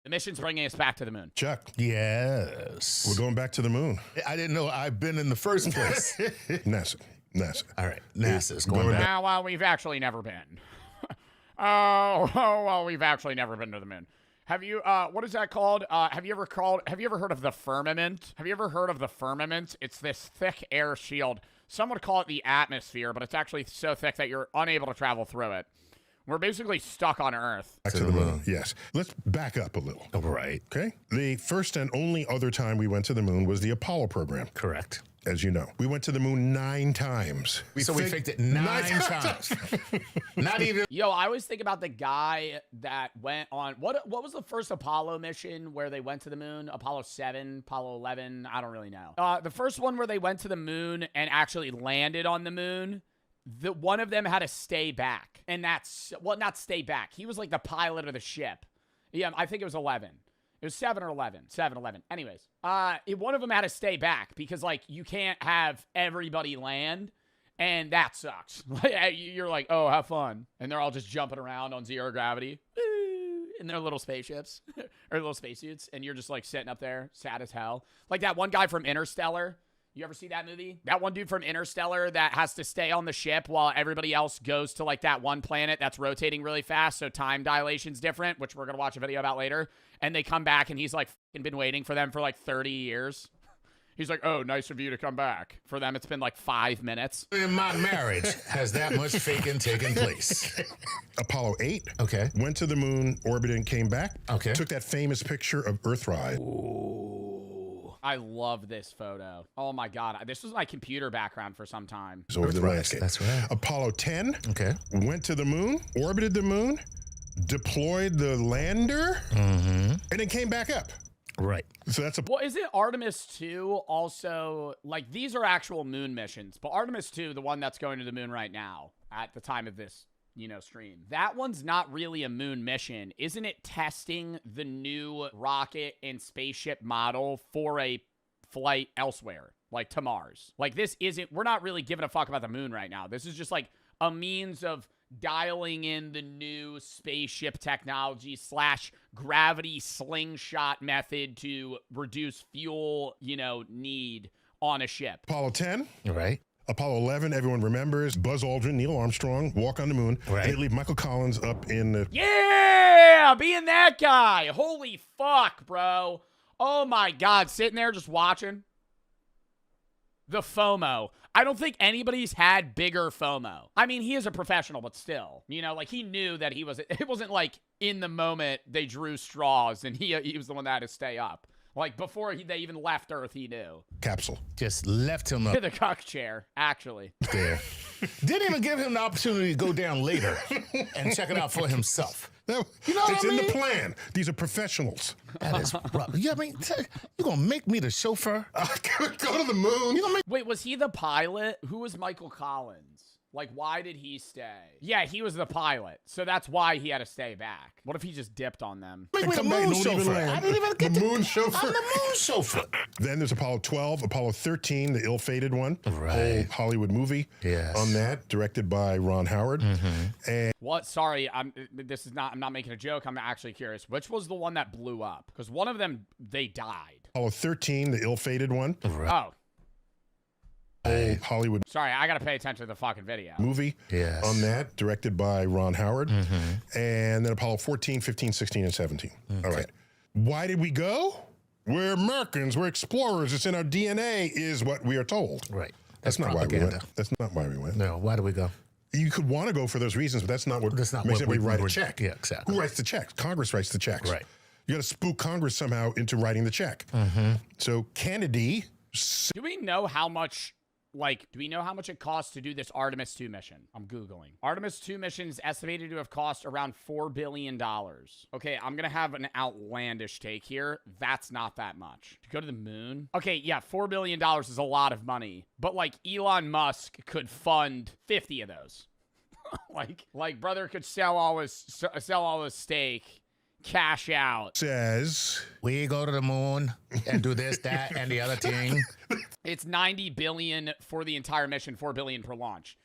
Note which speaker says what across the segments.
Speaker 1: The mission's bringing us back to the moon.
Speaker 2: Check.
Speaker 3: Yes.
Speaker 2: We're going back to the moon.
Speaker 3: I didn't know I've been in the first place.
Speaker 2: NASA.
Speaker 3: All right. NASA's going back.
Speaker 1: Ah, well, we've actually never been. Well, we've actually never been to the moon. Have you, what is that called? Have you ever heard of the firmament? Have you ever heard of the firmament? It's this thick air shield. Some would call it the atmosphere, but it's actually so thick that you're unable to travel through it. We're basically stuck on Earth.
Speaker 2: Back to the moon. Yes. Let's back up a little.
Speaker 3: All right.
Speaker 2: Okay. The first and only other time we went to the moon was the Apollo program.
Speaker 3: Correct.
Speaker 2: As you know, we went to the moon 9 times.
Speaker 3: We faked it 9 times. Not even.
Speaker 1: Yo, I always think about the guy that went on, what was the first Apollo mission where they went to the moon? Apollo 7, Apollo 11, I don't really know. The first one where they went to the moon and actually landed on the moon, one of them had to stay back. And that's, well, not stay back. He was like the pilot of the ship. Yeah, I think it was 11. It was 7 or 11. 7, 11. Anyways, one of them had to stay back because, like, you can't have everybody land, and that sucks. You're like, oh, have fun. And they're all just jumping around on zero gravity in their little spaceships or little spacesuits, and you're just, like, sitting up there, sad as hell. Like that one guy from Interstellar. You ever see that movie? That one dude from Interstellar that has to stay on the ship while everybody else goes to, like, that one planet that's rotating really fast, so time dilation's different, which we're going to watch a video about later. And they come back, and he's, like, been waiting for them for, like, 30 years. He's like, oh, nice of you to come back. For them, it's been, like, 5 minutes.
Speaker 3: In my marriage, has that much faking taken place?
Speaker 2: Apollo 8.
Speaker 3: Okay.
Speaker 2: Went to the moon, orbited, and came back.
Speaker 3: Okay.
Speaker 2: Took that famous picture of Earthrise.
Speaker 1: Ooh. I love this photo. Oh, my God. This was my computer background for some time.
Speaker 2: Over the landscape.
Speaker 3: That's right.
Speaker 2: Apollo 10.
Speaker 3: Okay.
Speaker 2: Went to the moon, orbited the moon, deployed the lander, and then came back up.
Speaker 3: Right.
Speaker 2: So that's a...
Speaker 1: Well, is it Artemis 2 also? Like, these are actual moon missions. But Artemis 2, the one that's going to the moon right now at the time of this, stream. That one's not really a moon mission. Isn't it testing the new rocket and spaceship model for a flight elsewhere, like to Mars? Like, this isn't... We're not really giving a fuck about the moon right now. This is just, like, a means of dialing in the new spaceship technology / gravity slingshot method to reduce fuel, need on a ship.
Speaker 2: Apollo 10.
Speaker 3: Right.
Speaker 2: Apollo 11, everyone remembers. Buzz Aldrin, Neil Armstrong, walk on the moon.
Speaker 3: Right.
Speaker 2: And they leave Michael Collins up in the...
Speaker 1: Yeah! Being that guy. Holy fuck, bro. Oh, my God. Sitting there just watching. The FOMO. I don't think anybody's had bigger FOMO. I mean, he is a professional, but still. Like, he knew that he was... It wasn't like, in the moment, they drew straws, and he was the one that had to stay up. Like, before they even left Earth, he knew.
Speaker 2: Capsule.
Speaker 3: Just left him up
Speaker 1: The cuck chair, actually.
Speaker 3: there. Didn't even give him the opportunity to go down later and check it out for himself.
Speaker 2: You know
Speaker 3: what I
Speaker 2: in
Speaker 3: mean?
Speaker 2: the plan. These are professionals.
Speaker 3: That is rough. You gonna make me the chauffeur?
Speaker 2: Go to the moon.
Speaker 1: Wait, was he the pilot? Who was Michael Collins? Like, why did he stay? Yeah, he was the pilot, so that's why he had to stay back. What if he just dipped on them?
Speaker 3: Make me the
Speaker 2: come back,
Speaker 3: moon
Speaker 2: don't even
Speaker 3: chauffeur.
Speaker 2: land.
Speaker 3: I didn't even get
Speaker 2: The moon chauffeur.
Speaker 3: I'm the moon chauffeur.
Speaker 2: Then there's Apollo 12, Apollo 13, the ill-fated one.
Speaker 3: Right.
Speaker 2: Old Hollywood movie.
Speaker 3: Yes.
Speaker 2: On that, directed by Ron Howard. And
Speaker 1: What? Sorry, I'm not making a joke. I'm actually curious. Which was the one that blew up? Because one of them, they died.
Speaker 2: Apollo 13, the ill-fated one.
Speaker 3: Right.
Speaker 1: Oh,
Speaker 2: Old Hollywood
Speaker 1: sorry, I gotta pay attention to the fucking video.
Speaker 2: movie.
Speaker 3: Yes.
Speaker 2: On that, directed by Ron Howard. And then Apollo 14, 15, 16, and 17. All right. Why did we go? We're Americans. We're explorers. It's in our DNA, is what we are told.
Speaker 3: Right.
Speaker 2: That's not
Speaker 3: propaganda.
Speaker 2: why we went. That's not why we went.
Speaker 3: No, why do we go?
Speaker 2: You could want to go for those reasons, but that's not what
Speaker 3: That's not
Speaker 2: makes
Speaker 3: what
Speaker 2: everybody write a
Speaker 3: we're-
Speaker 2: check.
Speaker 3: Yeah, exactly.
Speaker 2: Who writes the checks? Congress writes the checks.
Speaker 3: Right.
Speaker 2: You got to spook Congress somehow into writing the check. So Kennedy...
Speaker 1: Do we know how much it costs to do this Artemis 2 mission? I'm Googling. Artemis 2 mission is estimated to have cost around $4 billion. Okay, I'm going to have an outlandish take here. That's not that much. To go to the moon? Okay, yeah, $4 billion is a lot of money. But, like, Elon Musk could fund 50 of those. like brother could sell all his stake, cash out.
Speaker 2: says...
Speaker 3: We go to the moon and do this, that, and the other thing.
Speaker 1: It's $90 billion for the entire mission, $4 billion per launch.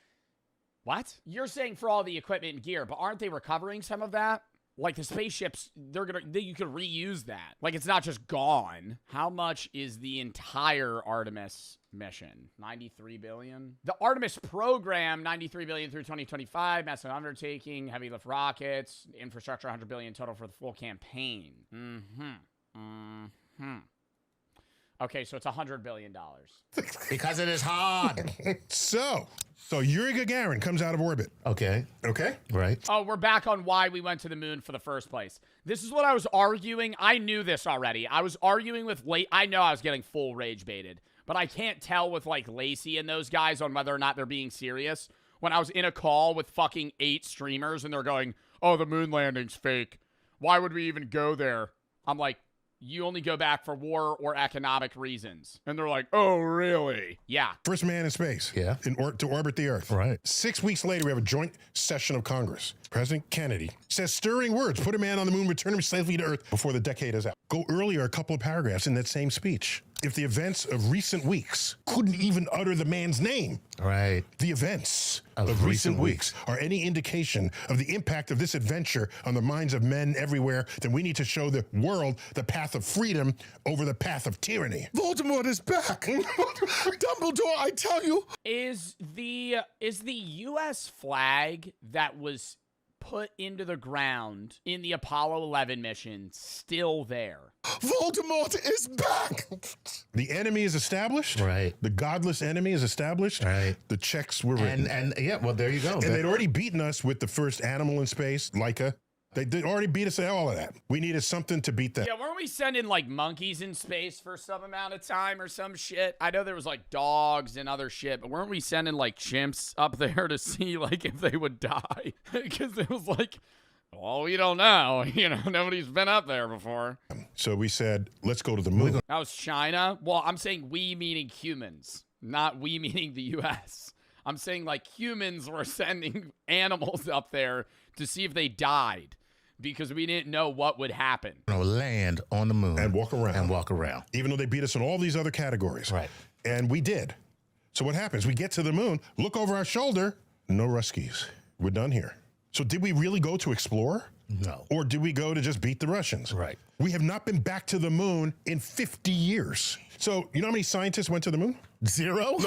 Speaker 1: What? You're saying for all the equipment and gear, but aren't they recovering some of that? Like the spaceships, you could reuse that. Like it's not just gone. How much is the entire Artemis mission? 93 billion. The Artemis program, 93 billion through 2025. Massive undertaking, heavy lift rockets, infrastructure, 100 billion total for the full campaign. Okay, so it's $100 billion.
Speaker 3: Because it is hard.
Speaker 2: So Yuri Gagarin comes out of orbit.
Speaker 3: Okay.
Speaker 2: Okay?
Speaker 3: Right.
Speaker 1: Oh, we're back on why we went to the moon for the first place. This is what I was arguing. I knew this already. I was arguing with I know I was getting full rage baited, but I can't tell with like Lacey and those guys on whether or not they're being serious. When I was in a call with fucking 8 streamers and they're going, oh, the moon landing's fake. Why would we even go there? I'm like, you only go back for war or economic reasons. And they're like, oh, really? Yeah.
Speaker 2: First man in space.
Speaker 3: Yeah.
Speaker 2: To orbit the Earth.
Speaker 3: Right.
Speaker 2: 6 weeks later, we have a joint session of Congress. President Kennedy says stirring words, put a man on the moon, return him safely to Earth before the decade is out. Go earlier a couple of paragraphs in that same speech. If the events of recent weeks couldn't even utter the man's name.
Speaker 3: Right.
Speaker 2: The events of recent weeks are any indication of the impact of this adventure on the minds of men everywhere, then we need to show the world the path of freedom over the path of tyranny.
Speaker 3: Voldemort is back. Dumbledore, I tell you.
Speaker 1: Is the U.S. flag that was put into the ground in the Apollo 11 mission still there?
Speaker 3: Voldemort is back.
Speaker 2: The enemy is established.
Speaker 3: Right.
Speaker 2: The godless enemy is established.
Speaker 3: Right.
Speaker 2: The checks were written.
Speaker 3: And yeah, well, there you go.
Speaker 2: And they'd already beaten us with the first animal in space, Laika. They already beat us at all of that. We needed something to beat that.
Speaker 1: Yeah, weren't we sending like monkeys in space for some amount of time or some shit? I know there was like dogs and other shit, but weren't we sending like chimps up there to see like if they would die? Because it was like, well, we don't know. You know, nobody's been up there before.
Speaker 2: So we said, let's go to the moon.
Speaker 1: That was China? Well, I'm saying we meaning humans, not we meaning the U.S. I'm saying like humans were sending animals up there to see if they died because we didn't know what would happen.
Speaker 3: Land on the moon.
Speaker 2: And walk around. Even though they beat us in all these other categories.
Speaker 3: Right.
Speaker 2: And we did. So what happens? We get to the moon, look over our shoulder, no Ruskies. We're done here. So did we really go to explore?
Speaker 3: No.
Speaker 2: Or did we go to just beat the Russians?
Speaker 3: Right.
Speaker 2: We have not been back to the moon in 50 years. So you know how many scientists went to the moon?
Speaker 3: 0?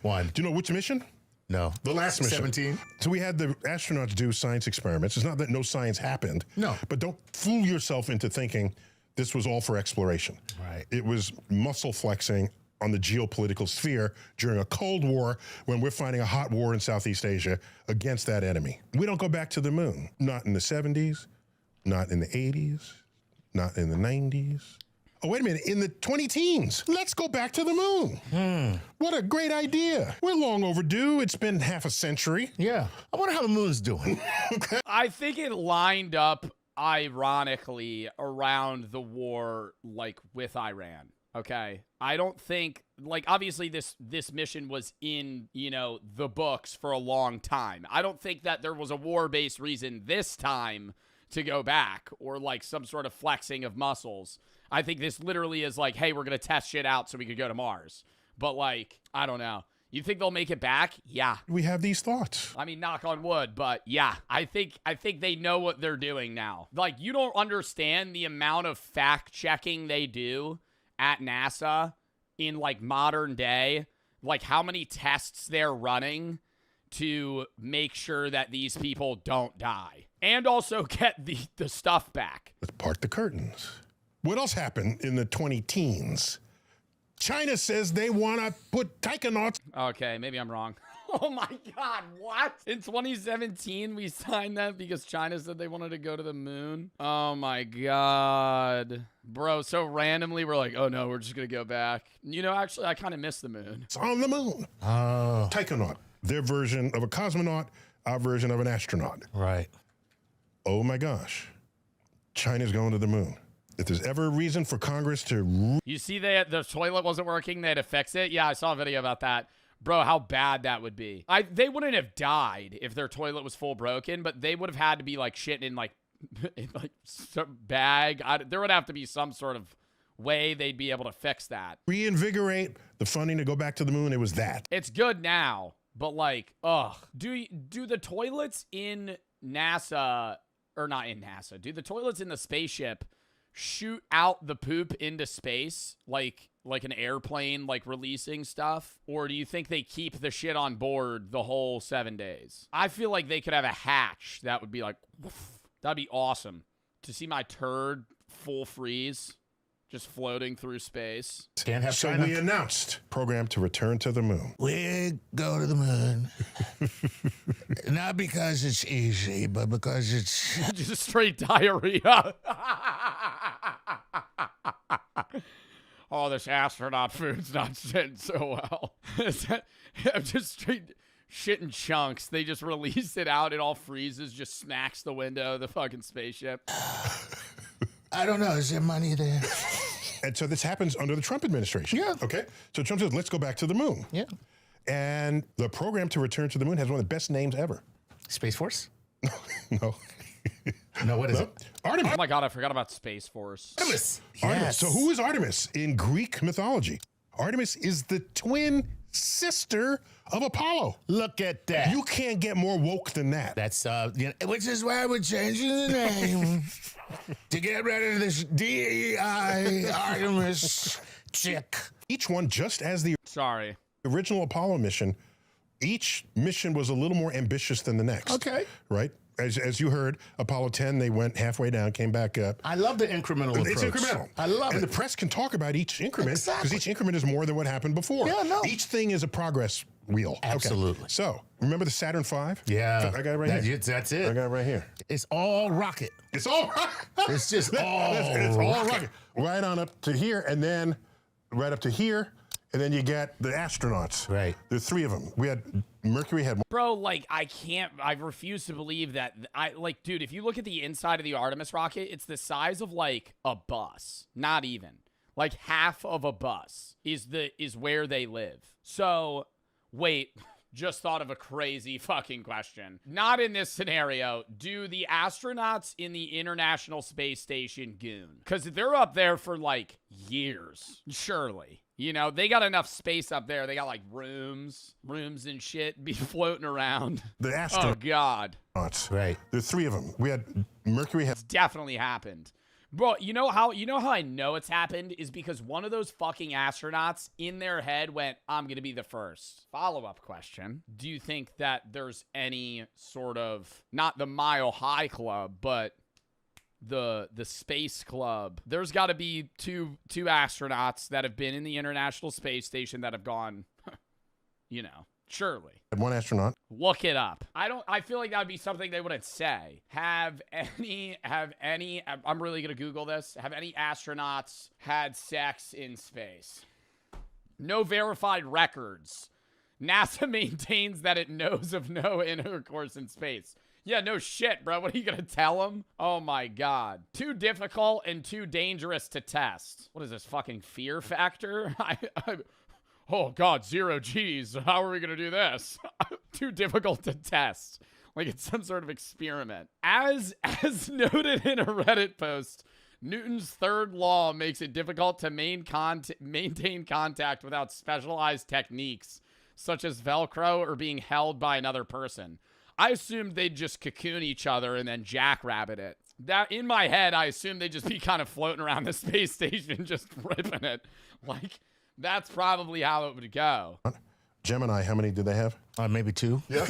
Speaker 2: One. Do you know which mission?
Speaker 3: No.
Speaker 2: The last mission.
Speaker 3: 17.
Speaker 2: So we had the astronauts do science experiments. It's not that no science happened.
Speaker 3: No.
Speaker 2: But don't fool yourself into thinking this was all for exploration.
Speaker 3: Right.
Speaker 2: It was muscle flexing on the geopolitical sphere during a Cold War when we're fighting a hot war in Southeast Asia against that enemy. We don't go back to the moon. Not in the 70s, not in the 80s, not in the 90s. Oh, wait a minute, in the 20-teens. Let's go back to the moon. What a great idea. We're long overdue. It's been half a century.
Speaker 3: Yeah. I wonder how the moon's doing.
Speaker 1: I think it lined up ironically around the war, like with Iran. Okay. I don't think, like, obviously this mission was in, you know, the books for a long time. I don't think that there was a war-based reason this time to go back or like some sort of flexing of muscles. I think this literally is like, hey, we're going to test shit out so we could go to Mars. But like, I don't know. You think they'll make it back? Yeah.
Speaker 2: We have these thoughts.
Speaker 1: I mean, knock on wood, but yeah, I think they know what they're doing now. Like, you don't understand the amount of fact checking they do at NASA in like modern day, like how many tests they're running to make sure that these people don't die and also get the stuff back.
Speaker 2: Let's part the curtains. What else happened in the 20-teens? China says they want to put taikonauts.
Speaker 1: Okay, maybe I'm wrong. Oh my God, what? In 2017, we signed that because China said they wanted to go to the moon? Oh my God. Bro, so randomly we're like, oh no, we're just going to go back. You know, actually, I kind of miss the moon.
Speaker 2: It's on the moon.
Speaker 3: Oh.
Speaker 2: Taikonaut. Their version of a cosmonaut, our version of an astronaut.
Speaker 3: Right.
Speaker 2: Oh my gosh. China's going to the moon. If there's ever a reason for Congress to...
Speaker 1: You see the toilet wasn't working, they had to fix it? Yeah, I saw a video about that. Bro, how bad that would be. They wouldn't have died if their toilet was full broken, but they would have had to be like shitting in like some bag. There would have to be some sort of way they'd be able to fix that.
Speaker 2: Reinvigorate the funding to go back to the moon. It was that.
Speaker 1: It's good now, but like, ugh. Do the toilets in NASA, or not in NASA, do the toilets in the spaceship shoot out the poop into space like an airplane, like releasing stuff? Or do you think they keep the shit on board the whole 7 days? I feel like they could have a hatch that would be like, woof. That'd be awesome to see my turd full freeze just floating through space.
Speaker 3: Can't have
Speaker 2: So
Speaker 3: China.
Speaker 2: we announced program to return to the moon.
Speaker 3: We go to the moon. Not because it's easy, but because it's...
Speaker 1: Just straight diarrhea. Oh, this astronaut food's not sitting so well. I'm just straight shit in chunks. They just release it out. It all freezes, just smacks the window of the fucking spaceship.
Speaker 3: I don't know. Is there money there?
Speaker 2: And so this happens under the Trump administration.
Speaker 3: Yeah.
Speaker 2: Okay. So Trump says, let's go back to the moon.
Speaker 3: Yeah.
Speaker 2: And the program to return to the moon has one of the best names ever.
Speaker 3: Space Force?
Speaker 2: No.
Speaker 3: No, what is it?
Speaker 2: Artemis.
Speaker 1: Oh my God, I forgot about Space Force.
Speaker 3: Artemis.
Speaker 2: Artemis.
Speaker 3: Yes.
Speaker 2: So who is Artemis in Greek mythology? Artemis is the twin sister of Apollo.
Speaker 3: Look at that.
Speaker 2: You can't get more woke than that.
Speaker 3: That's, which is why we're changing the name to get rid of this DEI Artemis chick.
Speaker 2: Each one, just as the
Speaker 1: Sorry.
Speaker 2: original Apollo mission, each mission was a little more ambitious than the next.
Speaker 3: Okay.
Speaker 2: Right? As you heard, Apollo 10, they went halfway down, came back up.
Speaker 3: I love the incremental approach.
Speaker 2: It's incremental.
Speaker 3: I love
Speaker 2: and
Speaker 3: it.
Speaker 2: the press can talk about each increment because
Speaker 3: Exactly.
Speaker 2: each increment is more than what happened before.
Speaker 3: Yeah, no.
Speaker 2: Each thing is a progress wheel. Okay.
Speaker 3: Absolutely.
Speaker 2: So, remember the Saturn V?
Speaker 3: Yeah.
Speaker 2: I got it right here.
Speaker 3: That's
Speaker 2: I
Speaker 3: it.
Speaker 2: got it right here.
Speaker 3: It's all rocket.
Speaker 2: It's all
Speaker 3: It's just all
Speaker 2: it's all
Speaker 3: rocket.
Speaker 2: rocket. Right on up to here, and then right up to here, and then you get the astronauts.
Speaker 3: Right.
Speaker 2: There's 3 of them. We had Mercury had
Speaker 1: Bro, like, I refuse to believe that. Dude, if you look at the inside of the Artemis rocket, it's the size of, like, a bus. Not even. Like, half of a bus is where they live. So, wait, just thought of a crazy fucking question. Not in this scenario. Do the astronauts in the International Space Station goon? Because they're up there for, like, years. Surely. You know, they got enough space up there. They got, like, rooms and shit be floating around.
Speaker 2: the
Speaker 1: Oh,
Speaker 2: astronauts.
Speaker 1: God.
Speaker 3: Right.
Speaker 2: There's 3 of them. We had Mercury had
Speaker 1: It's definitely happened. Bro, you know how I know it's happened is because one of those fucking astronauts in their head went, I'm going to be the first. Follow-up question. Do you think that there's any sort of, not the Mile High Club, but the Space Club? There's got to be two astronauts that have been in the International Space Station that have gone, you know, surely.
Speaker 2: 1 astronaut.
Speaker 1: Look it up. I feel like that would be something they wouldn't say. Have any, I'm really going to Google this. Have any astronauts had sex in space? No verified records. NASA maintains that it knows of no intercourse in space. Yeah, no shit, bro. What are you going to tell them? Oh my God. Too difficult and too dangerous to test. What is this, fucking Fear Factor? Oh God, 0 G's. How are we gonna do this? Too difficult to test. Like it's some sort of experiment. As noted in a Reddit post, Newton's third law makes it difficult to maintain contact without specialized techniques, such as Velcro or being held by another person. I assumed they'd just cocoon each other and then jackrabbit it. That in my head, I assumed they'd just be kind of floating around the space station, just ripping it. Like, that's probably how it would go.
Speaker 2: Gemini, how many did they have?
Speaker 3: Maybe 2.
Speaker 2: Yeah.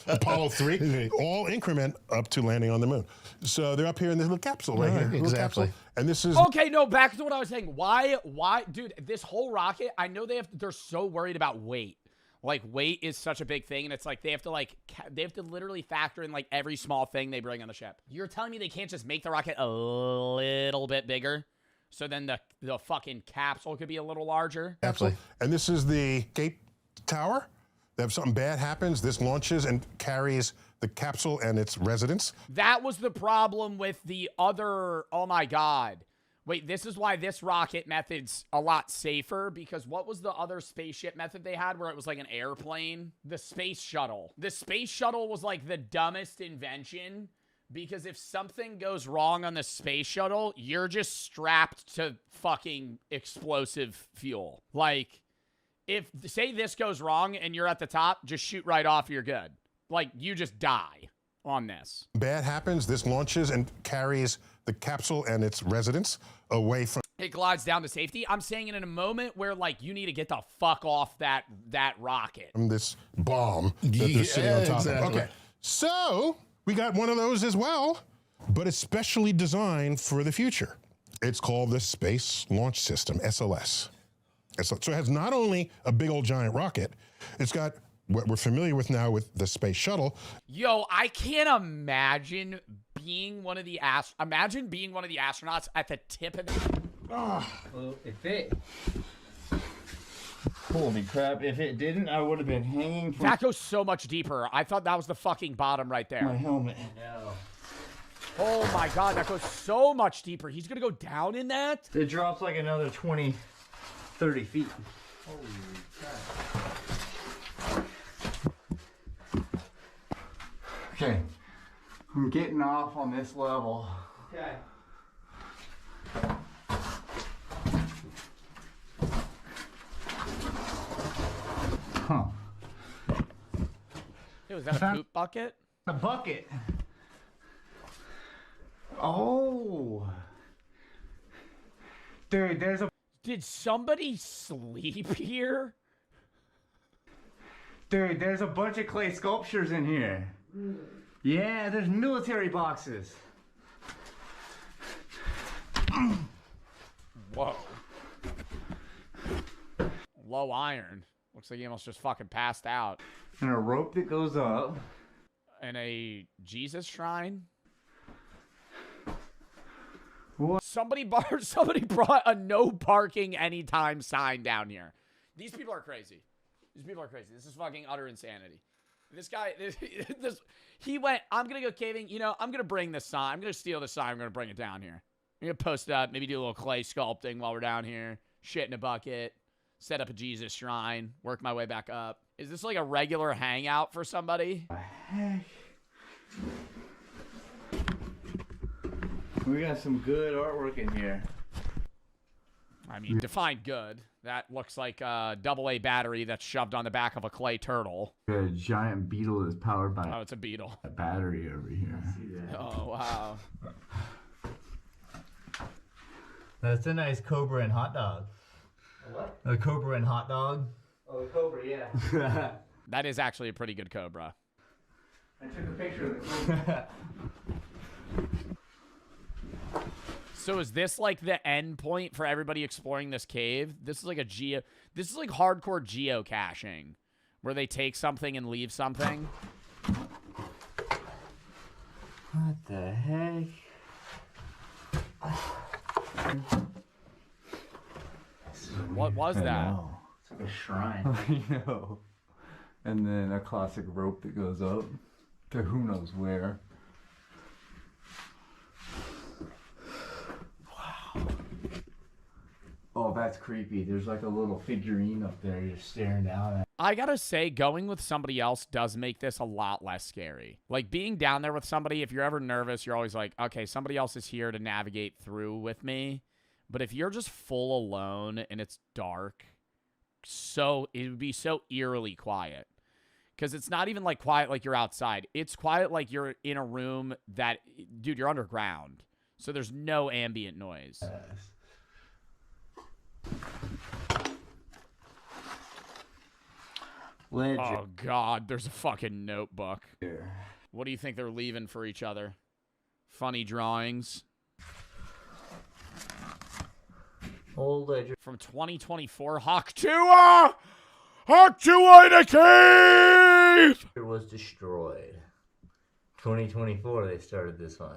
Speaker 2: Apollo 3, all increment up to landing on the moon. So they're up here in this little capsule right here. Little
Speaker 3: exactly.
Speaker 2: capsule. And this is
Speaker 1: Okay, no, back to what I was saying. Why, dude, this whole rocket, I know they're so worried about weight. Like, weight is such a big thing, and it's like they have to literally factor in, like, every small thing they bring on the ship. You're telling me they can't just make the rocket a little bit bigger? So then the fucking capsule could be a little larger?
Speaker 3: Absolutely.
Speaker 2: And this is the escape tower. If something bad happens, this launches and carries the capsule and its residents.
Speaker 1: That was the problem with the other, oh my God. Wait, this is why this rocket method's a lot safer, because what was the other spaceship method they had where it was like an airplane? The space shuttle. The space shuttle was like the dumbest invention, because if something goes wrong on the space shuttle, you're just strapped to fucking explosive fuel. Like, if, say this goes wrong and you're at the top, just shoot right off, you're good. Like, you just die. on this.
Speaker 2: Bad happens, this launches and carries the capsule and its residents away from
Speaker 1: It glides down to safety. I'm saying it in a moment where, like, you need to get the fuck off that rocket.
Speaker 2: this bomb that they're sitting on top of. Okay, so we got one of those as well, but it's specially designed for the future. It's called the Space Launch System, SLS. So it has not only a big old giant rocket, it's got what we're familiar with now with the space shuttle.
Speaker 1: Yo, I can't imagine being one of the astronauts at the tip of the...
Speaker 4: Well, holy crap, if it didn't, I would have been hanging from
Speaker 1: That goes so much deeper. I thought that was the fucking bottom right there.
Speaker 4: my helmet. No.
Speaker 1: Oh my god, that goes so much deeper. He's gonna go down in that?
Speaker 4: It drops like another 20, 30 feet. Holy crap. Okay, I'm getting off on this level. Okay. Huh.
Speaker 1: Dude, was that a poop bucket?
Speaker 4: A bucket. Oh. Dude, there's a...
Speaker 1: Did somebody sleep here?
Speaker 4: Dude, there's a bunch of clay sculptures in here. Yeah, there's military boxes.
Speaker 1: Whoa. Low iron. Looks like he almost just fucking passed out.
Speaker 4: And a rope that goes up.
Speaker 1: And a Jesus shrine.
Speaker 4: What?
Speaker 1: Somebody brought a no parking anytime sign down here. These people are crazy. This is fucking utter insanity. This guy, he went, I'm going to go caving. You know, I'm going to bring this sign. I'm going to steal the sign. I'm going to bring it down here. I'm going to post it up, maybe do a little clay sculpting while we're down here. Shit in a bucket. Set up a Jesus shrine. Work my way back up. Is this like a regular hangout for somebody?
Speaker 4: Heck. We got some good artwork in here.
Speaker 1: I mean, define good. That looks like a AA battery that's shoved on the back of a clay turtle.
Speaker 4: A giant beetle that's powered by
Speaker 1: Oh, it's a beetle.
Speaker 4: a battery over here.
Speaker 1: Oh, wow.
Speaker 4: That's a nice cobra and hot dog.
Speaker 5: A what?
Speaker 4: A cobra and hot dog.
Speaker 5: Oh, the cobra, yeah.
Speaker 1: That is actually a pretty good cobra.
Speaker 5: I took a picture of the cobra.
Speaker 1: So is this like the end point for everybody exploring this cave? This is like this is like hardcore geocaching, where they take something and leave something.
Speaker 4: What the heck?
Speaker 1: What was that?
Speaker 5: It's like a shrine.
Speaker 4: I know. And then a classic rope that goes up to who knows where. Wow. Oh, that's creepy. There's like a little figurine up there just staring down at.
Speaker 1: I gotta say, going with somebody else does make this a lot less scary. Like, being down there with somebody, if you're ever nervous, you're always like, okay, somebody else is here to navigate through with me. But if you're just full alone and it's dark, it would be so eerily quiet. Because it's not even like quiet like you're outside. It's quiet like you're in a room that, dude, you're underground. So there's no ambient noise.
Speaker 4: Legend.
Speaker 1: Oh, God, there's a fucking notebook.
Speaker 4: Here.
Speaker 1: What do you think they're leaving for each other? Funny drawings.
Speaker 4: Old ledger.
Speaker 1: From 2024, Haktua! Haktua in a cave!
Speaker 5: It was destroyed. 2024, they started this one.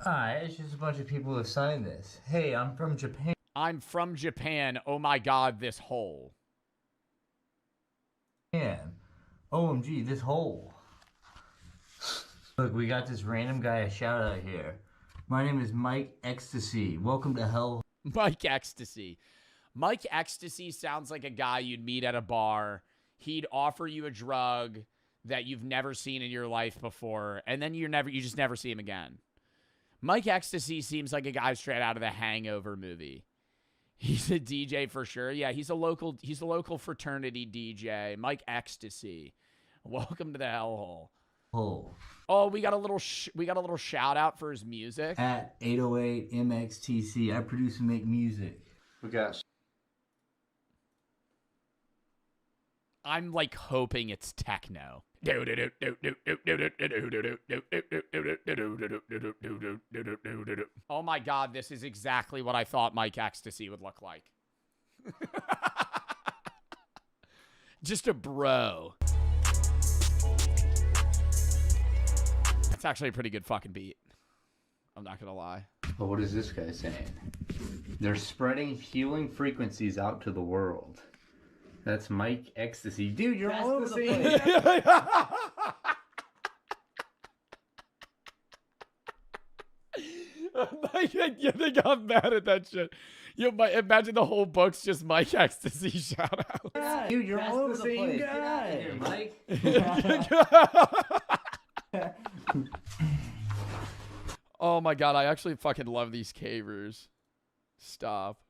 Speaker 4: Alright, it's just a bunch of people who have signed this. Hey, I'm from Japan.
Speaker 1: I'm from Japan. Oh my God, this hole.
Speaker 4: OMG, this hole. Look, we got this random guy a shout out here. My name is Mike Ecstasy. Welcome to hell.
Speaker 1: Mike Ecstasy. Mike Ecstasy sounds like a guy you'd meet at a bar. He'd offer you a drug that you've never seen in your life before, and then you just never see him again. Mike Ecstasy seems like a guy straight out of the Hangover movie. He's a DJ for sure. Yeah, he's a local fraternity DJ. Mike Ecstasy. Welcome to the hellhole.
Speaker 4: hole.
Speaker 1: Oh, we got a little shout out for his music.
Speaker 4: At 808 MXTC. I produce and make music.
Speaker 5: We got
Speaker 1: I'm like hoping it's techno. Oh my god, this is exactly what I thought Mike Ecstasy would look like. Just a bro. It's actually a pretty good fucking beat. I'm not gonna lie.
Speaker 5: But what is this guy saying? They're spreading healing frequencies out to the world. That's Mike Ecstasy. Dude, you're all over the place.
Speaker 1: Yeah, they got mad at that shit. You might imagine the whole book's just Mike Ecstasy shout out.
Speaker 5: Dude, you're all over the place.
Speaker 4: Get out of here, Mike.
Speaker 1: Oh my god, I actually fucking love these cavers. Stop.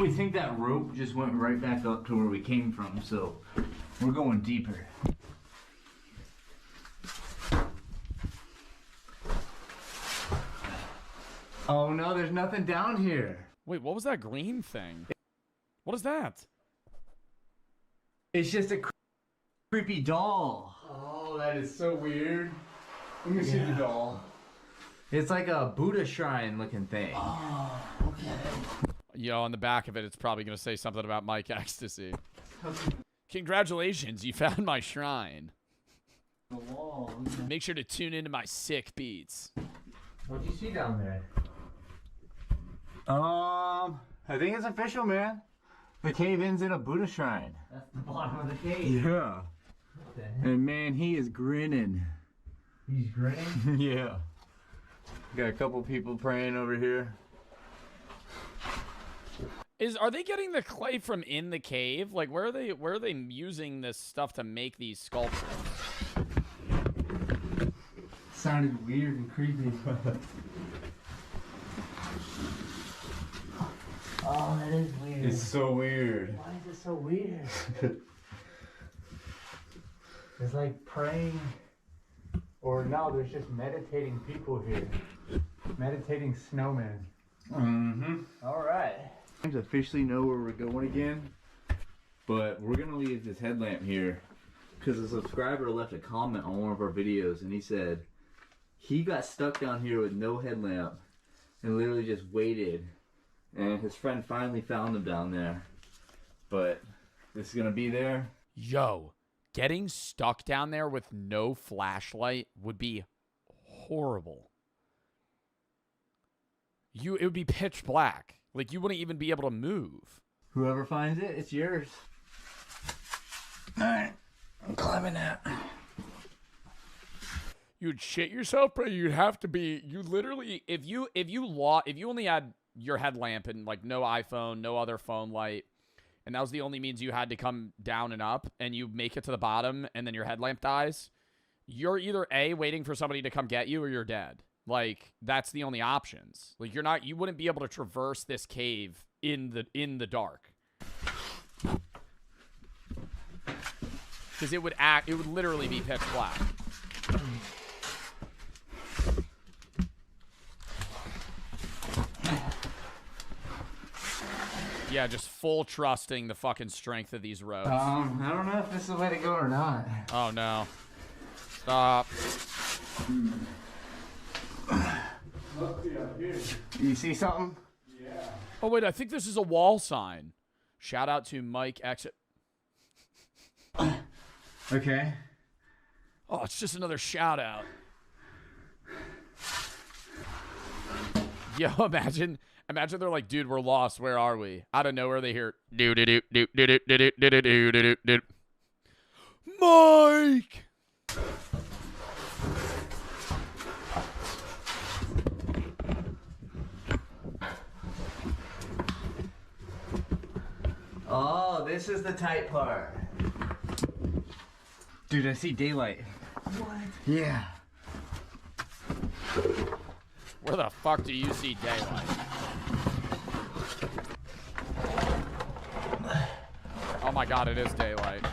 Speaker 4: We think that rope just went right back up to where we came from, so we're going deeper. Oh no, there's nothing down here.
Speaker 1: Wait, what was that green thing? What is that?
Speaker 4: It's just a creepy doll.
Speaker 5: Oh, that is so weird. Let me see the doll.
Speaker 4: It's like a Buddha shrine looking thing.
Speaker 5: Oh, okay.
Speaker 1: Yo, on the back of it, it's probably going to say something about Mike Ecstasy. Congratulations, you found my shrine.
Speaker 4: The wall.
Speaker 1: Make sure to tune into my sick beats.
Speaker 4: What'd you see down there? I think it's official, man. The cave ends in a Buddha shrine. That's the bottom of the cave. Yeah. And man, he is grinning. He's grinning? Yeah. Got a couple people praying over here.
Speaker 1: Are they getting the clay from in the cave? Like, where are they using this stuff to make these sculptures?
Speaker 4: Sounded weird and creepy. Oh, that is weird.
Speaker 5: It's so weird.
Speaker 4: Why is it so weird? It's like praying, or no, there's just meditating people here. Meditating snowmen.
Speaker 5: Mm-hmm.
Speaker 4: All right. I officially know where we're going again, but we're gonna leave this headlamp here because a subscriber left a comment on one of our videos, and he said he got stuck down here with no headlamp and literally just waited, and his friend finally found him down there. But this is gonna be there.
Speaker 1: Yo, getting stuck down there with no flashlight would be horrible. It would be pitch black. Like, you wouldn't even be able to move.
Speaker 4: Whoever finds it, it's yours. Alright, I'm climbing that.
Speaker 1: You'd shit yourself, but you'd have to be, you literally, if you only had your headlamp and like no iPhone, no other phone light, and that was the only means you had to come down and up, and you make it to the bottom and then your headlamp dies, you're either A, waiting for somebody to come get you, or you're dead. Like, that's the only options. Like, you wouldn't be able to traverse this cave in the dark. Because it would literally be pitch black. Yeah, just full trusting the fucking strength of these ropes.
Speaker 4: I don't know if this is the way to go or not.
Speaker 1: Oh no. Stop.
Speaker 4: You see something?
Speaker 1: Oh wait, I think this is a wall sign. Shout out to Mike Exit.
Speaker 4: Okay.
Speaker 1: Oh, it's just another shout out. Yo, imagine they're like, dude, we're lost. Where are we? Out of nowhere, they hear Mike.
Speaker 4: Oh, this is the tight part. Dude, I see daylight. What? Yeah.
Speaker 1: Where the fuck do you see daylight? Oh my god, it is daylight.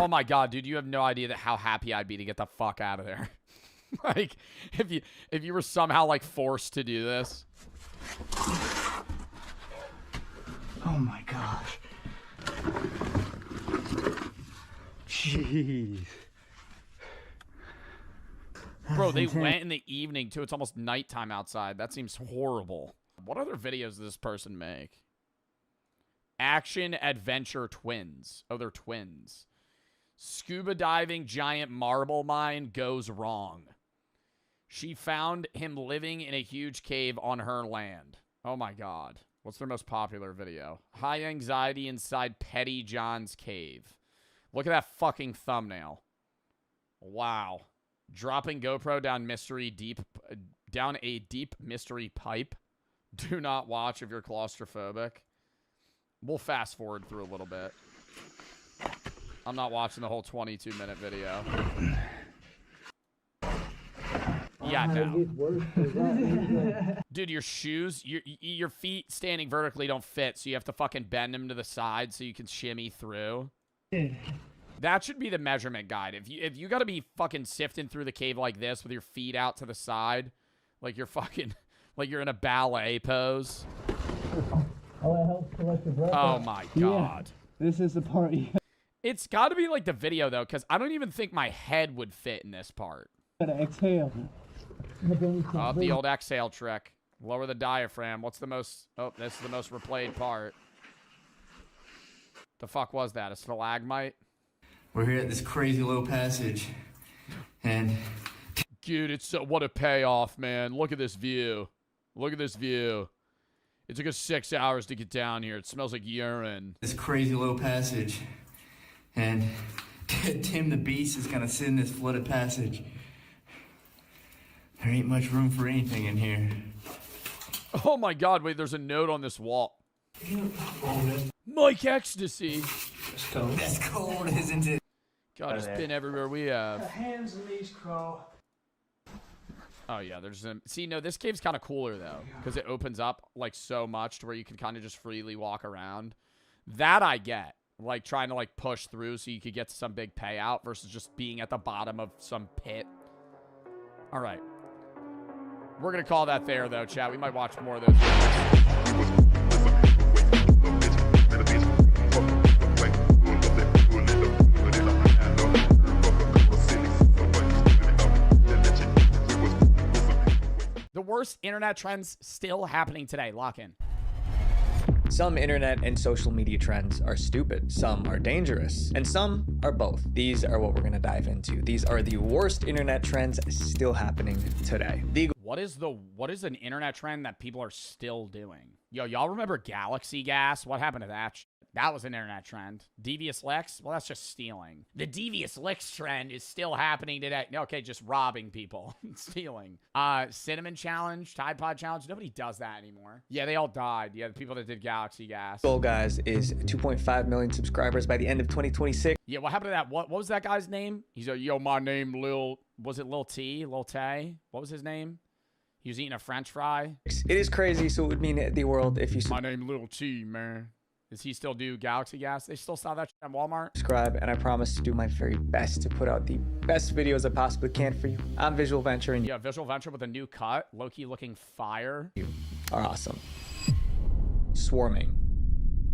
Speaker 1: Oh my god, dude, you have no idea how happy I'd be to get the fuck out of there. Like, if you were somehow like forced to do this.
Speaker 4: Oh my gosh. Jeez.
Speaker 1: Bro, they went in the evening too. It's almost nighttime outside. That seems horrible. What other videos does this person make? Action adventure twins. Oh, they're twins. Scuba diving giant marble mine goes wrong. She found him living in a huge cave on her land. Oh my god. What's their most popular video? High anxiety inside Petty John's cave. Look at that fucking thumbnail. Wow. Dropping GoPro down a deep mystery pipe. Do not watch if you're claustrophobic. We'll fast forward through a little bit. I'm not watching the whole 22-minute video. Yeah, no. Dude, your shoes, your feet standing vertically don't fit, so you have to fucking bend them to the side so you can shimmy through. That should be the measurement guide. If you gotta be fucking sifting through the cave like this with your feet out to the side, like you're fucking, like you're in a ballet pose.
Speaker 6: Oh, it helps collect your breath.
Speaker 1: Oh my god.
Speaker 6: Yeah, this is the part.
Speaker 1: It's gotta be like the video though, because I don't even think my head would fit in this part.
Speaker 6: Gotta exhale.
Speaker 1: Oh, the old exhale trick. Lower the diaphragm. What's the most... Oh, this is the most replayed part. The fuck was that? A stalagmite?
Speaker 7: We're here at this crazy low passage, and...
Speaker 1: Dude, it's so... What a payoff, man. Look at this view. Look at this view. It took us 6 hours to get down here. It smells like urine.
Speaker 7: This crazy low passage, and Tim the Beast is gonna sit in this flooded passage. There ain't much room for anything in here.
Speaker 1: Oh my god, wait, there's a note on this wall. Mike Ecstasy.
Speaker 7: That's cold, isn't it?
Speaker 1: God, it's been everywhere we have.
Speaker 6: Hands and knees crawl.
Speaker 1: Oh yeah, there's a... See, no, this cave's kind of cooler though, because it opens up like so much to where you can kind of just freely walk around. That I get. Like trying to like push through so you could get to some big payout versus just being at the bottom of some pit. All right. We're going to call that there, though, chat. We might watch more of those videos. The worst internet trends still happening today. Lock in.
Speaker 8: Some internet and social media trends are stupid, some are dangerous, and some are both. These are what we're gonna dive into. These are the worst internet trends still happening today.
Speaker 1: What is an internet trend that people are still doing? Yo, y'all remember Galaxy Gas? What happened to that shit? That was an internet trend. Devious Licks? Well, that's just stealing. The Devious Licks trend is still happening today. Okay, just robbing people. Stealing. Cinnamon Challenge, Tide Pod Challenge. Nobody does that anymore. Yeah, they all died. Yeah, the people that did Galaxy Gas.
Speaker 8: Goal, guys, is 2.5 million subscribers by the end of 2026.
Speaker 1: Yeah, what happened to that? What was that guy's name? He's like, yo, my name Lil... Was it Lil T? Lil Tay? What was his name? He was eating a French fry.
Speaker 8: It is crazy, so it would mean the world if you
Speaker 1: My name Lil T, man. Does he still do Galaxy Gas? They still sell that shit at Walmart?
Speaker 8: subscribe, and I promise to do my very best to put out the best videos I possibly can for you. I'm Visual Venture, and you
Speaker 1: Yeah, Visual Venture with a new cut. Low-key looking fire.
Speaker 8: are awesome. Swarming.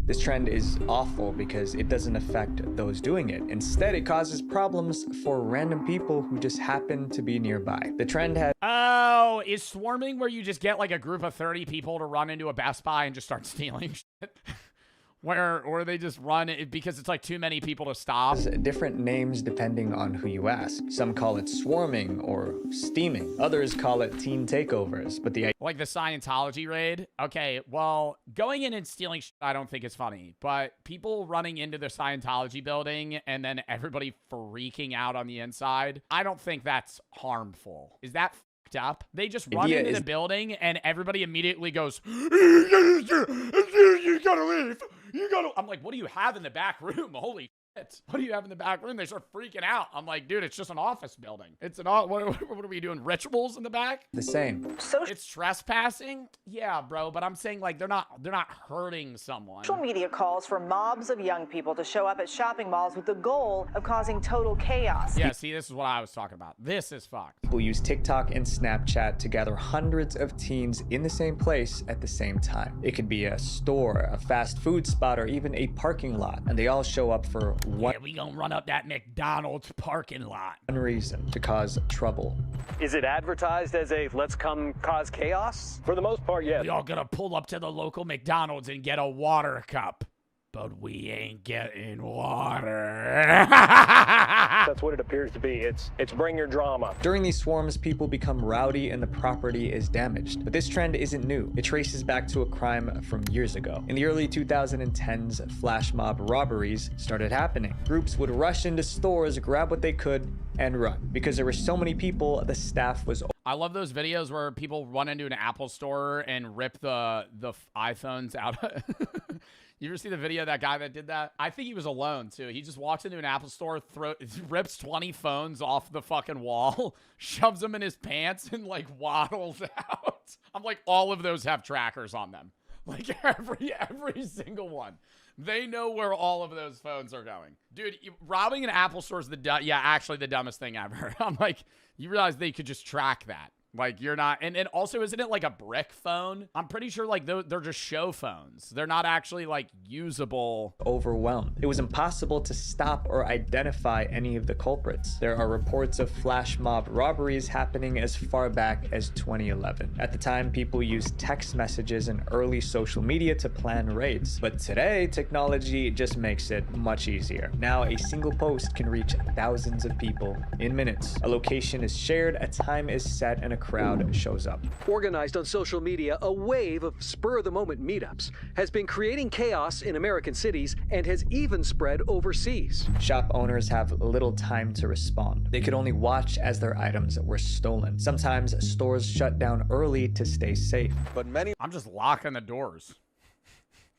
Speaker 8: This trend is awful because it doesn't affect those doing it. Instead, it causes problems for random people who just happen to be nearby. The trend has
Speaker 1: Oh, is swarming where you just get like a group of 30 people to run into a Best Buy and just start stealing shit? Or they just run it because it's like too many people to stop.
Speaker 8: different names depending on who you ask. Some call it swarming or steaming. Others call it teen takeovers. But the
Speaker 1: Like the Scientology raid? Okay, well, going in and stealing shit I don't think is funny. But people running into the Scientology building and then everybody freaking out on the inside, I don't think that's harmful. Is that fucked up? They just run
Speaker 8: idea
Speaker 1: into
Speaker 8: is-
Speaker 1: the building and everybody immediately goes, you gotta leave. You gotta... I'm like, what do you have in the back room? Holy What do you have in the back room? They start freaking out. I'm like, dude, it's just an office building. It's an what are we doing? Rituals in the back?
Speaker 8: The same.
Speaker 1: It's trespassing? Yeah, bro, but I'm saying like they're not hurting someone.
Speaker 9: Social media calls for mobs of young people to show up at shopping malls with the goal of causing total chaos.
Speaker 1: Yeah, see, this is what I was talking about. This is fucked.
Speaker 8: People use TikTok and Snapchat to gather hundreds of teens in the same place at the same time. It could be a store, a fast food spot, or even a parking lot, and they all show up for one
Speaker 1: Yeah, we gonna run up that McDonald's parking lot.
Speaker 8: reason: to cause trouble.
Speaker 10: Is it advertised as a let's come cause chaos? For the most part, yes.
Speaker 1: We all gonna pull up to the local McDonald's and get a water cup. But we ain't getting water.
Speaker 10: That's what it appears to be. It's bring your drama.
Speaker 8: During these swarms, people become rowdy and the property is damaged. But this trend isn't new. It traces back to a crime from years ago. In the early 2010s, flash mob robberies started happening. Groups would rush into stores, grab what they could, and run. Because there were so many people, the staff was
Speaker 1: I love those videos where people run into an Apple store and rip the iPhones out. You ever see the video of that guy that did that? I think he was alone, too. He just walks into an Apple store, rips 20 phones off the fucking wall, shoves them in his pants, and, like, waddles out. I'm like, all of those have trackers on them. Like, every single one. They know where all of those phones are going. Dude, robbing an Apple store is the dumbest thing ever. I'm like, you realize they could just track that. Like, you're not, and also, isn't it like a brick phone? I'm pretty sure, like, they're just show phones. They're not actually, like, usable.
Speaker 8: overwhelmed. It was impossible to stop or identify any of the culprits. There are reports of flash mob robberies happening as far back as 2011. At the time, people used text messages and early social media to plan raids. But today, technology just makes it much easier. Now, a single post can reach thousands of people in minutes. A location is shared, a time is set, and a crowd shows up.
Speaker 10: Organized on social media, a wave of spur-of-the-moment meetups has been creating chaos in American cities and has even spread overseas.
Speaker 8: Shop owners have little time to respond. They could only watch as their items were stolen. Sometimes stores shut down early to stay safe.
Speaker 3: But many
Speaker 1: I'm just locking the doors.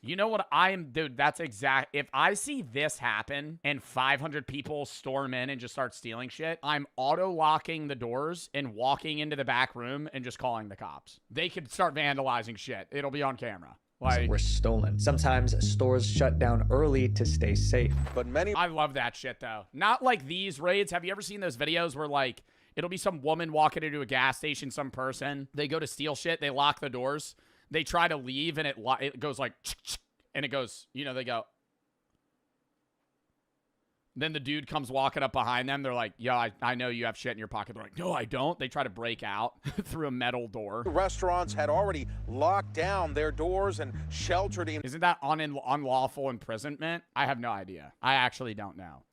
Speaker 1: You know what dude, that's exact. If I see this happen and 500 people storm in and just start stealing shit, I'm auto-locking the doors and walking into the back room and just calling the cops. They could start vandalizing shit. It'll be on camera. Like,
Speaker 8: Were stolen. Sometimes stores shut down early to stay safe.
Speaker 3: but many
Speaker 1: I love that shit, though. Not like these raids. Have you ever seen those videos where, like, it'll be some woman walking into a gas station, some person, they go to steal shit, they lock the doors, they try to leave, and it goes like, and it goes, you know, they go. Then the dude comes walking up behind them. They're like, yeah, I know you have shit in your pocket. They're like, no, I don't. They try to break out through a metal door.
Speaker 3: restaurants had already locked down their doors and sheltered in.
Speaker 1: Isn't that unlawful imprisonment? I have no idea. I actually don't know.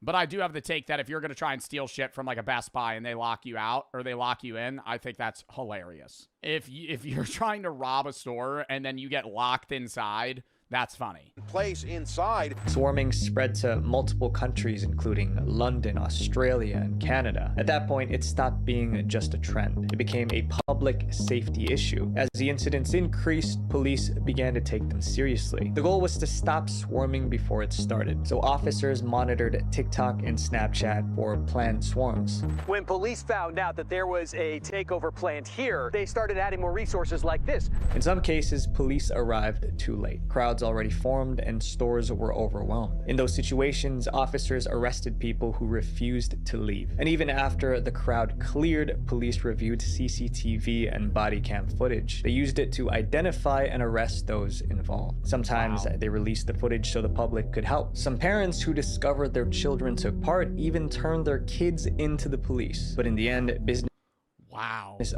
Speaker 1: But I do have the take that if you're going to try and steal shit from like a Best Buy and they lock you out or they lock you in, I think that's hilarious. If you're trying to rob a store and then you get locked inside, that's funny.
Speaker 3: Place inside.
Speaker 8: Swarming spread to multiple countries, including London, Australia, and Canada. At that point, it stopped being just a trend. It became a public safety issue. As the incidents increased, police began to take them seriously. The goal was to stop swarming before it started, so officers monitored TikTok and Snapchat for planned swarms.
Speaker 10: When police found out that there was a takeover planned here, they started adding more resources like this.
Speaker 8: In some cases, police arrived too late. Crowds already formed and stores were overwhelmed. In those situations, officers arrested people who refused to leave. And even after the crowd cleared, police reviewed CCTV and body cam footage. They used it to identify and arrest those involved. Sometimes they released the footage so the public could help. Some parents who discovered their children took part even turned their kids into the police. But in the end, business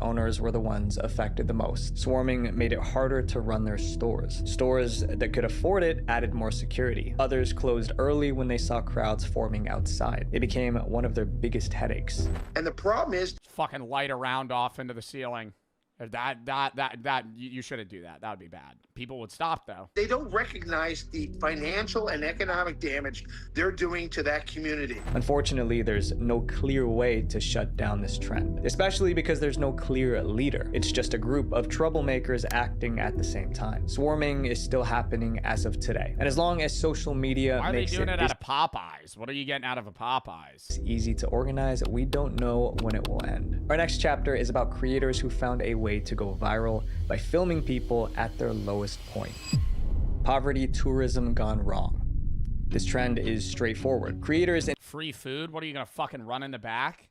Speaker 8: owners were the ones affected the most. Swarming made it harder to run their stores. Stores that could afford it added more security. Others closed early when they saw crowds forming outside. It became one of their biggest headaches.
Speaker 3: And the problem is,
Speaker 1: fucking light a round off into the ceiling. You shouldn't do that. That would be bad. People would stop though.
Speaker 3: They don't recognize the financial and economic damage they're doing to that community.
Speaker 8: Unfortunately, there's no clear way to shut down this trend, especially because there's no clear leader. It's just a group of troublemakers acting at the same time. Swarming is still happening as of today. And as long as social media
Speaker 1: Why are they
Speaker 8: makes
Speaker 1: doing it out of Popeyes? What are you getting out of a Popeyes?
Speaker 8: easy to organize, we don't know when it will end. Our next chapter is about creators who found a way to go viral by filming people at their lowest point. Poverty tourism gone wrong. This trend is straightforward. Creators and
Speaker 1: Free food? What are you gonna fucking run in the back?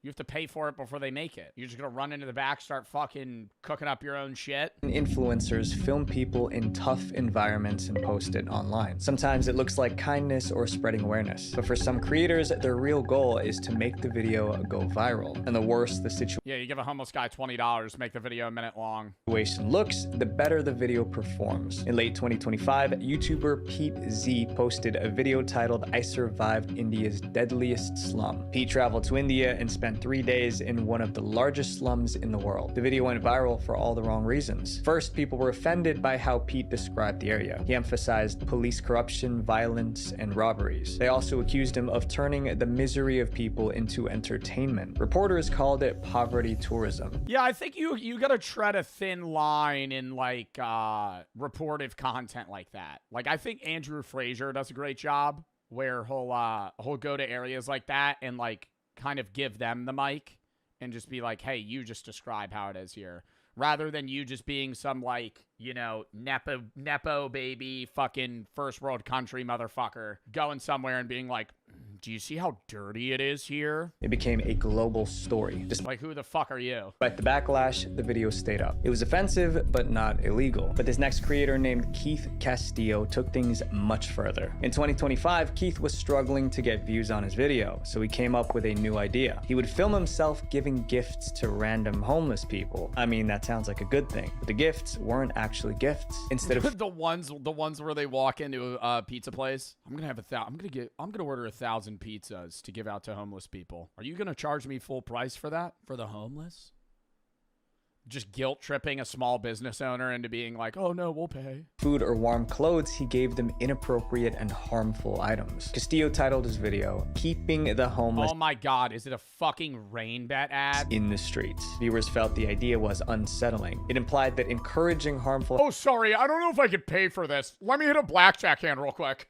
Speaker 1: You have to pay for it before they make it. You're just gonna run into the back, start fucking cooking up your own shit.
Speaker 8: influencers film people in tough environments and post it online. Sometimes it looks like kindness or spreading awareness, but for some creators, their real goal is to make the video go viral. And the worse the
Speaker 1: Yeah, you give a homeless guy $20, make the video a minute long.
Speaker 8: situation looks, the better the video performs. In late 2025, YouTuber Pete Z posted a video titled "I Survived India's Deadliest Slum." Pete traveled to India and spent 3 days in one of the largest slums in the world. The video went viral for all the wrong reasons. First, people were offended by how Pete described the area. He emphasized police corruption, violence, and robberies. They also accused him of turning the misery of people into entertainment. Reporters called it poverty tourism.
Speaker 1: Yeah, I think you gotta tread a thin line in like reportive content like that. Like I think Andrew Fraser does a great job where he'll go to areas like that and like kind of give them the mic and just be like, hey, you just describe how it is here. Rather than you just being some like, you know, Nepo baby fucking first world country motherfucker going somewhere and being like, do you see how dirty it is here?
Speaker 8: It became a global story.
Speaker 1: Like, who the fuck are you?
Speaker 8: Despite the backlash, the video stayed up. It was offensive, but not illegal. But this next creator named Keith Castillo took things much further. In 2025, Keith was struggling to get views on his video, so he came up with a new idea. He would film himself giving gifts to random homeless people. I mean, that sounds like a good thing, but the gifts weren't actually gifts. Instead of
Speaker 1: the ones where they walk into a pizza place, I'm gonna order 1,000 pizzas to give out to homeless people. Are you gonna charge me full price for that? For the homeless? Just guilt tripping a small business owner into being like, oh no, we'll pay.
Speaker 8: Food or warm clothes, he gave them inappropriate and harmful items. Castillo titled his video, "Keeping the Homeless."
Speaker 1: Oh my god, is it a fucking rain bet ad?
Speaker 8: In the streets. Viewers felt the idea was unsettling. It implied that encouraging harmful
Speaker 1: Oh, sorry, I don't know if I could pay for this. Let me hit a blackjack hand real quick.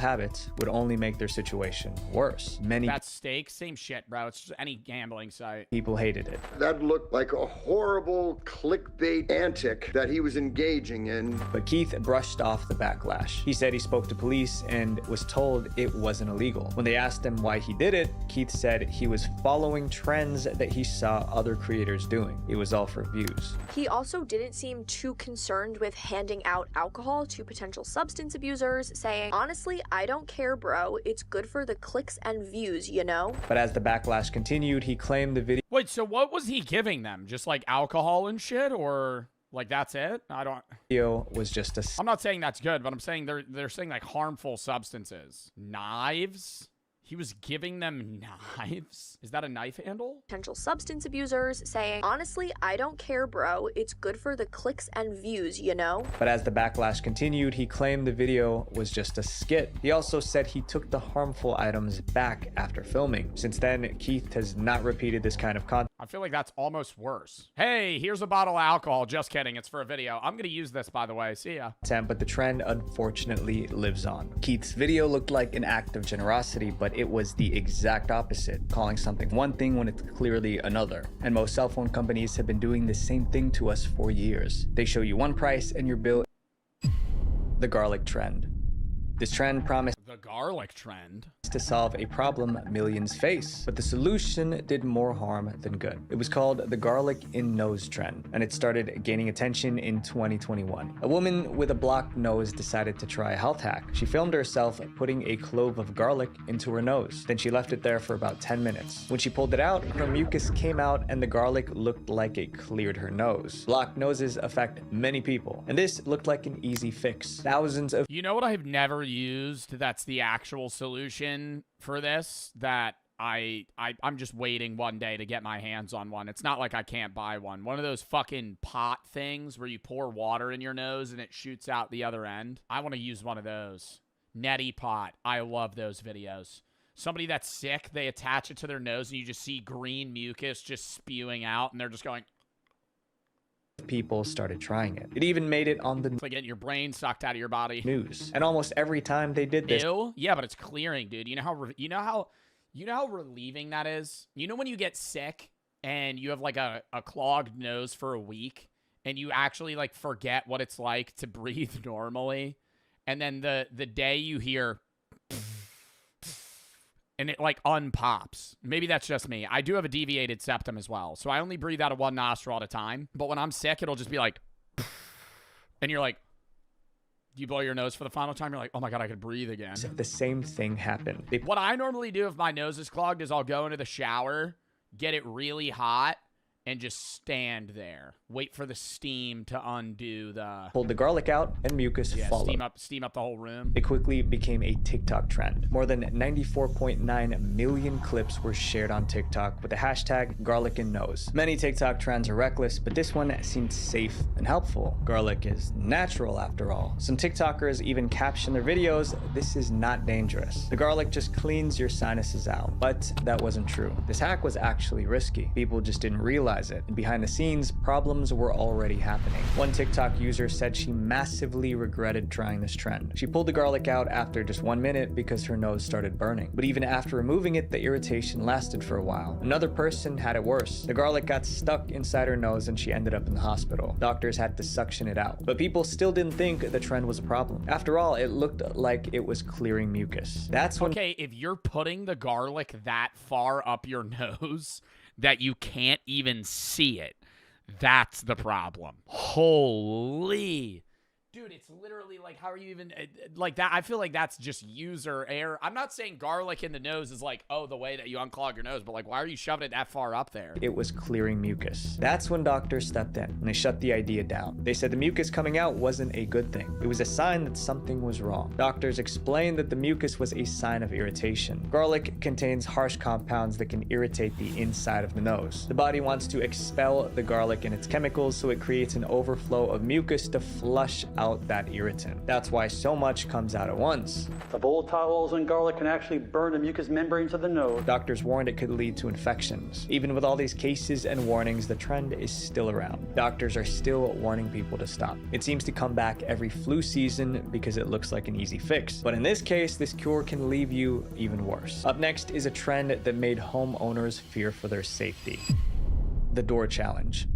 Speaker 8: habits would only make their situation worse. Many
Speaker 1: That's steak, same shit, bro. It's just any gambling site.
Speaker 8: people hated it.
Speaker 11: That looked like a horrible clickbait antic that he was engaging in.
Speaker 8: But Keith brushed off the backlash. He said he spoke to police and was told it wasn't illegal. When they asked him why he did it, Keith said he was following trends that he saw other creators doing. It was all for views.
Speaker 12: He also didn't seem too concerned with handing out alcohol to potential substance abusers, saying, honestly, I don't care, bro. It's good for the clicks and views, you know?
Speaker 8: But as the backlash continued, he claimed the video
Speaker 1: Wait, so what was he giving them? Just like alcohol and shit, or like that's it? I don't.
Speaker 8: was just a
Speaker 1: I'm not saying that's good, but I'm saying they're saying like harmful substances, knives. He was giving them knives? Is that a knife handle?
Speaker 12: Potential substance abusers, saying, honestly, I don't care, bro. It's good for the clicks and views, you know?
Speaker 8: But as the backlash continued, he claimed the video was just a skit. He also said he took the harmful items back after filming. Since then, Keith has not repeated this kind of content.
Speaker 1: I feel like that's almost worse. Hey, here's a bottle of alcohol. Just kidding. It's for a video. I'm going to use this, by the way. See ya.
Speaker 8: But the trend unfortunately lives on. Keith's video looked like an act of generosity, but it was the exact opposite, calling something one thing when it's clearly another. And most cell phone companies have been doing the same thing to us for years. They show you one price and your bill. The garlic trend. This trend promised
Speaker 1: The garlic trend?
Speaker 8: to solve a problem millions face, but the solution did more harm than good. It was called the garlic in nose trend, and it started gaining attention in 2021. A woman with a blocked nose decided to try a health hack. She filmed herself putting a clove of garlic into her nose. Then she left it there for about 10 minutes. When she pulled it out, her mucus came out and the garlic looked like it cleared her nose. Blocked noses affect many people, and this looked like an easy fix. Thousands of
Speaker 1: You know what I've never used that's the actual solution for this that I'm just waiting one day to get my hands on one. It's not like I can't buy one. One of those fucking pot things where you pour water in your nose and it shoots out the other end. I want to use one of those. Neti pot. I love those videos. Somebody that's sick, they attach it to their nose and you just see green mucus just spewing out and they're just going...
Speaker 8: People started trying it. It even made it on the
Speaker 1: It's like getting your brain sucked out of your body.
Speaker 8: news. And almost every time they did this,
Speaker 1: Ew? Yeah, but it's clearing, dude. You know how relieving that is? You know when you get sick and you have like a clogged nose for a week and you actually like forget what it's like to breathe normally, and then the day you hear and it like unpops. Maybe that's just me. I do have a deviated septum as well, so I only breathe out of one nostril at a time. But when I'm sick, it'll just be like, and you're like, you blow your nose for the final time, you're like, oh my God, I could breathe again.
Speaker 8: the same thing happened.
Speaker 1: What I normally do if my nose is clogged is I'll go into the shower, get it really hot, and just stand there. Wait for the steam to undo the...
Speaker 8: Pulled the garlic out and mucus followed.
Speaker 1: Steam up the whole room.
Speaker 8: It quickly became a TikTok trend. More than 94.9 million clips were shared on TikTok with the hashtag garlic and nose. Many TikTok trends are reckless, but this one seemed safe and helpful. Garlic is natural after all. Some TikTokers even caption their videos, "This is not dangerous. The garlic just cleans your sinuses out." But that wasn't true. This hack was actually risky. People just didn't realize it. And behind the scenes, problems were already happening. One TikTok user said she massively regretted trying this trend. She pulled the garlic out after just 1 minute because her nose started burning. But even after removing it, the irritation lasted for a while. Another person had it worse. The garlic got stuck inside her nose and she ended up in the hospital. Doctors had to suction it out. But people still didn't think the trend was a problem. After all, it looked like it was clearing mucus. That's when...
Speaker 1: Okay, if you're putting the garlic that far up your nose that you can't even see it, that's the problem. Holy... Dude, it's literally like, how are you even, like that? I feel like that's just user error. I'm not saying garlic in the nose is like, oh, the way that you unclog your nose, but like, why are you shoving it that far up there?
Speaker 8: It was clearing mucus. That's when doctors stepped in and they shut the idea down. They said the mucus coming out wasn't a good thing. It was a sign that something was wrong. Doctors explained that the mucus was a sign of irritation. Garlic contains harsh compounds that can irritate the inside of the nose. The body wants to expel the garlic and its chemicals, so it creates an overflow of mucus to flush out that irritant. That's why so much comes out at once.
Speaker 13: The volatiles in garlic can actually burn the mucous membranes of the nose.
Speaker 8: Doctors warned it could lead to infections. Even with all these cases and warnings, the trend is still around. Doctors are still warning people to stop. It seems to come back every flu season because it looks like an easy fix. But in this case, this cure can leave you even worse. Up next is a trend that made homeowners fear for their safety. The door challenge.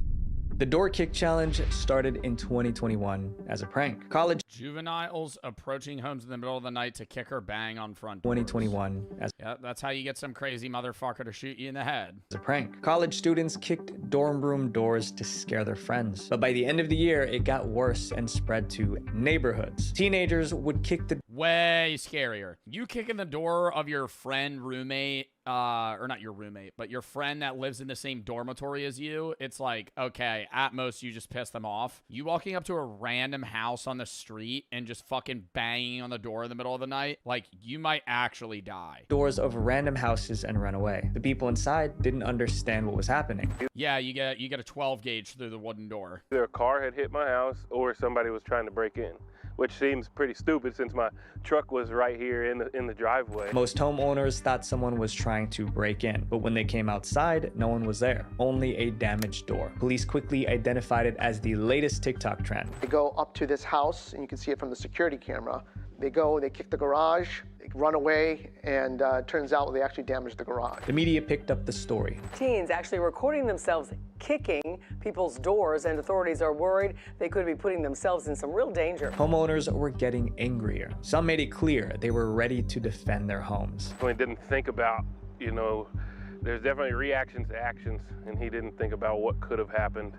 Speaker 8: The door kick challenge started in 2021 as a prank. College
Speaker 1: juveniles approaching homes in the middle of the night to kick or bang on front doors.
Speaker 8: 2021 as
Speaker 1: yeah, that's how you get some crazy motherfucker to shoot you in the head.
Speaker 8: A prank. College students kicked dorm room doors to scare their friends. But by the end of the year, it got worse and spread to neighborhoods. Teenagers would kick the
Speaker 1: way scarier. You kicking the door of your friend, roommate, or not your roommate, but your friend that lives in the same dormitory as you, it's like, okay, at most you just piss them off. You walking up to a random house on the street and just fucking banging on the door in the middle of the night, like, you might actually die.
Speaker 8: Doors of random houses and run away. The people inside didn't understand what was happening.
Speaker 1: Yeah, you get a 12 gauge through the wooden door.
Speaker 14: Either a car had hit my house or somebody was trying to break in, which seems pretty stupid since my truck was right here in the driveway.
Speaker 8: Most homeowners thought someone was trying to break in, but when they came outside, no one was there. Only a damaged door. Police quickly identified it as the latest TikTok trend.
Speaker 15: They go up to this house, and you can see it from the security camera. They kick the garage, they run away, and turns out they actually damaged the garage.
Speaker 8: The media picked up the story.
Speaker 16: Teens actually recording themselves kicking people's doors, and authorities are worried they could be putting themselves in some real danger.
Speaker 8: Homeowners were getting angrier. Some made it clear they were ready to defend their homes.
Speaker 14: He didn't think about, there's definitely reactions to actions, and he didn't think about what could have happened.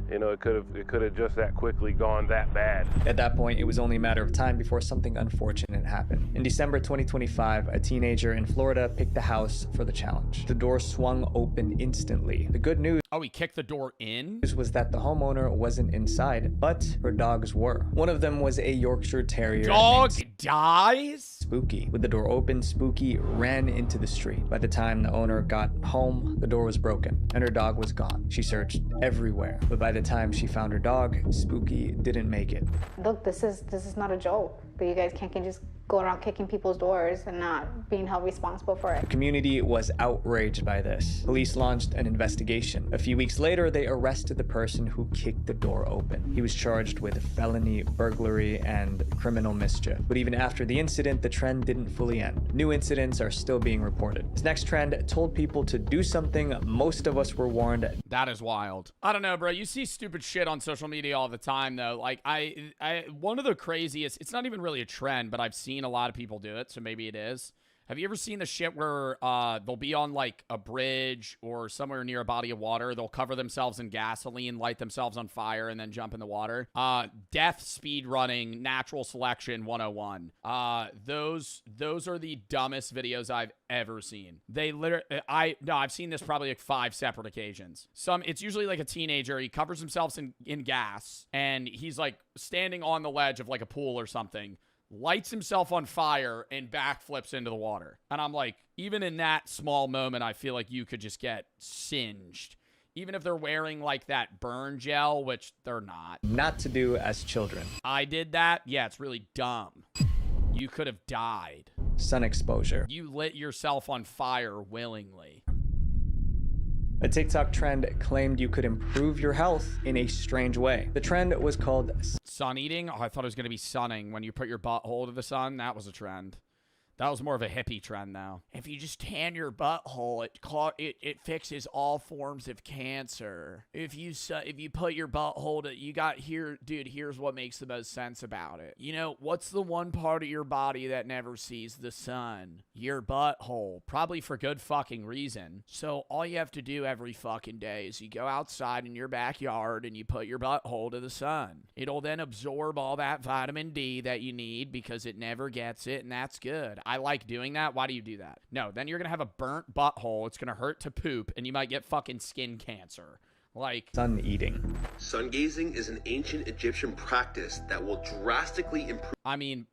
Speaker 14: It could have just that quickly gone that bad.
Speaker 8: At that point, it was only a matter of time before something unfortunate happened. In December 2025, a teenager in Florida picked the house for the challenge. The door swung open instantly. The good news
Speaker 1: Oh, he kicked the door in?
Speaker 8: Was that the homeowner wasn't inside, but her dogs were. One of them was a Yorkshire Terrier.
Speaker 1: Dog dies?
Speaker 8: Spooky. With the door open, Spooky ran into the street. By the time the owner got home, the door was broken and her dog was gone. She searched everywhere, but by the time she found her dog, Spooky didn't make it.
Speaker 17: Look, this is not a joke, but you guys can't just go around kicking people's doors and not being held responsible for it.
Speaker 8: The community was outraged by this. Police launched an investigation. A few weeks later, they arrested the person who kicked the door open. He was charged with felony burglary and criminal mischief. But even after the incident, the trend didn't fully end. New incidents are still being reported. This next trend told people to do something most of us were warned.
Speaker 1: That is wild. I don't know, bro. You see stupid shit on social media all the time, though. Like, one of the craziest, it's not even really a trend, but I've seen a lot of people do it, so maybe it is. Have you ever seen the shit where they'll be on like a bridge or somewhere near a body of water? They'll cover themselves in gasoline, light themselves on fire, and then jump in the water. Death speed running, natural selection 101. Those are the dumbest videos I've ever seen. They literally, I've seen this probably like 5 separate occasions. It's usually like a teenager. He covers himself in gas, and he's like standing on the ledge of like a pool or something, lights himself on fire, and backflips into the water. And I'm like, even in that small moment, I feel like you could just get singed. Even if they're wearing like that burn gel, which they're not.
Speaker 8: Not to do as children.
Speaker 1: I did that. Yeah, it's really dumb. You could have died.
Speaker 8: Sun exposure.
Speaker 1: You lit yourself on fire willingly.
Speaker 8: A TikTok trend claimed you could improve your health in a strange way. The trend was called
Speaker 1: sun eating. Oh, I thought it was going to be sunning. When you put your butthole to the sun, that was a trend. That was more of a hippie trend, though. If you just tan your butthole, it fixes all forms of cancer. If you put your butthole to, dude, here's what makes the most sense about it. You know, what's the one part of your body that never sees the sun? Your butthole. Probably for good fucking reason. So all you have to do every fucking day is you go outside in your backyard and you put your butthole to the sun. It'll then absorb all that vitamin D that you need because it never gets it, and that's good. I like doing that. Why do you do that? No, then you're going to have a burnt butthole. It's going to hurt to poop, and you might get fucking skin cancer. Like
Speaker 8: sun eating.
Speaker 18: Sun gazing is an ancient Egyptian practice that will drastically improve.
Speaker 1: I mean,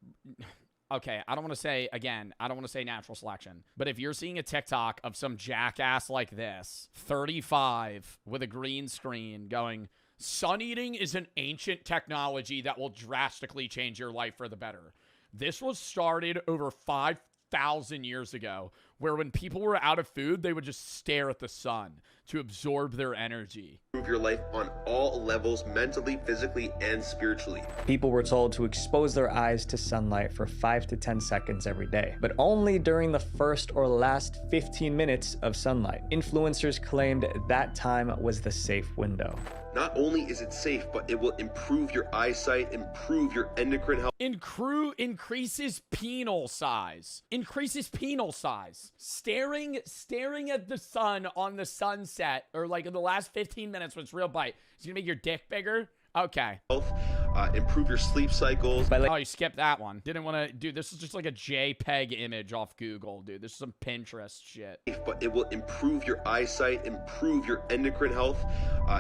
Speaker 1: okay, I don't want to say natural selection, but if you're seeing a TikTok of some jackass like this, 35 with a green screen going, sun eating is an ancient technology that will drastically change your life for the better. This was started over 5,000 years ago, where when people were out of food, they would just stare at the sun to absorb their energy.
Speaker 18: Improve your life on all levels, mentally, physically, and spiritually.
Speaker 8: People were told to expose their eyes to sunlight for 5 to 10 seconds every day, but only during the first or last 15 minutes of sunlight. Influencers claimed that time was the safe window.
Speaker 18: Not only is it safe, but it will improve your eyesight, improve your endocrine health.
Speaker 1: Increases penile size. Increases penile size. Staring at the sun on the sunset, or like in the last 15 minutes when it's real bright, is gonna make your dick bigger? Okay.
Speaker 18: Improve your sleep cycles.
Speaker 1: Oh, you skipped that one. Didn't want to, dude, this is just like a JPEG image off Google, dude. This is some Pinterest shit.
Speaker 18: But it will improve your eyesight, improve your endocrine health,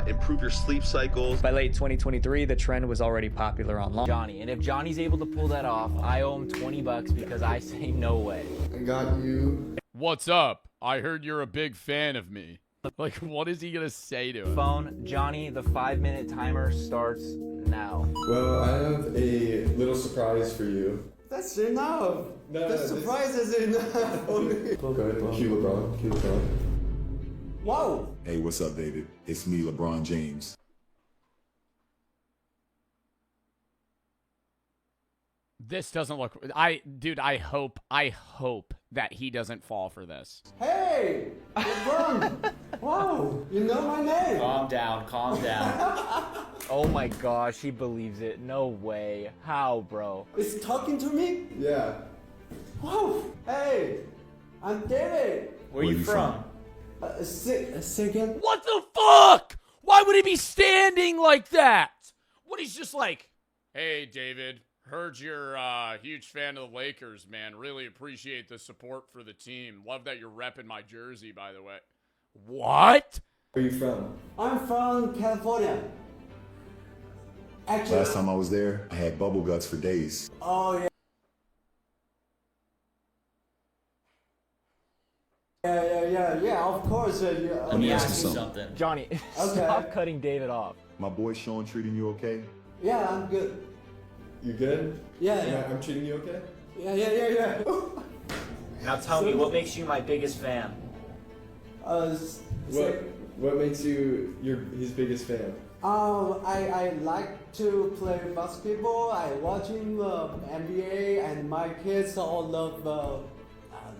Speaker 18: improve your sleep cycles.
Speaker 8: By late 2023, the trend was already popular online.
Speaker 19: Johnny, and if Johnny's able to pull that off, I owe him $20 because I say no way.
Speaker 20: I got you.
Speaker 1: What's up? I heard you're a big fan of me. Like, what is he gonna say to him?
Speaker 19: Phone, Johnny, the 5-minute timer starts now.
Speaker 20: Well, I have a little surprise for you.
Speaker 21: That's enough.
Speaker 20: No,
Speaker 21: the surprise is enough for me.
Speaker 20: Go ahead, cue LeBron. Cue LeBron.
Speaker 21: Whoa.
Speaker 22: Hey, what's up, David? It's me, LeBron James.
Speaker 1: This doesn't look... Dude, I hope that he doesn't fall for this.
Speaker 21: Hey, LeBron. Whoa, you know my name.
Speaker 19: Calm down. Oh my gosh, he believes it. No way. How, bro?
Speaker 21: Is he talking to me?
Speaker 20: Yeah.
Speaker 21: Whoa. Hey, I'm David.
Speaker 19: Where you from?
Speaker 21: Second.
Speaker 1: What the fuck? Why would he be standing like that? What, he's just like, hey, David, heard you're a huge fan of the Lakers, man. Really appreciate the support for the team. Love that you're repping my jersey, by the way. What?
Speaker 20: Where are you from?
Speaker 21: I'm from California. Actually,
Speaker 22: Last time I was there, I had bubble guts for days.
Speaker 21: oh yeah. Yeah, of course.
Speaker 22: Let me ask you something.
Speaker 8: Johnny, stop cutting David off.
Speaker 22: My boy Sean treating you okay?
Speaker 21: Yeah, I'm good.
Speaker 20: You good?
Speaker 21: Yeah.
Speaker 20: I'm treating you okay?
Speaker 21: Yeah.
Speaker 19: Now tell me, what makes you my biggest fan?
Speaker 20: What makes you his biggest fan?
Speaker 21: I like to play basketball. I watch him NBA, and my kids all love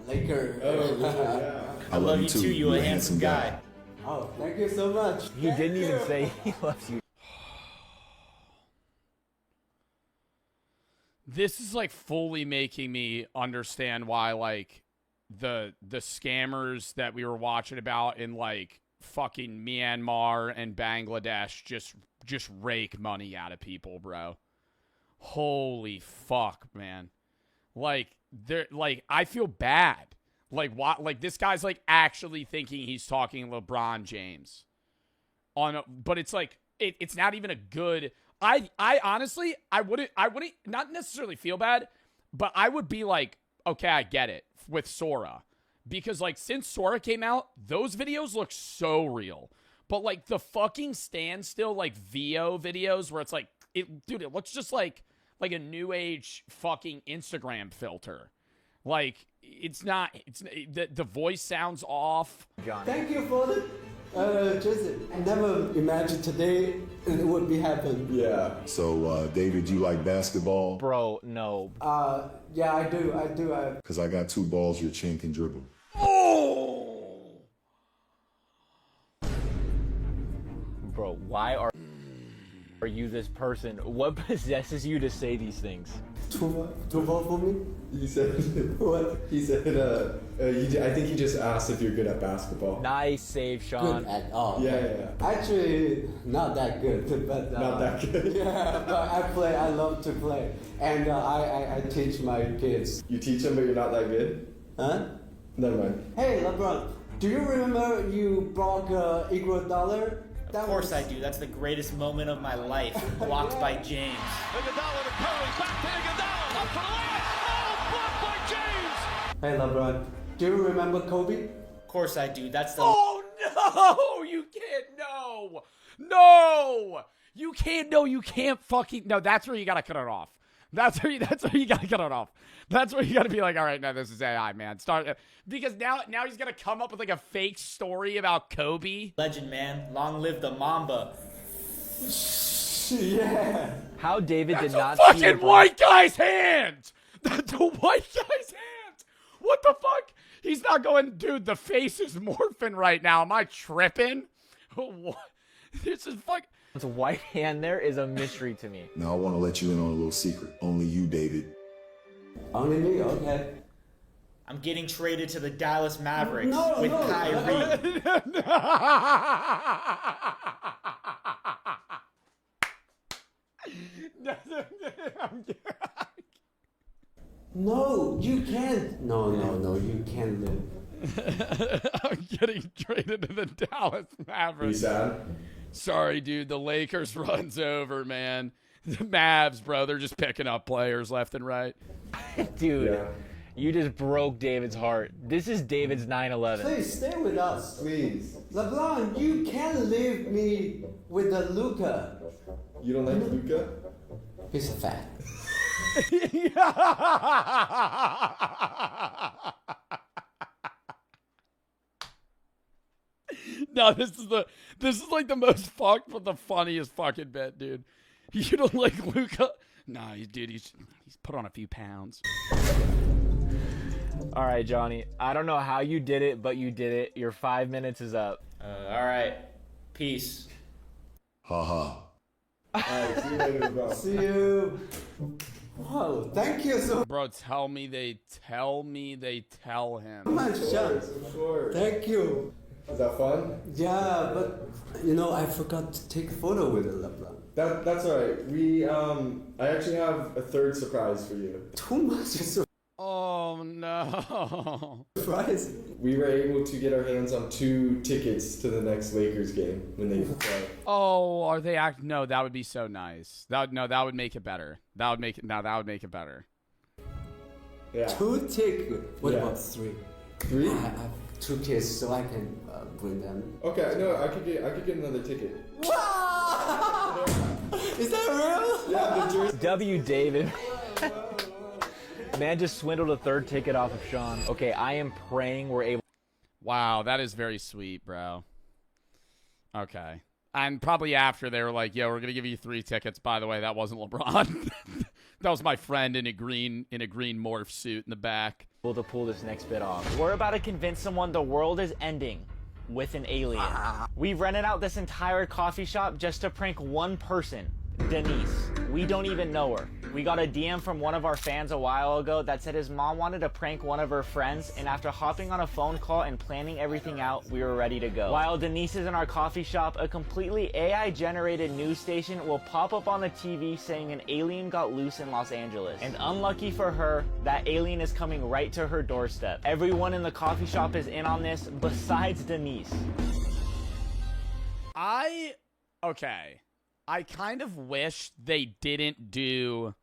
Speaker 21: Lakers.
Speaker 20: Oh, yeah.
Speaker 22: I love you too. You a handsome guy.
Speaker 21: Oh, thank you so much.
Speaker 8: He didn't even say he loves you.
Speaker 1: This is like fully making me understand why like the scammers that we were watching about in like fucking Myanmar and Bangladesh just rake money out of people, bro. Holy fuck, man. Like they're like I feel bad. Like what like this guy's like actually thinking he's talking LeBron James. But it's like it's not even a good I honestly I wouldn't not necessarily feel bad, but I would be like, okay, I get it with Sora. Because like since Sora came out, those videos look so real. But like the fucking standstill like VO videos where it's like it looks just like a new age fucking Instagram filter. Like the voice sounds off.
Speaker 21: Thank you for the Jason. I never imagined today it would be happen.
Speaker 20: Yeah.
Speaker 22: So, David, you like basketball?
Speaker 8: Bro, no.
Speaker 21: Yeah, I do.
Speaker 22: Because I got 2 balls your chin can dribble.
Speaker 1: Oh!
Speaker 8: Bro, why are you this person? What possesses you to say these things?
Speaker 21: Too ball for me?
Speaker 20: He said what? He said I think he just asked if you're good at basketball.
Speaker 8: Nice save, Sean.
Speaker 21: Good at all.
Speaker 20: Yeah.
Speaker 21: Actually, not that good, but
Speaker 20: not that good.
Speaker 21: Yeah, but I play. I love to play, and I teach my kids.
Speaker 20: You teach them, but you're not that good.
Speaker 21: Huh?
Speaker 20: Never mind.
Speaker 21: Hey, LeBron, do you remember you broke $1?
Speaker 2: Of course I do. That's the greatest moment of my life. Blocked by James.
Speaker 5: Iguodala to Curry. Back to Iguodala. Up for the layup. Oh, blocked by James.
Speaker 21: Hey, LeBron, do you remember Kobe?
Speaker 2: Of course I do. That's the...
Speaker 1: Oh, no! You can't. No! You can't. No, you can't fucking... No, that's where you gotta cut it off. That's where you gotta cut it off. That's where you gotta be like, all right, no, this is AI, man. Because now he's gonna come up with like a fake story about Kobe.
Speaker 2: Legend, man. Long live the Mamba.
Speaker 21: Yeah.
Speaker 8: How David did not
Speaker 1: see
Speaker 8: the
Speaker 1: fucking white guy's hand. That's a white guy's hand. What the fuck? He's not going, dude. The face is morphing right now. Am I tripping? What? This is fuck.
Speaker 8: This white hand there is a mystery to me.
Speaker 22: Now I want to let you in on a little secret. Only you, David.
Speaker 21: Only me, okay.
Speaker 2: I'm getting traded to the Dallas Mavericks with Kyrie.
Speaker 21: No, you can't. No, you can't live.
Speaker 1: I'm getting traded to the Dallas Mavericks.
Speaker 20: You sad?
Speaker 1: Sorry, dude. The Lakers runs over, man. The Mavs, bro, they're just picking up players left and right.
Speaker 8: Dude, you just broke David's heart. This is David's 9/11.
Speaker 21: Please stay with us.
Speaker 20: Please.
Speaker 21: LeBron, you can't leave me with the Luca.
Speaker 20: You don't like Luca?
Speaker 21: He's a fat.
Speaker 1: No, this is like the most fucked but the funniest fucking bit, dude. You don't like Luca? Nah, dude, he's put on a few pounds.
Speaker 8: All right, Johnny. I don't know how you did it, but you did it. Your 5 minutes is up.
Speaker 2: All right. Peace.
Speaker 22: Ha ha.
Speaker 20: All right, see you later, bro.
Speaker 21: See you. Whoa, thank you so much.
Speaker 1: Bro, tell me they tell him.
Speaker 21: Of course. Thank you.
Speaker 20: Is that fun?
Speaker 21: Yeah, but I forgot to take a photo with LeBron.
Speaker 20: That's all right. I actually have a third surprise for you.
Speaker 21: Too much.
Speaker 1: Oh no. no.
Speaker 20: Surprise! We were able to get our hands on 2 tickets to the next Lakers game when they play.
Speaker 1: Oh, are they act? No, that would be so nice. That would make it better. That would make it better.
Speaker 20: Yeah.
Speaker 21: 2 tickets. What
Speaker 20: Yeah.
Speaker 21: about 3?
Speaker 20: 3?
Speaker 21: I have 2 kids, so I can bring them.
Speaker 20: Okay, no, I could get another ticket.
Speaker 21: Wow! Is that real?
Speaker 20: Yeah, the jersey.
Speaker 19: W. David. Man just swindled a 3rd ticket off of Sean. Okay, I am praying we're able.
Speaker 1: Wow, that is very sweet, bro. Okay. And probably after they were like, yo, we're going to give you 3 tickets. By the way, that wasn't LeBron. That was my friend in a green morph suit in the back.
Speaker 19: To pull this next bit off. We're about to convince someone the world is ending with an alien. We rented out this entire coffee shop just to prank one person, Denise. We don't even know her. We got a DM from one of our fans a while ago that said his mom wanted to prank one of her friends, and after hopping on a phone call and planning everything out, we were ready to go. While Denise is in our coffee shop, a completely AI-generated news station will pop up on the TV saying an alien got loose in Los Angeles. And unlucky for her, that alien is coming right to her doorstep. Everyone in the coffee shop is in on this, besides Denise.
Speaker 1: Okay. I kind of wish they didn't do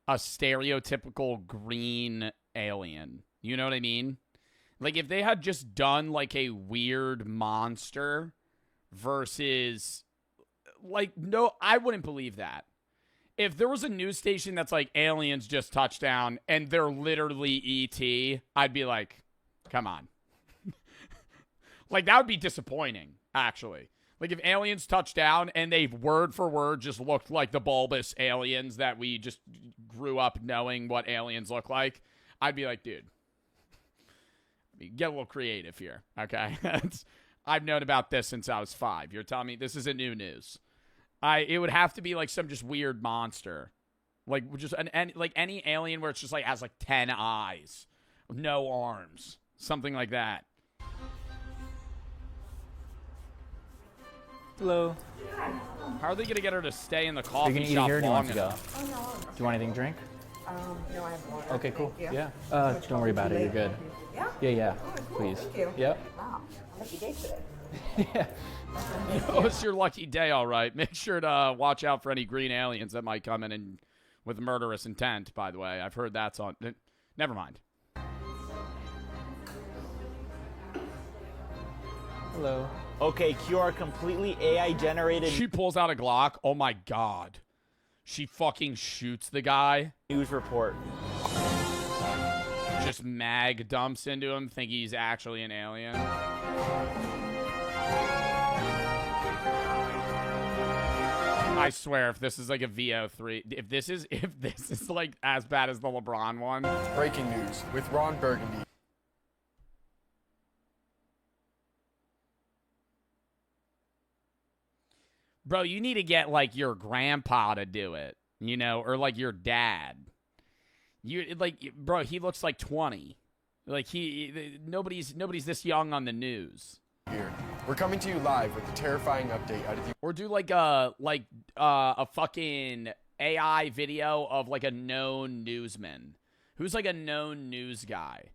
Speaker 1: a stereotypical green alien. You know what I mean? Like, if they had just done, like, a weird monster versus, like, no, I wouldn't believe that. If there was a news station that's like, aliens just touched down, and they're literally E.T., I'd be like, come on. Like, that would be disappointing, actually. Like, if aliens touched down and they word for word just looked like the bulbous aliens that we just grew up knowing what aliens look like, I'd be like, dude, get a little creative here, okay? I've known about this since I was 5. You're telling me this isn't new news. It would have to be like some just weird monster. Like, just any alien where it's just like has like 10 eyes, no arms, something like that.
Speaker 19: Hello.
Speaker 1: How are they gonna get her to stay in the coffee
Speaker 19: Are you gonna eat
Speaker 1: shop
Speaker 19: here or do you
Speaker 1: long
Speaker 19: want to go?
Speaker 1: enough?
Speaker 19: Do you want anything to drink?
Speaker 4: No, I have water.
Speaker 19: Okay, cool.
Speaker 4: Thank you.
Speaker 19: Yeah. Don't worry about it. You're good.
Speaker 4: Yeah?
Speaker 19: Yeah.
Speaker 4: Oh, cool.
Speaker 19: Please.
Speaker 4: Thank you.
Speaker 19: Yep.
Speaker 4: Wow. Lucky day today.
Speaker 1: Oh, it's your lucky day, all right. Make sure to watch out for any green aliens that might come in and with murderous intent, by the way. I've heard that's on... Never mind.
Speaker 19: Hello. Okay, QR completely AI generated.
Speaker 1: She pulls out a Glock. Oh my god. She fucking shoots the guy.
Speaker 19: News report.
Speaker 1: Just mag dumps into him, think he's actually an alien. I swear, if this is like a VO3, if this is like as bad as the LeBron one.
Speaker 7: Breaking news with Ron Burgundy.
Speaker 1: Bro, you need to get, like, your grandpa to do it, you know, or, like, your dad. Bro, he looks like 20. Like, nobody's this young on the news.
Speaker 7: Here, we're coming to you live with a terrifying update out of the...
Speaker 1: Or do, like a fucking AI video of, like, a known newsman. Who's, like, a known news guy.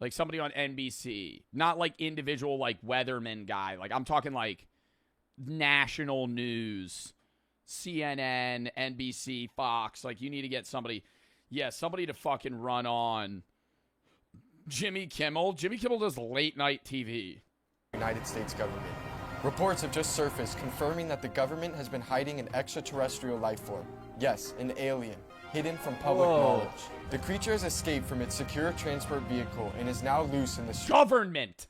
Speaker 1: Like, somebody on NBC. Not, like, individual, like, weatherman guy. Like, I'm talking, like... national news, CNN, NBC, Fox. Like, you need to get somebody to fucking run on. Jimmy Kimmel does late night TV.
Speaker 7: United States government. Reports have just surfaced confirming that the government has been hiding an extraterrestrial life form. Yes, an alien, hidden from public knowledge. The creature has escaped from its secure transport vehicle and is now loose in the street. Government.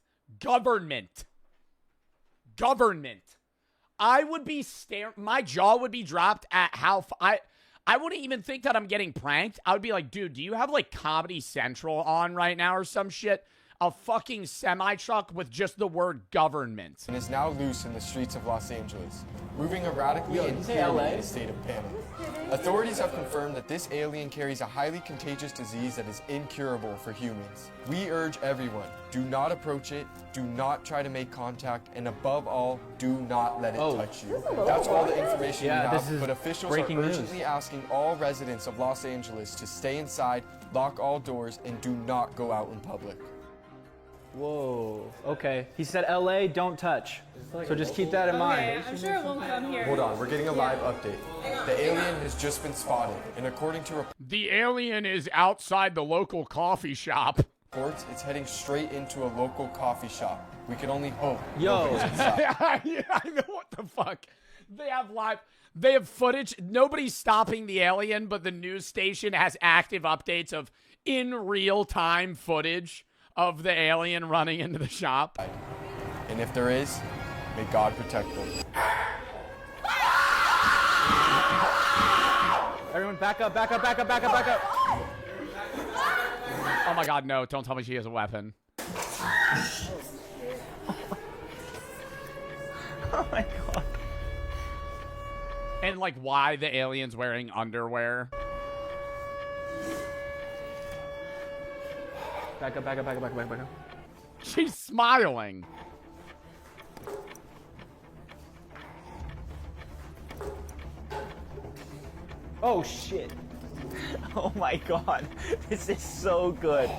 Speaker 1: I would be my jaw would be dropped at how I wouldn't even think that I'm getting pranked. I would be like, dude, do you have like Comedy Central on right now or some shit? a fucking semi-truck with just the word government.
Speaker 7: And is now loose in the streets of Los Angeles, moving erratically and clearly in a state of panic. Authorities have confirmed that this alien carries a highly contagious disease that is incurable for humans. We urge everyone, do not approach it, do not try to make contact, and above all, do not let it touch you. That's all the information we have, but officials are urgently asking all residents of Los Angeles to stay inside, lock all doors, and do not go out in public.
Speaker 6: Whoa. Okay. He said LA, don't touch. So just keep that in mind.
Speaker 9: I'm sure it won't come here.
Speaker 7: Hold on, we're getting a live update. The alien has just been spotted, and according to
Speaker 1: the alien is outside the local coffee shop.
Speaker 7: reports, it's heading straight into a local coffee shop. We can only hope.
Speaker 1: Yo. I know what the fuck. They have footage. Nobody's stopping the alien, but the news station has active updates of in real time footage of the alien running into the shop.
Speaker 7: And if there is, may God protect them.
Speaker 6: Everyone back up, back up, back up, back up, back up.
Speaker 1: Oh my God, no. Don't tell me she has a weapon.
Speaker 6: Oh my God.
Speaker 1: And like why the alien's wearing underwear.
Speaker 6: Back up, back up, back up, back up, back up.
Speaker 1: She's smiling.
Speaker 19: Oh shit. Oh my God. This is so good.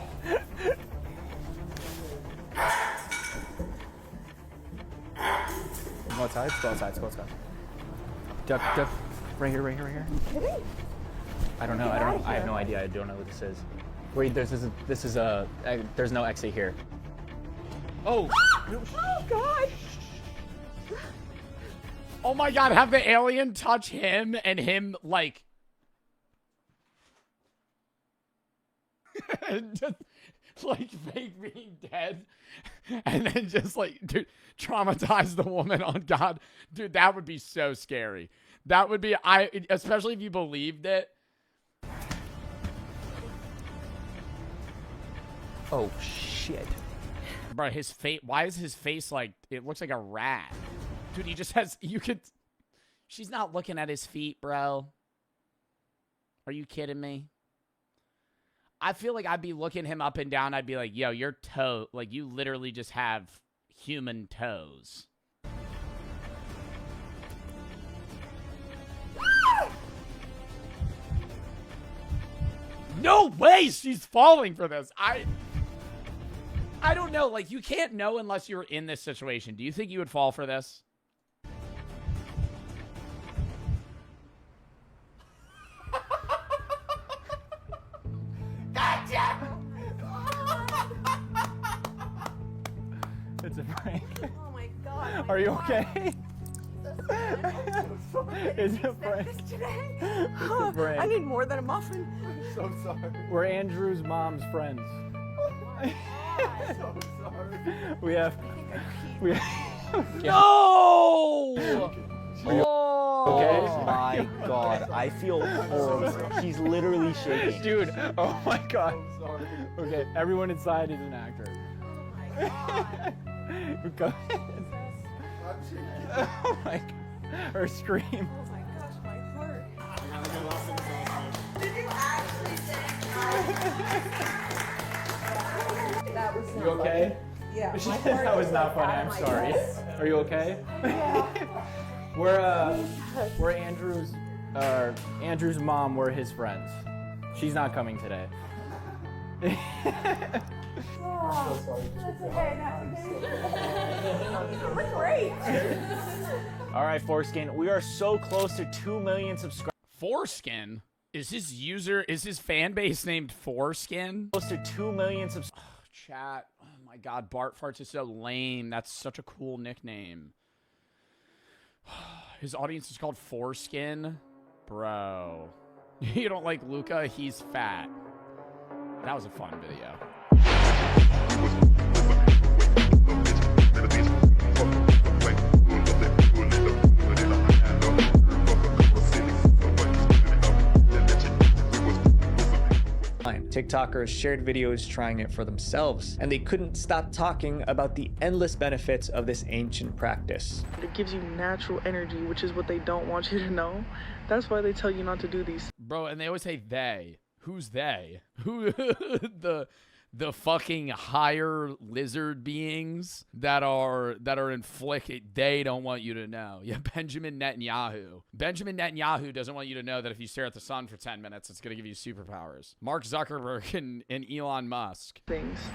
Speaker 6: Go outside, go outside, go outside. Duck, duck. Right here, right here, right here.
Speaker 4: Kidding?
Speaker 6: I don't know, I have no idea. I don't know what this is. Wait, there's no exit here. Oh!
Speaker 4: Oh God!
Speaker 1: Oh my God, have the alien touch him and him like just like fake being dead and then just like dude, traumatize the woman on God. Dude, that would be so scary. That would be especially if you believed it.
Speaker 6: Oh shit.
Speaker 1: Bro, his face, why is his face like, it looks like a rat. Dude, he just has, she's not looking at his feet, bro. Are you kidding me? I feel like I'd be looking him up and down. I'd be like, yo, your toe, like you literally just have human toes. No way she's falling for this. I don't know. Like, you can't know unless you're in this situation. Do you think you would fall for this?
Speaker 4: Gotcha!
Speaker 6: It's a prank.
Speaker 4: Oh my God.
Speaker 6: Are you okay? It's a prank.
Speaker 4: It's today?
Speaker 6: It's a prank.
Speaker 4: I need more than a muffin.
Speaker 7: I'm so sorry.
Speaker 6: We're Andrew's mom's friends.
Speaker 7: I'm so sorry.
Speaker 6: We have.
Speaker 1: No!
Speaker 19: Oh my God. I feel horrible. He's literally shaking.
Speaker 6: Dude, oh my God.
Speaker 7: I'm sorry.
Speaker 6: Okay, everyone inside is an actor. Go ahead.
Speaker 7: I'm shaking.
Speaker 6: Oh my God. Her scream.
Speaker 4: Oh my gosh, my heart. Did you actually say that was
Speaker 6: You okay?
Speaker 4: Yeah.
Speaker 6: She
Speaker 4: my
Speaker 6: said
Speaker 4: heart
Speaker 6: that was
Speaker 4: is,
Speaker 6: not
Speaker 4: like,
Speaker 6: funny.
Speaker 4: out
Speaker 6: I'm
Speaker 4: of my
Speaker 6: sorry.
Speaker 4: chest.
Speaker 6: Are you okay?
Speaker 4: Yeah.
Speaker 6: We're Andrew's mom. We're his friends. She's not coming today.
Speaker 4: Oh, that's okay. You look great.
Speaker 19: All right, Foreskin. We are so close to 2 million subscribers.
Speaker 1: Foreskin? Is his fan base named Foreskin?
Speaker 19: Close to 2 million subscribers.
Speaker 1: Oh, chat. Oh my God, Bart Farts is so lame. That's such a cool nickname. His audience is called Foreskin? Bro. You don't like Luca? He's fat. That was a fun video.
Speaker 8: TikTokers shared videos trying it for themselves, and they couldn't stop talking about the endless benefits of this ancient practice.
Speaker 9: It gives you natural energy, which is what they don't want you to know. That's why they tell you not to do these.
Speaker 1: Bro, and they always say they. Who's they? Who the fucking higher lizard beings that are inflicted, they don't want you to know. Yeah, Benjamin Netanyahu. Benjamin Netanyahu doesn't want you to know that if you stare at the sun for 10 minutes, it's going to give you superpowers. Mark Zuckerberg and Elon Musk.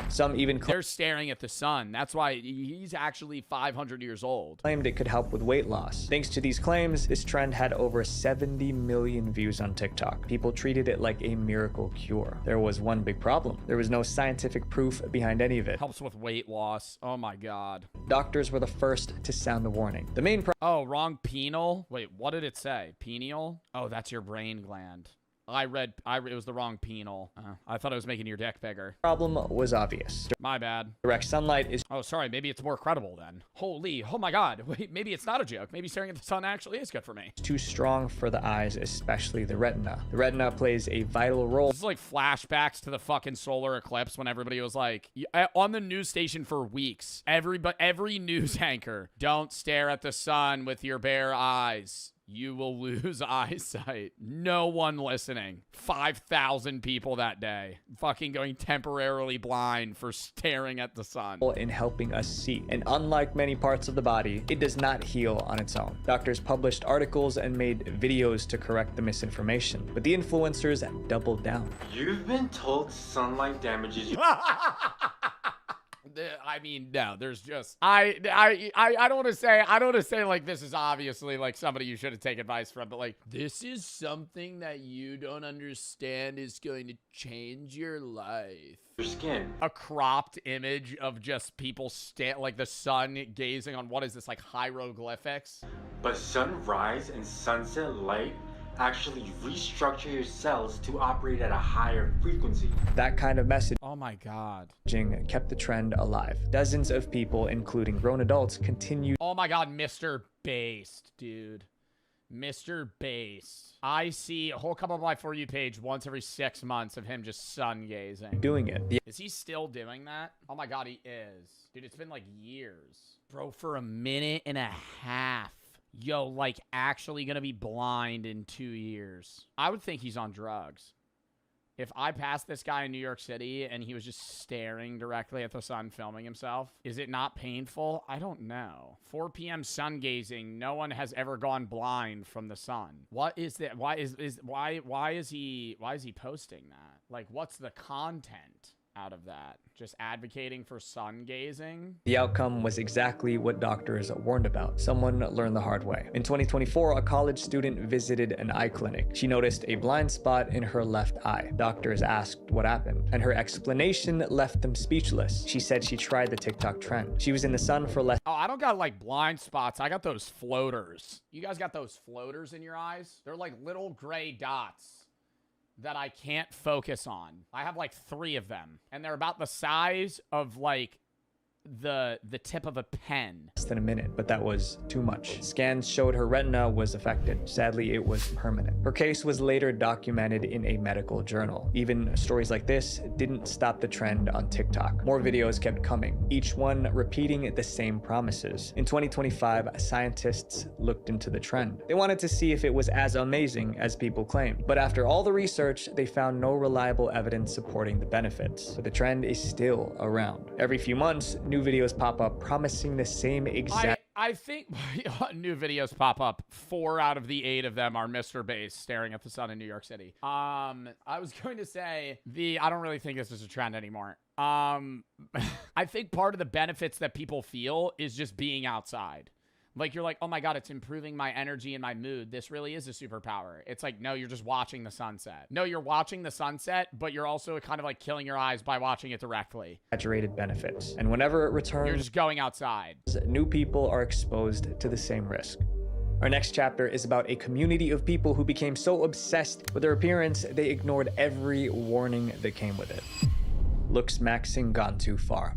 Speaker 8: Some even
Speaker 1: they're staring at the sun. That's why he's actually 500 years old.
Speaker 8: Claimed it could help with weight loss. Thanks to these claims, this trend had over 70 million views on TikTok. People treated it like a miracle cure. There was one big problem. There was no scientific proof behind any of it.
Speaker 1: Helps with weight loss. Oh my god.
Speaker 8: Doctors were the first to sound the warning. The main
Speaker 1: Oh, wrong penile? Wait, what did it say? Pineal? Oh, that's your brain gland. It was the wrong penile. I thought it was making your dick bigger.
Speaker 8: Problem was obvious.
Speaker 1: My bad.
Speaker 8: Direct sunlight is...
Speaker 1: Oh, sorry. Maybe it's more credible then. Holy, oh my god. Wait, maybe it's not a joke. Maybe staring at the sun actually is good for me.
Speaker 8: Too strong for the eyes, especially the retina. The retina plays a vital role.
Speaker 1: This is like flashbacks to the fucking solar eclipse when everybody was like, on the news station for weeks, every news anchor, don't stare at the sun with your bare eyes. You will lose eyesight. No one listening. 5,000 people that day. Fucking going temporarily blind for staring at the sun.
Speaker 8: In helping us see. And unlike many parts of the body, it does not heal on its own. Doctors published articles and made videos to correct the misinformation. But the influencers doubled down.
Speaker 10: You've been told sunlight damages you.
Speaker 1: I mean, no, there's just I don't want to say like this is obviously like somebody you should have taken advice from, but like this is something that you don't understand is going to change your life.
Speaker 10: Your skin.
Speaker 1: A cropped image of just people like the sun gazing on what is this, like hieroglyphics?
Speaker 10: But sunrise and sunset light actually restructure your cells to operate at a higher frequency.
Speaker 8: That kind of message.
Speaker 1: Oh my god.
Speaker 8: Kept the trend alive. Dozens of people, including grown adults, continued.
Speaker 1: Oh my god, Mr. Based, dude. Mr. Based. I see a whole couple of my For You page once every 6 months of him just sun gazing.
Speaker 8: Doing it.
Speaker 1: Is he still doing that? Oh my god, he is. Dude, it's been like years. Bro, for a minute and a half. Yo, like actually gonna be blind in 2 years. I would think he's on drugs. If I passed this guy in New York City and he was just staring directly at the sun filming himself, is it not painful? I don't know. 4 p.m. sun gazing. No one has ever gone blind from the sun. What is that? Why is he posting that? Like, what's the content out of that? Just advocating for sun gazing?
Speaker 8: The outcome was exactly what doctors warned about. Someone learned the hard way. In 2024, a college student visited an eye clinic. She noticed a blind spot in her left eye. Doctors asked what happened, and her explanation left them speechless. She said she tried the TikTok trend. She was in the sun for less.
Speaker 1: Oh, I don't got like blind spots. I got those floaters. You guys got those floaters in your eyes? They're like little gray dots that I can't focus on. I have like 3 of them, and they're about the size of like the tip of a pen.
Speaker 8: Less than a minute, but that was too much. Scans showed her retina was affected. Sadly, it was permanent. Her case was later documented in a medical journal. Even stories like this didn't stop the trend on TikTok. More videos kept coming, each one repeating the same promises. In 2025, scientists looked into the trend. They wanted to see if it was as amazing as people claimed. But after all the research, they found no reliable evidence supporting the benefits. But the trend is still around. Every few months, new videos pop up promising the same exact.
Speaker 1: I think new videos pop up. 4 out of the 8 of them are Mr. Base staring at the sun in New York City. I was going to say I don't really think this is a trend anymore. I think part of the benefits that people feel is just being outside. Like, you're like, oh my god, it's improving my energy and my mood. This really is a superpower. It's like, no, you're just watching the sunset. No, you're watching the sunset, but you're also kind of like killing your eyes by watching it directly.
Speaker 8: Exaggerated benefits. And whenever it returns,
Speaker 1: you're just going outside.
Speaker 8: New people are exposed to the same risk. Our next chapter is about a community of people who became so obsessed with their appearance, they ignored every warning that came with it. Looks maxing gone too far.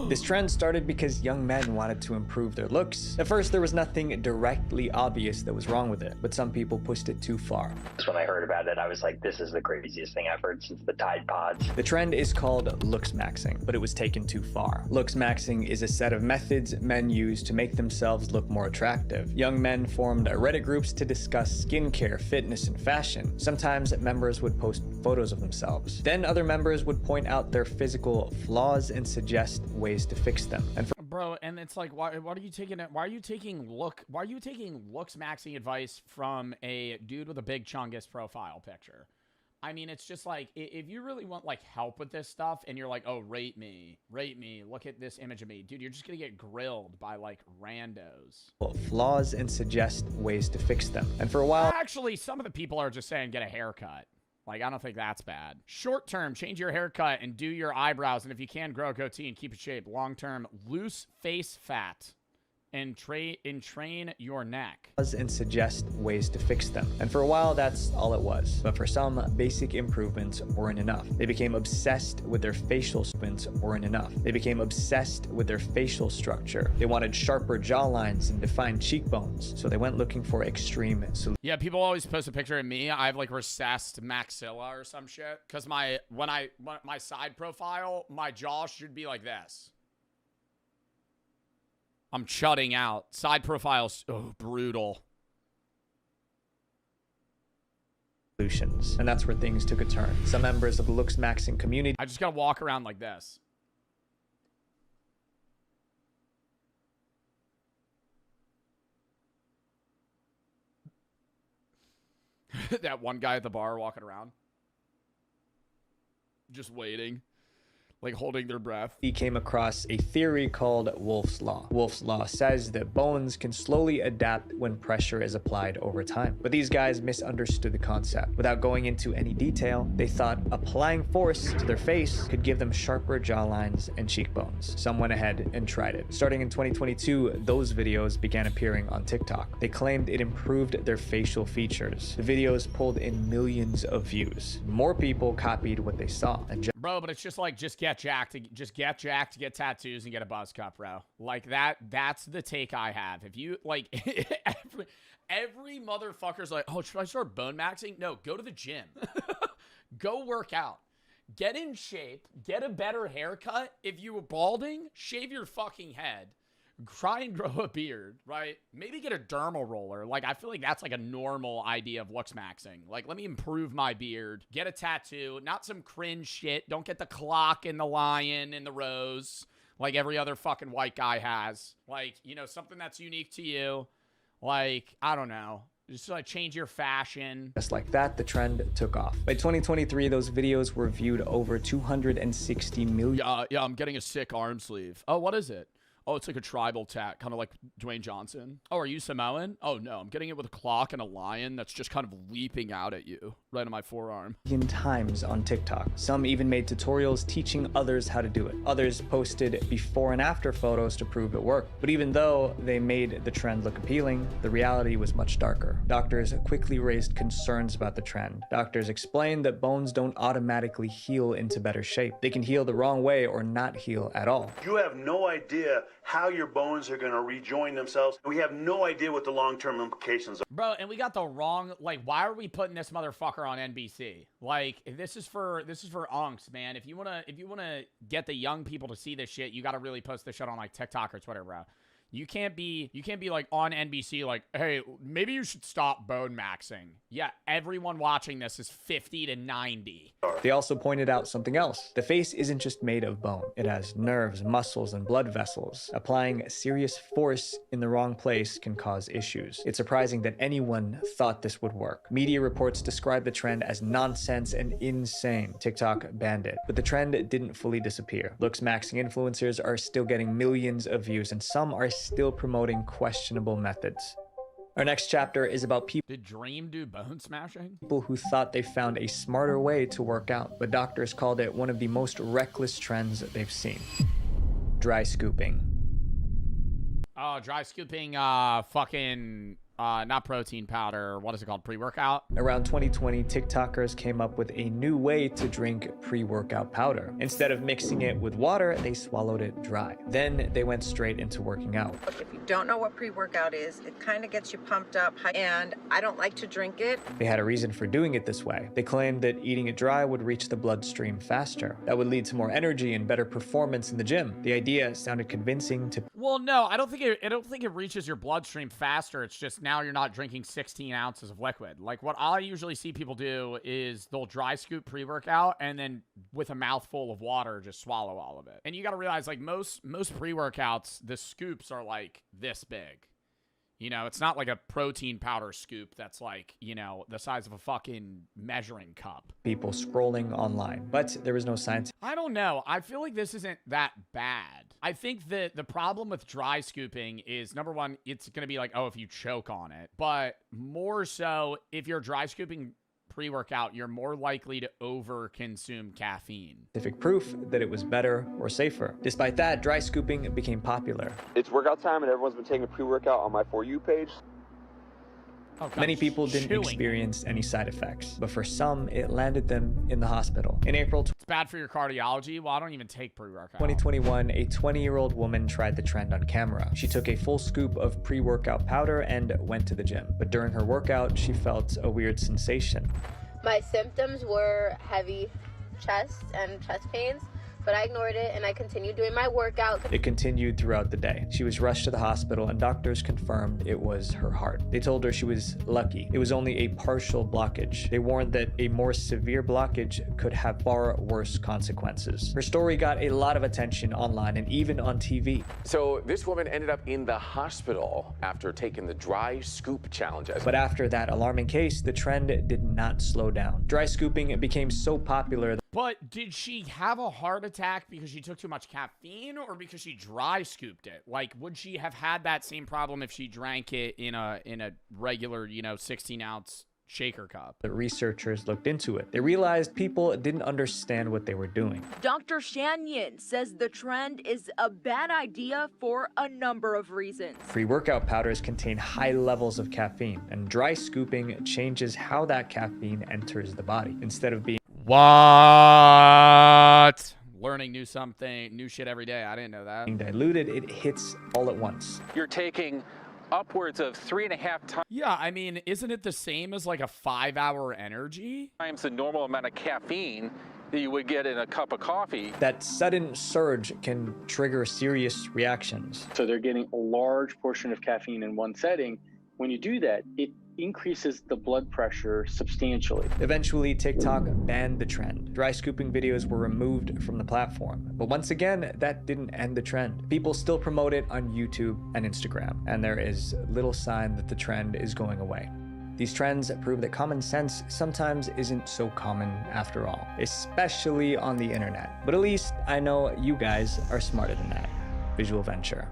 Speaker 8: This trend started because young men wanted to improve their looks. At first, there was nothing directly obvious that was wrong with it, but some people pushed it too far.
Speaker 3: When I heard about it, I was like, this is the craziest thing I've heard since the Tide Pods.
Speaker 8: The trend is called looks maxing, but it was taken too far. Looks maxing is a set of methods men use to make themselves look more attractive. Young men formed Reddit groups to discuss skincare, fitness, and fashion. Sometimes members would post photos of themselves. Then other members would point out their physical flaws and suggest ways to fix them. And
Speaker 1: Bro, and it's like, why are you taking it? Why are you taking looks maxing advice from a dude with a big chungus profile picture? I mean, it's just like, if you really want like help with this stuff and you're like, oh, rate me, look at this image of me, dude, you're just gonna get grilled by like randos.
Speaker 8: Flaws and suggest ways to fix them. And for a while,
Speaker 1: actually, some of the people are just saying get a haircut. Like, I don't think that's bad. Short term, change your haircut and do your eyebrows. And if you can, grow a goatee and keep it shaped. Long term, loose face fat and train your neck.
Speaker 8: And suggest ways to fix them. And for a while, that's all it was. But for some, basic improvements weren't enough. They became obsessed with their facial weren't enough. They became obsessed with their facial structure. They wanted sharper jawlines and defined cheekbones. So they went looking for extreme solutions.
Speaker 1: Yeah, people always post a picture of me. I have like recessed maxilla or some shit. Because my side profile, my jaw should be like this. I'm shutting out. Side profiles, oh, brutal.
Speaker 8: And that's where things took a turn. Some members of the looks maxing community.
Speaker 1: I just gotta walk around like this. That one guy at the bar walking around. Just waiting. Like holding their breath.
Speaker 8: He came across a theory called Wolff's Law. Wolff's Law says that bones can slowly adapt when pressure is applied over time. But these guys misunderstood the concept. Without going into any detail, they thought applying force to their face could give them sharper jawlines and cheekbones. Some went ahead and tried it. Starting in 2022, those videos began appearing on TikTok. They claimed it improved their facial features. The videos pulled in millions of views. More people copied what they saw. And
Speaker 1: bro, but it's just like, just get jacked, get tattoos, and get a buzz cut, bro. Like that's the take I have. If you, like, every motherfucker's like, oh, should I start bone maxing? No, go to the gym. Go work out. Get in shape. Get a better haircut. If you were balding, shave your fucking head. Try and grow a beard, right? Maybe get a dermal roller. Like, I feel like that's like a normal idea of looks maxing. Like, let me improve my beard. Get a tattoo. Not some cringe shit. Don't get the clock and the lion and the rose like every other fucking white guy has. Like, you know, something that's unique to you. Like, I don't know. Just like change your fashion.
Speaker 8: Just like that, the trend took off. By 2023, those videos were viewed over 260 million.
Speaker 1: Yeah, I'm getting a sick arm sleeve. Oh, what is it? Oh, it's like a tribal tat, kind of like Dwayne Johnson. Oh, are you Samoan? Oh, no, I'm getting it with a clock and a lion that's just kind of leaping out at you right on my forearm.
Speaker 8: Times on TikTok. Some even made tutorials teaching others how to do it. Others posted before and after photos to prove it worked. But even though they made the trend look appealing, the reality was much darker. Doctors quickly raised concerns about the trend. Doctors explained that bones don't automatically heal into better shape. They can heal the wrong way or not heal at all.
Speaker 11: You have no idea how your bones are going to rejoin themselves. We have no idea what the long-term implications are.
Speaker 1: Bro, and we got the wrong, like, why are we putting this motherfucker on NBC? Like, this is for unks, man. If you wanna get the young people to see this shit, you gotta really post this shit on like TikTok or Twitter, bro. You can't be like on NBC like, hey, maybe you should stop bone maxing. Yeah, everyone watching this is 50 to 90.
Speaker 8: They also pointed out something else. The face isn't just made of bone. It has nerves, muscles, and blood vessels. Applying serious force in the wrong place can cause issues. It's surprising that anyone thought this would work. Media reports describe the trend as nonsense and insane. TikTok banned it. But the trend didn't fully disappear. Looks maxing influencers are still getting millions of views, and some are still promoting questionable methods. Our next chapter is about people.
Speaker 1: Did Dream do bone smashing?
Speaker 8: People who thought they found a smarter way to work out, but doctors called it one of the most reckless trends they've seen. Dry scooping.
Speaker 1: Oh, dry scooping, fucking not protein powder. What is it called? Pre-workout?
Speaker 8: Around 2020, TikTokers came up with a new way to drink pre-workout powder. Instead of mixing it with water, they swallowed it dry. Then they went straight into working out.
Speaker 12: If you don't know what pre-workout is, it kind of gets you pumped up, and I don't like to drink it.
Speaker 8: They had a reason for doing it this way. They claimed that eating it dry would reach the bloodstream faster. That would lead to more energy and better performance in the gym. The idea sounded convincing to...
Speaker 1: Well, no, I don't think it reaches your bloodstream faster. It's just now you're not drinking 16 ounces of liquid. Like what I usually see people do is they'll dry scoop pre-workout and then with a mouthful of water just swallow all of it. And you got to realize like most pre-workouts, the scoops are like this big. You know, it's not like a protein powder scoop that's like, you know, the size of a fucking measuring cup.
Speaker 8: People scrolling online, but there was no science.
Speaker 1: I don't know. I feel like this isn't that bad. I think that the problem with dry scooping is, number one, it's going to be like, oh, if you choke on it. But more so, if you're dry scooping pre-workout, you're more likely to over-consume caffeine.
Speaker 8: Scientific proof that it was better or safer. Despite that, dry scooping became popular.
Speaker 13: It's workout time and everyone's been taking a pre-workout on my For You page.
Speaker 1: Oh,
Speaker 8: Many people didn't experience any side effects, but for some, it landed them in the hospital. In April
Speaker 1: It's bad for your cardiology. Well, I don't even take pre-workout.
Speaker 8: 2021, a 20-year-old woman tried the trend on camera. She took a full scoop of pre-workout powder and went to the gym. But during her workout, she felt a weird sensation.
Speaker 23: My symptoms were heavy chest and chest pains, but I ignored it and I continued doing my workout.
Speaker 8: It continued throughout the day. She was rushed to the hospital and doctors confirmed it was her heart. They told her she was lucky. It was only a partial blockage. They warned that a more severe blockage could have far worse consequences. Her story got a lot of attention online and even on TV.
Speaker 24: So this woman ended up in the hospital after taking the dry scoop challenge.
Speaker 8: But after that alarming case, the trend did not slow down. Dry scooping became so popular.
Speaker 1: But did she have a heart attack because she took too much caffeine or because she dry scooped it? Like, would she have had that same problem if she drank it in a regular, 16-ounce shaker cup?
Speaker 8: The researchers looked into it. They realized people didn't understand what they were doing.
Speaker 25: Dr. Shanyon says the trend is a bad idea for a number of reasons.
Speaker 8: Pre-workout powders contain high levels of caffeine, and dry scooping changes how that caffeine enters the body. Instead of being
Speaker 1: What? Learning new shit every day. I didn't know that.
Speaker 8: being diluted, it hits all at once.
Speaker 24: You're taking upwards of 3.5 times.
Speaker 1: Yeah, I mean, isn't it the same as like a 5-hour energy?
Speaker 24: Times the normal amount of caffeine that you would get in a cup of coffee.
Speaker 8: That sudden surge can trigger serious reactions.
Speaker 6: So they're getting a large portion of caffeine in one setting. When you do that, it increases the blood pressure substantially.
Speaker 8: Eventually, TikTok banned the trend. Dry scooping videos were removed from the platform. But once again, that didn't end the trend. People still promote it on YouTube and Instagram, and there is little sign that the trend is going away. These trends prove that common sense sometimes isn't so common after all, especially on the internet. But at least I know you guys are smarter than that. Visual Venture.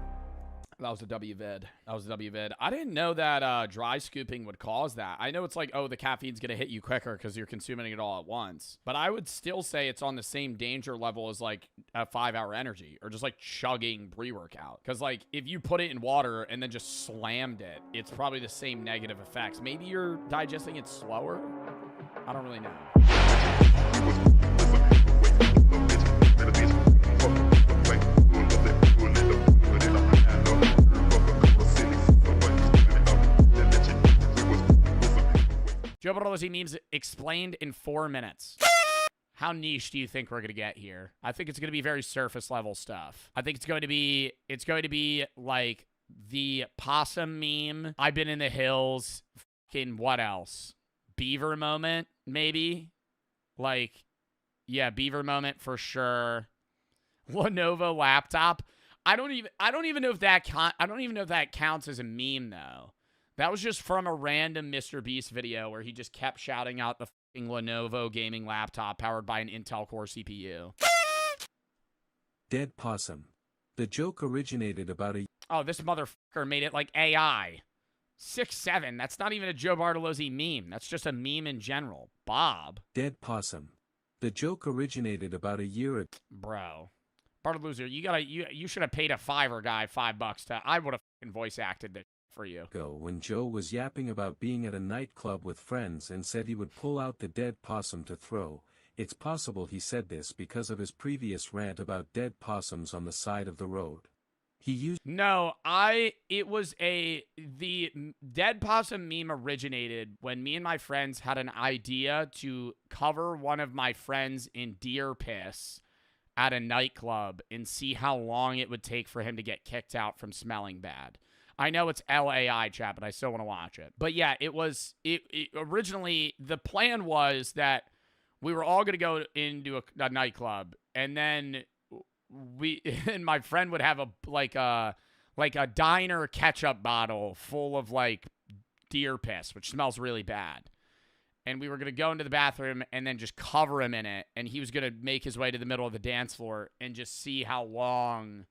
Speaker 1: That was a WVid. I didn't know that dry scooping would cause that. I know it's like, oh, the caffeine's going to hit you quicker because you're consuming it all at once. But I would still say it's on the same danger level as like a 5-hour energy or just like chugging pre-workout. Because like if you put it in water and then just slammed it, it's probably the same negative effects. Maybe you're digesting it slower? I don't really know. Joe Bartolozzi memes explained in 4 minutes. How niche do you think we're going to get here? I think it's going to be very surface level stuff. I think it's going to be like the possum meme. I've been in the hills. Fucking what else? Beaver moment, maybe? Like, yeah, beaver moment for sure. Lenovo laptop. I don't even know if that counts as a meme though. That was just from a random Mr. Beast video where he just kept shouting out the fucking Lenovo gaming laptop powered by an Intel Core CPU.
Speaker 26: Dead possum. The joke originated about a...
Speaker 1: Oh, this motherfucker made it like AI. 6'7". That's not even a Joe Bartolozzi meme. That's just a meme in general. Bob.
Speaker 26: Dead possum. The joke originated about a year ago.
Speaker 1: Bro. Bartolozzi, you should have paid a Fiverr guy $5 to... I would have fucking voice acted this for you.
Speaker 26: When Joe was yapping about being at a nightclub with friends and said he would pull out the dead possum to throw. It's possible he said this because of his previous rant about dead possums on the side of the road. He used
Speaker 1: No, the dead possum meme originated when me and my friends had an idea to cover one of my friends in deer piss at a nightclub and see how long it would take for him to get kicked out from smelling bad. I know it's LAI, chat, but I still want to watch it. But yeah, it originally, the plan was that we were all going to go into a nightclub, and then and my friend would have a diner ketchup bottle full of like deer piss, which smells really bad. And we were going to go into the bathroom and then just cover him in it. And he was going to make his way to the middle of the dance floor and just see how long,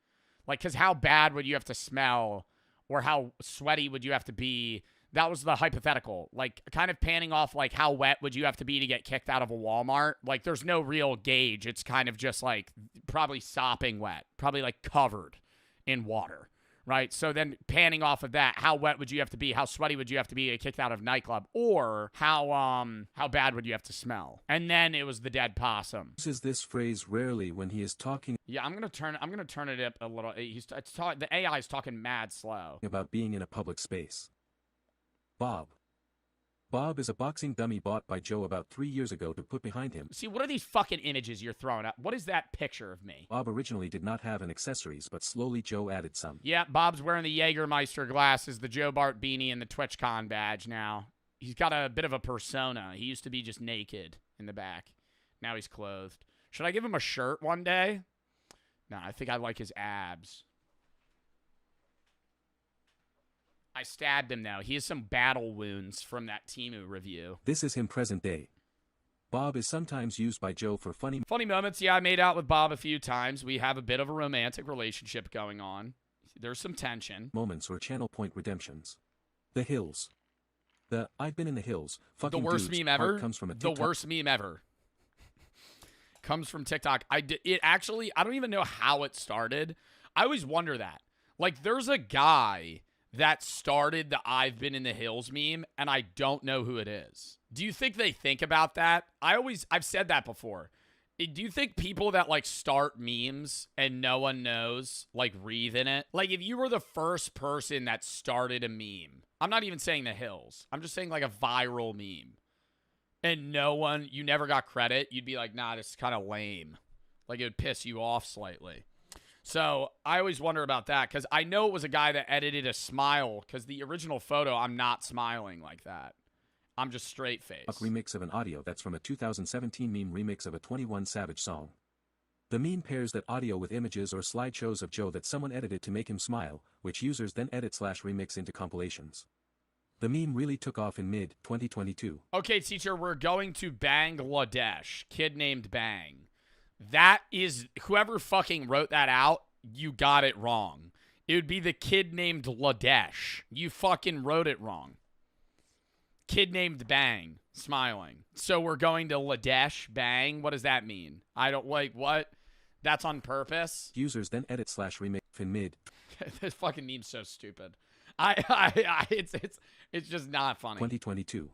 Speaker 1: like, because how bad would you have to smell or how sweaty would you have to be? That was the hypothetical, like kind of panning off like how wet would you have to be to get kicked out of a Walmart? Like there's no real gauge. It's kind of just like probably sopping wet, probably like covered in water, right? So then panning off of that, how wet would you have to be? How sweaty would you have to be to get kicked out of a nightclub? Or how bad would you have to smell? And then it was the dead possum.
Speaker 26: Uses this phrase rarely when he is talking.
Speaker 1: Yeah, I'm gonna turn it up a little. The AI is talking mad slow
Speaker 26: About being in a public space. Bob is a boxing dummy bought by Joe about 3 years ago to put behind him.
Speaker 1: See, what are these fucking images you're throwing up? What is that picture of me?
Speaker 26: Bob originally did not have an accessories, but slowly Joe added some.
Speaker 1: Yeah, Bob's wearing the Jägermeister glasses, the Joe Bart beanie, and the TwitchCon badge now. He's got a bit of a persona. He used to be just naked in the back. Now he's clothed. Should I give him a shirt one day? No, I think I like his abs. I stabbed him, though. He has some battle wounds from that Temu review.
Speaker 26: This is him present day. Bob is sometimes used by Joe for funny
Speaker 1: moments. Yeah, I made out with Bob a few times. We have a bit of a romantic relationship going on. There's some tension.
Speaker 26: Moments or channel point redemptions. The Hills. The I've been in the hills. Fucking
Speaker 1: the worst
Speaker 26: dudes
Speaker 1: meme ever.
Speaker 26: Comes from a
Speaker 1: TikTok. The worst meme ever. Comes from TikTok. I don't even know how it started. I always wonder that. Like, there's a guy that started the I've been in the hills meme, and I don't know who it is. Do you think they think about that? I've said that before. Do you think people that, like, start memes and no one knows, like, breathe in it? Like, if you were the first person that started a meme, I'm not even saying the hills. I'm just saying, like, a viral meme. And you never got credit, you'd be like, nah, this is kind of lame. Like, it would piss you off slightly. So I always wonder about that because I know it was a guy that edited a smile because the original photo, I'm not smiling like that. I'm just straight face.
Speaker 26: Remix of an audio that's from a 2017 meme remix of a 21 Savage song. The meme pairs that audio with images or slideshows of Joe that someone edited to make him smile, which users then edit/remix into compilations. The meme really took off in mid-2022.
Speaker 1: Okay, teacher, we're going to Bangladesh. Kid named Bang. That is, whoever fucking wrote that out, you got it wrong. It would be the kid named Ladesh. You fucking wrote it wrong. Kid named Bang, smiling. So we're going to Ladesh, Bang? What does that mean? I don't, like, what? That's on purpose?
Speaker 26: Users then edit/remix in mid.
Speaker 1: This fucking meme's so stupid. It's just not funny.
Speaker 26: 2022.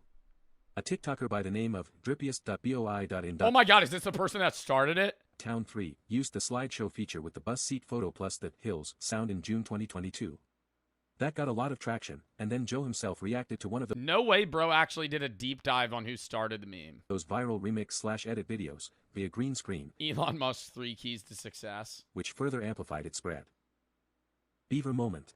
Speaker 26: A TikToker by the name of drippiest.boi.in.
Speaker 1: Oh my god, is this the person that started it?
Speaker 26: Town 3 used the slideshow feature with the bus seat photo plus the hills sound in June 2022. That got a lot of traction, and then Joe himself reacted to one of the
Speaker 1: No way bro actually did a deep dive on who started the meme.
Speaker 26: Those viral remix/edit videos via green screen.
Speaker 1: Elon Musk's 3 keys to success.
Speaker 26: Which further amplified its spread. Beaver moment.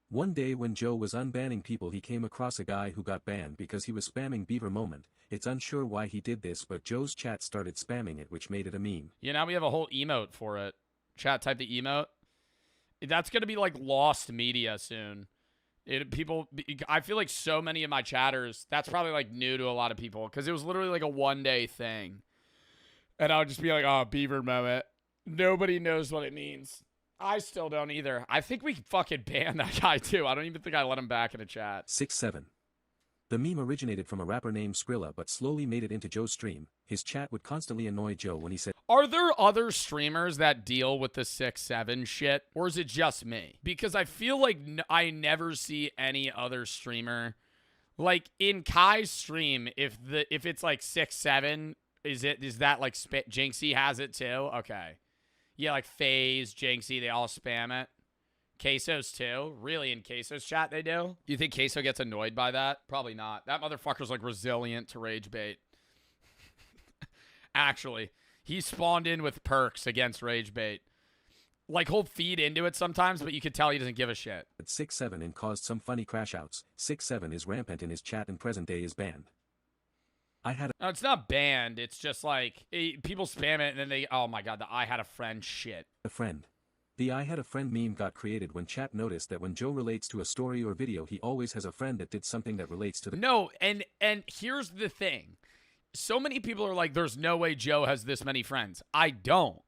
Speaker 26: One day when Joe was unbanning people, he came across a guy who got banned because he was spamming Beaver moment. It's unsure why he did this, but Joe's chat started spamming it, which made it a meme.
Speaker 1: Yeah, now we have a whole emote for it. Chat, type the emote. That's going to be like lost media soon. I feel like so many of my chatters, that's probably like new to a lot of people because it was literally like a one-day thing. And I would just be like, oh, Beaver moment. Nobody knows what it means. I still don't either. I think we fucking banned that guy too. I don't even think I let him back in a chat.
Speaker 26: 6-7. The meme originated from a rapper named Skrilla but slowly made it into Joe's stream. His chat would constantly annoy Joe when he said,
Speaker 1: Are there other streamers that deal with the 6'7" shit? Or is it just me? Because I feel like I never see any other streamer. Like, in Kai's stream, if it's like 6'7", is that like Jinxie has it too? Okay. Yeah, like FaZe, Jinxie, they all spam it. Queso's too? Really, in Queso's chat they do? You think Queso gets annoyed by that? Probably not. That motherfucker's like resilient to rage bait. Actually, he spawned in with perks against rage bait. Like, he'll feed into it sometimes, but you can tell he doesn't give a shit.
Speaker 26: at 6'7" and caused some funny crash outs. 6'7" is rampant in his chat and present day is banned. I had
Speaker 1: No, it's not banned. It's just like, people spam it and then they, oh my god, the I had a friend shit.
Speaker 26: a friend. The I had a friend meme got created when chat noticed that when Joe relates to a story or video he always has a friend that did something that relates to the—
Speaker 1: No, and here's the thing. So many people are like, there's no way Joe has this many friends. I don't.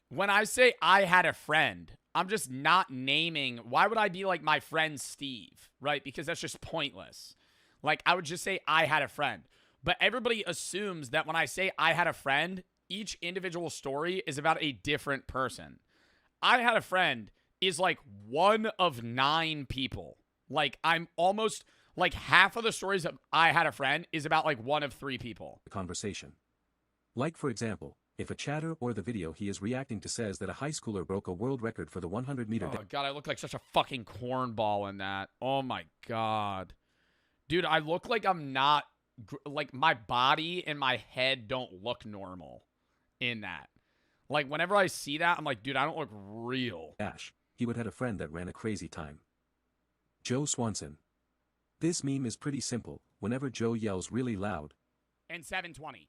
Speaker 1: When I say I had a friend, I'm just not naming. Why would I be like my friend Steve, right? Because that's just pointless. Like, I would just say I had a friend. But everybody assumes that when I say I had a friend, each individual story is about a different person. I had a friend is like one of 9 people. Like, I'm almost like half of the stories of I had a friend is about like one of 3 people.
Speaker 26: conversation. Like, for example, if a chatter or the video he is reacting to says that a high schooler broke a world record for the 100-meter
Speaker 1: Oh god, I look like such a fucking cornball in that. Oh my god. Dude, I look like I'm not, like, my body and my head don't look normal in that. Like, whenever I see that, I'm like, dude, I don't look real.
Speaker 26: dash, he would had a friend that ran a crazy time. Joe Swanson. This meme is pretty simple. Whenever Joe yells really loud,
Speaker 1: And 720.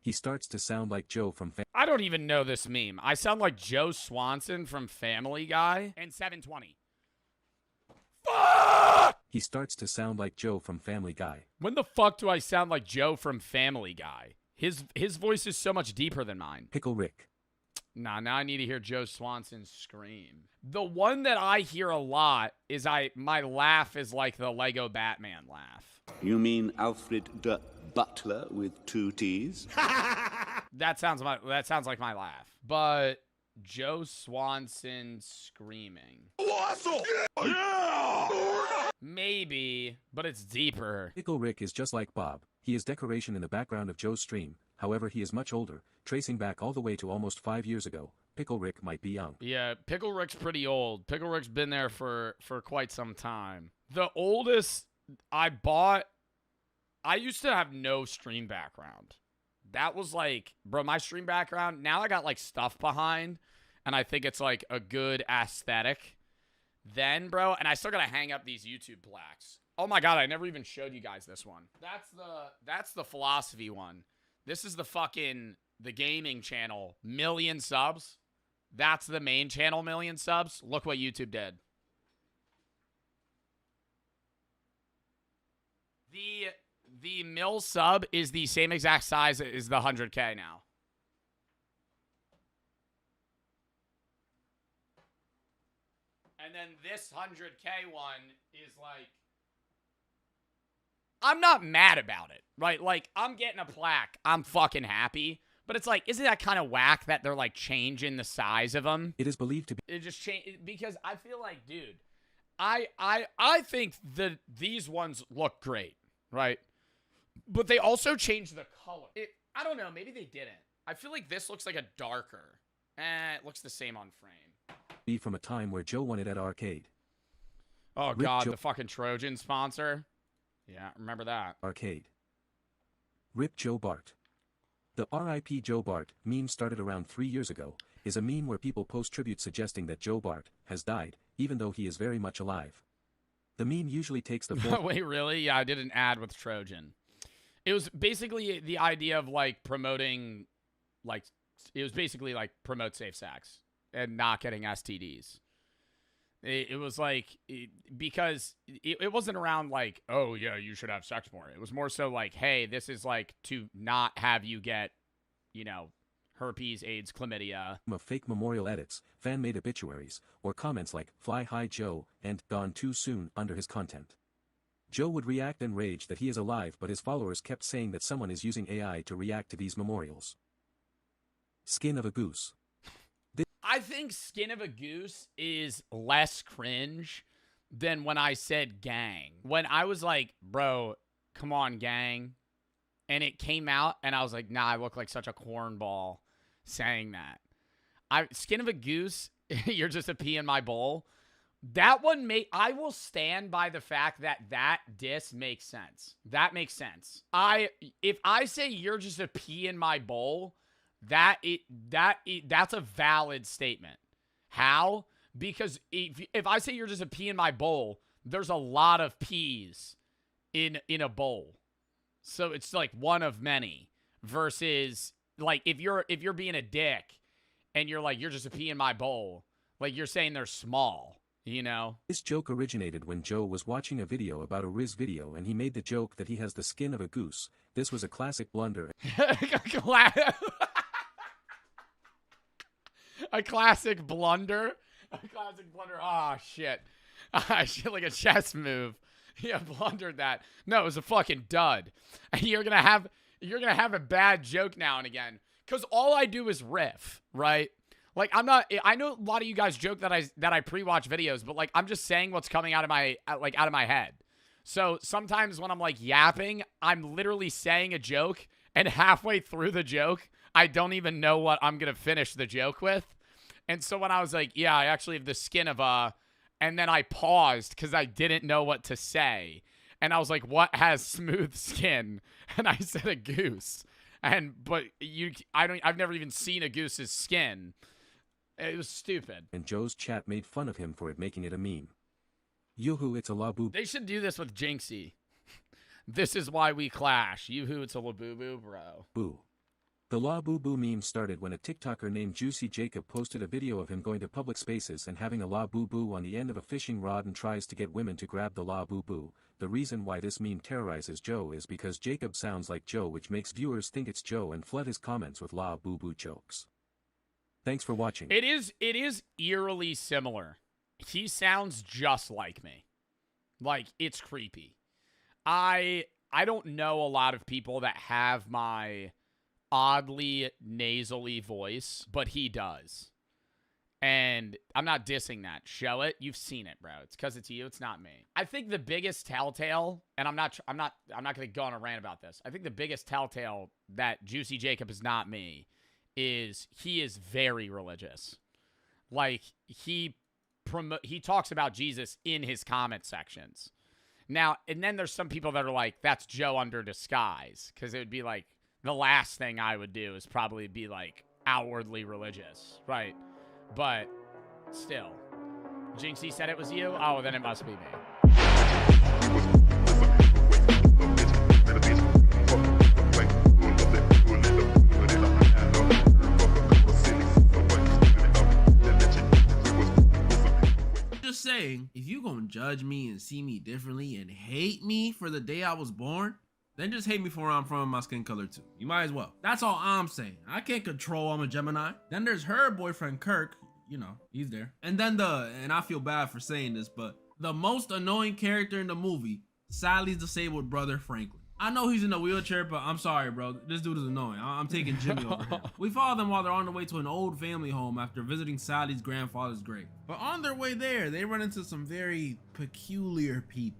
Speaker 26: he starts to sound like Joe from
Speaker 1: I don't even know this meme. I sound like Joe Swanson from Family Guy. And 720.
Speaker 26: He starts to sound like Joe from Family Guy.
Speaker 1: When the fuck do I sound like Joe from Family Guy? His voice is so much deeper than mine.
Speaker 26: Pickle Rick.
Speaker 1: Nah, now I need to hear Joe Swanson scream. The one that I hear a lot is my laugh is like the Lego Batman laugh.
Speaker 5: You mean Alfred the Butler with 2 T's?
Speaker 1: That sounds like my laugh. But Joe Swanson screaming. Maybe, but it's deeper.
Speaker 26: Pickle Rick is just like Bob. He is decoration in the background of Joe's stream. However, he is much older, tracing back all the way to almost 5 years ago. Pickle Rick might be young.
Speaker 1: Yeah, Pickle Rick's pretty old. Pickle Rick's been there for quite some time. The oldest I used to have no stream background. That was like, bro, my stream background, now I got like stuff behind, and I think it's like a good aesthetic. Then, bro, and I still gotta hang up these YouTube plaques. Oh my god, I never even showed you guys this one. That's the philosophy one. This is the gaming channel, 1,000,000 subs. That's the main channel, 1,000,000 subs. Look what YouTube did. The mil sub is the same exact size as the 100K now. And then this 100K one is like, I'm not mad about it, right? Like, I'm getting a plaque. I'm fucking happy. But it's like, isn't that kind of whack that they're like changing the size of them?
Speaker 26: It is believed to be.
Speaker 1: It just changed because I feel like, dude, I think that these ones look great, right? But they also changed the color. I don't know. Maybe they didn't. I feel like this looks like a darker. It looks the same on frame.
Speaker 26: Be from a time where Joe won it at arcade.
Speaker 1: Oh,
Speaker 26: Rip
Speaker 1: God,
Speaker 26: Joe-
Speaker 1: the fucking Trojan sponsor. Yeah, remember that.
Speaker 26: Arcade. Rip Joe Bart. The RIP Joe Bart meme started around 3 years ago, is a meme where people post tributes suggesting that Joe Bart has died, even though he is very much alive. The meme usually takes the form—
Speaker 1: Wait, really? Yeah, I did an ad with Trojan. It was basically the idea of like promoting, like, it was basically like promote safe sex and not getting STDs. It was like, because it wasn't around like, oh yeah, you should have sex more. It was more so like, hey, this is like to not have you get, you know, herpes, AIDS, chlamydia.
Speaker 26: of fake memorial edits, fan-made obituaries, or comments like "Fly High Joe" and "Gone Too Soon" under his content. Joe would react and rage that he is alive, but his followers kept saying that someone is using AI to react to these memorials. Skin of a goose.
Speaker 1: I think skin of a goose is less cringe than when I said gang. When I was like, bro, come on, gang. And it came out, and I was like, nah, I look like such a cornball saying that. Skin of a goose, you're just a pea in my bowl. That one I will stand by the fact that diss makes sense. That makes sense. If I say you're just a pea in my bowl, that's a valid statement. How? Because if I say you're just a pea in my bowl, there's a lot of peas in a bowl. So it's like one of many versus like if you're being a dick and you're like, you're just a pea in my bowl, like you're saying they're small, you know?
Speaker 26: This joke originated when Joe was watching a video about a Riz video and he made the joke that he has the skin of a goose. This was a classic blunder.
Speaker 1: A classic blunder. A classic blunder. Oh, shit. Shit, like a chess move. Yeah, blundered that. No, it was a fucking dud. You're gonna have a bad joke now and again. Because all I do is riff, right? Like, I know a lot of you guys joke that I pre-watch videos, but like, I'm just saying what's coming out of my head. So sometimes when I'm like yapping, I'm literally saying a joke, and halfway through the joke, I don't even know what I'm gonna finish the joke with. And so when I was like, yeah, I actually have the skin of a, and then I paused because I didn't know what to say. And I was like, what has smooth skin? And I said a goose. But I've never even seen a goose's skin. It was stupid.
Speaker 26: And Joe's chat made fun of him for it, making it a meme. Yoo-hoo, it's a la-boo.
Speaker 1: They should do this with Jinxie. This is why we clash. Yoo-hoo, it's a la-boo-boo, bro.
Speaker 26: Boo. The La Boo Boo meme started when a TikToker named Juicy Jacob posted a video of him going to public spaces and having a La Boo Boo on the end of a fishing rod and tries to get women to grab the La Boo Boo. The reason why this meme terrorizes Joe is because Jacob sounds like Joe, which makes viewers think it's Joe and flood his comments with La Boo Boo jokes. Thanks for watching.
Speaker 1: It is eerily similar. He sounds just like me. Like, it's creepy. I don't know a lot of people that have my oddly nasally voice, but he does. And I'm not dissing that. Show it. You've seen it, bro. It's because it's you. It's not me. I think the biggest telltale, and I'm not going to go on a rant about this. I think the biggest telltale that Juicy Jacob is not me is he is very religious. Like, he talks about Jesus in his comment sections. Now, and then there's some people that are like, that's Joe under disguise, because it would be like, the last thing I would do is probably be like outwardly religious, right? But still, Jinxie said it was you. Oh, then it must be me.
Speaker 2: Just saying, if you gonna judge me and see me differently and hate me for the day I was born, then just hate me for where I'm from and my skin color too. You might as well. That's all I'm saying. I can't control I'm a Gemini. Then there's her boyfriend Kirk. You know, he's there. And then and I feel bad for saying this, but the most annoying character in the movie, Sally's disabled brother Franklin. I know he's in a wheelchair, but I'm sorry, bro. This dude is annoying. I'm taking Jimmy over here. We follow them while they're on their way to an old family home after visiting Sally's grandfather's grave. But on their way there, they run into some very peculiar people.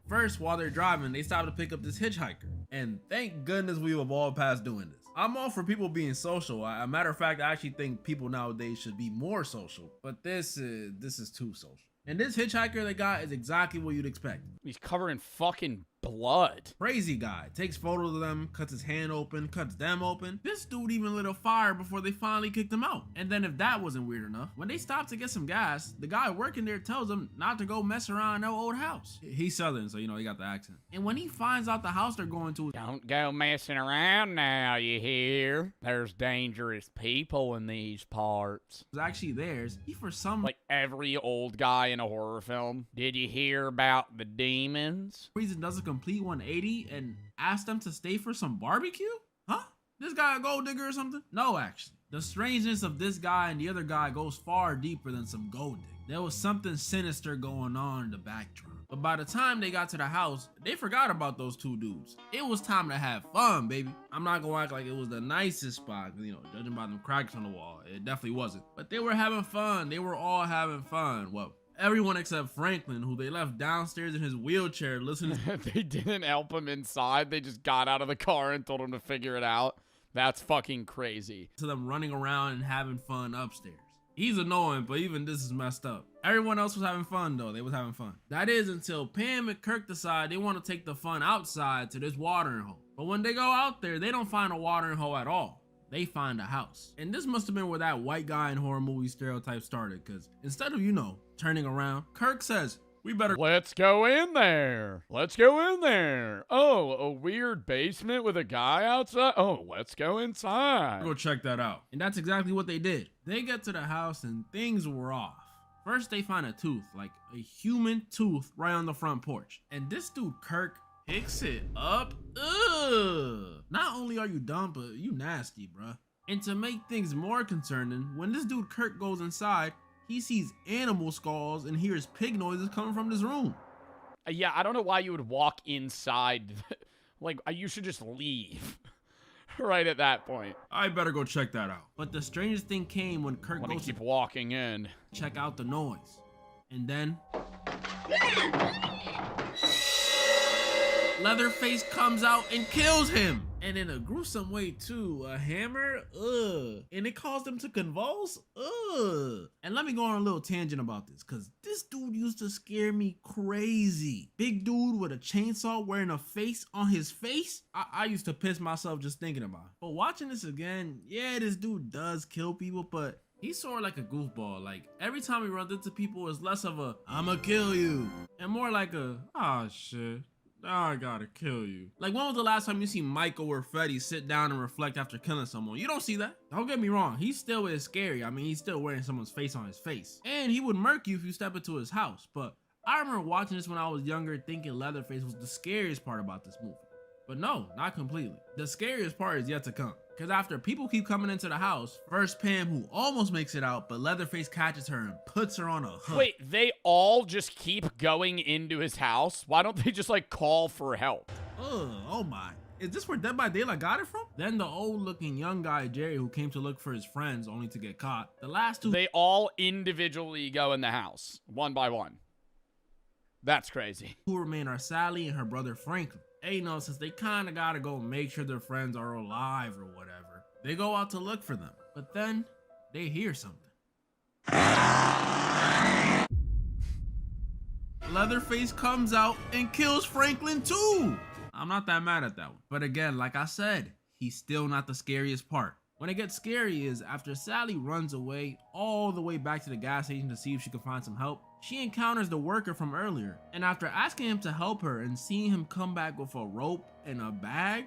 Speaker 2: First, while they're driving, they stop to pick up this hitchhiker. And thank goodness we've evolved past doing this. I'm all for people being social. A matter of fact, I actually think people nowadays should be more social. But this is too social. And this hitchhiker they got is exactly what you'd expect.
Speaker 1: He's covered in fucking blood.
Speaker 2: Crazy guy. Takes photos of them, cuts his hand open, cuts them open. This dude even lit a fire before they finally kicked him out. And then if that wasn't weird enough, when they stop to get some gas, the guy working there tells them not to go mess around in their old house. He's Southern, so you know, he got the accent. And when he finds out the house they're going to,
Speaker 1: don't go messing around now, you hear? There's dangerous people in these parts.
Speaker 2: It's actually theirs. He for some
Speaker 1: like every old guy in a horror film. Did you hear about the demons?
Speaker 2: Reason does a complete 180 and ask them to stay for some barbecue? Huh? This guy a gold digger or something? No, actually. The strangeness of this guy and the other guy goes far deeper than some gold digging. There was something sinister going on in the backdrop. But by the time they got to the house, they forgot about those two dudes. It was time to have fun, baby. I'm not gonna act like it was the nicest spot, you know, judging by them cracks on the wall. It definitely wasn't. But they were having fun. They were all having fun. Well, everyone except Franklin, who they left downstairs in his wheelchair listening.
Speaker 1: They didn't help him inside. They just got out of the car and told him to figure it out. That's fucking crazy.
Speaker 2: To them running around and having fun upstairs. He's annoying, but even this is messed up. Everyone else was having fun though. They was having fun. That is until Pam and Kirk decide they want to take the fun outside to this watering hole. But when they go out there, they don't find a watering hole at all. They find a house. And this must have been where that white guy in horror movie stereotype started, because instead of, you know, turning around, Kirk says, we better—
Speaker 1: Let's go in there. Let's go in there. Oh, a weird basement with a guy outside. Oh, let's go inside.
Speaker 2: Go check that out. And that's exactly what they did. They get to the house and things were off. First, they find a tooth, like a human tooth, right on the front porch. And this dude, Kirk, picks it up. Ugh. Not only are you dumb, but you nasty, bruh. And to make things more concerning, when this dude Kirk goes inside, he sees animal skulls and hears pig noises coming from this room.
Speaker 1: Yeah, I don't know why you would walk inside. Like, you should just leave right at that point.
Speaker 2: I better go check that out. But the strangest thing came when Kirk
Speaker 1: Let me
Speaker 2: goes
Speaker 1: keep
Speaker 2: to
Speaker 1: walking in.
Speaker 2: check out the noise. And then Leatherface comes out and kills him. And in a gruesome way too. A hammer, ugh. And it caused him to convulse, ugh. And let me go on a little tangent about this, cause this dude used to scare me crazy. Big dude with a chainsaw wearing a face on his face. I used to piss myself just thinking about it. But watching this again, yeah, this dude does kill people, but he's sort of like a goofball. Like, every time he runs into people, it's less of a, I'ma kill you, and more like a, oh shit, I gotta kill you. Like, when was the last time you see Michael or Freddy sit down and reflect after killing someone? You don't see that. Don't get me wrong, he still is scary. I mean, he's still wearing someone's face on his face. And he would murk you if you step into his house. But I remember watching this when I was younger, thinking Leatherface was the scariest part about this movie. But no, not completely. The scariest part is yet to come. Because after people keep coming into the house, first Pam, who almost makes it out, but Leatherface catches her and puts her on a hook.
Speaker 1: Wait, they all just keep going into his house? Why don't they just, like, call for help?
Speaker 2: Oh my. Is this where Dead by Daylight got it from? Then the old looking young guy, Jerry, who came to look for his friends only to get caught. The last two—
Speaker 1: They all individually go in the house, one by one. That's crazy.
Speaker 2: Who remain are Sally and her brother Franklin. Hey, you know, since they kind of gotta go make sure their friends are alive or whatever, they go out to look for them. But then they hear something. Leatherface comes out and kills Franklin too. I'm not that mad at that one. But again, like I said, he's still not the scariest part. When it gets scary is after Sally runs away all the way back to the gas station to see if she can find some help, she encounters the worker from earlier. And after asking him to help her and seeing him come back with a rope and a bag,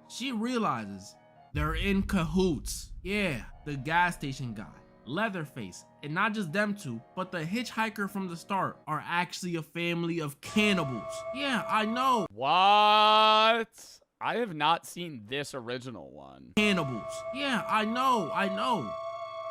Speaker 2: she realizes they're in cahoots. Yeah, the gas station guy, Leatherface, and not just them two, but the hitchhiker from the start are actually a family of cannibals. Yeah, I know.
Speaker 1: What? I have not seen this original one.
Speaker 2: Cannibals. Yeah, I know.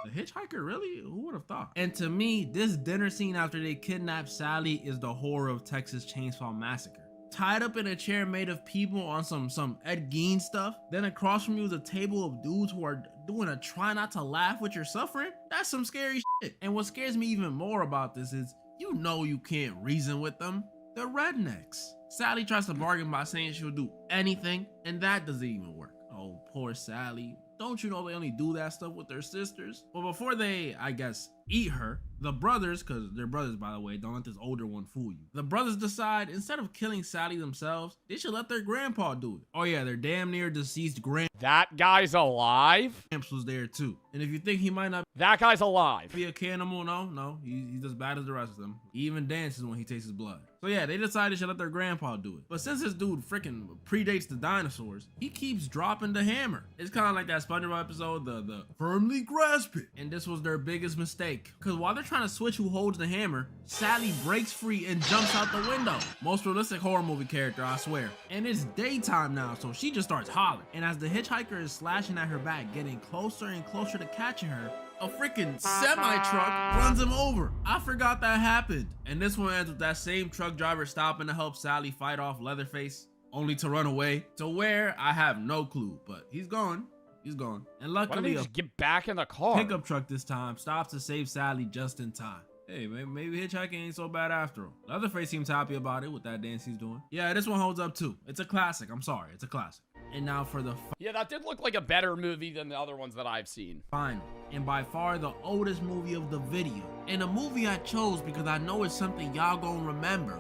Speaker 2: The hitchhiker, really? Who would have thought? And to me, this dinner scene after they kidnap Sally is the horror of Texas Chainsaw Massacre. Tied up in a chair made of people on some Ed Gein stuff. Then across from you is a table of dudes who are doing a try not to laugh with your suffering. That's some scary shit. And what scares me even more about this is, you know you can't reason with them. They're rednecks. Sally tries to bargain by saying she'll do anything, and that doesn't even work. Oh, poor Sally. Don't you know they only do that stuff with their sisters? Well, before they, I guess, eat her, the brothers, because they're brothers by the way, don't let this older one fool you. The brothers decide instead of killing Sally themselves, they should let their grandpa do it. Oh yeah, their damn near deceased
Speaker 1: That guy's alive?
Speaker 2: Gramps was there too. And if you think he might not
Speaker 1: That guy's alive.
Speaker 2: be a cannibal, no, he's as bad as the rest of them. He even dances when he tastes his blood. So yeah, they decided they should let their grandpa do it. But since this dude freaking predates the dinosaurs, he keeps dropping the hammer. It's kind of like that SpongeBob episode, the firmly grasp it. And this was their biggest mistake. mistake, because while they're trying to switch who holds the hammer, Sally breaks free and jumps out the window. Most realistic horror movie character, I swear. And it's daytime now, so she just starts hollering. And as the hitchhiker is slashing at her back, getting closer and closer to catching her, a freaking semi-truck runs him over. I forgot that happened. And this one ends with that same truck driver stopping to help Sally fight off Leatherface, only to run away. To where, I have no clue, but he's gone. He's gone. And
Speaker 1: Why don't
Speaker 2: luckily,
Speaker 1: they just get back in the car?
Speaker 2: pickup truck this time stops to save Sally just in time. Hey, maybe hitchhiking ain't so bad after all. Leatherface seems happy about it with that dance he's doing. Yeah, this one holds up too. It's a classic. I'm sorry, it's a classic. And now for the
Speaker 1: Yeah, that did look like a better movie than the other ones that I've seen.
Speaker 2: final, and by far the oldest movie of the video, and a movie I chose because I know it's something y'all gonna remember.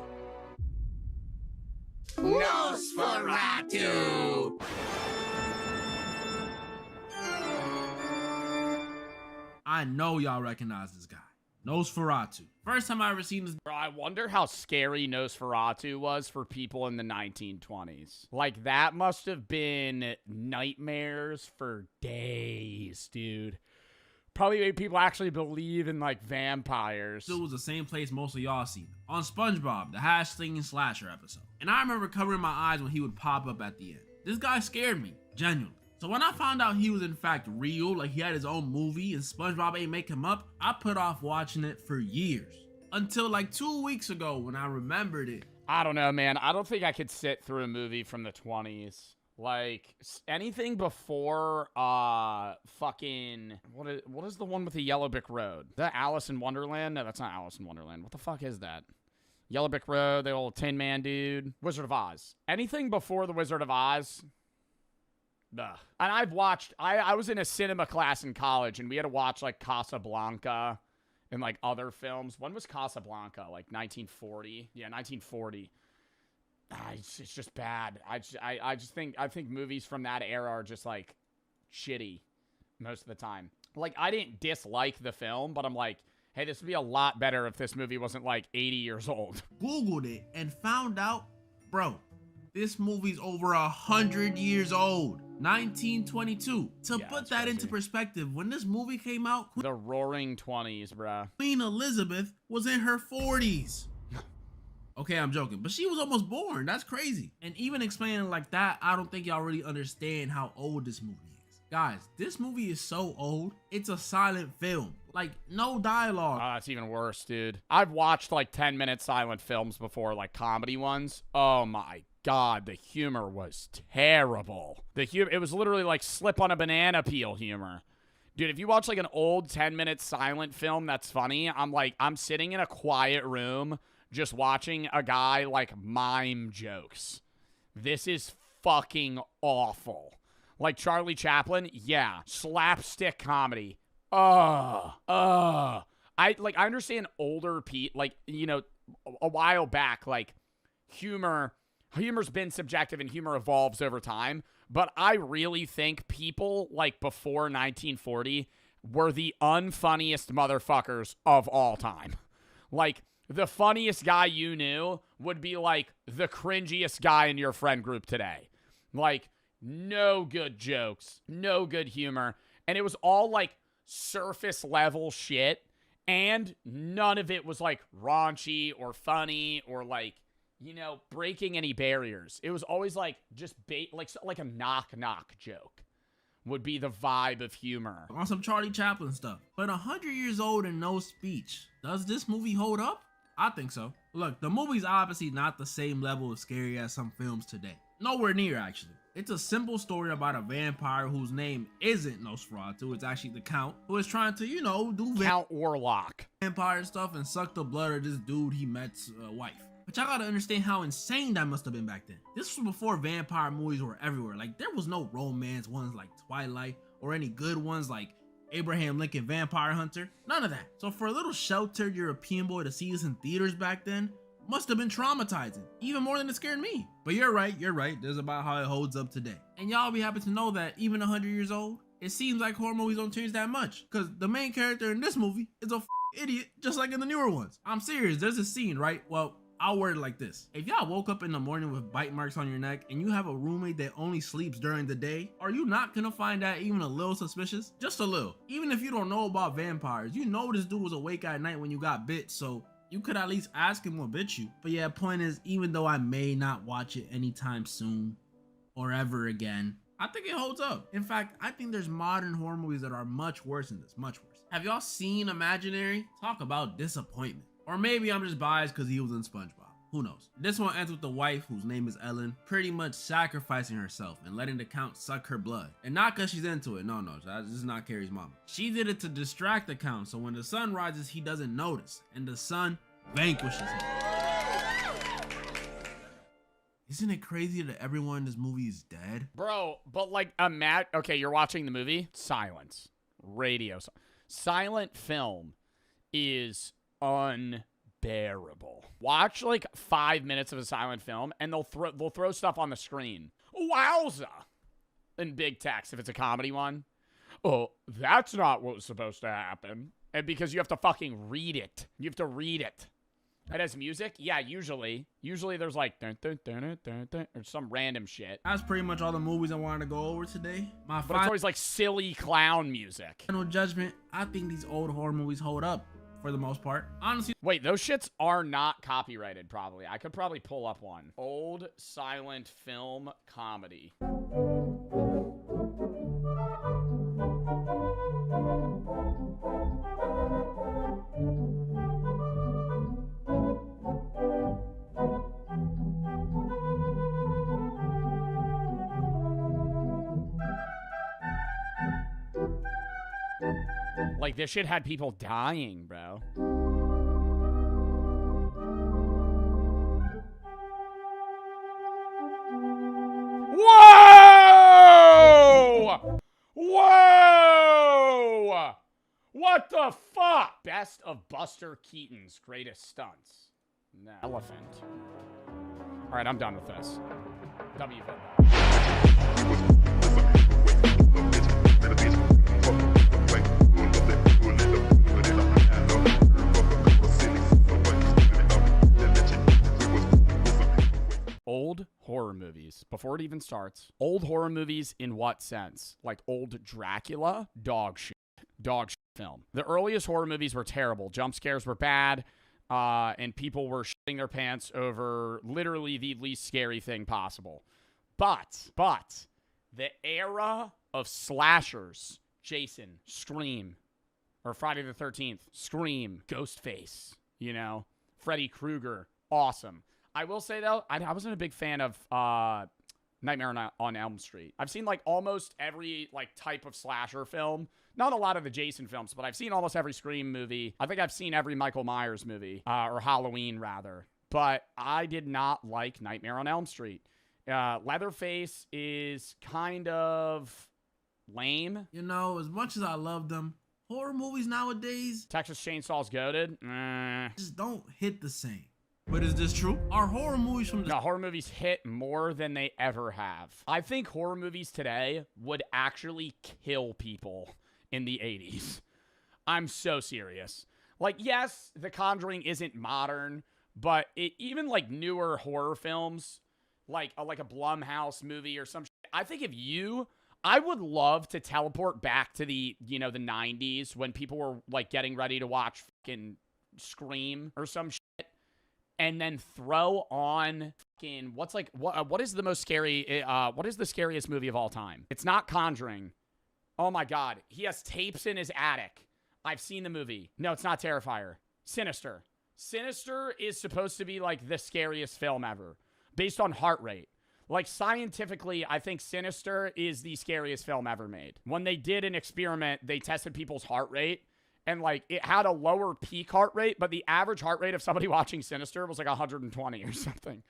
Speaker 14: Nosferatu!
Speaker 2: I know y'all recognize this guy. Nosferatu. First time I ever seen this.
Speaker 1: Bro, I wonder how scary Nosferatu was for people in the 1920s. Like, that must have been nightmares for days, dude. Probably made people actually believe in, like, vampires.
Speaker 2: It was the same place most of y'all seen. On SpongeBob, the hash-slinging slasher episode. And I remember covering my eyes when he would pop up at the end. This guy scared me, genuinely. So when I found out he was in fact real, like he had his own movie and SpongeBob ain't make him up, I put off watching it for years. Until like 2 weeks ago when I remembered it.
Speaker 1: I don't know, man. I don't think I could sit through a movie from the 20s. Like, anything before, fucking, what is the one with the Yellow Brick Road? Is that Alice in Wonderland? No, that's not Alice in Wonderland. What the fuck is that? Yellow Brick Road, the old Tin Man dude. Wizard of Oz. Anything before the Wizard of Oz? Ugh. And I've watched, I was in a cinema class in college, and we had to watch, like, Casablanca and, like, other films. When was Casablanca? Like, 1940? Yeah, 1940. It's just bad. I think movies from that era are just, like, shitty most of the time. Like, I didn't dislike the film, but I'm like, hey, this would be a lot better if this movie wasn't, like, 80 years old.
Speaker 2: Googled it and found out, bro, this movie's over 100 years old. 1922. To put that into perspective, when this movie came out,
Speaker 1: The Roaring 20s, bruh.
Speaker 2: Queen Elizabeth was in her 40s. Okay, I'm joking, but she was almost born. That's crazy. And even explaining like that, I don't think y'all really understand how old this movie is. Guys, this movie is so old, it's a silent film. Like, no dialogue.
Speaker 1: Oh, that's even worse, dude. I've watched, like, 10-minute silent films before, like, comedy ones. Oh, my God, the humor was terrible. It was literally like slip on a banana peel humor. Dude, if you watch like an old 10-minute silent film that's funny, I'm sitting in a quiet room just watching a guy like mime jokes. This is fucking awful. Like Charlie Chaplin, yeah. Slapstick comedy. I understand older like, you know, a while back, like humor's been subjective and humor evolves over time, but I really think people like before 1940 were the unfunniest motherfuckers of all time. Like, the funniest guy you knew would be like the cringiest guy in your friend group today. Like, no good jokes, no good humor, and it was all like surface level shit, and none of it was like raunchy or funny or like, you know, breaking any barriers. It was always like just like a knock joke would be the vibe of humor.
Speaker 2: On some Charlie Chaplin stuff. But 100 years old and no speech. Does this movie hold up? I think so. Look, the movie's obviously not the same level of scary as some films today. Nowhere near, actually. It's a simple story about a vampire whose name isn't Nosferatu. It's actually the Count, who is trying to, you know, do
Speaker 1: Count Orlok
Speaker 2: vampire stuff and suck the blood of this dude he met's wife. But y'all gotta understand how insane that must have been back then. This was before vampire movies were everywhere. Like, there was no romance ones like Twilight or any good ones like Abraham Lincoln Vampire Hunter. None of that. So for a little sheltered European boy to see this in theaters back then must have been traumatizing, even more than it scared me. But you're right. There's about how it holds up today. And y'all be happy to know that even 100 years old, it seems like horror movies don't change that much. Because the main character in this movie is a idiot, just like in the newer ones. I'm serious, there's a scene, right? Well, I'll word it like this. If y'all woke up in the morning with bite marks on your neck and you have a roommate that only sleeps during the day, are you not gonna find that even a little suspicious? Just a little. Even if you don't know about vampires, you know this dude was awake at night when you got bit, so you could at least ask him what bit you. But yeah, point is, even though I may not watch it anytime soon or ever again, I think it holds up. In fact, I think there's modern horror movies that are much worse than this, much worse. Have y'all seen Imaginary? Talk about disappointment. Or maybe I'm just biased because he was in SpongeBob. Who knows? This one ends with the wife, whose name is Ellen, pretty much sacrificing herself and letting the count suck her blood. And not because she's into it. No, this is not Carrie's mama. She did it to distract the count, so when the sun rises, he doesn't notice. And the sun vanquishes him. Isn't it crazy that everyone in this movie is dead?
Speaker 1: Bro, but like, okay, you're watching the movie. Silence. Radio. Silent film is unbearable. Watch like 5 minutes of a silent film and they'll throw stuff on the screen. Wowza! In big text if it's a comedy one. Oh, that's not what was supposed to happen. And because you have to fucking read it. You have to read it. It has music? Yeah, usually. Usually there's like dun, dun, dun, dun, dun, dun, or some random shit.
Speaker 2: That's pretty much all the movies I wanted to go over today.
Speaker 1: But it's always like silly clown music.
Speaker 2: No judgment. I think these old horror movies hold up for the most part. Honestly.
Speaker 1: Wait, those shits are not copyrighted probably. I could probably pull up one. Old silent film comedy. Like, this shit had people dying, bro. Whoa! Whoa! What the fuck? Best of Buster Keaton's greatest stunts. No. Elephant. All right, I'm done with this. W. Old horror movies. Before it even starts. Old horror movies in what sense? Like old Dracula? Dog shit. Dog shit film. The earliest horror movies were terrible. Jump scares were bad. And people were shitting their pants over literally the least scary thing possible. But the era of slashers, Jason, Scream, or Friday the 13th, Scream, Ghostface, you know, Freddy Krueger, awesome. I will say, though, I wasn't a big fan of Nightmare on Elm Street. I've seen, like, almost every, like, type of slasher film. Not a lot of the Jason films, but I've seen almost every Scream movie. I think I've seen every Michael Myers movie, or Halloween, rather. But I did not like Nightmare on Elm Street. Leatherface is kind of lame.
Speaker 2: You know, as much as I love them, horror movies nowadays,
Speaker 1: Texas Chainsaw's goated.
Speaker 2: Just don't hit the same. But is this true? Are horror movies from
Speaker 1: the horror movies hit more than they ever have? I think horror movies today would actually kill people in the 80s. I'm so serious. Like, yes, The Conjuring isn't modern, but even like newer horror films, like a Blumhouse movie or some shit, I think I would love to teleport back to the 90s when people were like getting ready to watch fucking Scream or some shit. And then throw on fucking what is the most scary? What is the scariest movie of all time? It's not Conjuring. Oh my God, he has tapes in his attic. I've seen the movie. No, it's not Terrifier. Sinister. Sinister is supposed to be like the scariest film ever, based on heart rate. Like scientifically, I think Sinister is the scariest film ever made. When they did an experiment, they tested people's heart rate. And, like, it had a lower peak heart rate, but the average heart rate of somebody watching Sinister was, like, 120 or something.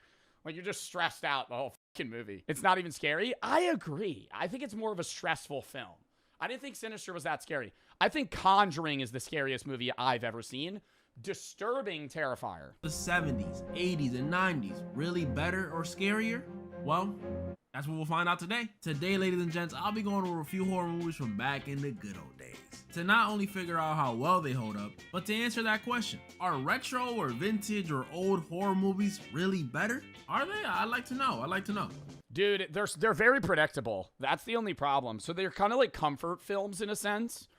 Speaker 1: Like, you're just stressed out the whole fucking movie. It's not even scary. I agree. I think it's more of a stressful film. I didn't think Sinister was that scary. I think Conjuring is the scariest movie I've ever seen. Disturbing Terrifier.
Speaker 2: The 70s, 80s, and 90s really better or scarier? Well, That's what we'll find out today. Today, ladies and gents, I'll be going over a few horror movies from back in the good old days to not only figure out how well they hold up, but to answer that question. Are retro or vintage or old horror movies really better? Are they? I'd like to know. I'd like to know.
Speaker 1: Dude, they're very predictable. That's the only problem. So they're kind of like comfort films in a sense,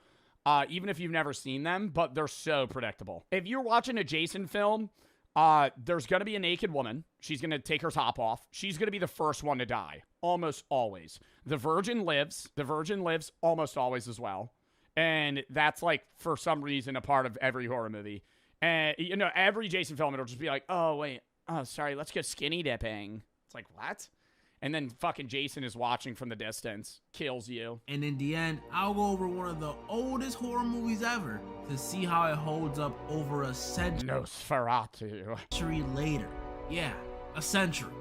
Speaker 1: even if you've never seen them, but they're so predictable. If you're watching a Jason film, there's going to be a naked woman. She's going to take her top off. She's going to be the first one to die. Almost always. The virgin lives. The virgin lives almost always as well. And that's like, for some reason, a part of every horror movie. And, you know, every Jason film, it'll just be like, oh, wait. Oh, sorry. Let's go skinny dipping. It's like, what? And then fucking Jason is watching from the distance. Kills you.
Speaker 2: And in the end, I'll go over one of the oldest horror movies ever to see how it holds up over a century.
Speaker 1: Nosferatu.
Speaker 2: Century later. Yeah, a century.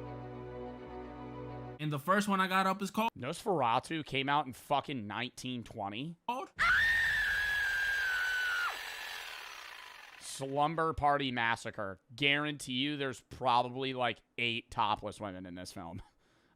Speaker 2: And the first one I got up is called...
Speaker 1: Nosferatu came out in fucking 1920. Slumber Party Massacre. Guarantee you there's probably like 8 topless women in this film.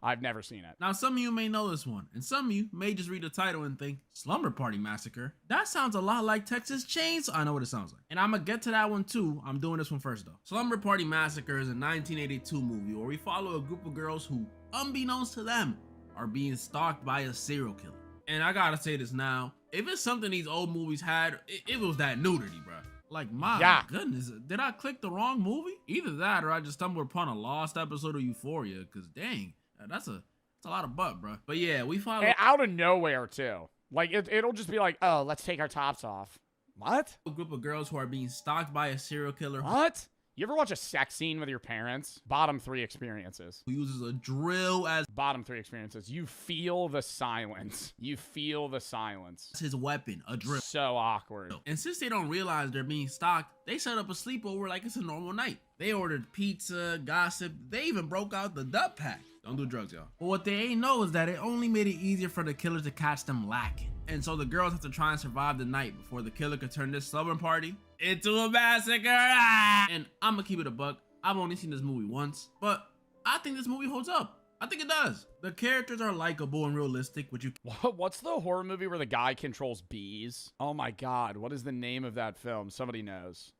Speaker 1: I've never seen it.
Speaker 2: Now, some of you may know this one, and some of you may just read the title and think, Slumber Party Massacre? That sounds a lot like Texas Chainsaw. I know what it sounds like. And I'm gonna get to that one too. I'm doing this one first though. Slumber Party Massacre is a 1982 movie where we follow a group of girls who, unbeknownst to them, are being stalked by a serial killer. And I gotta say this now, if it's something these old movies had, it was that nudity, bro. Like, my goodness, did I click the wrong movie? Either that or I just stumbled upon a lost episode of Euphoria, because dang, that's a lot of butt, bro. But yeah, we follow...
Speaker 1: And out of nowhere, too. Like, it'll just be like, oh, let's take our tops off. What?
Speaker 2: A group of girls who are being stalked by a serial killer.
Speaker 1: What? You ever watch a sex scene with your parents? Bottom 3 experiences.
Speaker 2: Who uses a drill as...
Speaker 1: Bottom 3 experiences. You feel the silence. You feel the silence.
Speaker 2: It's his weapon, a drill.
Speaker 1: So awkward.
Speaker 2: And since they don't realize they're being stalked, they set up a sleepover like it's a normal night. They ordered pizza, gossip. They even broke out the dub pack. Don't do drugs, y'all. But what they ain't know is that it only made it easier for the killers to catch them lacking. And so the girls have to try and survive the night before the killer could turn this slumber party into a massacre. And I'm gonna keep it a buck. I've only seen this movie once, but I think this movie holds up. I think it does. The characters are likable and realistic, which you...
Speaker 1: What's the horror movie where the guy controls bees? Oh my God, what is the name of that film? Somebody knows.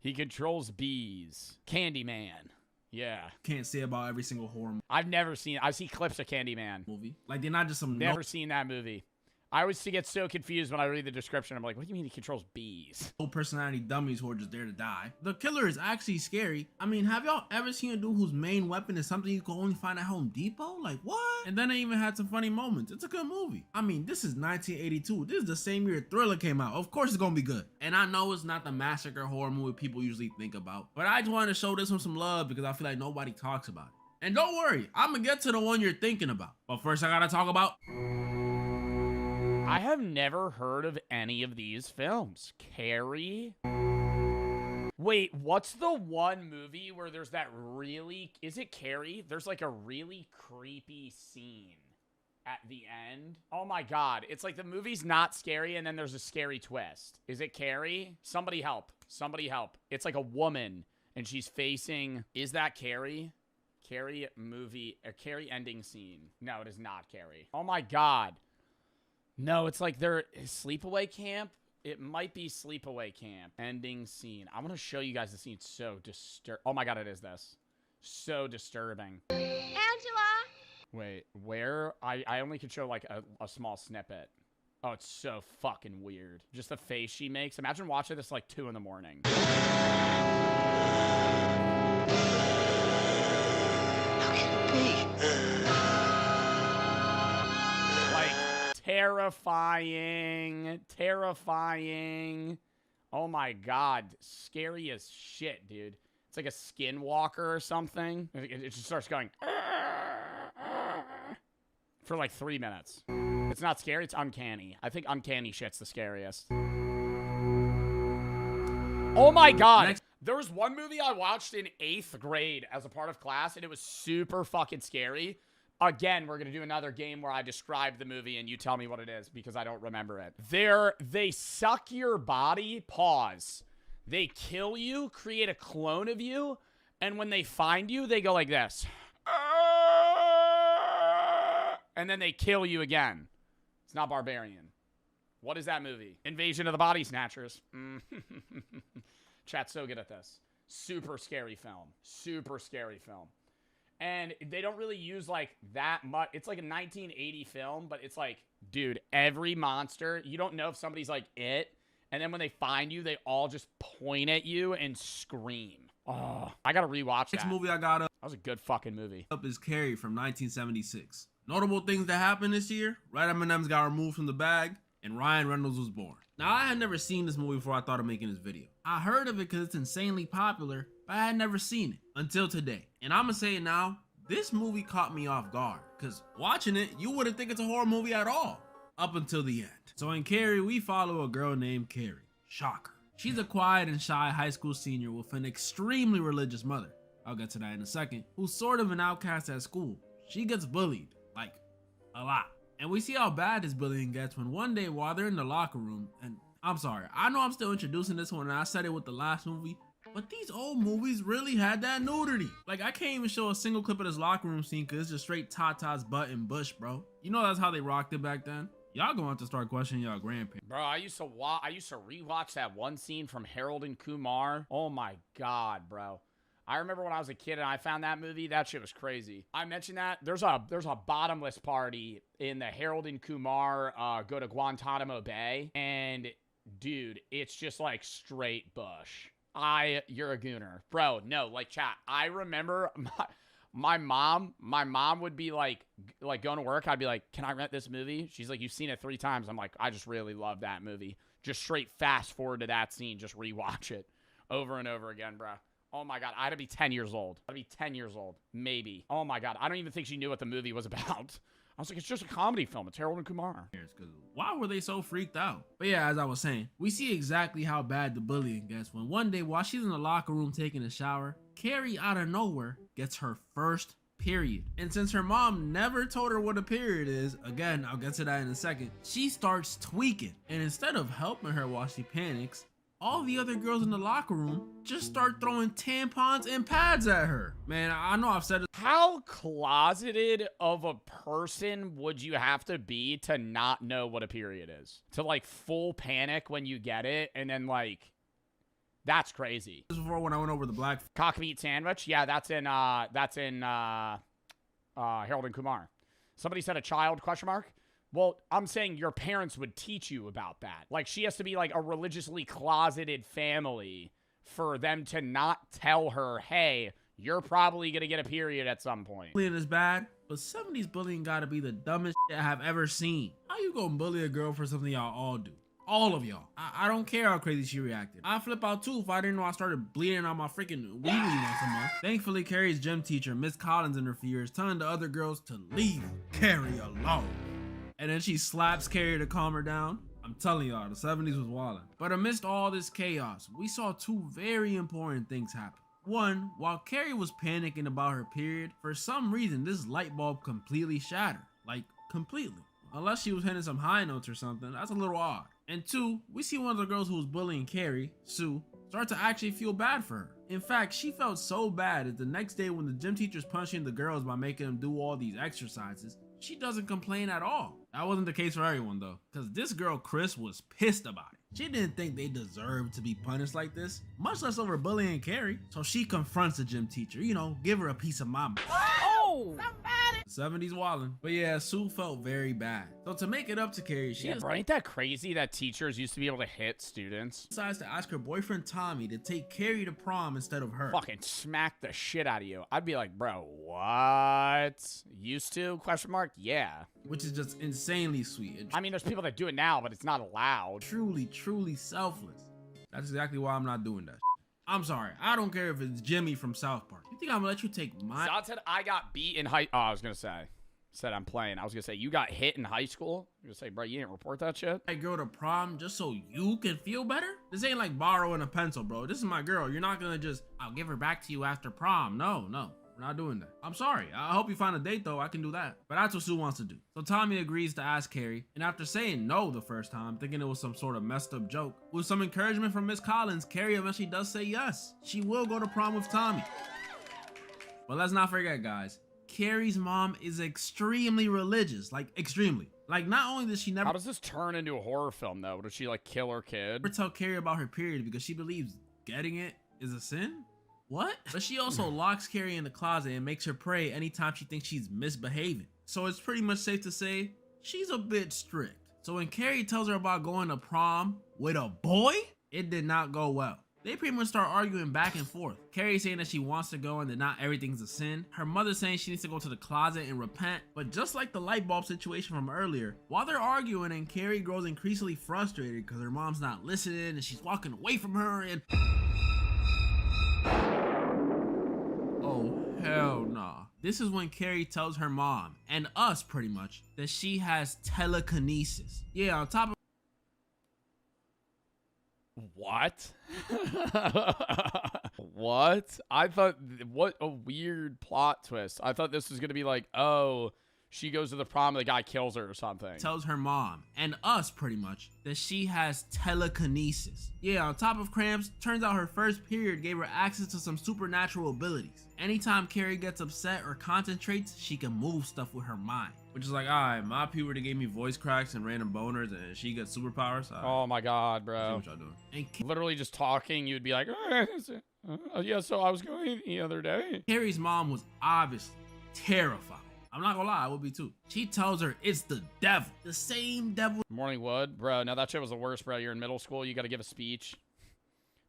Speaker 1: He controls bees. Candyman. Yeah.
Speaker 2: Can't say about every single horror movie.
Speaker 1: I've never seen... I see clips of Candyman.
Speaker 2: Movie. Like, they're not just some...
Speaker 1: Never seen that movie. I always get so confused when I read the description. I'm like, what do you mean he controls bees?
Speaker 2: No personality dummies who are just there to die. The killer is actually scary. I mean, have y'all ever seen a dude whose main weapon is something you can only find at Home Depot? Like, what? And then they even had some funny moments. It's a good movie. I mean, this is 1982. This is the same year Thriller came out. Of course it's gonna be good. And I know it's not the massacre horror movie people usually think about, but I just wanted to show this one some love because I feel like nobody talks about it. And don't worry, I'm gonna get to the one you're thinking about. But first I gotta talk about...
Speaker 1: I have never heard of any of these films. Carrie? Wait, what's the one movie where there's that really... Is it Carrie? There's like a really creepy scene at the end. Oh my God. It's like the movie's not scary and then there's a scary twist. Is it Carrie? Somebody help. Somebody help. It's like a woman and she's facing... Is that Carrie? Carrie movie... A Carrie ending scene. No, it is not Carrie. Oh my God. No, it's like their sleepaway camp. It might be sleepaway camp. Ending scene. I'm going to show you guys the scene. It's so disturbing. Oh my God, it is this. So disturbing.
Speaker 23: Angela!
Speaker 1: Wait, where? I only could show like a small snippet. Oh, it's so fucking weird. Just the face she makes. Imagine watching this like 2 in the morning.
Speaker 23: How can it be?
Speaker 1: Terrifying. Terrifying. Oh my God. Scary as shit, dude. It's like a skinwalker or something. It just starts going for like 3 minutes. It's not scary, it's uncanny. I think uncanny shit's the scariest. Oh my God. There was one movie I watched in 8th grade as a part of class, and it was super fucking scary. Again, we're going to do another game where I describe the movie and you tell me what it is because I don't remember it. They suck your body, pause. They kill you, create a clone of you, and when they find you, they go like this. and then they kill you again. It's not Barbarian. What is that movie? Invasion of the Body Snatchers. Chat's so good at this. Super scary film. Super scary film. And they don't really use like that much. It's like a 1980 film, but it's like, dude, every monster, you don't know if somebody's like it. And then when they find you, they all just point at you and scream. Oh, I gotta rewatch that.
Speaker 2: Next movie I got up.
Speaker 1: That was a good fucking movie.
Speaker 2: Up is Carrie from 1976. Notable things that happened this year: Red M&M's got removed from the bag, and Ryan Reynolds was born. Now, I had never seen this movie before I thought of making this video. I heard of it because it's insanely popular, but I had never seen it until today. And I'm gonna say it now, this movie caught me off guard, because watching it, you wouldn't think it's a horror movie at all, up until the end. So in Carrie, we follow a girl named Carrie. Shocker. She's a quiet and shy high school senior with an extremely religious mother. I'll get to that in a second. Who's sort of an outcast at school. She gets bullied, like, a lot. And we see how bad this bullying gets when one day while they're in the locker room, and I'm sorry, I know I'm still introducing this one and I said it with the last movie, but these old movies really had that nudity. Like, I can't even show a single clip of this locker room scene because it's just straight Tata's butt and bush, bro. You know that's how they rocked it back then. Y'all gonna have to start questioning y'all grandparents.
Speaker 1: Bro, I used to rewatch that one scene from Harold and Kumar. Oh my God, bro. I remember when I was a kid and I found that movie, that shit was crazy. I mentioned that there's a bottomless party in the Harold and Kumar go to Guantanamo Bay, and dude, it's just like straight bush. You're a gooner. Bro, no, like chat, I remember my mom would be like going to work. I'd be like, can I rent this movie? She's like, you've seen it 3 times. I'm like, I just really love that movie. Just straight fast forward to that scene. Just rewatch it over and over again, bro. Oh my God, I had to be 10 years old. I'd be 10 years old, maybe. Oh my God, I don't even think she knew what the movie was about. I was like, it's just a comedy film. It's Harold and Kumar.
Speaker 2: Why were they so freaked out? But yeah, as I was saying, we see exactly how bad the bullying gets when one day while she's in the locker room taking a shower, Carrie out of nowhere gets her first period. And since her mom never told her what a period is, again, I'll get to that in a second, she starts tweaking. And instead of helping her while she panics, all the other girls in the locker room just start throwing tampons and pads at her. Man, I know I've said it.
Speaker 1: How closeted of a person would you have to be to not know what a period is? To like full panic when you get it, and then like, that's crazy.
Speaker 2: This was before when I went over the black
Speaker 1: cock meat sandwich. Yeah, that's in Harold and Kumar. Somebody said a child, question mark? Well, I'm saying your parents would teach you about that. Like, she has to be like a religiously closeted family for them to not tell her, hey, you're probably gonna get a period at some point.
Speaker 2: Bullying is bad, but 70s bullying gotta be the dumbest shit I have ever seen. How you gonna bully a girl for something y'all all do? All of y'all. I don't care how crazy she reacted. I'd flip out too if I didn't know I started bleeding on my freaking wee-wee once a month. Thankfully, Carrie's gym teacher, Miss Collins, interferes, telling the other girls to leave Carrie alone. And then she slaps Carrie to calm her down. I'm telling y'all, the 70s was wildin'. But amidst all this chaos, we saw 2 very important things happen. One, while Carrie was panicking about her period, for some reason this light bulb completely shattered. Like, completely. Unless she was hitting some high notes or something, that's a little odd. And 2, we see one of the girls who was bullying Carrie, Sue, start to actually feel bad for her. In fact, she felt so bad that the next day when the gym teacher's punishing the girls by making them do all these exercises, she doesn't complain at all. That wasn't the case for everyone though, because this girl Chris was pissed about it. She didn't think they deserved to be punished like this, much less over bullying Carrie. So she confronts the gym teacher, you know, give her a piece of my mind.
Speaker 1: Oh!
Speaker 2: 70s wildin'. But yeah, Sue felt very bad. So to make it up to Carrie, she
Speaker 1: bro, ain't that crazy that teachers used to be able to hit students?
Speaker 2: Decides to ask her boyfriend Tommy to take Carrie to prom instead of her.
Speaker 1: Fucking smack the shit out of you. I'd be like, bro, what? Used to? Question mark? Yeah.
Speaker 2: Which is just insanely sweet.
Speaker 1: I mean, there's people that do it now, but it's not allowed.
Speaker 2: Truly, truly selfless. That's exactly why I'm not doing that. I'm sorry. I don't care if it's Jimmy from South Park. You think I'm gonna let you take my—
Speaker 1: Zod said I got beat in high— Oh, I was gonna say. Said I'm playing. I was gonna say, you got hit in high school? I'm gonna say, bro, you didn't report that shit?
Speaker 2: Hey, girl to prom just so you can feel better? This ain't like borrowing a pencil, bro. This is my girl. You're not gonna just, I'll give her back to you after prom. No. We're not doing that. I'm sorry. I hope you find a date though. I can do that. But that's what Sue wants to do. So Tommy agrees to ask Carrie, and after saying no the first time, thinking it was some sort of messed up joke, with some encouragement from Miss Collins, Carrie eventually does say yes. She will go to prom with Tommy. But let's not forget, guys, Carrie's mom is extremely religious, like extremely. Like, not only does she never—
Speaker 1: How does this turn into a horror film, though? Does she, like, kill her kid?
Speaker 2: never tell Carrie about her period because she believes getting it is a sin? What? But she also locks Carrie in the closet and makes her pray anytime she thinks she's misbehaving. So it's pretty much safe to say she's a bit strict. So when Carrie tells her about going to prom with a boy, it did not go well. They pretty much start arguing back and forth. Carrie saying that she wants to go and that not everything's a sin. Her mother saying she needs to go to the closet and repent. But just like the light bulb situation from earlier, while they're arguing and Carrie grows increasingly frustrated because her mom's not listening and she's walking away from her and— oh, hell nah. This is when Carrie tells her mom, and us pretty much, that she has telekinesis. Yeah, on top of—
Speaker 1: What? What? I thought, what a weird plot twist. I thought this was going to be like, oh, she goes to the prom and the guy kills her or something.
Speaker 2: tells her mom, and us pretty much, that she has telekinesis. Yeah, on top of cramps, turns out her first period gave her access to some supernatural abilities. Anytime Carrie gets upset or concentrates, she can move stuff with her mind. Which is like, alright, my puberty gave me voice cracks and random boners, and she gets superpowers.
Speaker 1: Oh my god, bro.
Speaker 2: What y'all doing? And
Speaker 1: literally just talking, you'd be like, yeah, so I was going the other day.
Speaker 2: Carrie's mom was obviously terrified. I'm not gonna lie, I would be too. She tells her it's the devil. The same devil.
Speaker 1: Morning Wood, bro. Now that shit was the worst, bro. You're in middle school. You got to give a speech.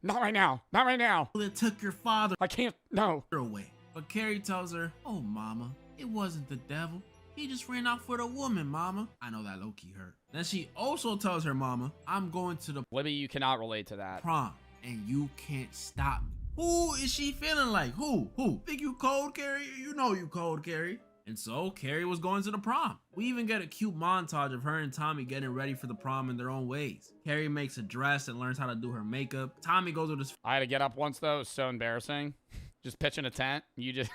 Speaker 1: Not right now. Not right now.
Speaker 2: That took your father.
Speaker 1: I can't. No.
Speaker 2: Away. But Carrie tells her, oh, mama, it wasn't the devil. He just ran off with a woman, mama. I know that low-key hurt. Then she also tells her mama, I'm going to the
Speaker 1: Libby, you cannot relate to that.
Speaker 2: prom, and you can't stop me. Who is she feeling like? Who? Think you cold, Carrie? You know you cold, Carrie. And so Carrie was going to the prom. We even get a cute montage of her and Tommy getting ready for the prom in their own ways. Carrie makes a dress and learns how to do her makeup. Tommy goes with his—
Speaker 1: I had to get up once, though. It was so embarrassing. Just pitching a tent. You just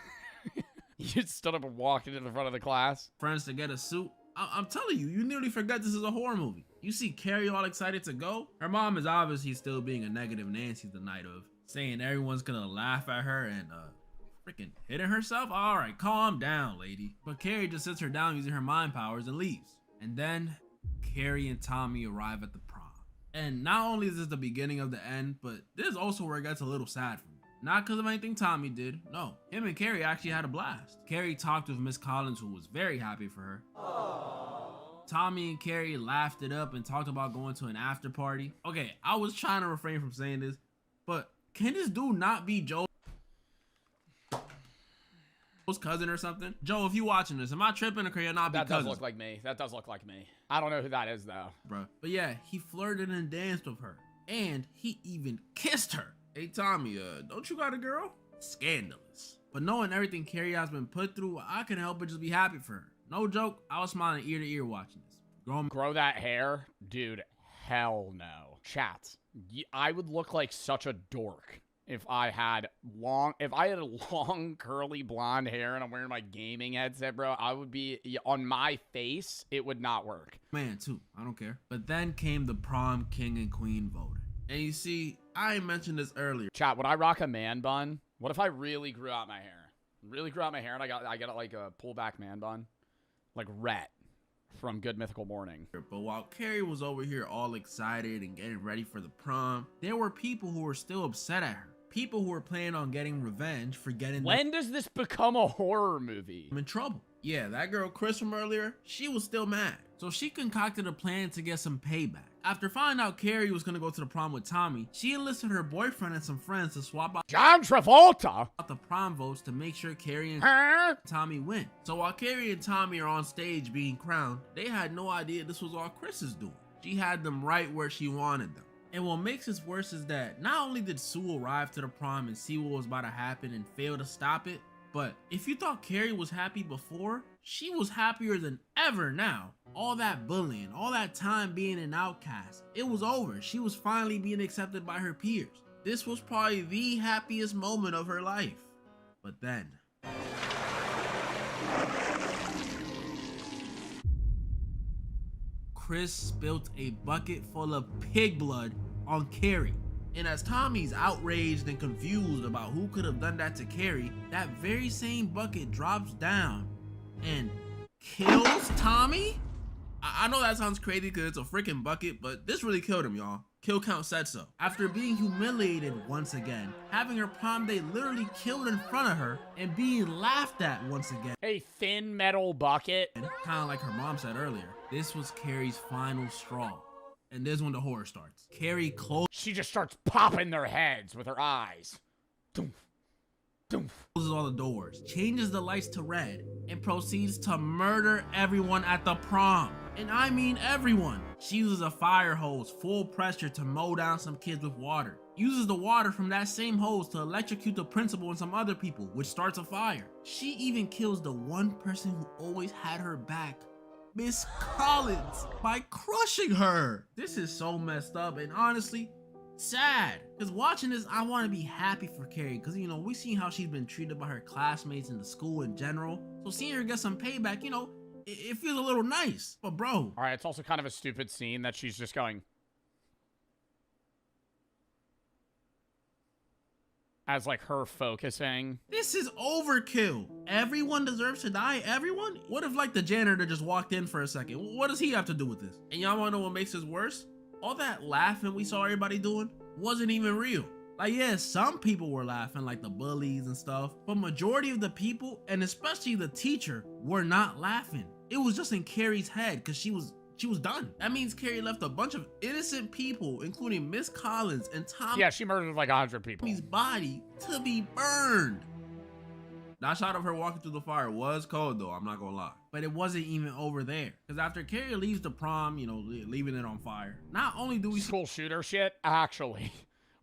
Speaker 1: you just stood up and walked into the front of the class.
Speaker 2: friends to get a suit. I'm telling you, you nearly forget this is a horror movie. You see Carrie all excited to go. Her mom is obviously still being a negative Nancy the night of, saying everyone's gonna laugh at her and freaking hitting herself. All right, calm down, lady. But Carrie just sits her down using her mind powers and leaves. And then Carrie and Tommy arrive at the prom. And not only is this the beginning of the end, but this is also where it gets a little sad for me. Not because of anything Tommy did. No, him and Carrie actually had a blast. Carrie talked with Miss Collins, who was very happy for her. Aww. Tommy and Carrie laughed it up and talked about going to an after party. Okay, I was trying to refrain from saying this, but can this dude not be Joe's cousin or something? Joe, if you watching this, am I tripping or can you not be
Speaker 1: That
Speaker 2: cousins?
Speaker 1: does look like me. That does look like me. I don't know who that is, though.
Speaker 2: Bruh. But yeah, he flirted and danced with her. And he even kissed her. Hey, Tommy, don't you got a girl? Scandalous. But knowing everything Carrie has been put through, I couldn't help but just be happy for her. No joke, I was smiling ear to ear watching this.
Speaker 1: Grow that hair? Dude, hell no. Chat, I would look like such a dork if I had long curly blonde hair and I'm wearing my gaming headset, bro. I would be, on my face, it would not work.
Speaker 2: Man, too, I don't care. But then came the prom king and queen voting. And you see, I mentioned this earlier.
Speaker 1: Chat, would I rock a man bun? What if I really grew out my hair? Really grew out my hair and I got like a pullback man bun? Like Rhett from Good Mythical Morning.
Speaker 2: But while Carrie was over here all excited and getting ready for the prom, there were people who were still upset at her. People who were planning on getting revenge for getting—
Speaker 1: When does this become a horror movie?
Speaker 2: I'm in trouble. Yeah, that girl Chris from earlier, she was still mad. So she concocted a plan to get some payback. After finding out Carrie was gonna go to the prom with Tommy, she enlisted her boyfriend and some friends to swap out
Speaker 1: John Travolta
Speaker 2: the prom votes to make sure Carrie and Tommy win. So while Carrie and Tommy are on stage being crowned, they had no idea this was all Chris's doing. She had them right where she wanted them. And what makes this worse is that not only did Sue arrive to the prom and see what was about to happen and fail to stop it, but if you thought Carrie was happy before, she was happier than ever now. All that bullying, all that time being an outcast, it was over. She was finally being accepted by her peers. This was probably the happiest moment of her life. But then Chris spilt a bucket full of pig blood on Carrie. And as Tommy's outraged and confused about who could have done that to Carrie, that very same bucket drops down and kills Tommy? I know that sounds crazy because it's a freaking bucket, but this really killed him, y'all. Kill count said so. After being humiliated once again, having her prom day literally killed in front of her, and being laughed at once again.
Speaker 1: A thin metal bucket.
Speaker 2: Kind of like her mom said earlier, this was Carrie's final straw. And this is when the horror starts. Carrie
Speaker 1: She just starts popping their heads with her eyes.
Speaker 2: Closes all the doors, changes the lights to red, and proceeds to murder everyone at the prom. And I mean everyone. She uses a fire hose full pressure to mow down some kids with water. Uses the water from that same hose to electrocute the principal and some other people, which starts a fire. She even kills the one person who always had her back, Miss Collins, by crushing her. This is so messed up and honestly sad, because watching this I want to be happy for Carrie, because you know we seen how she's been treated by her classmates in the school in general, so seeing her get some payback, you know, it feels a little nice. But bro,
Speaker 1: all right, it's also kind of a stupid scene that she's just going as like her focusing.
Speaker 2: This is overkill. Everyone deserves to die. Everyone? What if like the janitor just walked in for a second? What does he have to do with this? And y'all want to know what makes this worse? All that laughing we saw everybody doing wasn't even real. Like, yeah, some people were laughing, like the bullies and stuff, but majority of the people, and especially the teacher, were not laughing. It was just in Carrie's head because she was done. That means Carrie left a bunch of innocent people, including Miss Collins and Tom.
Speaker 1: Yeah, she murdered like 100 people.
Speaker 2: Tommy's body to be burned. That shot of her walking through the fire was cold though, I'm not gonna lie. But it wasn't even over there. Because after Carrie leaves the prom, you know, leaving it on fire, not only do we
Speaker 1: school shooter shit, actually.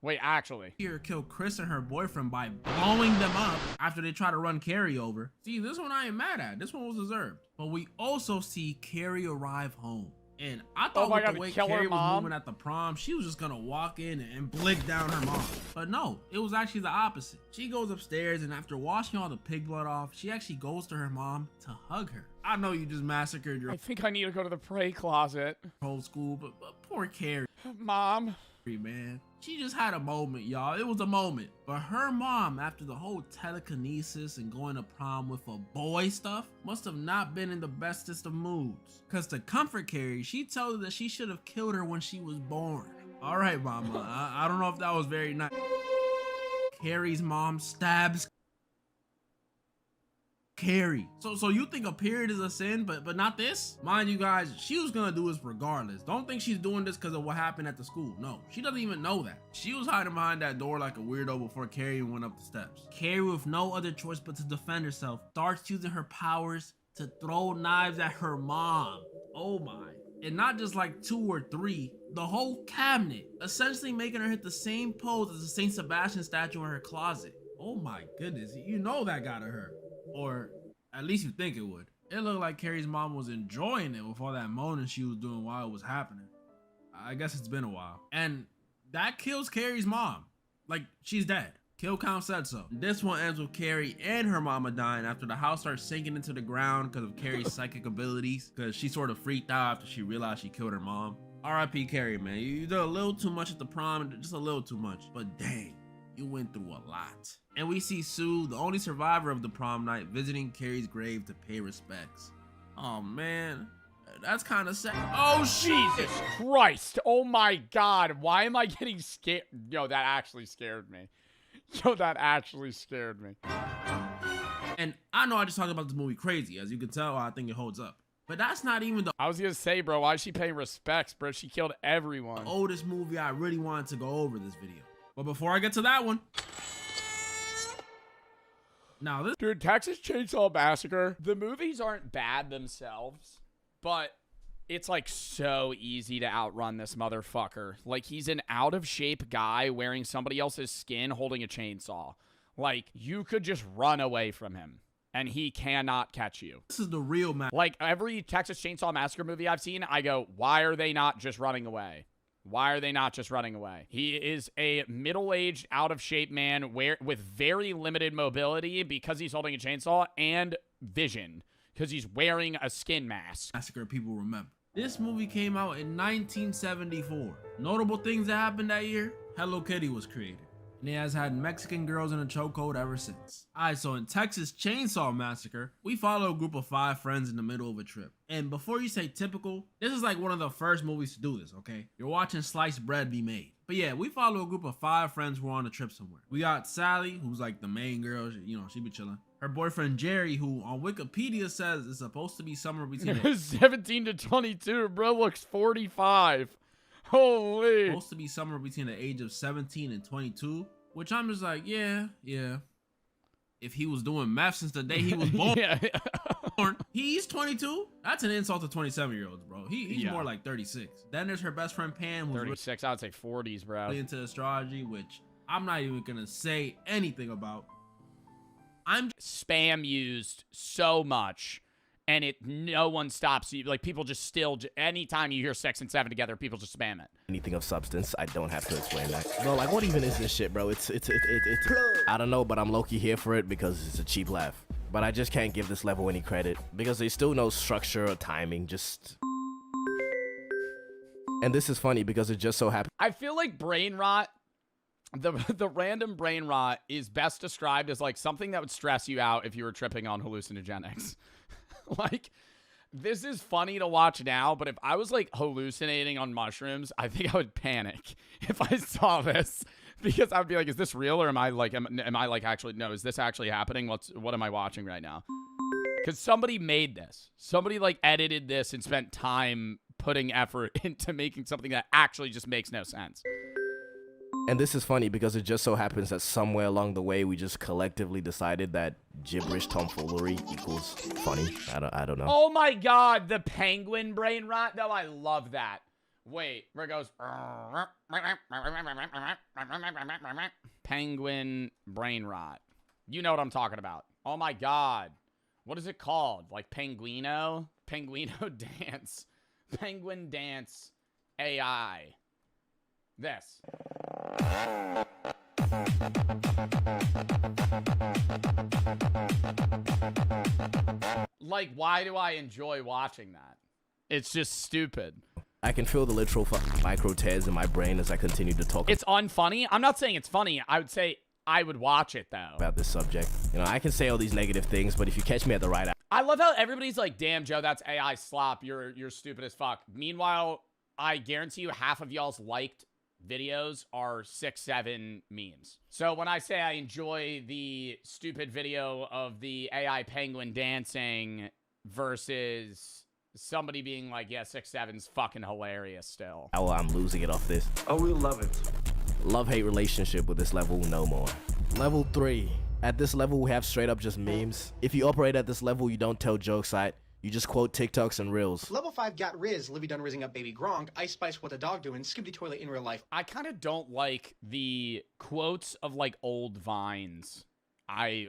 Speaker 1: Wait, actually.
Speaker 2: See her kill Chris and her boyfriend by blowing them up after they try to run Carrie over. See, this one I ain't mad at. This one was deserved. But we also see Carrie arrive home. And I thought with the way Carrie was moving at the prom, she was just gonna walk in and blick down her mom. But no, it was actually the opposite. She goes upstairs and after washing all the pig blood off, she actually goes to her mom to hug her. I know you just massacred your—
Speaker 1: I think I need to go to the pray closet.
Speaker 2: Whole school, but poor Carrie.
Speaker 1: Mom.
Speaker 2: Man, she just had a moment, y'all. It was a moment. But her mom, after the whole telekinesis and going to prom with a boy stuff, must have not been in the bestest of moods. Cause to comfort Carrie, she told her that she should have killed her when she was born. All right, mama, I don't know if that was very nice. Carrie's mom stabs Carrie. So you think a period is a sin, but not this? Mind you guys, she was gonna do this regardless. Don't think she's doing this because of what happened at the school. No, she doesn't even know that. She was hiding behind that door like a weirdo before Carrie went up the steps. Carrie, with no other choice but to defend herself, starts using her powers to throw knives at her mom. Oh my. And not just like 2 or 3, the whole cabinet, essentially making her hit the same pose as the St. Sebastian statue in her closet. Oh my goodness, you know that gotta hurt. Or at least you think it would. It looked like Carrie's mom was enjoying it with all that moaning she was doing while it was happening. I guess it's been a while. And that kills Carrie's mom. Like, she's dead. Kill count said so. This one ends with Carrie and her mama dying after the house starts sinking into the ground because of Carrie's psychic abilities, because she sort of freaked out after she realized she killed her mom. R.I.P. Carrie, man. You did a little too much at the prom, just a little too much. But dang, you went through a lot. And we see Sue, the only survivor of the prom night, visiting Carrie's grave to pay respects. Oh man, that's kind of sad. Oh
Speaker 1: Jesus Christ. Oh my God. Why am I getting scared? Yo, that actually scared me. Yo, that actually scared me.
Speaker 2: And I know I just talked about this movie crazy. As you can tell, I think it holds up. But that's not even the—
Speaker 1: I was gonna say, bro, why is she paying respects, bro? She killed everyone.
Speaker 2: The oldest movie I really wanted to go over this video. But before I get to that one, now this—
Speaker 1: dude, Texas Chainsaw Massacre, the movies aren't bad themselves, but it's like so easy to outrun this motherfucker. Like, he's an out of shape guy wearing somebody else's skin holding a chainsaw. Like, you could just run away from him and he cannot catch you.
Speaker 2: This is the real man.
Speaker 1: Like, every Texas Chainsaw Massacre movie I've seen, I go, why are they not just running away? Why are they not just running away? He is a middle-aged, out-of-shape man with very limited mobility because he's holding a chainsaw and vision because he's wearing a skin mask.
Speaker 2: Massacre people remember. This movie came out in 1974. Notable things that happened that year: Hello Kitty was created, and it has had Mexican girls in a chokehold ever since. Alright, so in Texas Chainsaw Massacre, we follow a group of 5 friends in the middle of a trip. And before you say typical, this is like one of the first movies to do this, okay? You're watching sliced bread be made. But yeah, we follow a group of 5 friends who are on a trip somewhere. We got Sally, who's like the main girl, you know, she be chilling. Her boyfriend Jerry, who on Wikipedia says is supposed to be somewhere between
Speaker 1: 17 to 22, bro looks 45. Holy.
Speaker 2: Supposed to be somewhere between the age of 17 and 22, which I'm just like, yeah. If he was doing meth since the day he was born, he's 22. That's an insult to 27-year-olds, bro. He's more like 36. Then there's her best friend Pam, who's
Speaker 1: 36. I would say 40s, bro.
Speaker 2: Really into astrology, which I'm not even gonna say anything about. I'm
Speaker 1: spam used so much, and no one stops you. Like, people just still, anytime you hear 6 and 7 together, people just spam it.
Speaker 14: Anything of substance, I don't have to explain that. Bro, like, what even is this shit, bro? It's I don't know, but I'm low-key here for it because it's a cheap laugh. But I just can't give this level any credit because there's still no structure or timing, just... And this is funny because it just so happens...
Speaker 1: I feel like brain rot, the random brain rot is best described as like something that would stress you out if you were tripping on hallucinogenics. Like, this is funny to watch now, but if I was like hallucinating on mushrooms, I think I would panic if I saw this, because I would be like, is this real, or am I like actually, no, is this actually happening? What am I watching right now? Because somebody made this. Somebody like edited this and spent time putting effort into making something that actually just makes no sense.
Speaker 14: And this is funny because it just so happens that somewhere along the way we just collectively decided that gibberish tomfoolery equals funny. I don't know.
Speaker 1: Oh my god, the penguin brain rot. No, I love that. Wait, where it goes. Penguin brain rot. You know what I'm talking about. Oh my god. What is it called? Like Penguino? Penguino dance. Penguin dance AI. This. Like, why do I enjoy watching that? It's just stupid.
Speaker 14: I can feel the literal micro tears in my brain as I continue to talk.
Speaker 1: It's unfunny. I'm not saying it's funny. I would say I would watch it, though.
Speaker 14: About this subject. You know, I can say all these negative things, but if you catch me at the right hour.
Speaker 1: I love how everybody's like, damn, Joe, that's AI slop. You're stupid as fuck. Meanwhile, I guarantee you half of y'all's liked videos are 6-7 memes. So when I say I enjoy the stupid video of the AI penguin dancing versus somebody being like, yeah, 6-7's fucking hilarious still.
Speaker 14: Oh, I'm losing it off this.
Speaker 15: Oh, we love it.
Speaker 14: Love-hate relationship with this level, no more. Level 3. At this level, we have straight up just memes. If you operate at this level, you don't tell jokes, you just quote TikToks and Reels.
Speaker 16: Level 5 got Riz, Livy done rizzing up Baby Gronk, Ice Spice What the Dog Doing, Skibbity Toilet in Real Life.
Speaker 1: I kind of don't like the quotes of like old vines. Like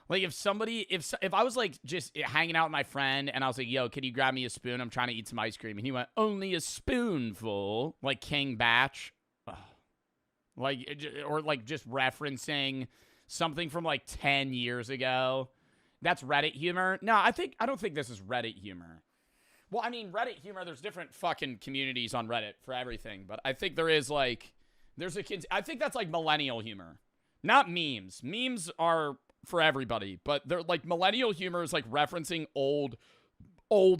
Speaker 1: if I was like just hanging out with my friend and I was like, yo, can you grab me a spoon? I'm trying to eat some ice cream. And he went, only a spoonful. Like King Batch. Ugh. Or like just referencing something from like 10 years ago. That's Reddit humor. No, I don't think this is Reddit humor. Well, I mean, Reddit humor, there's different fucking communities on Reddit for everything. But I think there is like, I think that's like millennial humor. Not memes. Memes are for everybody. But they're like, millennial humor is like referencing old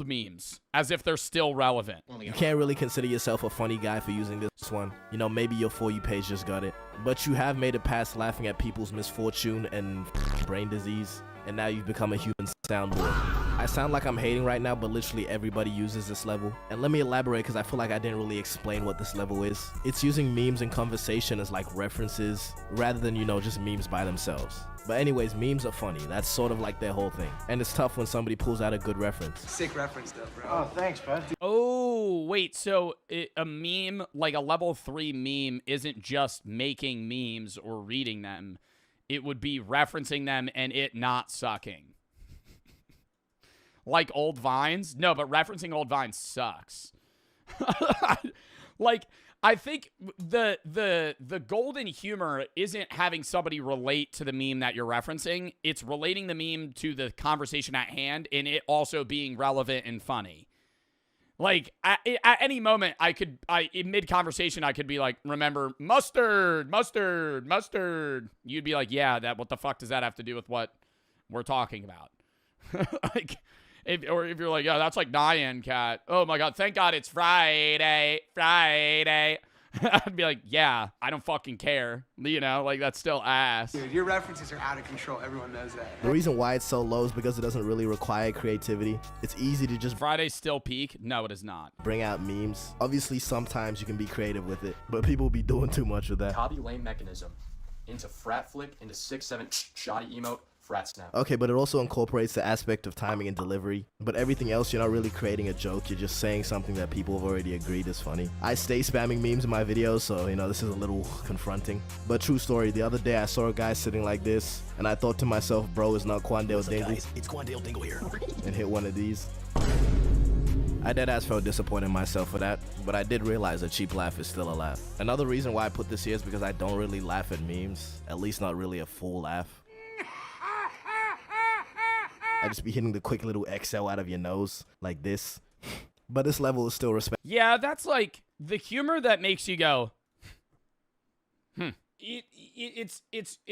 Speaker 1: memes as if they're still relevant.
Speaker 14: You can't really consider yourself a funny guy for using this one. You know, maybe your For You page just got it. But you have made it past laughing at people's misfortune and brain disease. And now you've become a human soundboard. I sound like I'm hating right now, but literally everybody uses this level. And let me elaborate because I feel like I didn't really explain what this level is. It's using memes and conversation as like references rather than, you know, just memes by themselves. But anyways, memes are funny. That's sort of like their whole thing. And it's tough when somebody pulls out a good reference.
Speaker 16: Sick reference though, bro.
Speaker 15: Oh, thanks, bud.
Speaker 1: Oh, wait. So a meme, like a level 3 meme, isn't just making memes or reading them. It would be referencing them and it not sucking. Like old vines? No, but referencing old vines sucks. Like, I think the golden humor isn't having somebody relate to the meme that you're referencing. It's relating the meme to the conversation at hand and it also being relevant and funny. Like, at any moment, in mid-conversation, I could be like, remember, mustard, mustard, mustard. You'd be like, yeah, what the fuck does that have to do with what we're talking about? Like, if you're like, yeah, that's like Nyan Cat. Oh my God, thank God it's Friday, Friday. I'd be like, yeah, I don't fucking care. You know, like, that's still ass.
Speaker 15: Dude, your references are out of control. Everyone knows that.
Speaker 14: The reason why it's so low is because it doesn't really require creativity. It's easy to just
Speaker 1: Friday's still peak? No, it is not.
Speaker 14: bring out memes. Obviously, sometimes you can be creative with it, but people be doing too much with that.
Speaker 17: Copy lane mechanism into frat flick into 6-7 shoddy emote frat snap.
Speaker 14: Okay, but it also incorporates the aspect of timing and delivery. But everything else, you're not really creating a joke. You're just saying something that people have already agreed is funny. I stay spamming memes in my videos, so, you know, this is a little confronting. But true story, the other day I saw a guy sitting like this, and I thought to myself, bro, it's not Quandale Dingle.
Speaker 17: It's Quandale Dingle here.
Speaker 14: And hit one of these. I deadass felt disappointed in myself for that, but I did realize a cheap laugh is still a laugh. Another reason why I put this here is because I don't really laugh at memes, at least not really a full laugh. I just be hitting the quick little exhale out of your nose, like this. But this level is still respect.
Speaker 1: Yeah, that's like the humor that makes you go, It's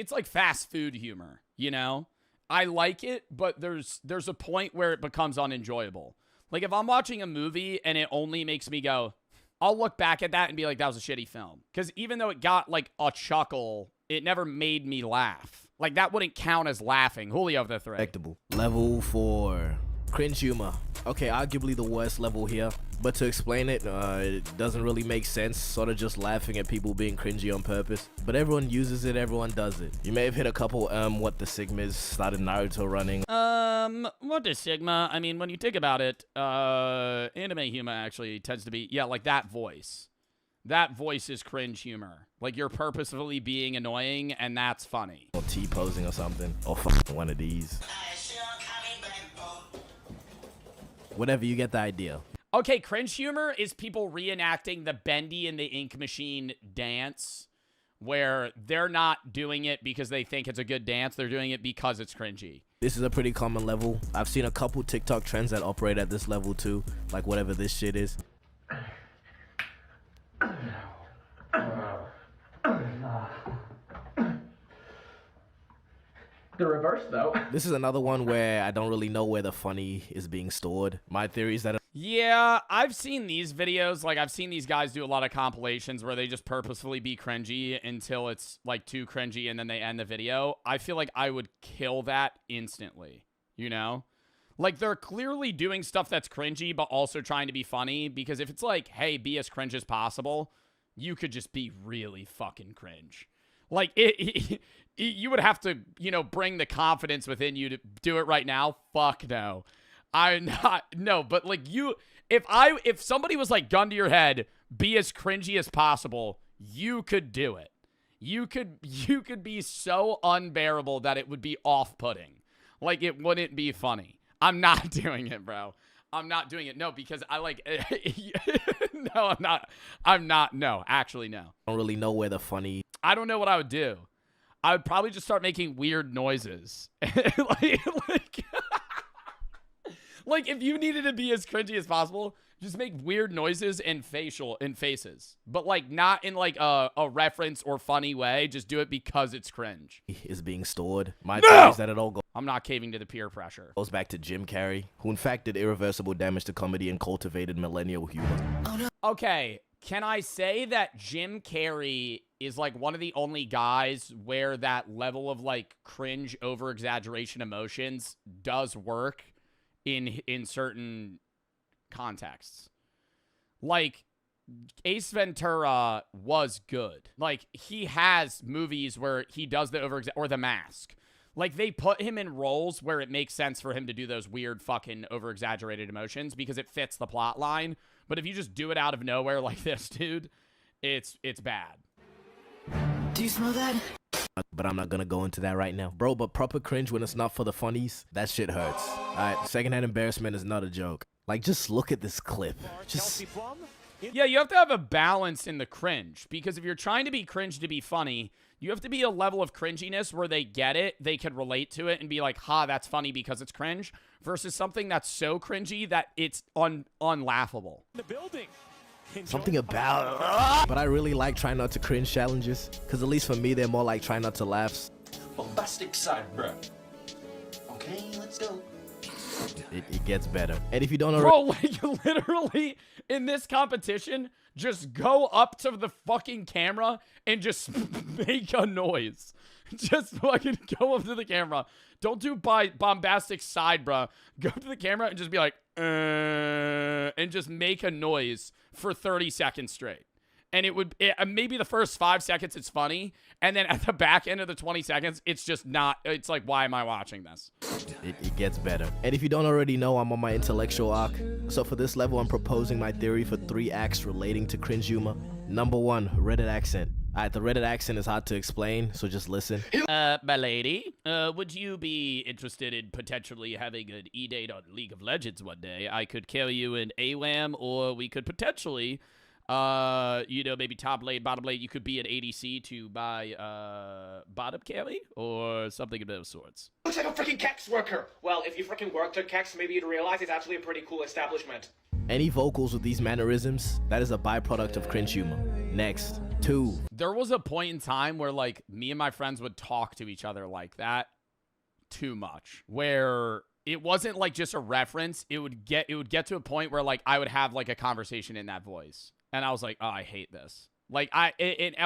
Speaker 1: like fast food humor, you know? I like it, but there's a point where it becomes unenjoyable. Like, if I'm watching a movie and it only makes me go, I'll look back at that and be like, that was a shitty film. Because even though it got, like, a chuckle, it never made me laugh. Like, that wouldn't count as laughing. Julio the threat.
Speaker 14: Respectable. Level 4. Cringe humor. Okay, arguably the worst level here. But to explain it, it doesn't really make sense. Sort of just laughing at people being cringy on purpose. But everyone uses it, everyone does it. You may have hit a couple, what the Sigmas, started Naruto running.
Speaker 1: What is Sigma? I mean, when you think about it, anime humor actually tends to be, yeah, like that voice. That voice is cringe humor. Like, you're purposefully being annoying, and that's funny.
Speaker 14: Or T-posing or something. Or one of these. Whatever, you get the idea.
Speaker 1: Okay, cringe humor is people reenacting the Bendy and the Ink Machine dance, where they're not doing it because they think it's a good dance. They're doing it because it's cringy.
Speaker 14: This is a pretty common level. I've seen a couple TikTok trends that operate at this level too. Like whatever this shit is.
Speaker 6: The reverse, though.
Speaker 14: This is another one where I don't really know where the funny is being stored. My theory is that...
Speaker 1: Yeah, I've seen these videos. Like, I've seen these guys do a lot of compilations where they just purposefully be cringy until it's, like, too cringy and then they end the video. I feel like I would kill that instantly, you know? Like, they're clearly doing stuff that's cringy but also trying to be funny, because if it's like, hey, be as cringe as possible, you could just be really fucking cringe. Like, you would have to, you know, bring the confidence within you to do it right now. Fuck no. But like if somebody was like, gun to your head, be as cringy as possible, you could do it. You could be so unbearable that it would be off-putting. Like, it wouldn't be funny. I'm not doing it, bro. I'm not doing it. No, because I like... No, I'm not. No, actually, no.
Speaker 14: I don't really know where the funny...
Speaker 1: I don't know what I would do. I would probably just start making weird noises. Like, if you needed to be as cringy as possible, just make weird noises and faces. But, like, not in, like, a reference or funny way. Just do it because it's cringe.
Speaker 14: Is being stored. My theory is that it all goes...
Speaker 1: I'm not caving to the peer pressure.
Speaker 14: Goes back to Jim Carrey, who in fact did irreversible damage to comedy and cultivated millennial humor.
Speaker 1: Oh, no. Okay, can I say that Jim Carrey is, like, one of the only guys where that level of, like, cringe over-exaggeration emotions does work in certain contexts? Like, Ace Ventura was good. Like, he has movies where he does the or The Mask. Like, they put him in roles where it makes sense for him to do those weird fucking over-exaggerated emotions because it fits the plot line. But if you just do it out of nowhere like this, dude, it's bad.
Speaker 14: Do you smell that? But I'm not gonna go into that right now. Bro, but proper cringe when it's not for the funnies, that shit hurts. Alright, secondhand embarrassment is not a joke. Like, just look at this clip.
Speaker 1: Yeah, you have to have a balance in the cringe, because if you're trying to be cringe to be funny, You have to be a level of cringiness where they get it, they can relate to it and be like, ha, that's funny because it's cringe, versus something that's so cringy that it's unlaughable.
Speaker 4: The building.
Speaker 14: Something about but I really like try not to cringe challenges, because at least for me they're more like try not to laughs.
Speaker 17: Bombastic side, bro. Okay, let's go.
Speaker 14: It gets better. And if you don't already,
Speaker 1: Bro, like literally in this competition, just go up to the fucking camera and just make a noise. Just fucking go up to the camera. Don't do bombastic side, bro. Go up to the camera and just be like, and just make a noise for 30 seconds straight. And maybe the first 5 seconds it's funny, and then at the back end of the 20 seconds, it's just not, it's like, why am I watching this?
Speaker 14: It gets better. And if you don't already know, I'm on my intellectual arc. So for this level, I'm proposing my theory for 3 acts relating to cringe humor. Number 1, Reddit accent. Alright, the Reddit accent is hard to explain, so just listen.
Speaker 1: My lady, would you be interested in potentially having an E-date on League of Legends one day? I could carry you in AWAM, or we could potentially, maybe top lane, bottom lane, you could be an ADC to buy, bottom carry, or something of those sorts.
Speaker 16: Looks like a freaking Kex worker. Well, if you freaking worked at Kex, maybe you'd realize it's actually a pretty cool establishment.
Speaker 14: Any vocals with these mannerisms, that is a byproduct of cringe humor. Next, 2.
Speaker 1: There was a point in time where, like, me and my friends would talk to each other like that too much, where it wasn't like just a reference. It would get to a point where, like, I would have like a conversation in that voice, and I was like, oh, I hate this. Like, I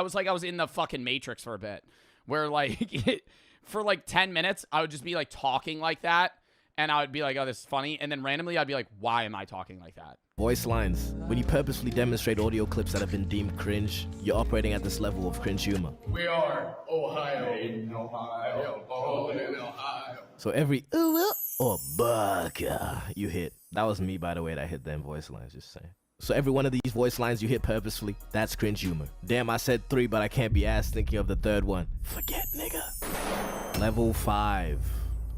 Speaker 1: was like, I was in the fucking Matrix for a bit, where like for like 10 minutes I would just be like talking like that, and I would be like, oh, this is funny, and then randomly I'd be like, why am I talking like that?
Speaker 14: Voice lines. When you purposefully demonstrate audio clips that have been deemed cringe, you're operating at this level of cringe humor.
Speaker 4: We are Ohio. In Ohio. Oh, in Ohio.
Speaker 14: So every ooh or baka you hit. That was me, by the way, that hit them voice lines, just saying. So every one of these voice lines you hit purposefully, that's cringe humor. Damn, I said 3, but I can't be asked thinking of the 3rd one. Forget, nigga. Level 5.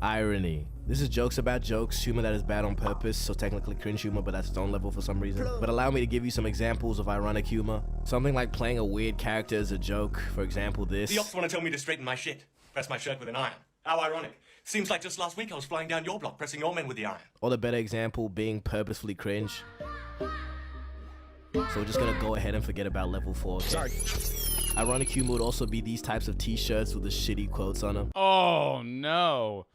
Speaker 14: Irony. This is jokes about jokes, humor that is bad on purpose, so technically cringe humor, but that's its own level for some reason. But allow me to give you some examples of ironic humor. Something like playing a weird character as a joke. For example, this.
Speaker 7: The ops want to tell me to straighten my shit. Press my shirt with an iron. How ironic. Seems like just last week I was flying down your block, pressing your men with the iron.
Speaker 14: Or the better example being purposefully cringe. So we're just gonna go ahead and forget about level 4. Okay? Sorry. Ironic humor would also be these types of t-shirts with the shitty quotes on them.
Speaker 1: Oh, no.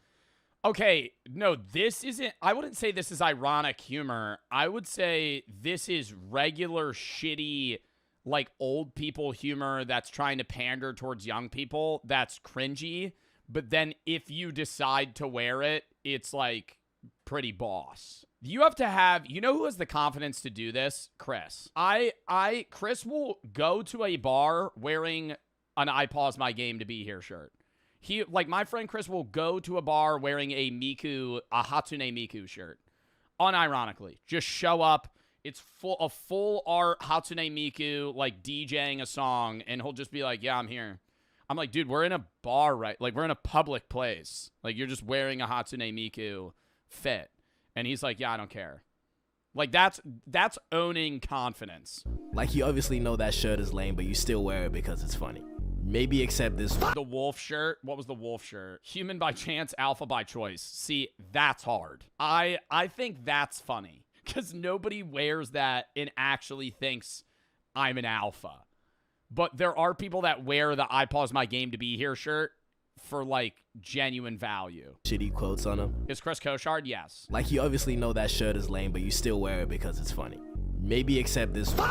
Speaker 1: Okay, no, this isn't, I wouldn't say this is ironic humor. I would say this is regular shitty, like, old people humor that's trying to pander towards young people. That's cringy. But then if you decide to wear it, it's, like, pretty boss. You have to have, you know who has the confidence to do this? Chris. Chris will go to a bar wearing an I pause my game to be here shirt. He, like, my friend Chris will go to a bar wearing a Hatsune Miku shirt. Unironically. Just show up. It's a full art Hatsune Miku, like, DJing a song, and he'll just be like, yeah, I'm here. I'm like, dude, we're in a bar, right? Like, we're in a public place. Like, you're just wearing a Hatsune Miku fit. And he's like, yeah, I don't care. Like, that's owning confidence.
Speaker 14: Like, you obviously know that shirt is lame, but you still wear it because it's funny. Maybe except this one.
Speaker 1: The wolf shirt. What was the wolf shirt? Human by chance, alpha by choice. See, that's hard. I think that's funny because nobody wears that and actually thinks I'm an alpha. But there are people that wear the I pause my game to be here shirt for, like, genuine value.
Speaker 14: Shitty quotes on them.
Speaker 1: Is Chris Koshard? Yes.
Speaker 14: Like, you obviously know that shirt is lame, but you still wear it because it's funny. Maybe except this one.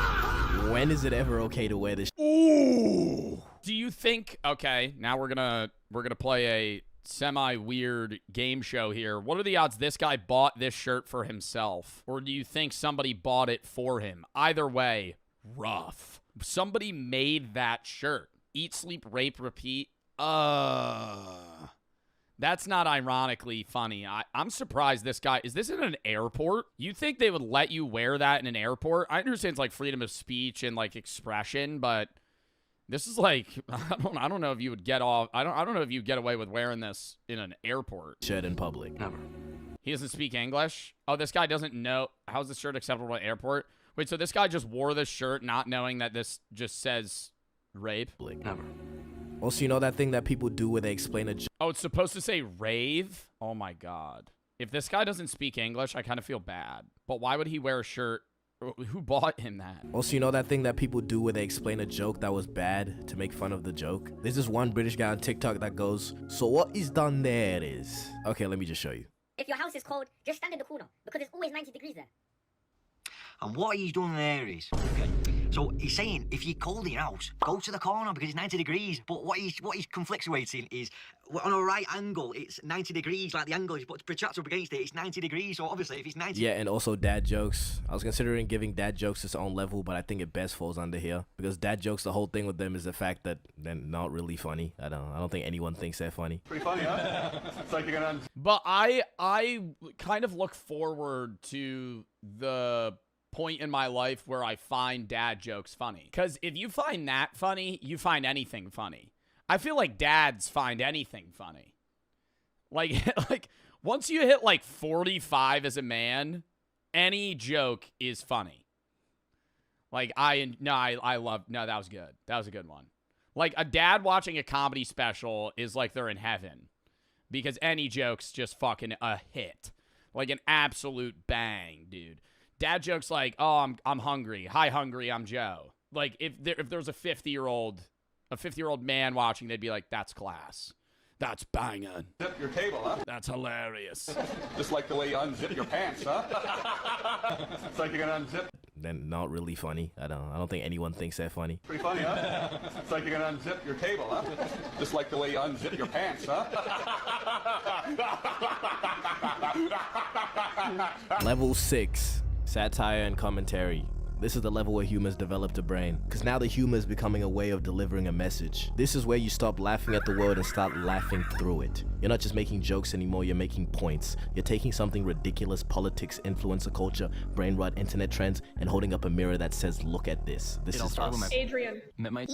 Speaker 14: When is it ever okay to wear this?
Speaker 1: Ooh. Do you think, okay, now we're gonna play a semi-weird game show here. What are the odds this guy bought this shirt for himself? Or do you think somebody bought it for him? Either way, rough. Somebody made that shirt. Eat, sleep, rape, repeat. That's not ironically funny. I'm surprised this guy, is this in an airport? You think they would let you wear that in an airport? I understand it's like freedom of speech and like expression, but this is like, I don't know if you would get off. I don't know if you get away with wearing this in an airport.
Speaker 14: Shirt in public.
Speaker 7: Never.
Speaker 1: He doesn't speak English. Oh, this guy doesn't know. How's this shirt acceptable at airport? Wait, so this guy just wore this shirt not knowing that this just says rape?
Speaker 7: Never.
Speaker 14: Also, you know that thing that people do where they explain a joke?
Speaker 1: Oh, it's supposed to say rave? Oh my god. If this guy doesn't speak English, I kind of feel bad. But why would he wear a shirt? Who bought him that?
Speaker 14: Also, you know that thing that people do where they explain a joke that was bad to make fun of the joke? There's this one British guy on TikTok that goes, so what is done there is... Okay, let me just show you.
Speaker 9: If your house is cold, just stand in the corner, because it's always 90 degrees there.
Speaker 18: And what he's done there is, okay, so he's saying if you're cold in your house, go to the corner because it's 90 degrees. But what he's conflictuating is on a right angle, it's 90 degrees, like the angle is projected up against it, it's 90 degrees. So obviously, if it's 90.
Speaker 14: Yeah, and also dad jokes. I was considering giving dad jokes its own level, but I think it best falls under here because dad jokes. The whole thing with them is the fact that they're not really funny. I don't think anyone thinks they're funny.
Speaker 4: Pretty funny, huh? It's like you're gonna.
Speaker 1: But I kind of look forward to the point in my life where I find dad jokes funny. Because if you find that funny, you find anything funny. I feel like dads find anything funny. Like once you hit like 45 as a man, any joke is funny. Like that was good. That was a good one. Like a dad watching a comedy special is like they're in heaven. Because any joke's just fucking a hit. Like an absolute bang, dude. Dad jokes like, oh, I'm hungry. Hi, hungry, I'm Joe. Like, if there's a 50-year-old man watching, they'd be like, that's class. That's banging.
Speaker 4: Zip your table, huh?
Speaker 1: That's hilarious.
Speaker 4: Just like the way you unzip your pants, huh? It's like you're gonna unzip.
Speaker 14: Then not really funny. I don't think anyone thinks they're funny.
Speaker 4: Pretty funny, huh? It's like you're gonna unzip your table, huh? Just like the way you unzip your pants, huh?
Speaker 14: Level 6. Satire and commentary. This is the level where humans developed a brain, because now the humor is becoming a way of delivering a message. This is where you stop laughing at the world and start laughing through it. You're not just making jokes anymore, you're making points. You're taking something ridiculous, politics, influencer culture, brain rot, internet trends, and holding up a mirror that says, look at this. This is us.
Speaker 19: Adrian.
Speaker 20: Met my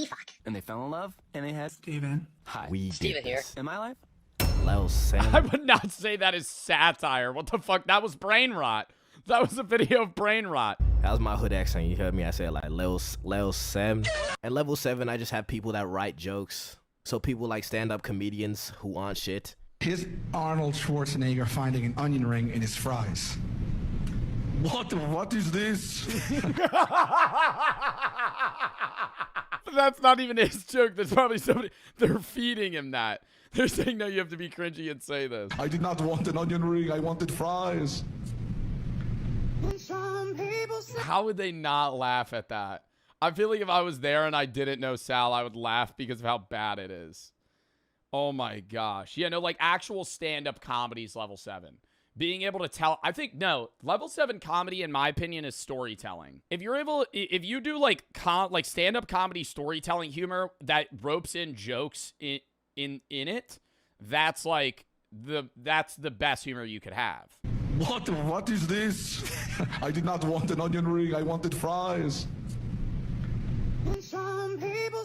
Speaker 20: and they fell in love, and they had
Speaker 15: Steven.
Speaker 20: Hi.
Speaker 14: We
Speaker 20: Steven
Speaker 14: did
Speaker 20: here.
Speaker 14: this.
Speaker 20: Am I live?
Speaker 14: Lel Sam.
Speaker 1: I would not say that is satire. What the fuck? That was brain rot. That was a video of brain rot.
Speaker 14: That was my hood accent. You heard me? I said like Lel Sam. And level 7, I just have people that write jokes. So people like stand-up comedians who aren't shit.
Speaker 15: Here's Arnold Schwarzenegger finding an onion ring in his fries. What is this?
Speaker 1: That's not even his joke. There's probably somebody. They're feeding him that. They're saying, no, you have to be cringy and say this.
Speaker 15: I did not want an onion ring. I wanted fries.
Speaker 1: How would they not laugh at that? I feel like if I was there and I didn't know Sal, I would laugh because of how bad it is. Oh my gosh. Yeah, no, like actual stand-up comedy is level 7. Being able to tell, I think, no, level 7 comedy, in my opinion, is storytelling. If you do like stand-up comedy storytelling humor that ropes in jokes in it, that's the best humor you could have.
Speaker 15: What is this? I did not want an onion ring. I wanted fries.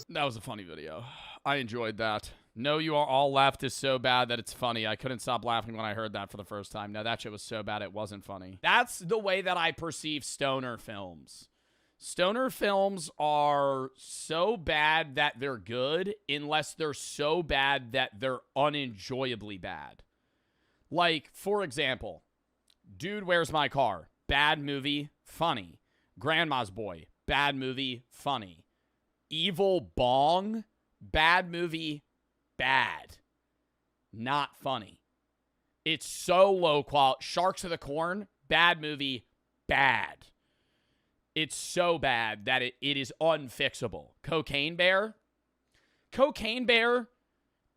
Speaker 1: That was a funny video. I enjoyed that. No, you are all left is so bad that it's funny. I couldn't stop laughing when I heard that for the first time. No, that shit was so bad it wasn't funny. That's the way that I perceive stoner films. Stoner films are so bad that they're good unless they're so bad that they're unenjoyably bad. Like, for example, Dude, Where's My Car? Bad movie, funny. Grandma's Boy, bad movie, funny. Evil Bong, bad movie, bad. Not funny. It's so low quality. Sharks of the Corn, bad movie, bad. It's so bad that it is unfixable. Cocaine Bear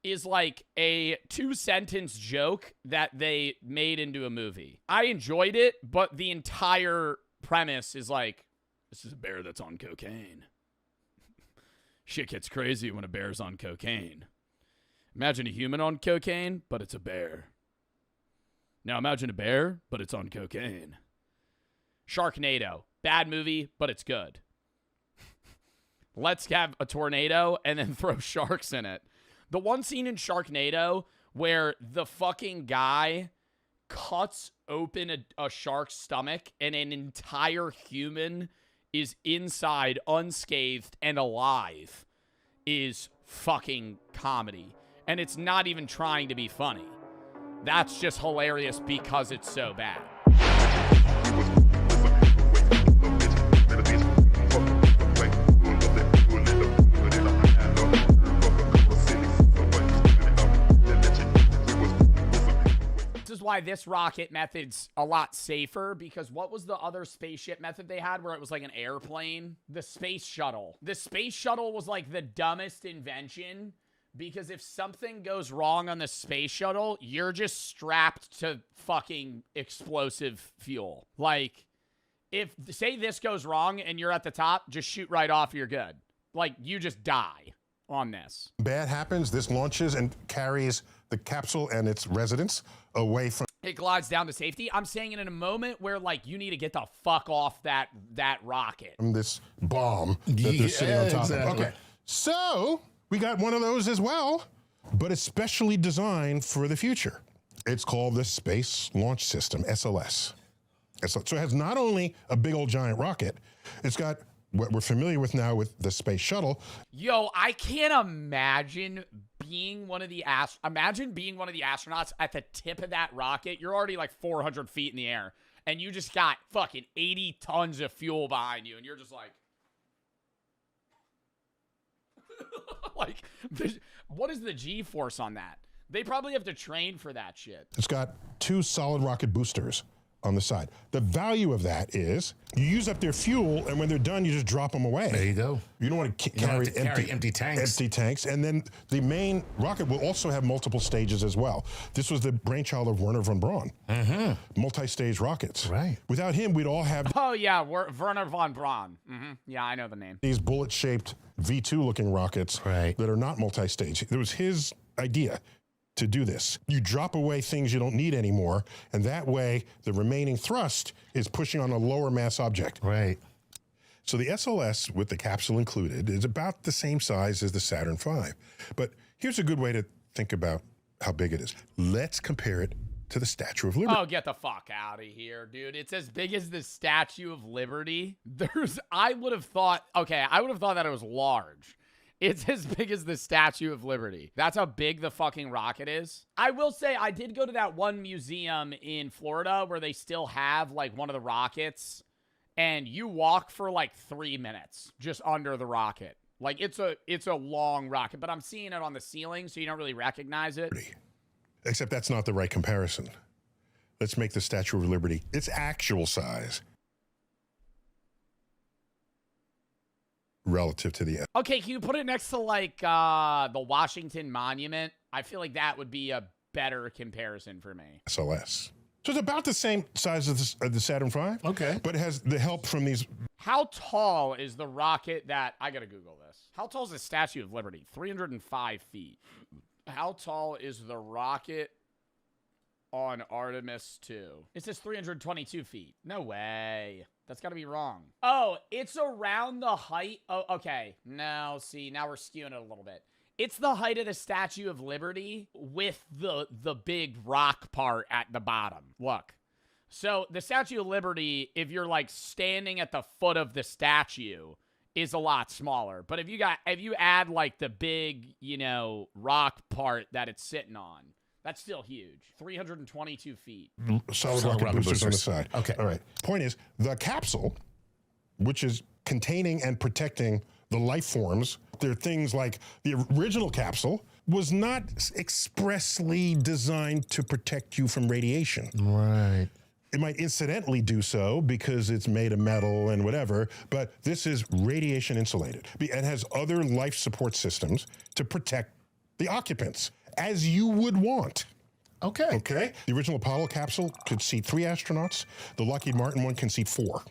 Speaker 1: is like a 2-sentence joke that they made into a movie. I enjoyed it, but the entire premise is like, this is a bear that's on cocaine. Shit gets crazy when a bear's on cocaine. Imagine a human on cocaine, but it's a bear. Now imagine a bear, but it's on cocaine. Sharknado. Bad movie, but it's good. Let's have a tornado and then throw sharks in it. The one scene in Sharknado where the fucking guy cuts open a shark's stomach and an entire human is inside unscathed and alive is fucking comedy. And it's not even trying to be funny. That's just hilarious because it's so bad. This is why this rocket method's a lot safer, because what was the other spaceship method they had where it was like an airplane? The space shuttle. The space shuttle was like the dumbest invention, because if something goes wrong on the space shuttle, you're just strapped to fucking explosive fuel. Like, if, say this goes wrong and you're at the top, just shoot right off, you're good. Like, you just die on this.
Speaker 3: Bad happens, this launches and carries the capsule and its residents away from...
Speaker 1: It glides down to safety. I'm saying it in a moment where, like, you need to get the fuck off that rocket.
Speaker 3: From this bomb that they're sitting on top of. Okay, so we got one of those as well, but it's specially designed for the future. It's called the Space Launch System, SLS. So it has not only a big old giant rocket, it's got what we're familiar with now with the space shuttle.
Speaker 1: Yo, I can't imagine being one of the astronauts at the tip of that rocket. You're already like 400 feet in the air, and you just got fucking 80 tons of fuel behind you, and you're just like, like, what is the G-force on that? They probably have to train for that shit.
Speaker 3: It's got 2 solid rocket boosters on the side. The value of that is you use up their fuel, and when they're done, you just drop them away.
Speaker 10: There you go.
Speaker 3: You don't want to carry
Speaker 10: empty tanks.
Speaker 3: Empty tanks. And then the main rocket will also have multiple stages as well. This was the brainchild of Werner von Braun. Multi-stage rockets.
Speaker 10: Right.
Speaker 3: Without him, we'd all have...
Speaker 1: Oh, yeah, Werner von Braun. Yeah, I know the name.
Speaker 3: These bullet-shaped V2-looking rockets that are not multi-stage. It was his idea to do this. You drop away things you don't need anymore, and that way the remaining thrust is pushing on a lower mass object.
Speaker 10: Right.
Speaker 3: So the SLS, with the capsule included, is about the same size as the Saturn V. But here's a good way to think about how big it is. Let's compare it to the Statue of Liberty.
Speaker 1: Oh, get the fuck out of here, dude. It's as big as the Statue of Liberty. I would have thought that it was large. It's as big as the Statue of Liberty. That's how big the fucking rocket is. I will say, I did go to that one museum in Florida where they still have, like, one of the rockets, and you walk for, like, 3 minutes just under the rocket. Like, it's a long rocket, but I'm seeing it on the ceiling, so you don't really recognize it.
Speaker 3: Except that's not the right comparison. Let's make the Statue of Liberty its actual size relative to the...
Speaker 1: Okay, can you put it next to, like, the Washington Monument? I feel like that would be a better comparison for me.
Speaker 3: SLS. So it's about the same size as the Saturn V.
Speaker 10: Okay.
Speaker 3: But it has the help from these...
Speaker 1: How tall is the rocket that... I gotta Google this. How tall is the Statue of Liberty? 305 feet. How tall is the rocket on Artemis 2? It says 322 feet. No way. That's got to be wrong. Oh, it's around the height. Oh, okay. No, see, now we're skewing it a little bit. It's the height of the Statue of Liberty with the big rock part at the bottom. Look. So the Statue of Liberty, if you're like standing at the foot of the statue, is a lot smaller. But if you add like the big, rock part that it's sitting on, that's still huge. 322 feet.
Speaker 3: Solid rocket boosters on the side.
Speaker 10: Okay.
Speaker 3: All right. Point is, the capsule, which is containing and protecting the life forms, there are things like the original capsule was not expressly designed to protect you from radiation.
Speaker 10: Right.
Speaker 3: It might incidentally do so because it's made of metal and whatever, but this is radiation insulated. It has other life support systems to protect the occupants, as you would want.
Speaker 10: Okay.
Speaker 3: Okay. The original Apollo capsule could seat 3 astronauts. The Lockheed Martin one can seat 4.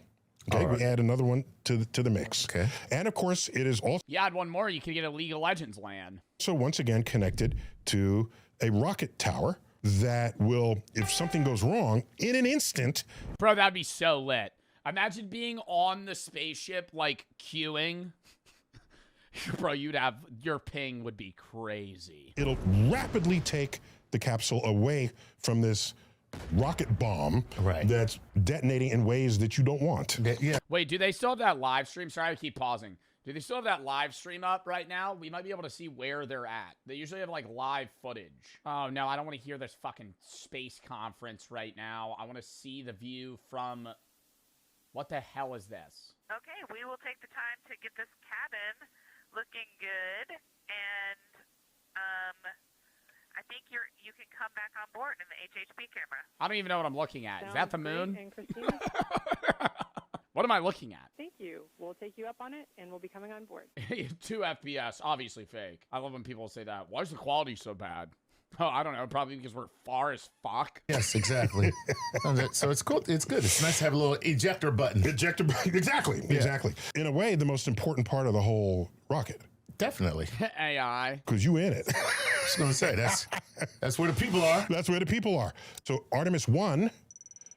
Speaker 3: Okay. We add another one to the mix.
Speaker 10: Okay.
Speaker 3: And of course, it is also...
Speaker 1: You add one more, you could get a League of Legends land.
Speaker 3: So once again connected to a rocket tower that will, if something goes wrong, in an instant...
Speaker 1: Bro, that'd be so lit. Imagine being on the spaceship, like, queuing. Bro, your ping would be crazy.
Speaker 3: It'll rapidly take the capsule away from this rocket bomb that's detonating in ways that you don't want.
Speaker 10: Yeah.
Speaker 1: Wait, do they still have that live stream? Sorry, I keep pausing. Do they still have that live stream up right now? We might be able to see where they're at. They usually have like live footage. Oh no, I don't want to hear this fucking space conference right now. I want to see the view from... What the hell is this?
Speaker 11: Okay, we will take the time to get this cabin looking good, and I think you can come back on board in the HHP camera.
Speaker 1: I don't even know what I'm looking at. Is that the moon?
Speaker 12: And Christina,
Speaker 1: What am I looking at?
Speaker 12: thank you. We'll take you up on it, and we'll be coming on board.
Speaker 1: 2 FPS, obviously fake. I love when people say that. Why is the quality so bad? Oh, I don't know. Probably because we're far as fuck.
Speaker 10: Yes, exactly. So it's cool. It's good. It's nice to have a little ejector button.
Speaker 3: Ejector button. Exactly.
Speaker 10: Yeah.
Speaker 3: Exactly. In a way, the most important part of the whole rocket.
Speaker 10: Definitely.
Speaker 1: AI.
Speaker 3: Because you in it.
Speaker 10: I was going to say, that's where the people are.
Speaker 3: That's where the people are. So Artemis 1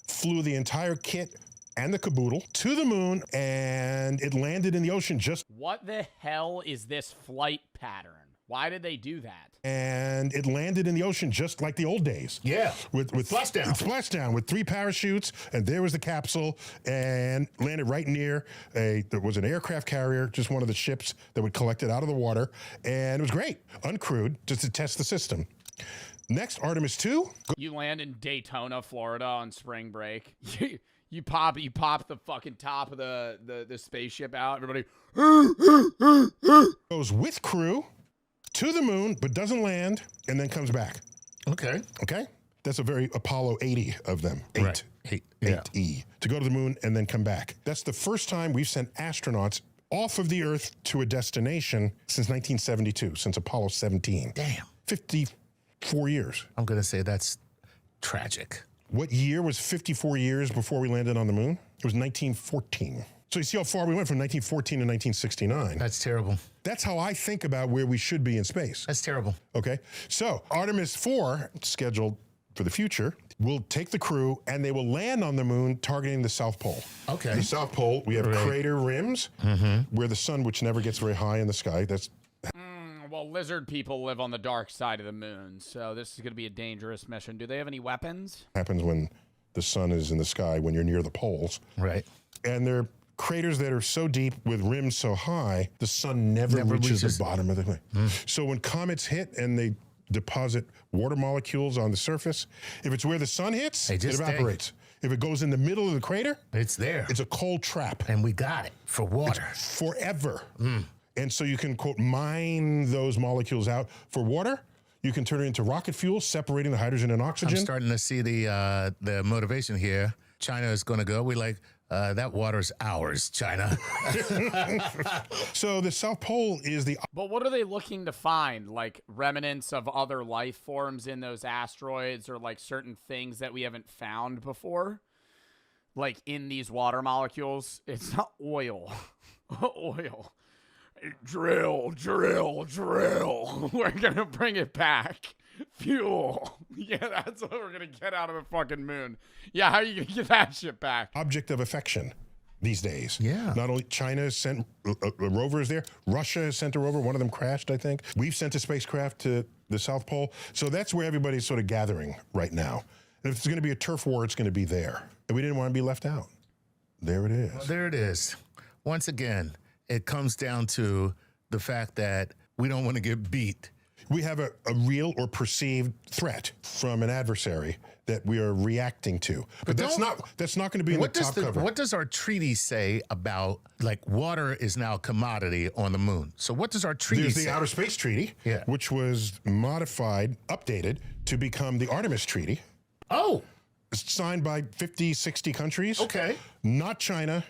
Speaker 3: flew the entire kit and the caboodle to the moon, and it landed in the ocean just...
Speaker 1: What the hell is this flight pattern? Why did they do that?
Speaker 3: And it landed in the ocean just like the old days.
Speaker 10: Yeah.
Speaker 3: With
Speaker 10: splashdown.
Speaker 3: Splashdown with 3 parachutes, and there was the capsule, and landed right near there was an aircraft carrier, just one of the ships that would collect it out of the water, and it was great, uncrewed, just to test the system. Next, Artemis 2.
Speaker 1: You land in Daytona, Florida on spring break. You pop the fucking top of the spaceship out. Everybody
Speaker 3: goes with crew to the moon, but doesn't land, and then comes back.
Speaker 10: Okay.
Speaker 3: Okay? That's a very Apollo 80 of them. 8.
Speaker 10: Right.
Speaker 3: 8E. To go to the moon and then come back. That's the first time we've sent astronauts off of the Earth to a destination since 1972, since Apollo 17.
Speaker 10: Damn.
Speaker 3: 54 years.
Speaker 10: I'm going to say that's tragic.
Speaker 3: What year was 54 years before we landed on the moon? It was 1914. So you see how far we went from 1914 to 1969.
Speaker 10: That's terrible.
Speaker 3: That's how I think about where we should be in space.
Speaker 10: That's terrible.
Speaker 3: Okay. So Artemis 4, scheduled for the future, will take the crew and they will land on the moon targeting the South Pole.
Speaker 10: Okay.
Speaker 3: The South Pole, we have crater rims where the sun, which never gets very high in the sky, that's...
Speaker 1: Well, lizard people live on the dark side of the moon, so this is going to be a dangerous mission. Do they have any weapons?
Speaker 3: Happens when the sun is in the sky, when you're near the poles.
Speaker 10: Right.
Speaker 3: And they're craters that are so deep with rims so high, the sun never reaches the bottom of the thing. So when comets hit and they deposit water molecules on the surface, if it's where the sun hits, it evaporates. If it goes in the middle of the crater,
Speaker 10: it's there.
Speaker 3: It's a cold trap.
Speaker 10: And we got it for water.
Speaker 3: Forever. And so you can, quote, mine those molecules out for water. You can turn it into rocket fuel, separating the hydrogen and oxygen.
Speaker 10: I'm starting to see the motivation here. China is going to go. We like, that water's ours, China.
Speaker 3: So the South Pole is the...
Speaker 1: But what are they looking to find? Like remnants of other life forms in those asteroids, or like certain things that we haven't found before? Like in these water molecules? It's not oil. Oil. Drill, drill, drill. We're going to bring it back. Fuel. Yeah, that's what we're going to get out of the fucking moon. Yeah, how are you going to get that shit back?
Speaker 3: Object of affection these days.
Speaker 10: Yeah.
Speaker 3: Not only China has sent rovers there, Russia has sent a rover. One of them crashed, I think. We've sent a spacecraft to the South Pole. So that's where everybody's sort of gathering right now. And if it's going to be a turf war, it's going to be there. And we didn't want to be left out. There it is.
Speaker 10: Well, there it is. Once again, it comes down to the fact that we don't want to get beat.
Speaker 3: We have a real or perceived threat from an adversary that we are reacting to. But that's not going to be in the top cover.
Speaker 10: What does our treaty say about, like, water is now a commodity on the moon? So what does our treaty say?
Speaker 3: There's the Outer Space Treaty, which was modified, updated to become the Artemis Treaty.
Speaker 10: Oh.
Speaker 3: It's signed by 50, 60 countries.
Speaker 10: Okay.
Speaker 3: Not China.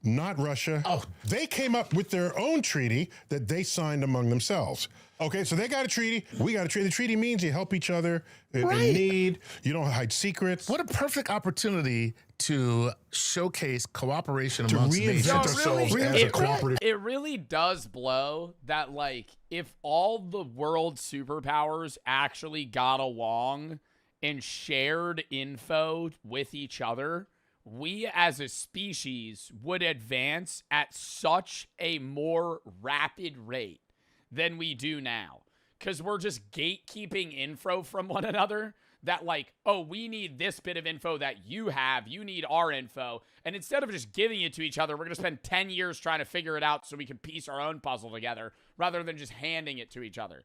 Speaker 3: Not Russia.
Speaker 10: Oh.
Speaker 3: They came up with their own treaty that they signed among themselves. Okay, so they got a treaty. We got a treaty. The treaty means you help each other in need. You don't hide secrets.
Speaker 10: What a perfect opportunity to showcase cooperation amongst nations.
Speaker 3: Ourselves as a cooperative.
Speaker 1: It really does blow that, like, if all the world superpowers actually got along and shared info with each other, we as a species would advance at such a more rapid rate than we do now, because we're just gatekeeping info from one another. that like, oh, we need this bit of info that you have. You need our info. And instead of just giving it to each other, we're going to spend 10 years trying to figure it out so we can piece our own puzzle together rather than just handing it to each other.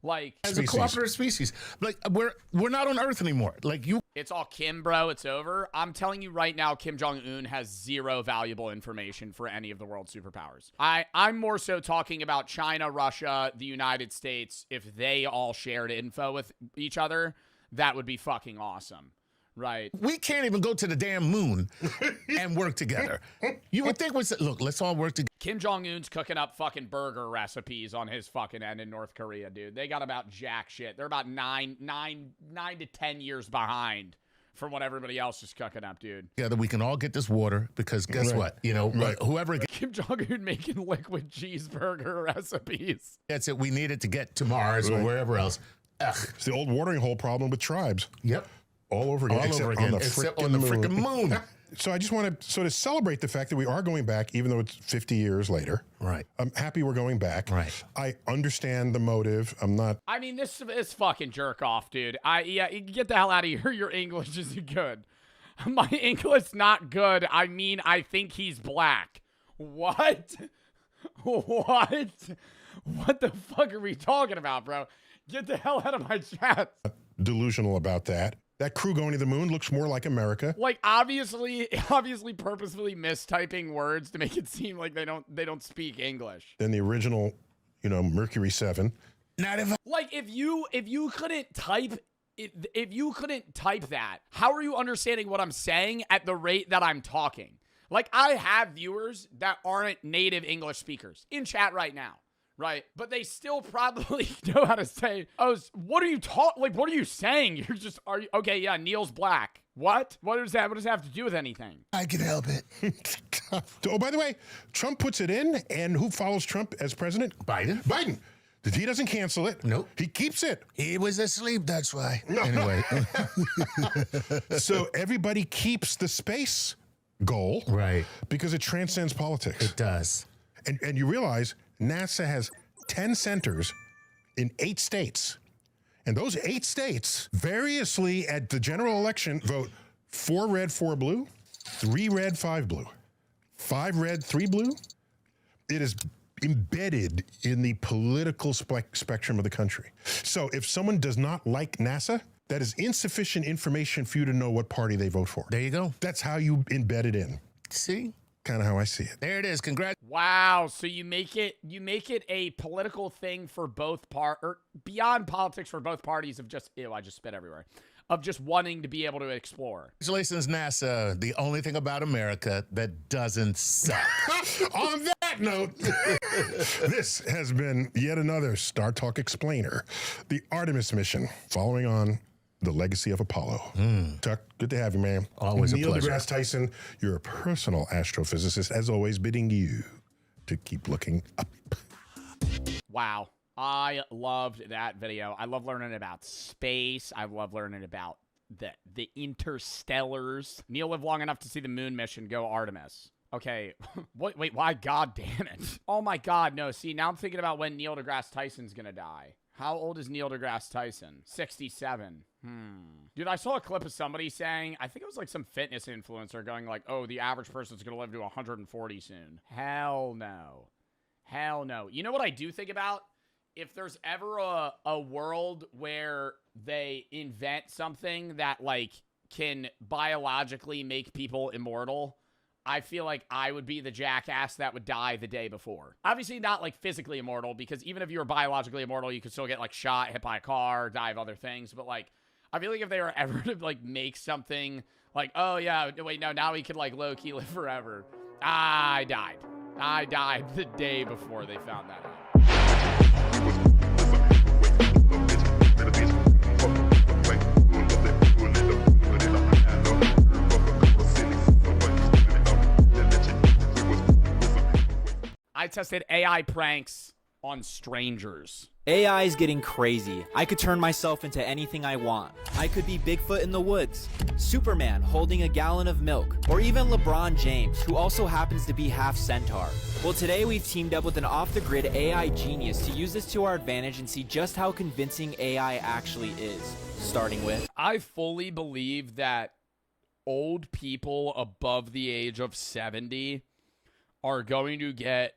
Speaker 1: Like,
Speaker 10: as a cooperative species, like we're not on Earth anymore. Like
Speaker 1: it's all Kim, bro. It's over. I'm telling you right now, Kim Jong-un has zero valuable information for any of the world superpowers. I'm more so talking about China, Russia, the United States. If they all shared info with each other, that would be fucking awesome. Right.
Speaker 10: We can't even go to the damn moon and work together. You would think look, let's all work together.
Speaker 1: Kim Jong-un's cooking up fucking burger recipes on his fucking end in North Korea, dude. They got about jack shit. They're about 9 to 10 years behind for what everybody else is cooking up, dude.
Speaker 10: Together, we can all get this water because guess what? You know, whoever
Speaker 1: Kim Jong-un making liquid cheeseburger recipes.
Speaker 10: That's it. We need it to get to Mars or wherever else. Ugh.
Speaker 3: It's the old watering hole problem with tribes.
Speaker 10: Yep.
Speaker 3: All over again.
Speaker 10: Except on the freaking moon.
Speaker 3: So I just want to sort of celebrate the fact that we are going back, even though it's 50 years later.
Speaker 10: Right.
Speaker 3: I'm happy we're going back.
Speaker 10: Right.
Speaker 3: I understand the motive. I'm not.
Speaker 1: I mean, this is fucking jerk off, dude. Yeah, get the hell out of here. Your English isn't good. My English not good. I mean, I think he's black. What? What? What the fuck are we talking about, bro? Get the hell out of my chat.
Speaker 3: Delusional about that. That crew going to the moon looks more like America.
Speaker 1: Like obviously purposefully mistyping words to make it seem like they don't speak English.
Speaker 3: Than the original, Mercury 7.
Speaker 1: Like if you couldn't type that, how are you understanding what I'm saying at the rate that I'm talking? Like I have viewers that aren't native English speakers in chat right now. Right, but they still probably know how to say, oh, what are you what are you saying? Okay, yeah, Neil's black. What? What does that have to do with anything?
Speaker 10: I can help it.
Speaker 3: Oh, by the way, Trump puts it in, and who follows Trump as president? Biden. He doesn't cancel it.
Speaker 10: Nope.
Speaker 3: He keeps it.
Speaker 10: He was asleep, that's why.
Speaker 3: No.
Speaker 10: Anyway.
Speaker 3: So everybody keeps the space goal.
Speaker 10: Right.
Speaker 3: Because it transcends politics.
Speaker 10: It does.
Speaker 3: And you realize NASA has 10 centers in 8 states. And those 8 states variously at the general election vote 4 red, 4 blue, 3 red, 5 blue, 5 red, 3 blue. It is embedded in the political spectrum of the country. So if someone does not like NASA, that is insufficient information for you to know what party they vote for.
Speaker 10: There you go.
Speaker 3: That's how you embed it in.
Speaker 10: See?
Speaker 3: Kind of how I see it.
Speaker 10: There it is. Congrats.
Speaker 1: Wow. So you make it a political thing for both or beyond politics for both parties of just, ew, I just spit everywhere, of just wanting to be able to explore.
Speaker 10: Congratulations, NASA. The only thing about America that doesn't suck.
Speaker 3: On that note, this has been yet another Star Talk Explainer, the Artemis mission, following on the legacy of Apollo. Chuck, good to have you, man.
Speaker 10: Always a
Speaker 3: Neil
Speaker 10: pleasure.
Speaker 3: deGrasse Tyson, your personal astrophysicist, as always, bidding you to keep looking up.
Speaker 1: Wow. I loved that video. I love learning about space. I love learning about the interstellars. Neil lived long enough to see the moon mission go Artemis. Okay, wait, why? God damn it. Oh my God, no. See, now I'm thinking about when Neil deGrasse Tyson's gonna die. How old is Neil deGrasse Tyson? 67. Dude, I saw a clip of somebody saying, I think it was like some fitness influencer going like, oh, the average person's gonna live to 140 soon. Hell no. Hell no. You know what I do think about? If there's ever a world where they invent something that like can biologically make people immortal, I feel like I would be the jackass that would die the day before. Obviously not like physically immortal, because even if you were biologically immortal, you could still get like shot, hit by a car, die of other things. But like, I feel like if they were ever to like make something like, oh yeah, wait, no, now we could like low-key live forever. I died the day before they found that out. I tested AI pranks on strangers.
Speaker 13: AI is getting crazy. I could turn myself into anything I want. I could be Bigfoot in the woods, Superman holding a gallon of milk, or even LeBron James, who also happens to be half centaur. Well, today we've teamed up with an off-the-grid AI genius to use this to our advantage and see just how convincing AI actually is. Starting with,
Speaker 1: I fully believe that old people above the age of 70 are going to get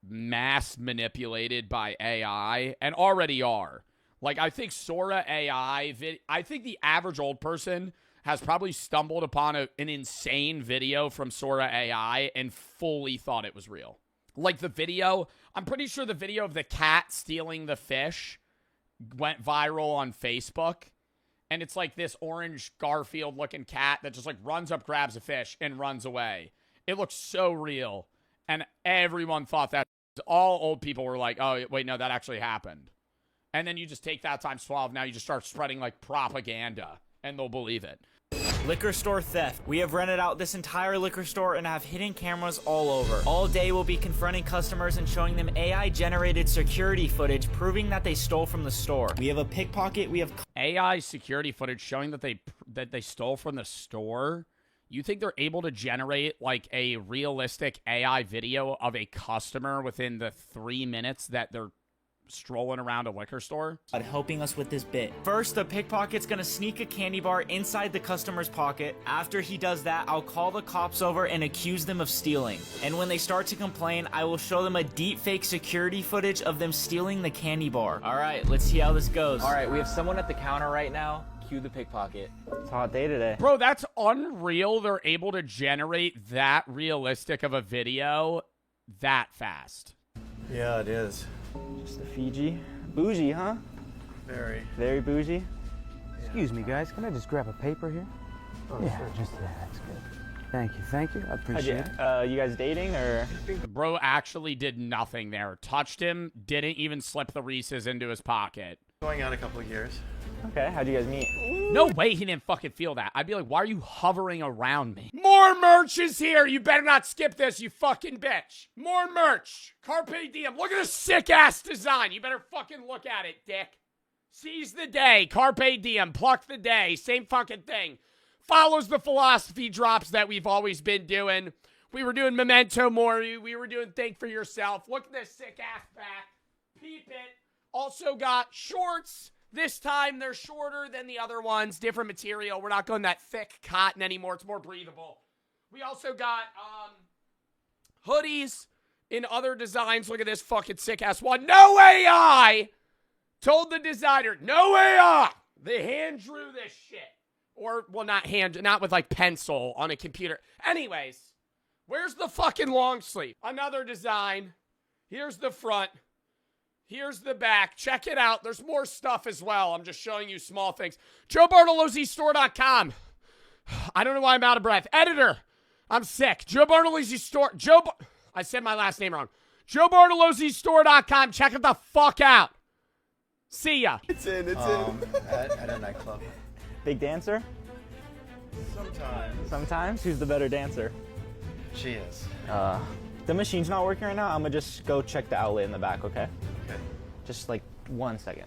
Speaker 1: mass manipulated by AI and already are. Like, I think Sora AI, I think the average old person has probably stumbled upon an insane video from Sora AI and fully thought it was real. Like the video, I'm pretty sure the video of the cat stealing the fish went viral on Facebook. And it's like this orange Garfield looking cat that just like runs up, grabs a fish and runs away. It looks so real. And everyone thought that. All old people were like, oh, wait, no, that actually happened. And then you just take that times 12. Now you just start spreading like propaganda and they'll believe it.
Speaker 13: liquor store theft. We have rented out this entire liquor store and have hidden cameras all over. All day we'll be confronting customers and showing them AI-generated security footage proving that they stole from the store. We have a pickpocket. We have
Speaker 1: AI security footage showing that they stole from the store. You think they're able to generate like a realistic AI video of a customer within the 3 minutes that they're strolling around a liquor store?
Speaker 13: Helping us with this bit. First, the pickpocket's gonna sneak a candy bar inside the customer's pocket. After he does that, I'll call the cops over and accuse them of stealing. And when they start to complain, I will show them a deep fake security footage of them stealing the candy bar. All right, let's see how this goes.
Speaker 6: All right, we have someone at the counter right now. Cue the pickpocket.
Speaker 13: It's a hot day today.
Speaker 1: Bro, that's unreal. They're able to generate that realistic of a video that fast.
Speaker 19: Yeah, it is.
Speaker 13: Just a Fiji. Bougie, huh?
Speaker 19: Very.
Speaker 13: Very bougie.
Speaker 19: Yeah.
Speaker 21: Excuse me, guys. Can I just grab a paper here?
Speaker 19: Oh,
Speaker 21: yeah,
Speaker 19: sure.
Speaker 21: just that's good. Thank you. Thank you. I appreciate it.
Speaker 13: You guys dating or?
Speaker 1: Bro actually did nothing there. Touched him, didn't even slip the Reese's into his pocket.
Speaker 19: Going on a couple of years.
Speaker 13: Okay, how'd you guys meet?
Speaker 1: No way he didn't fucking feel that. I'd be like, why are you hovering around me? More merch is here. You better not skip this, you fucking bitch. More merch. Carpe diem. Look at this sick-ass design. You better fucking look at it, dick. Seize the day. Carpe diem. Pluck the day. Same fucking thing. Follows the philosophy drops that we've always been doing. We were doing Memento Mori. We were doing Think for Yourself. Look at this sick-ass back. Peep it. Also got shorts. This time, they're shorter than the other ones. Different material. We're not going that thick cotton anymore. It's more breathable. We also got hoodies in other designs. Look at this fucking sick-ass one. No AI! Told the designer, no AI! They hand drew this shit. Or, well, not with, like, pencil on a computer. Anyways, where's the fucking long sleeve? Another design. Here's the front. Here's the back. Check it out. There's more stuff as well. I'm just showing you small things. JoeBartoloziStore.com. I don't know why I'm out of breath. Editor. I'm sick. Joe Bartolozzi Store. I said my last name wrong. JoeBartoloziStore.com. Check it the fuck out. See ya.
Speaker 19: It's in. At a nightclub.
Speaker 13: Big dancer?
Speaker 19: Sometimes.
Speaker 13: Sometimes? Who's the better dancer?
Speaker 19: She is.
Speaker 13: The machine's not working right now. I'm gonna just go check the outlet in the back, okay?
Speaker 19: Okay.
Speaker 13: Just like 1 second.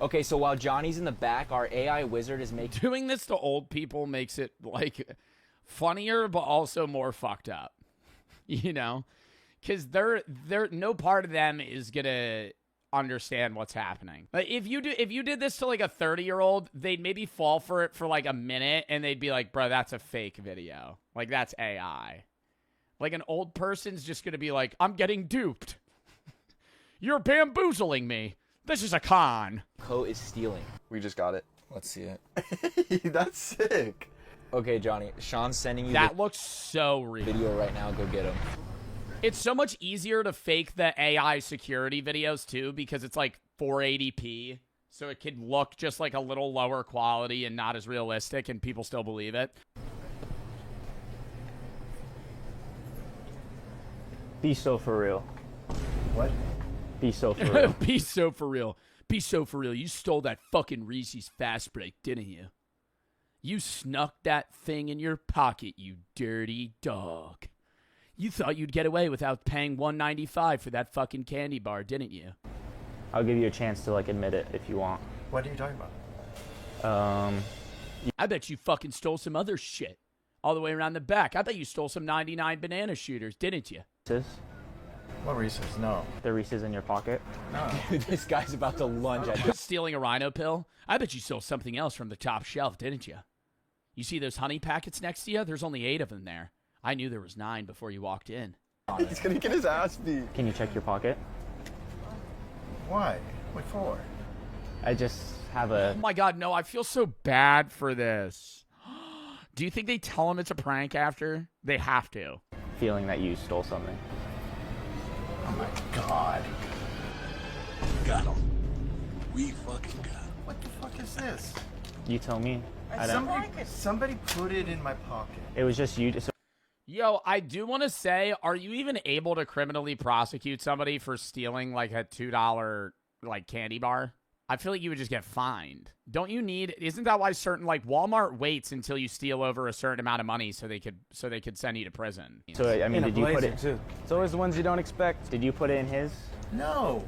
Speaker 6: Okay, so while Johnny's in the back, our AI wizard is making...
Speaker 1: Doing this to old people makes it, like, funnier, but also more fucked up. You know? Because they're no part of them is gonna understand what's happening. Like, if you did this to, like, a 30-year-old, they'd maybe fall for it for, like, a minute, and they'd be like, bro, that's a fake video. Like, that's AI. Like, an old person's just going to be like, I'm getting duped. You're bamboozling me. This is a con.
Speaker 6: Co is stealing.
Speaker 19: We just got it. Let's see it. That's sick.
Speaker 6: Okay, Johnny. Sean's sending you
Speaker 1: that looks so real.
Speaker 6: Video right now. Go get him.
Speaker 1: It's so much easier to fake the AI security videos, too, because it's, like, 480p. So it could look just, like, a little lower quality and not as realistic, and people still believe it.
Speaker 13: Be so for real.
Speaker 19: What?
Speaker 13: Be so for real.
Speaker 1: Be so for real. Be so for real. You stole that fucking Reese's Fast Break, didn't you? You snuck that thing in your pocket, you dirty dog. You thought you'd get away without paying $1.95 for that fucking candy bar, didn't you?
Speaker 6: I'll give you a chance to like admit it if you want.
Speaker 19: What are you talking about?
Speaker 1: I bet you fucking stole some other shit all the way around the back. I bet you stole some 99 banana shooters, didn't you?
Speaker 6: Reese's?
Speaker 19: What Reese's? No.
Speaker 6: The Reese's in your pocket?
Speaker 19: No.
Speaker 6: This guy's about to lunge at you.
Speaker 1: Stealing a rhino pill? I bet you stole something else from the top shelf, didn't you? You see those honey packets next to you? There's only 8 of them there. I knew there was 9 before you walked in.
Speaker 19: He's gonna get his ass beat.
Speaker 6: Can you check your pocket?
Speaker 19: Why? What for?
Speaker 6: I just have a...
Speaker 1: Oh my god, no, I feel so bad for this. Do you think they tell him it's a prank after? They have to.
Speaker 6: feeling that you stole something.
Speaker 19: Oh my god.
Speaker 4: Got him. We fucking got him.
Speaker 19: What the fuck is this?
Speaker 6: You tell me. I don't...
Speaker 19: Somebody put it in my pocket.
Speaker 6: It was just you.
Speaker 1: Yo, I do want to say, are you even able to criminally prosecute somebody for stealing like a $2 like candy bar? I feel like you would just get fined. Don't you need? Isn't that why certain like Walmart waits until you steal over a certain amount of money so they could send you to prison?
Speaker 6: So I mean, did you put it?
Speaker 21: Too. It's always the ones you don't expect.
Speaker 6: Did you put it in his?
Speaker 19: No.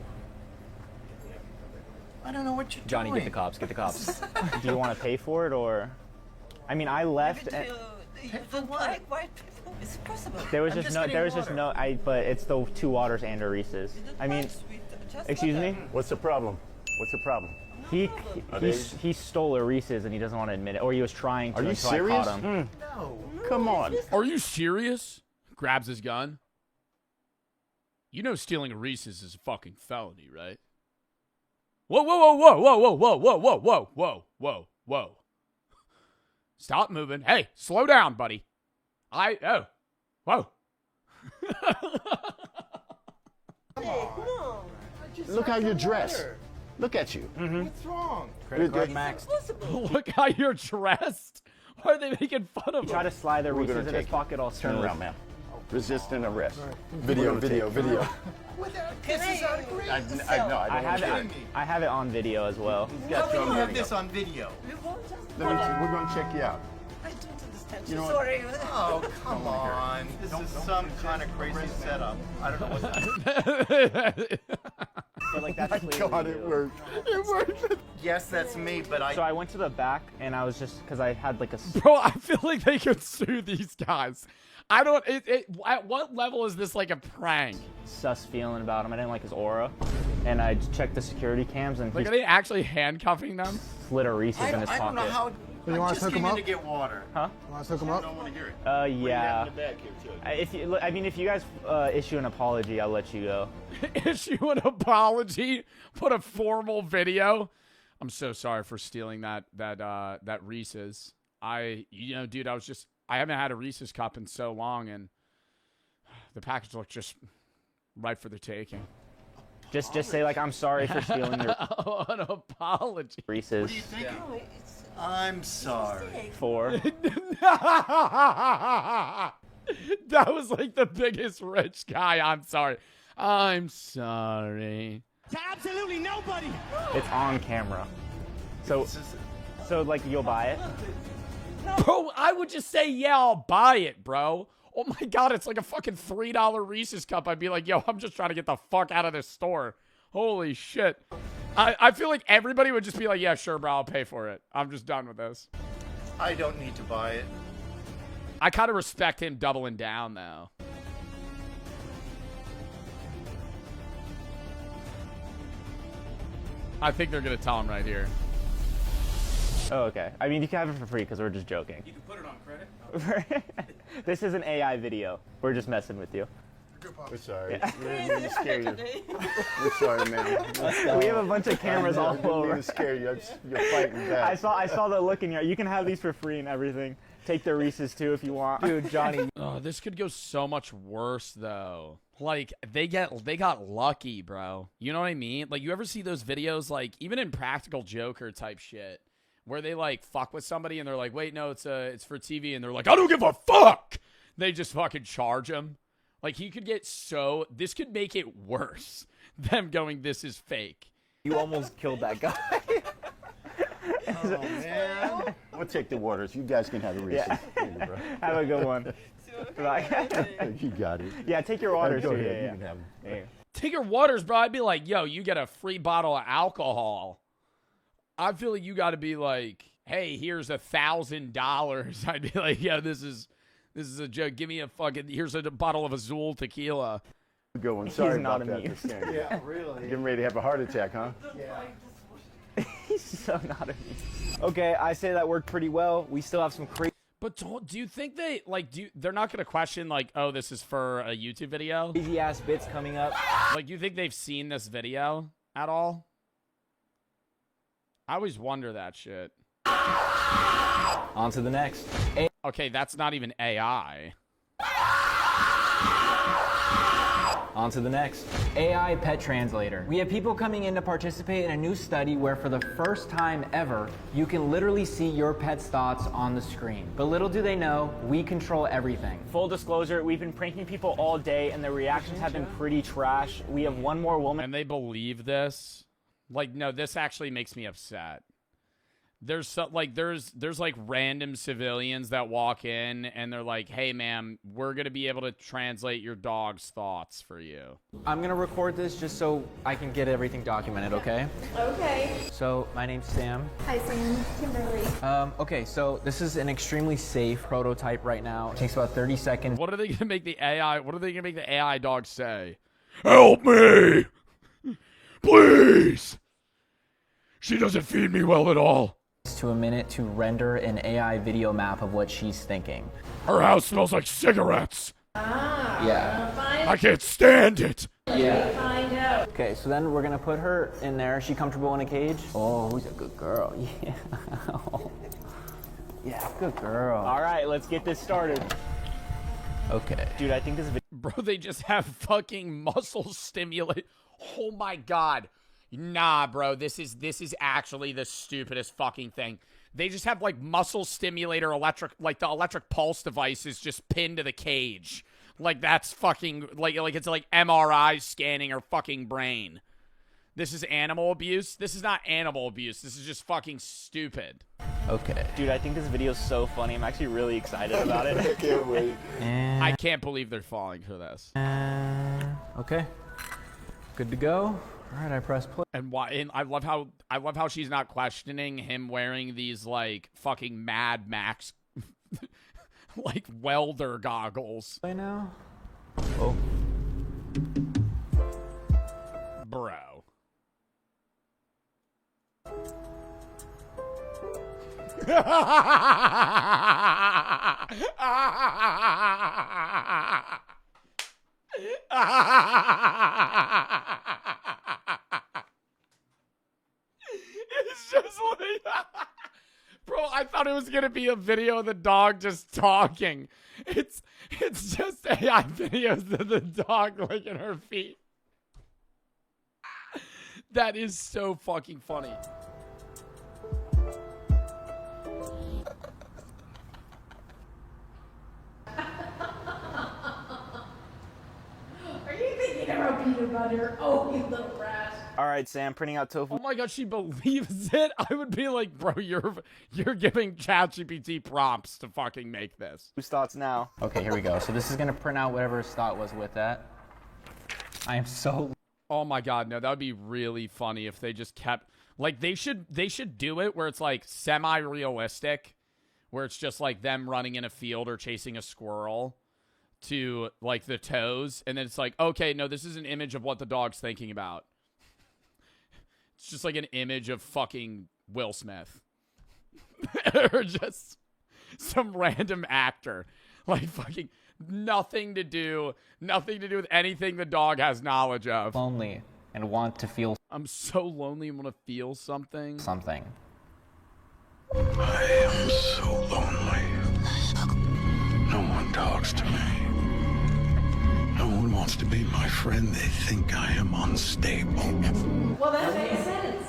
Speaker 19: I don't know what you're
Speaker 6: Johnny,
Speaker 19: doing.
Speaker 6: get the cops. Get the cops. Do you want to pay for it or? I mean, I left.
Speaker 5: Why it's possible.
Speaker 6: There was just no. But it's the 2 waters and a Reese's. I mean, excuse me.
Speaker 8: What's the problem? What's the problem?
Speaker 6: He stole a Reese's and he doesn't want to admit it, or he was trying to.
Speaker 8: Are you
Speaker 6: until
Speaker 8: serious?
Speaker 6: I caught him.
Speaker 19: No.
Speaker 8: Come on.
Speaker 1: Are you serious? Grabs his gun. You know stealing a Reese's is a fucking felony, right? Whoa, whoa, whoa, whoa, whoa, whoa, whoa, whoa, whoa, whoa, whoa, whoa. Stop moving. Hey, slow down, buddy. Whoa.
Speaker 8: Look how you're dressed. Look at you.
Speaker 19: What's wrong?
Speaker 21: Credit card maxed.
Speaker 1: Look how you're dressed. Why are they making fun of him?
Speaker 6: Try to slide the
Speaker 8: We're
Speaker 6: Reese's
Speaker 8: gonna
Speaker 6: in his
Speaker 8: take it.
Speaker 6: pocket all
Speaker 8: Turn
Speaker 6: smooth.
Speaker 8: around, ma'am. Resisting arrest.
Speaker 19: Video.
Speaker 5: Can
Speaker 6: I have it on video as well.
Speaker 19: How do you have this on video?
Speaker 8: We're going to check you out.
Speaker 5: I don't understand.
Speaker 8: You know what?
Speaker 5: Sorry.
Speaker 19: Oh, come on. This is some kind of crazy setup. I don't know what
Speaker 6: But like that's clearly
Speaker 8: God, it
Speaker 6: you.
Speaker 8: worked. It worked.
Speaker 19: Yes, that's me, but
Speaker 6: So I went to the back and I was just because I had like a.
Speaker 1: Bro, I feel like they could sue these guys. I don't. At what level is this like a prank?
Speaker 6: Sus feeling about him. I didn't like his aura, and I checked the security cams and
Speaker 1: Like,
Speaker 6: he
Speaker 1: are they actually handcuffing them?
Speaker 6: slid a Reese's in his
Speaker 19: I don't know
Speaker 6: pocket.
Speaker 19: how.
Speaker 21: You want us to hook him up?
Speaker 19: to get water.
Speaker 6: Huh?
Speaker 21: You want us to hook him up?
Speaker 19: I don't want to hear it.
Speaker 6: Yeah.
Speaker 8: In the back here, too.
Speaker 6: If you guys issue an apology, I'll let you go.
Speaker 1: Issue an apology. Put a formal video. I'm so sorry for stealing that Reese's. Dude, I haven't had a Reese's cup in so long, and the package looked just right for the taking.
Speaker 6: Just say like I'm sorry for stealing your
Speaker 1: An apology.
Speaker 6: Reese's.
Speaker 19: What do you think? I'm sorry.
Speaker 6: For
Speaker 1: That was like the biggest rich guy. I'm sorry. I'm sorry.
Speaker 5: To absolutely nobody.
Speaker 6: it's on camera. So like you'll buy it.
Speaker 1: Bro, I would just say, yeah, I'll buy it, bro. Oh my God, it's like a fucking $3 Reese's cup. I'd be like, yo, I'm just trying to get the fuck out of this store. Holy shit. I feel like everybody would just be like, yeah, sure, bro, I'll pay for it. I'm just done with this.
Speaker 19: I don't need to buy it.
Speaker 1: I kind of respect him doubling down, though. I think they're going to tell him right here.
Speaker 6: Oh, okay. I mean, you can have it for free because we're just joking.
Speaker 4: You can put it on credit.
Speaker 6: This is an AI video. We're just messing with you.
Speaker 8: We're sorry.
Speaker 6: Yeah.
Speaker 8: We didn't mean to scare you. We're sorry, man.
Speaker 6: We have a bunch of cameras all
Speaker 8: I didn't
Speaker 6: over.
Speaker 8: mean to scare you. You're fighting back.
Speaker 6: I saw the look in your. You can have these for free and everything. Take the Reese's too if you want.
Speaker 21: Dude, Johnny.
Speaker 1: Oh, this could go so much worse, though. Like, they got lucky, bro. You know what I mean? Like, you ever see those videos, like, even in Practical Joker type shit, where they, like, fuck with somebody and they're like, wait, no, it's for TV, and they're like, I don't give a fuck! They just fucking charge him. Like, he could get this could make it worse. Them going, this is fake.
Speaker 21: You almost killed that guy.
Speaker 8: Oh, man. We'll take the waters. You guys can have the Reese's.
Speaker 6: Yeah.
Speaker 8: Thank you, bro.
Speaker 6: Have a good one. Bye.
Speaker 8: You got it.
Speaker 6: Yeah, take your waters
Speaker 8: Go
Speaker 6: too.
Speaker 8: ahead.
Speaker 6: Yeah,
Speaker 8: You can have them.
Speaker 6: yeah.
Speaker 1: Tigger Waters, bro, I'd be like, yo, you get a free bottle of alcohol. I feel like you got to be like, hey, here's $1,000. I'd be like, yo, this is a joke. Give me a fucking, here's a bottle of Azul tequila.
Speaker 8: Good one. Sorry
Speaker 6: not
Speaker 8: about that.
Speaker 6: amused.
Speaker 8: Just saying.
Speaker 19: Yeah, really.
Speaker 8: Getting ready to have a heart attack, huh?
Speaker 19: Yeah.
Speaker 6: He's so not amused. Okay, I say that worked pretty well. We still have some crazy.
Speaker 1: But do you think they, like, they're not going to question, like, oh, this is for a YouTube video?
Speaker 6: Crazy ass bits coming up.
Speaker 1: Like, you think they've seen this video at all? I always wonder that shit.
Speaker 6: On to the next.
Speaker 1: Okay, that's not even AI.
Speaker 6: On to the next. AI pet translator. We have people coming in to participate in a new study where for the first time ever, you can literally see your pet's thoughts on the screen. But little do they know, we control everything. Full disclosure, we've been pranking people all day and their reactions have been pretty trash. We have one more woman.
Speaker 1: And they believe this? Like, no, this actually makes me upset. There's like random civilians that walk in and they're like, hey, ma'am, we're going to be able to translate your dog's thoughts for you.
Speaker 6: I'm going to record this just so I can get everything documented, okay?
Speaker 2: Okay.
Speaker 6: So, my name's Sam.
Speaker 2: Hi, Sam. Kimberly.
Speaker 6: Okay, so this is an extremely safe prototype right now. It takes about 30 seconds.
Speaker 1: What are they going to make the AI dog say? Help me! Please! She doesn't feed me well at all.
Speaker 6: To a minute to render an AI video map of what she's thinking.
Speaker 1: Her house smells like cigarettes.
Speaker 6: Yeah.
Speaker 1: I can't stand it.
Speaker 6: Yeah.
Speaker 2: Find out.
Speaker 6: Okay, so then we're gonna put her in there. Is she comfortable in a cage? Oh, who's a good girl? Yeah. Yeah, good girl. All right, let's get this started. Okay. Dude, I think this video.
Speaker 1: Bro, they just have fucking muscle stimulate. Oh my god. Nah, bro, this is actually the stupidest fucking thing. They just have, like, muscle stimulator electric, like, the electric pulse device is just pinned to the cage. Like, that's fucking, like it's like MRI scanning her fucking brain. This is animal abuse? This is not animal abuse. This is just fucking stupid.
Speaker 6: Okay. Dude, I think this video is so funny. I'm actually really excited about it.
Speaker 8: I can't wait.
Speaker 1: I can't believe they're falling for this.
Speaker 6: Okay. Good to go. All right, I press play.
Speaker 1: And why? And I love how she's not questioning him wearing these like fucking Mad Max, like welder goggles.
Speaker 6: Play now. Oh,
Speaker 1: bro. It's just like, bro, I thought it was gonna be a video of the dog just talking. It's just AI videos of the dog licking her feet. That is so fucking funny.
Speaker 2: Are you thinking about peanut butter? Oh, you little rat.
Speaker 6: all right, Sam, printing out tofu.
Speaker 1: Oh my god, she believes it. I would be like, bro, you're giving ChatGPT prompts to fucking make this.
Speaker 6: Whose thoughts now? Okay, here we go. So this is gonna print out whatever his thought was with that. I am so.
Speaker 1: Oh my god, no, that would be really funny if they just kept like they should do it where it's like semi-realistic, where it's just like them running in a field or chasing a squirrel to like the toes, and then it's like, okay, no, this is an image of what the dog's thinking about. It's just like an image of fucking Will Smith. Or just some random actor. Like fucking nothing to do with anything the dog has knowledge of.
Speaker 6: Lonely and want to feel.
Speaker 1: I'm so lonely and want to feel something.
Speaker 6: Something.
Speaker 4: I am so lonely. No one talks to me. No one wants to be my friend. They think I am unstable.
Speaker 2: Well, that makes sense.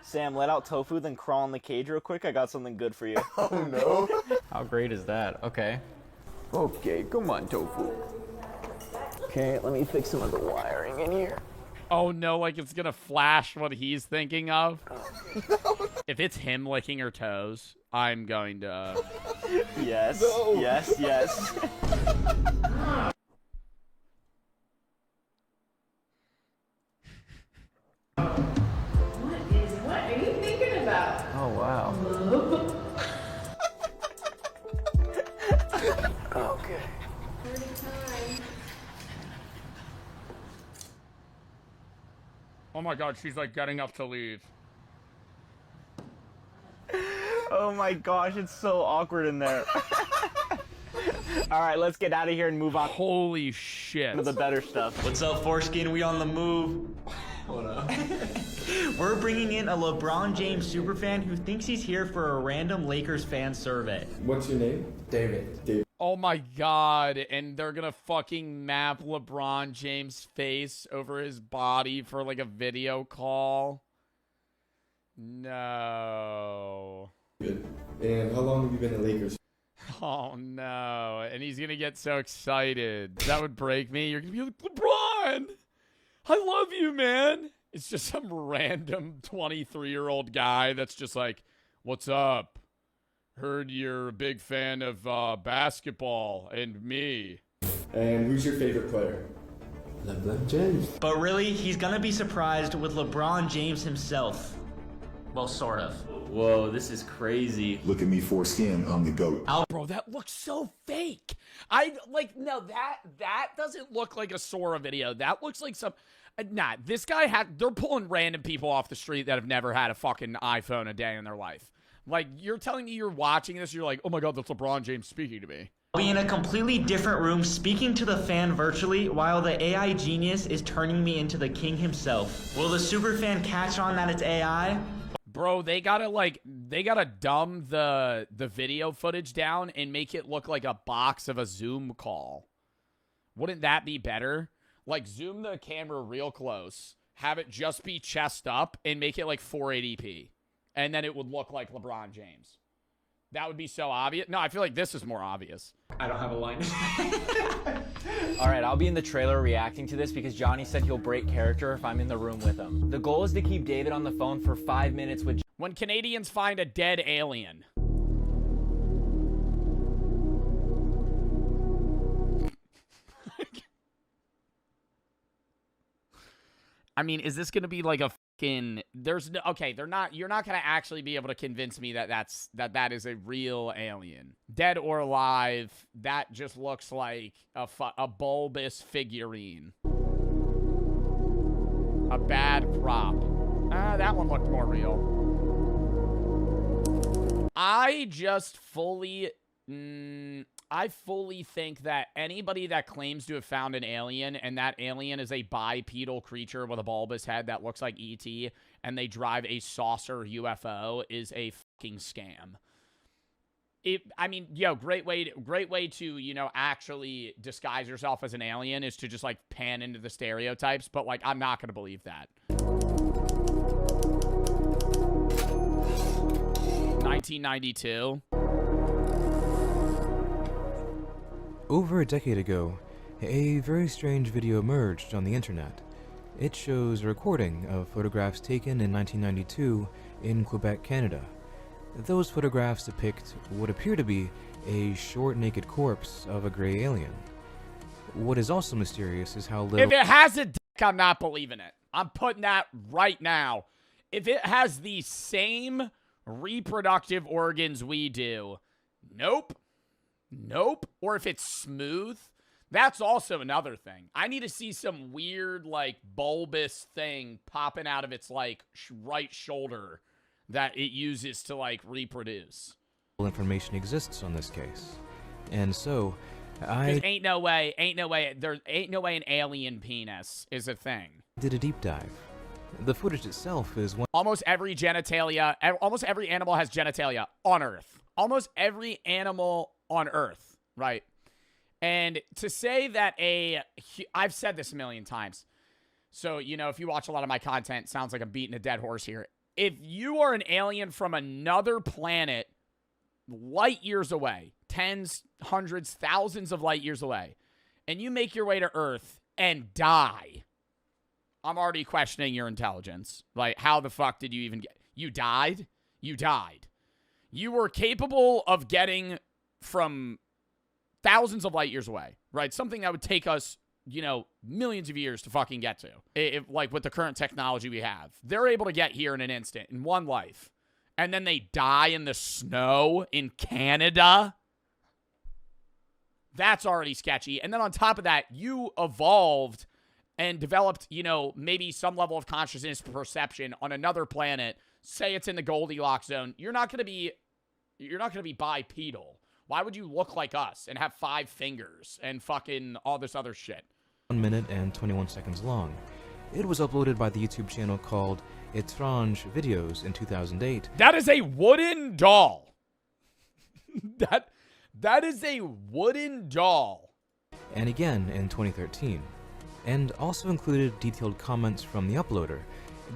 Speaker 6: Sam, let out tofu, then crawl in the cage real quick. I got something good for you.
Speaker 8: Oh no.
Speaker 6: How great is that? Okay. Okay, come on, tofu. Okay, let me fix some of the wiring in here.
Speaker 1: Oh no, like it's gonna flash what he's thinking of. If it's him licking her toes, I'm going to.
Speaker 6: Yes.
Speaker 8: No.
Speaker 6: Yes. Yes.
Speaker 1: my God, she's like getting up to leave.
Speaker 6: Oh my gosh, it's so awkward in there. All right, let's get out of here and move on.
Speaker 1: Holy shit.
Speaker 6: To the better stuff.
Speaker 17: What's up, Foreskin? We on the move.
Speaker 6: Hold up. We're bringing in a LeBron James superfan who thinks he's here for a random Lakers fan survey.
Speaker 22: What's your name? David.
Speaker 1: Oh my God, and they're gonna fucking map LeBron James' face over his body for like a video call. No.
Speaker 22: Good. And how long have you been a Lakers?
Speaker 1: Oh no, and he's gonna get so excited. That would break me. You're gonna be like, LeBron, I love you, man. It's just some random 23-year-old guy that's just like, what's up? Heard you're a big fan of basketball and me.
Speaker 22: And who's your favorite player? LeBron James.
Speaker 6: But really, he's gonna be surprised with LeBron James himself. Well, sort of.
Speaker 17: Whoa, this is crazy.
Speaker 4: Look at me, Foreskin. I'm the GOAT.
Speaker 1: Bro, that looks so fake. No, that doesn't look like a Sora video. That looks like some... Nah, this guy they're pulling random people off the street that have never had a fucking iPhone a day in their life. Like, you're telling me you're watching this, you're like, oh my God, that's LeBron James speaking to me.
Speaker 6: I'll be in a completely different room speaking to the fan virtually while the AI genius is turning me into the king himself. Will the superfan catch on that it's AI?
Speaker 1: Bro, they gotta dumb the video footage down and make it look like a box of a Zoom call. Wouldn't that be better? Like, zoom the camera real close, have it just be chest up, and make it like 480p. And then it would look like LeBron James. That would be so obvious. No, I feel like this is more obvious.
Speaker 17: I don't have a line.
Speaker 6: All right, I'll be in the trailer reacting to this because Johnny said he'll break character if I'm in the room with him. The goal is to keep David on the phone for 5 minutes with...
Speaker 1: When Canadians find a dead alien. I mean, is this going to be like a fucking... There's no... Okay, they're not... You're not going to actually be able to convince me that that is a real alien. Dead or alive, that just looks like a bulbous figurine. A bad prop. That one looked more real. I fully think that anybody that claims to have found an alien and that alien is a bipedal creature with a bulbous head that looks like E.T. and they drive a saucer UFO is a fucking scam. Great way to, you know, actually disguise yourself as an alien is to just like pan into the stereotypes, but like I'm not going to believe that. 1992.
Speaker 23: Over a decade ago, a very strange video emerged on the internet. It shows a recording of photographs taken in 1992 in Quebec, Canada. Those photographs depict what appear to be a short, naked corpse of a gray alien. What is also mysterious is how little...
Speaker 1: If it has a dick, I'm not believing it. I'm putting that right now. If it has the same reproductive organs we do, nope. Nope. Or if it's smooth, that's also another thing. I need to see some weird, like, bulbous thing popping out of its, like, right shoulder that it uses to, like, reproduce.
Speaker 23: Information exists on this case. And so,
Speaker 1: ain't no way an alien penis is a thing.
Speaker 23: Did a deep dive. The footage itself is one...
Speaker 1: Almost every animal has genitalia on Earth. Almost every animal on Earth, right? And to say that I've said this a million times. So, you know, if you watch a lot of my content, it sounds like I'm beating a dead horse here. If you are an alien from another planet, light years away, tens, hundreds, thousands of light years away, and you make your way to Earth and die, I'm already questioning your intelligence. Like, how the fuck did you even get... You died? You died. You were capable of getting from thousands of light years away, right? Something that would take us, you know, millions of years to fucking get to. Like, with the current technology we have. They're able to get here in an instant, in one life. And then they die in the snow in Canada? That's already sketchy. And then on top of that, you evolved and developed, you know, maybe some level of consciousness perception on another planet, say it's in the Goldilocks zone, you're not going to be bipedal. Why would you look like us and have 5 fingers and fucking all this other shit?
Speaker 23: 1 minute and 21 seconds long. It was uploaded by the YouTube channel called Étrange Videos in 2008.
Speaker 1: That is a wooden doll. That is a wooden doll.
Speaker 23: And again in 2013. And also included detailed comments from the uploader,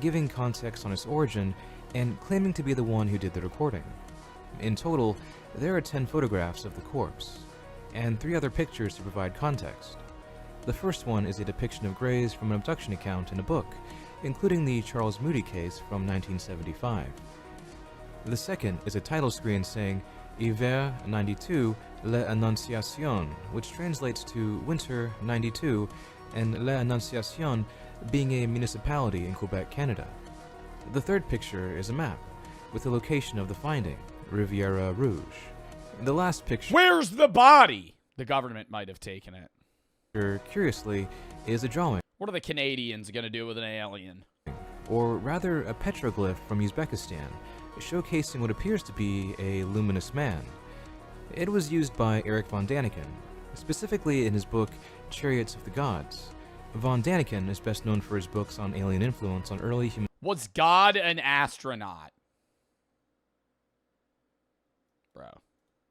Speaker 23: giving context on its origin and claiming to be the one who did the recording. In total, there are 10 photographs of the corpse, and 3 other pictures to provide context. The first one is a depiction of grays from an abduction account in a book, including the Charles Moody case from 1975. The second is a title screen saying Hiver 92, l'Annonciation, which translates to Winter 92, and l'Annonciation being a municipality in Quebec, Canada. The third picture is a map, with the location of the finding, Riviera Rouge. The last picture...
Speaker 1: Where's the body? The government might have taken it.
Speaker 23: Curiously, is a drawing.
Speaker 1: What are the Canadians going to do with an alien?
Speaker 23: Or rather, a petroglyph from Uzbekistan, showcasing what appears to be a luminous man. It was used by Eric von Daniken, specifically in his book Chariots of the Gods. Von Daniken is best known for his books on alien influence on early human...
Speaker 1: Was God an astronaut? Bro.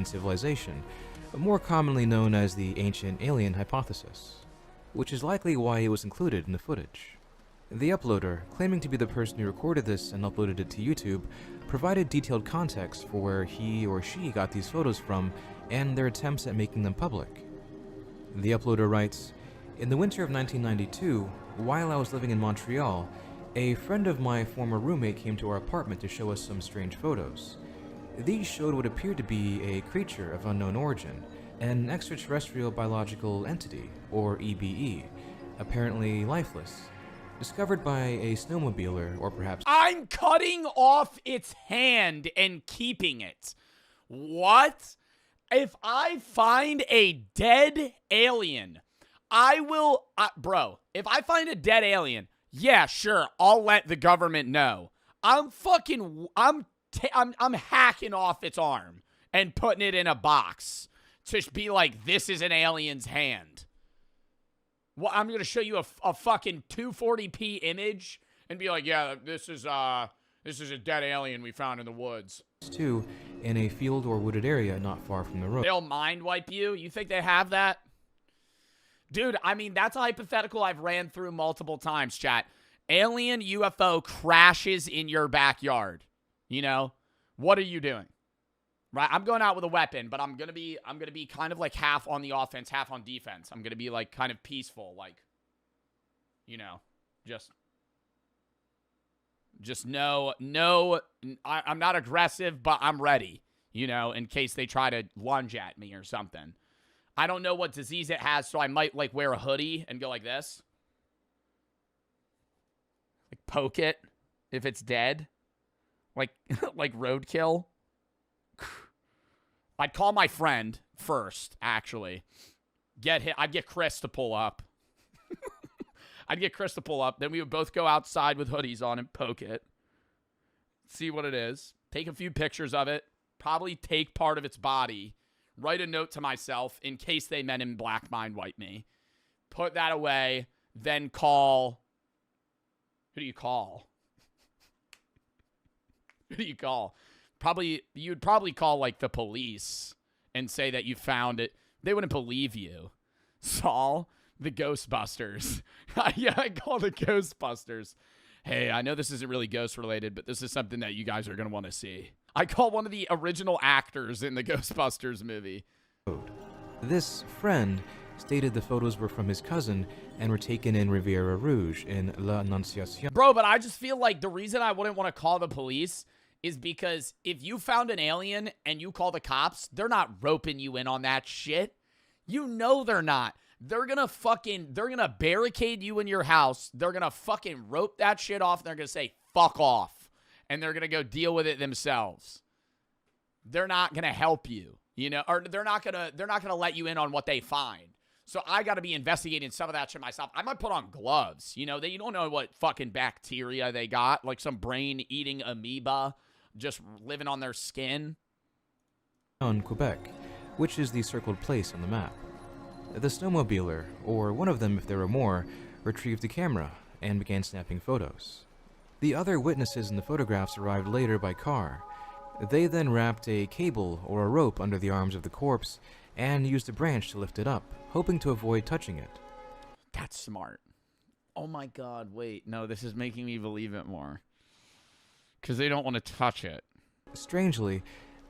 Speaker 23: Civilization, more commonly known as the ancient alien hypothesis, which is likely why it was included in the footage. The uploader, claiming to be the person who recorded this and uploaded it to YouTube, provided detailed context for where he or she got these photos from and their attempts at making them public. The uploader writes, "In the winter of 1992, while I was living in Montreal, a friend of my former roommate came to our apartment to show us some strange photos. These showed what appeared to be a creature of unknown origin, an extraterrestrial biological entity, or EBE, apparently lifeless, discovered by a snowmobiler or perhaps...
Speaker 1: I'm cutting off its hand and keeping it. What? If I find a dead alien, I will... bro, if I find a dead alien, yeah, sure, I'll let the government know. I'm hacking off its arm and putting it in a box to be like, this is an alien's hand. Well, I'm going to show you a fucking 240p image and be like, yeah, this is a dead alien we found in the woods.
Speaker 23: ...too, in a field or wooded area not far from the road.
Speaker 1: They'll mind wipe you? You think they have that? Dude, I mean, that's a hypothetical I've ran through multiple times, chat. Alien UFO crashes in your backyard. You know, what are you doing? Right? I'm going out with a weapon, but I'm gonna be kind of like half on the offense, half on defense. I'm gonna be like kind of peaceful, like, you know, just no. I'm not aggressive, but I'm ready. You know, in case they try to lunge at me or something. I don't know what disease it has, so I might like wear a hoodie and go like this, like poke it if it's dead. Like roadkill. I'd call my friend first, actually. I'd get Chris to pull up. Then we would both go outside with hoodies on and poke it. See what it is. Take a few pictures of it. Probably take part of its body. Write a note to myself in case they Men in Black mind wipe me. Put that away. Then call... Who do you call? Who do you call? You'd probably call, like, the police and say that you found it. They wouldn't believe you. Saul, the Ghostbusters. Yeah, I call the Ghostbusters. Hey, I know this isn't really ghost-related, but this is something that you guys are going to want to see. I call one of the original actors in the Ghostbusters movie.
Speaker 23: This friend stated the photos were from his cousin and were taken in Riviera Rouge in l'Annonciation.
Speaker 1: Bro, but I just feel like the reason I wouldn't want to call the police is because if you found an alien and you call the cops, they're not roping you in on that shit. You know they're not. They're gonna barricade you in your house. They're gonna fucking rope that shit off and they're gonna say, fuck off. And they're gonna go deal with it themselves. They're not gonna help you, you know, or they're not gonna let you in on what they find. So I got to be investigating some of that shit myself. I might put on gloves. You know, you don't know what fucking bacteria they got, like some brain-eating amoeba just living on their skin.
Speaker 23: On Quebec, which is the circled place on the map. The snowmobiler, or one of them if there were more, retrieved a camera and began snapping photos. The other witnesses in the photographs arrived later by car. They then wrapped a cable or a rope under the arms of the corpse and used a branch to lift it up, hoping to avoid touching it.
Speaker 1: That's smart. Oh my god, wait. No, this is making me believe it more. Because they don't want to touch it.
Speaker 23: Strangely,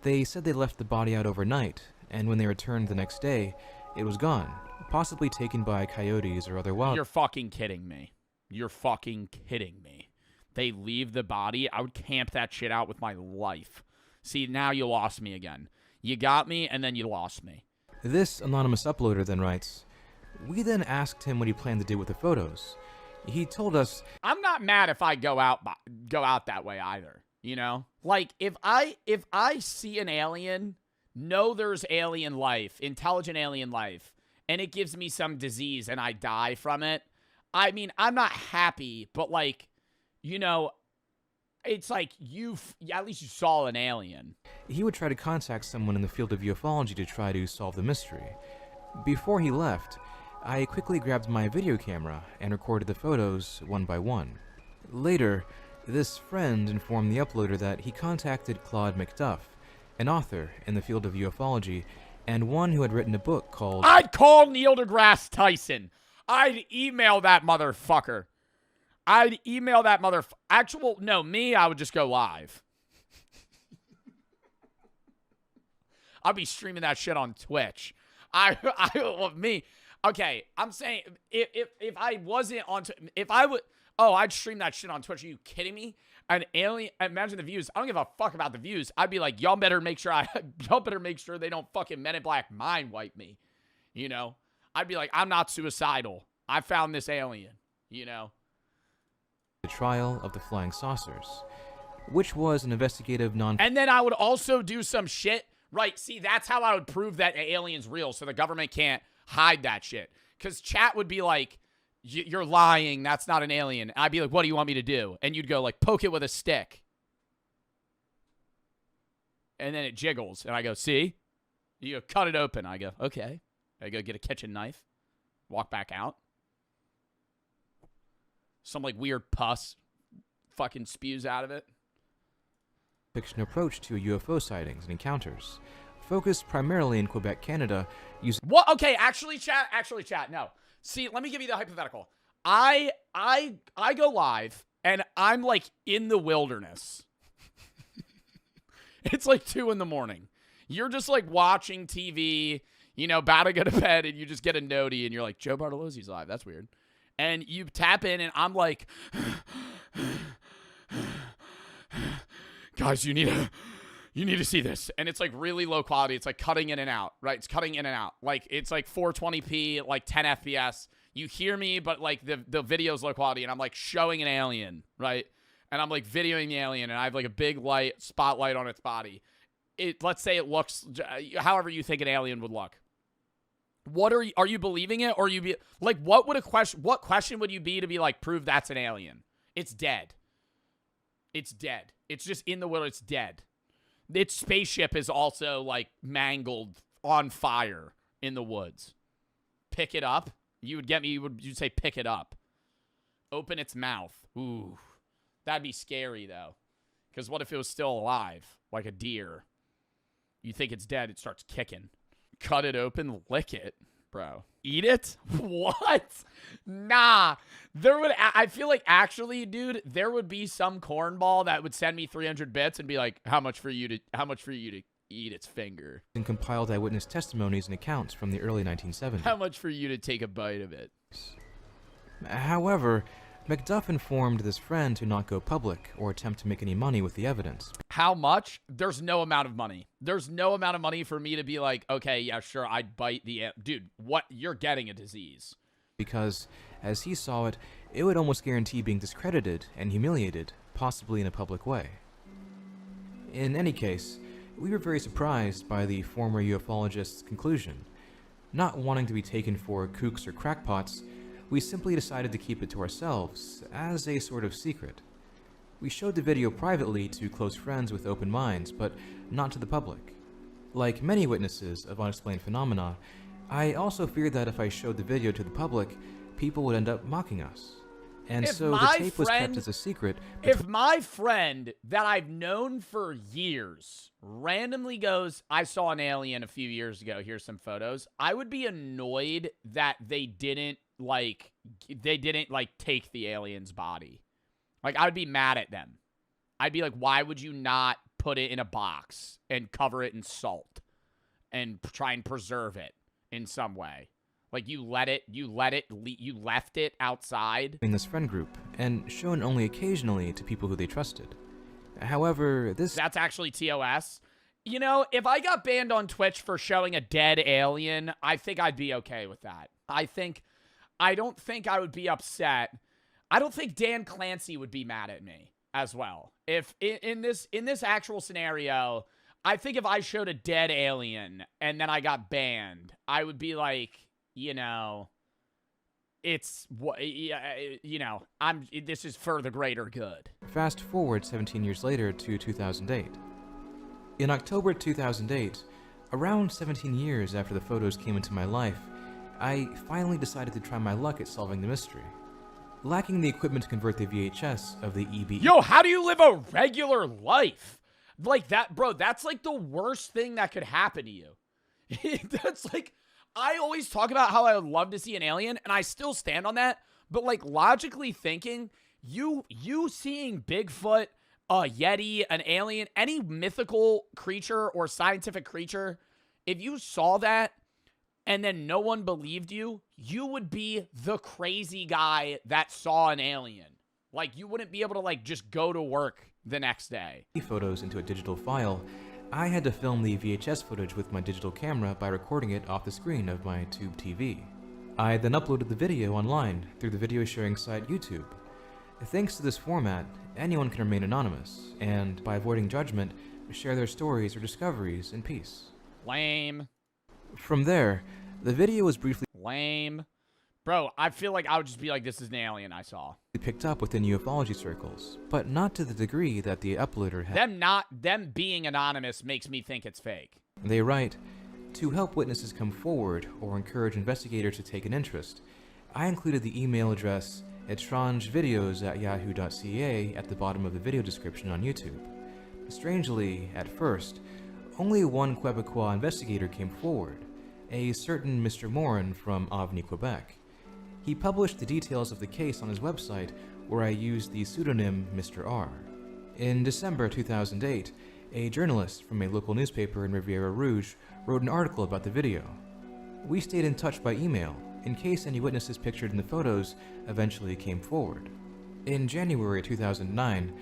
Speaker 23: they said they left the body out overnight, and when they returned the next day, it was gone, possibly taken by coyotes or other wild...
Speaker 1: You're fucking kidding me. You're fucking kidding me. They leave the body? I would camp that shit out with my life. See, now you lost me again. You got me, and then you lost me.
Speaker 23: This anonymous uploader then writes, "We then asked him what he planned to do with the photos. He told us..."
Speaker 1: I'm not mad if I go out that way either, you know? Like, if I see an alien, know there's alien life, intelligent alien life, and it gives me some disease and I die from it, I mean, I'm not happy, but like, you know, it's like at least you saw an alien.
Speaker 23: He would try to contact someone in the field of ufology to try to solve the mystery. Before he left, I quickly grabbed my video camera and recorded the photos one by one. Later, this friend informed the uploader that he contacted Claude McDuff, an author in the field of ufology, and one who had written a book called...
Speaker 1: I'd call Neil deGrasse Tyson. I'd email that motherfucker. I would just go live. I'd be streaming that shit on Twitch. Okay, I'm saying, if I wasn't on... I'd stream that shit on Twitch. Are you kidding me? An alien, imagine the views. I don't give a fuck about the views. I'd be like, y'all better make sure they don't fucking Men in Black mind wipe me. You know? I'd be like, I'm not suicidal. I found this alien. You know?
Speaker 23: The trial of the flying saucers, which was an investigative
Speaker 1: And then I would also do some shit. Right, see, that's how I would prove that the alien's real, so the government can't hide that shit. Because chat would be like, you're lying, that's not an alien. And I'd be like, what do you want me to do? And you'd go like, poke it with a stick. And then it jiggles. And I go, see? You go, cut it open. I go, okay. I go get a kitchen knife. Walk back out. Some like weird pus fucking spews out of it.
Speaker 23: Fiction approach to UFO sightings and encounters, focused primarily in Quebec, Canada, using...
Speaker 1: What? Okay, actually, chat, no. See, let me give you the hypothetical. I go live, and I'm, like, in the wilderness. It's, like, 2 in the morning. You're just, like, watching TV, you know, about to go to bed, and you just get a notey, and you're like, Joe Bartolozzi's live. That's weird. And you tap in, and I'm like... Guys, you need to see this. And it's like really low quality. It's like cutting in and out, right? It's cutting in and out. Like it's like 420p, like 10 FPS. You hear me, but like the video's low quality, and I'm like showing an alien, right? And I'm like videoing the alien, and I have like a big spotlight on its body. Let's say it looks however you think an alien would look. What are you believing it, or what question would you be to be like, prove that's an alien? It's dead. It's dead. It's just in the world. It's dead. Its spaceship is also, like, mangled on fire in the woods. Pick it up. You'd say pick it up. Open its mouth. Ooh. That'd be scary, though. Because what if it was still alive? Like a deer. You think it's dead, it starts kicking. Cut it open, lick it. Bro. Eat it? What? Nah. I feel like actually, dude, there would be some cornball that would send me 300 bits and be like, how much for you to eat its finger?
Speaker 23: And compiled eyewitness testimonies and accounts from the early 1970s.
Speaker 1: How much for you to take a bite of it?
Speaker 23: However, McDuff informed this friend to not go public or attempt to make any money with the evidence.
Speaker 1: How much? There's no amount of money. There's no amount of money for me to be like, okay, yeah, sure, I'd bite the... Dude, what? You're getting a disease.
Speaker 23: Because, as he saw it, it would almost guarantee being discredited and humiliated, possibly in a public way. In any case, we were very surprised by the former ufologist's conclusion. Not wanting to be taken for kooks or crackpots, we simply decided to keep it to ourselves, as a sort of secret. We showed the video privately to close friends with open minds, but not to the public. Like many witnesses of unexplained phenomena, I also feared that if I showed the video to the public, people would end up mocking us. And so the tape was kept as a secret.
Speaker 1: If my friend that I've known for years randomly goes, I saw an alien a few years ago, here's some photos, I would be annoyed that they didn't take the alien's body. Like, I would be mad at them. I'd be like, why would you not put it in a box and cover it in salt and try and preserve it in some way? Like, you left it outside.
Speaker 23: In this friend group, and shown only occasionally to people who they trusted. However,
Speaker 1: That's actually TOS. You know, if I got banned on Twitch for showing a dead alien, I think I'd be okay with that. I don't think I would be upset. I don't think Dan Clancy would be mad at me as well. If in this actual scenario, I think if I showed a dead alien and then I got banned, I would be like, you know, this is for the greater good.
Speaker 23: Fast forward 17 years later to 2008. In October 2008, around 17 years after the photos came into my life, I finally decided to try my luck at solving the mystery. Lacking the equipment to convert the VHS of the EBE...
Speaker 1: Yo, how do you live a regular life? Like that, bro, that's like the worst thing that could happen to you. That's like, I always talk about how I would love to see an alien, and I still stand on that, but like logically thinking, you seeing Bigfoot, a Yeti, an alien, any mythical creature or scientific creature, if you saw that, and then no one believed you, you would be the crazy guy that saw an alien. Like, you wouldn't be able to, like, just go to work the next day.
Speaker 23: Photos into a digital file, I had to film the VHS footage with my digital camera by recording it off the screen of my tube TV. I then uploaded the video online through the video sharing site YouTube. Thanks to this format, anyone can remain anonymous, and by avoiding judgment, share their stories or discoveries in peace.
Speaker 1: Lame.
Speaker 23: From there, the video was briefly
Speaker 1: lame. Bro, I feel like I would just be like, this is an alien I saw.
Speaker 23: Picked up within ufology circles, but not to the degree that the uploader had.
Speaker 1: Them being anonymous makes me think it's fake.
Speaker 23: They write, to help witnesses come forward or encourage investigators to take an interest, I included the email address etrangevideos@yahoo.ca at the bottom of the video description on YouTube. Strangely, at first, only one Quebecois investigator came forward, a certain Mr. Morin from Avni, Quebec. He published the details of the case on his website, where I used the pseudonym Mr. R. In December 2008, a journalist from a local newspaper in Riviera Rouge wrote an article about the video. We stayed in touch by email, in case any witnesses pictured in the photos eventually came forward. In January 2009,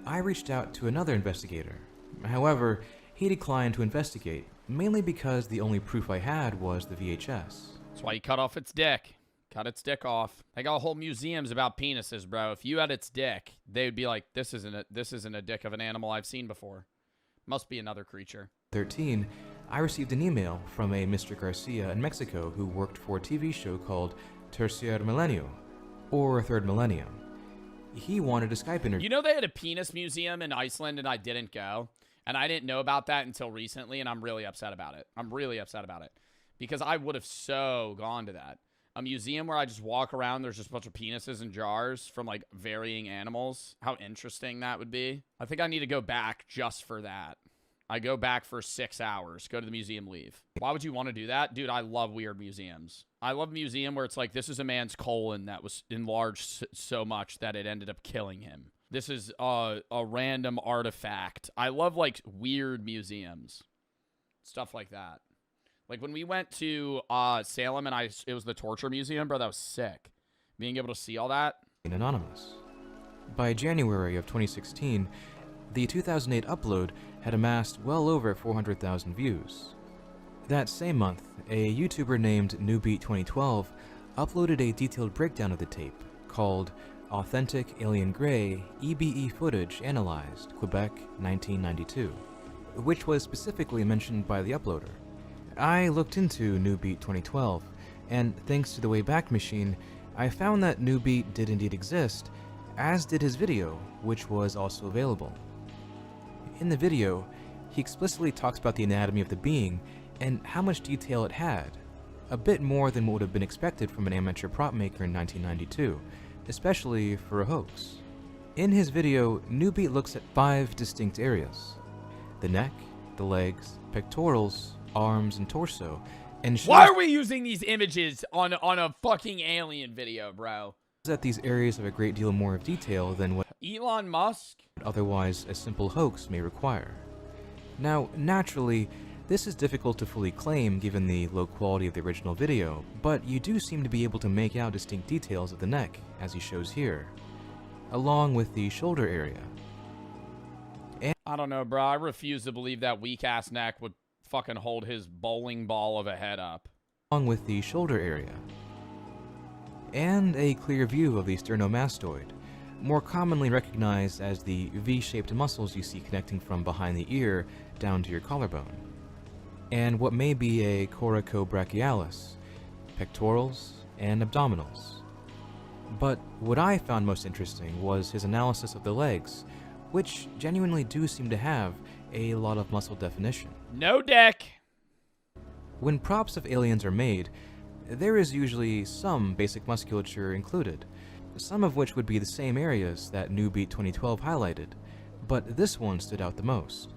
Speaker 23: I reached out to another investigator. However, he declined to investigate, mainly because the only proof I had was the VHS.
Speaker 1: That's why you cut off its dick. Cut its dick off. They got whole museums about penises, bro. If you had its dick, they would be like, this isn't a dick of an animal I've seen before. Must be another creature.
Speaker 23: 2013, I received an email from a Mr. Garcia in Mexico who worked for a TV show called Tercer Milenio, or Third Millennium. He wanted a Skype interview.
Speaker 1: You know they had a penis museum in Iceland and I didn't go? And I didn't know about that until recently, and I'm really upset about it. I'm really upset about it. Because I would have so gone to that. A museum where I just walk around, there's just a bunch of penises in jars from, like, varying animals. How interesting that would be. I think I need to go back just for that. I go back for 6 hours, go to the museum, leave. Why would you want to do that? Dude, I love weird museums. I love a museum where it's like, this is a man's colon that was enlarged so much that it ended up killing him. This is a random artifact. I love, like, weird museums. Stuff like that. Like, when we went to Salem and it was the torture museum, bro, that was sick. Being able to see all that.
Speaker 23: Anonymous. By January of 2016, the 2008 upload had amassed well over 400,000 views. That same month, a YouTuber named Newbeat2012 uploaded a detailed breakdown of the tape called Authentic Alien Grey EBE Footage Analyzed, Quebec, 1992, which was specifically mentioned by the uploader. I looked into New Beat 2012, and thanks to the Wayback Machine, I found that New Beat did indeed exist, as did his video, which was also available. In the video, he explicitly talks about the anatomy of the being and how much detail it had, a bit more than what would have been expected from an amateur prop maker in 1992, especially for a hoax. In his video, New Beat looks at 5 distinct areas: the neck, the legs, pectorals, arms, and torso, and shows
Speaker 1: Why are we using these images on a fucking alien video, bro?
Speaker 23: that these areas have a great deal more of detail than what
Speaker 1: Elon Musk?
Speaker 23: otherwise a simple hoax may require. Now, naturally, this is difficult to fully claim given the low quality of the original video, but you do seem to be able to make out distinct details of the neck, as he shows here, along with the shoulder area.
Speaker 1: I don't know, bro. I refuse to believe that weak-ass neck would fucking hold his bowling ball of a head up.
Speaker 23: Along with the shoulder area. And a clear view of the sternomastoid, more commonly recognized as the V-shaped muscles you see connecting from behind the ear down to your collarbone, and what may be a coracobrachialis, pectorals, and abdominals. But what I found most interesting was his analysis of the legs, which genuinely do seem to have a lot of muscle definition.
Speaker 1: No deck!
Speaker 23: When props of aliens are made, there is usually some basic musculature included, some of which would be the same areas that New Beat 2012 highlighted, but this one stood out the most.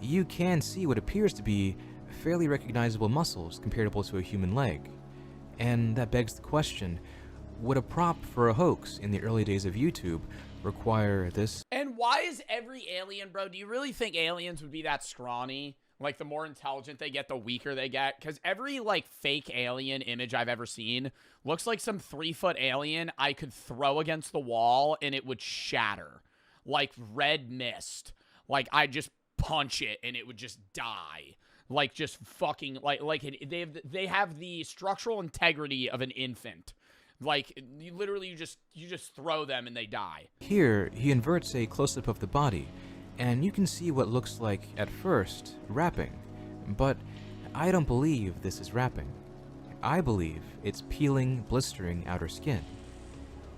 Speaker 23: You can see what appears to be fairly recognizable muscles comparable to a human leg, and that begs the question, would a prop for a hoax in the early days of YouTube require this?
Speaker 1: And why is every alien, bro? Do you really think aliens would be that scrawny? Like, the more intelligent they get, the weaker they get? Because every, like, fake alien image I've ever seen looks like some 3-foot alien I could throw against the wall and it would shatter. Like red mist. Like, I'd just punch it and it would just die. Like, just fucking, they have the structural integrity of an infant. Like, you just throw them and they die.
Speaker 23: Here, he inverts a close-up of the body, and you can see what looks like, at first, wrapping. But I don't believe this is wrapping. I believe it's peeling, blistering outer skin.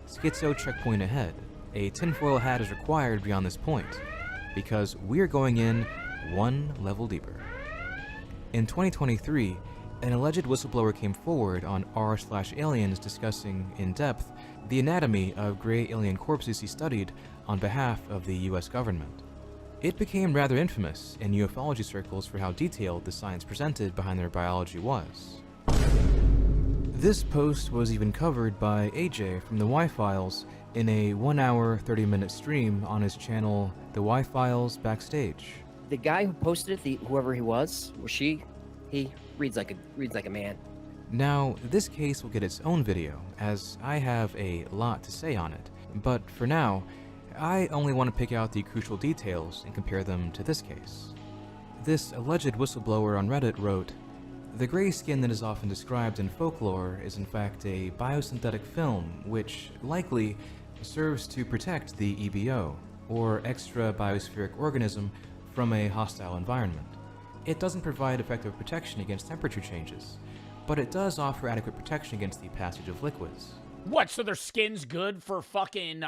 Speaker 23: Schizo checkpoint ahead. A tinfoil hat is required beyond this point, because we're going in one level deeper. In 2023, an alleged whistleblower came forward on r/aliens discussing, in depth, the anatomy of gray alien corpses he studied on behalf of the US government. It became rather infamous in ufology circles for how detailed the science presented behind their biology was. This post was even covered by AJ from the Y-Files in a 1-hour, 30-minute stream on his channel, The Y-Files Backstage.
Speaker 7: The guy who posted it, whoever he was, or she, he reads like a man.
Speaker 23: Now, this case will get its own video, as I have a lot to say on it, but for now, I only want to pick out the crucial details and compare them to this case. This alleged whistleblower on Reddit wrote, "The gray skin that is often described in folklore is in fact a biosynthetic film which, likely, serves to protect the EBO, or extra biospheric organism, from a hostile environment. It doesn't provide effective protection against temperature changes, but it does offer adequate protection against the passage of liquids."
Speaker 1: What, so their skin's good for fucking,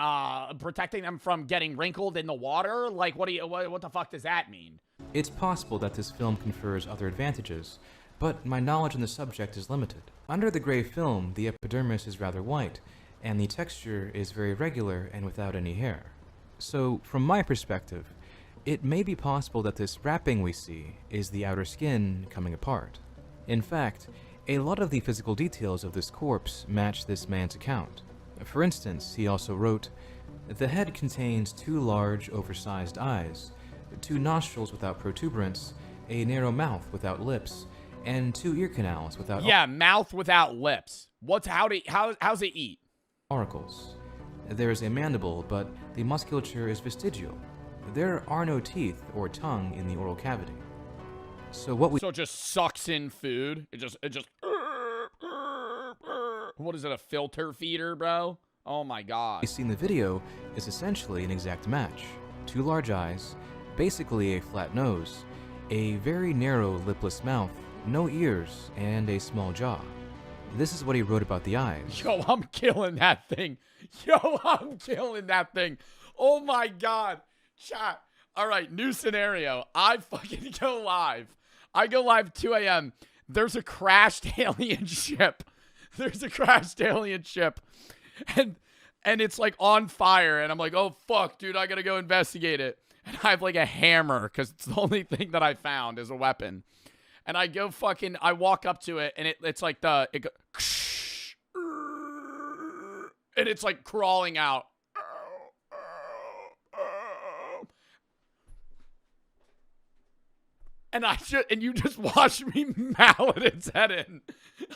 Speaker 1: protecting them from getting wrinkled in the water? Like, what the fuck does that mean?
Speaker 23: It's possible that this film confers other advantages, but my knowledge on the subject is limited. Under the gray film, the epidermis is rather white, and the texture is very regular and without any hair. So, from my perspective, it may be possible that this wrapping we see is the outer skin coming apart. In fact, a lot of the physical details of this corpse match this man's account. For instance, he also wrote, "The head contains 2 large, oversized eyes, 2 nostrils without protuberance, a narrow mouth without lips, and 2 ear canals without..."
Speaker 1: Yeah, mouth without lips. How's it eat?
Speaker 23: Auricles. There is a mandible, but the musculature is vestigial. There are no teeth or tongue in the oral cavity. So
Speaker 1: it just sucks in food? It just what is it, a filter feeder, bro? Oh my god.
Speaker 23: We see in the video is essentially an exact match. 2 large eyes, basically a flat nose, a very narrow lipless mouth, no ears, and a small jaw. This is what he wrote about the eyes.
Speaker 1: Yo, I'm killing that thing. Yo, I'm killing that thing. Oh my God. Chat. All right, new scenario. I fucking go live. I go live 2 a.m. There's a crashed alien ship. There's a crashed alien ship. And it's like on fire. And I'm like, oh fuck, dude, I gotta go investigate it. And I have like a hammer because it's the only thing that I found as a weapon. And I go fucking, I walk up to it and it's like it goes, and it's like crawling out. And you just watch me mallet its head in.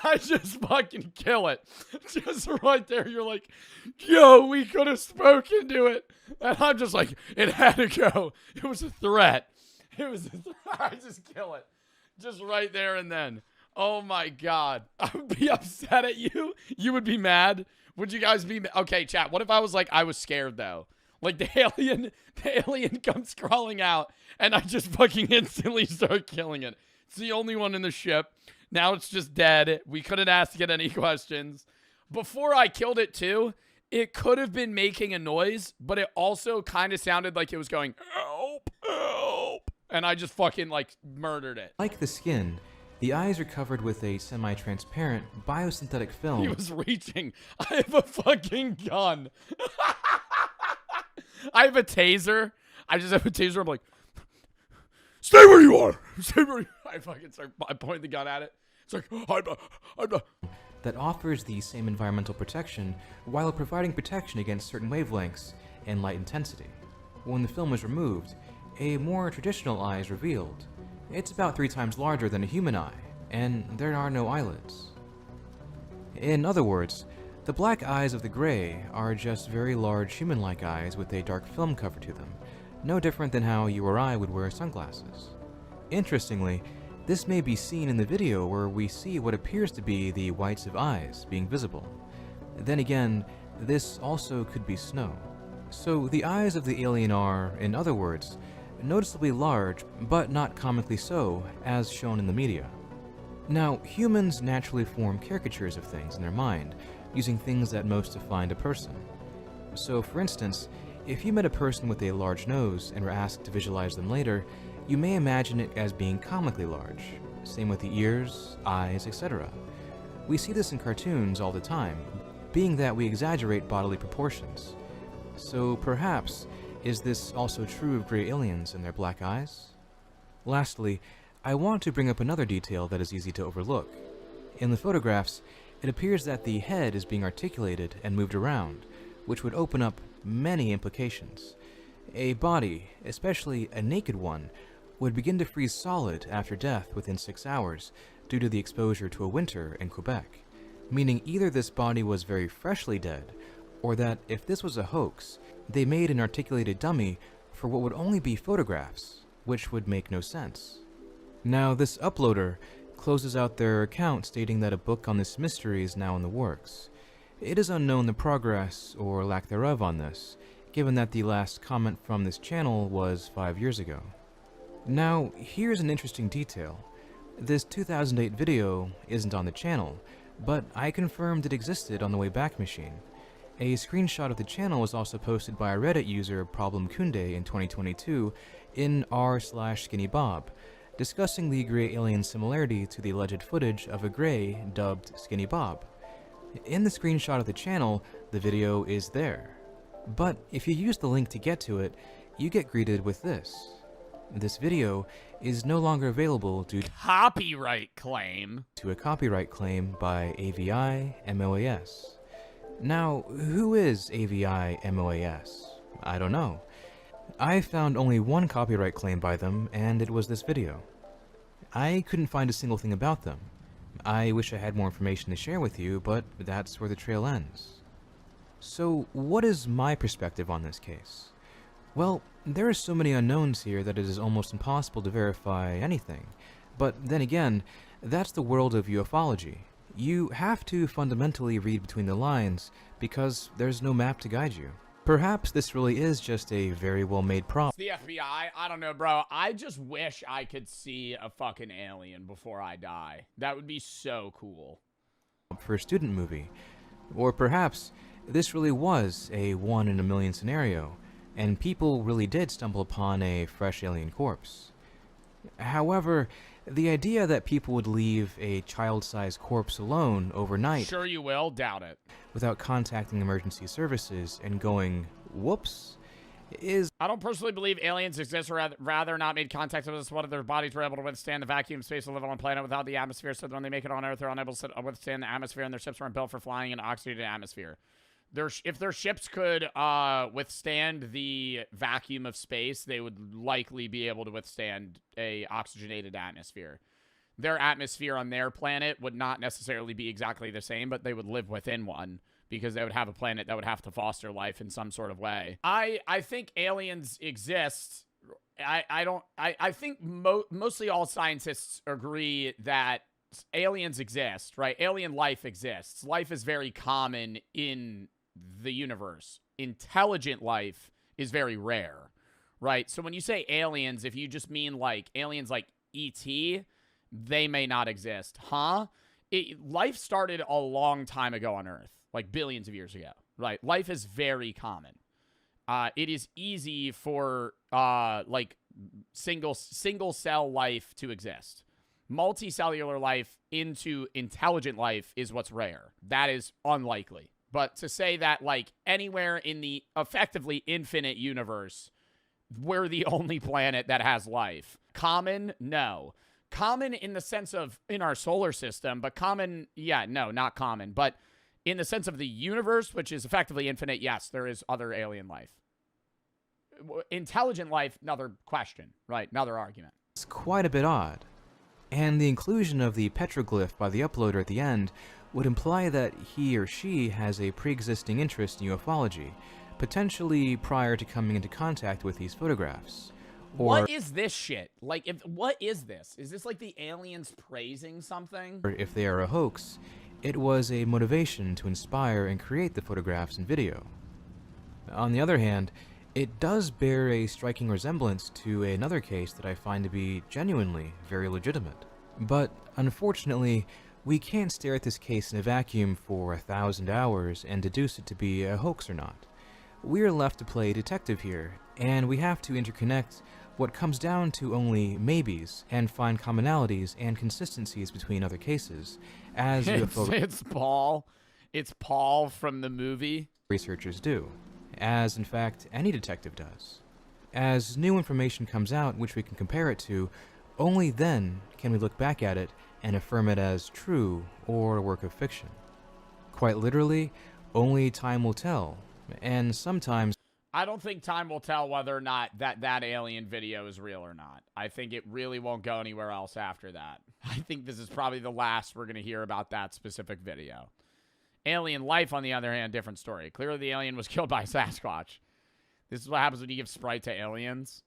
Speaker 1: I just fucking kill it. Just right there, you're like, yo, we could have spoken to it. And I'm just like, it had to go. It was a threat. It was a threat. I just kill it. Just right there and then. Oh my God. I would be upset at you. You would be mad. Would you guys be okay, chat? What if I was like, I was scared though? Like the alien comes crawling out and I just fucking instantly start killing it. It's the only one in the ship. Now it's just dead. We couldn't ask it any questions. Before I killed it too, it could have been making a noise, but it also kind of sounded like it was going, help, help. And I just fucking like murdered it.
Speaker 23: Like the skin, the eyes are covered with a semi-transparent biosynthetic film.
Speaker 1: He was reaching. I have a fucking gun. I have a taser. I just have a taser. I'm like, stay where you are. Stay where you are. I fucking start. I point the gun at it. It's like, I'm not.
Speaker 23: That offers the same environmental protection while providing protection against certain wavelengths and light intensity. When the film is removed, a more traditional eye is revealed. It's about 3 times larger than a human eye, and there are no eyelids. In other words, the black eyes of the gray are just very large human-like eyes with a dark film cover to them, no different than how you or I would wear sunglasses. Interestingly, this may be seen in the video where we see what appears to be the whites of eyes being visible. Then again, this also could be snow. So the eyes of the alien are, in other words, noticeably large, but not comically so, as shown in the media. Now, humans naturally form caricatures of things in their mind, using things that most define a person. So, for instance, if you met a person with a large nose and were asked to visualize them later, you may imagine it as being comically large. Same with the ears, eyes, etc. We see this in cartoons all the time, being that we exaggerate bodily proportions. So perhaps, is this also true of gray aliens and their black eyes? Lastly, I want to bring up another detail that is easy to overlook. In the photographs, it appears that the head is being articulated and moved around, which would open up many implications. A body, especially a naked one, would begin to freeze solid after death within 6 hours due to the exposure to a winter in Quebec, meaning either this body was very freshly dead, or that if this was a hoax, they made an articulated dummy for what would only be photographs, which would make no sense. Now, this uploader closes out their account stating that a book on this mystery is now in the works. It is unknown the progress, or lack thereof, on this, given that the last comment from this channel was 5 years ago. Now, here's an interesting detail. This 2008 video isn't on the channel, but I confirmed it existed on the Wayback Machine. A screenshot of the channel was also posted by a Reddit user, Problem Kunde, in 2022 in r/SkinnyBob, discussing the gray alien similarity to the alleged footage of a gray dubbed Skinny Bob. In the screenshot of the channel, the video is there. But if you use the link to get to it, you get greeted with this. This video is no longer available due to
Speaker 1: copyright claim.
Speaker 23: To a copyright claim by AVI MOAS. Now, who is AVI MOAS? I don't know. I found only one copyright claim by them, and it was this video. I couldn't find a single thing about them. I wish I had more information to share with you, but that's where the trail ends. So, what is my perspective on this case? Well, there are so many unknowns here that it is almost impossible to verify anything. But then again, that's the world of ufology. You have to fundamentally read between the lines because there's no map to guide you. Perhaps this really is just a very well-made prop.
Speaker 1: The FBI? I don't know, bro. I just wish I could see a fucking alien before I die. That would be so cool.
Speaker 23: For a student movie. Or perhaps this really was a 1 in a million scenario, and people really did stumble upon a fresh alien corpse. However, the idea that people would leave a child-sized corpse alone overnight...
Speaker 1: Sure you will, doubt it.
Speaker 23: ...without contacting emergency services and going, whoops, is...
Speaker 1: I don't personally believe aliens exist, or rather not made contact with us. One of their bodies were able to withstand the vacuum space and live on a planet without the atmosphere, so that when they make it on Earth, they're unable to withstand the atmosphere, and their ships weren't built for flying in oxygenated atmosphere. If their ships could withstand the vacuum of space, they would likely be able to withstand a oxygenated atmosphere. Their atmosphere on their planet would not necessarily be exactly the same, but they would live within one because they would have a planet that would have to foster life in some sort of way. I think aliens exist. I think mostly all scientists agree that aliens exist, right? Alien life exists. Life is very common in the universe. Intelligent life is very rare, right? So when you say aliens, if you just mean like aliens like E.T., they may not exist. Life started a long time ago on Earth, like billions of years ago, right? Life is very common. It is easy for like single cell life to exist. Multicellular life into intelligent life is what's rare. That is unlikely. But to say that, like, anywhere in the effectively infinite universe, we're the only planet that has life. Common? No. Common in the sense of in our solar system, but common, yeah, no, not common. But in the sense of the universe, which is effectively infinite, yes, there is other alien life. Intelligent life, another question, right? Another argument.
Speaker 23: It's quite a bit odd. And the inclusion of the petroglyph by the uploader at the end would imply that he or she has a pre-existing interest in ufology, potentially prior to coming into contact with these photographs. Or
Speaker 1: what is this shit? Like, what is this? Is this like the aliens praising something?
Speaker 23: Or if they are a hoax, it was a motivation to inspire and create the photographs and video. On the other hand, it does bear a striking resemblance to another case that I find to be genuinely very legitimate. But unfortunately, we can't stare at this case in a vacuum for 1,000 hours and deduce it to be a hoax or not. We're left to play detective here, and we have to interconnect what comes down to only maybes and find commonalities and consistencies between other cases, as
Speaker 1: it's Paul. It's Paul from the movie.
Speaker 23: Researchers do, as in fact any detective does. As new information comes out which we can compare it to, only then can we look back at it and affirm it as true or a work of fiction. Quite literally, only time will tell, and sometimes...
Speaker 1: I don't think time will tell whether or not that alien video is real or not. I think it really won't go anywhere else after that. I think this is probably the last we're going to hear about that specific video. Alien life, on the other hand, different story. Clearly the alien was killed by Sasquatch. This is what happens when you give Sprite to aliens.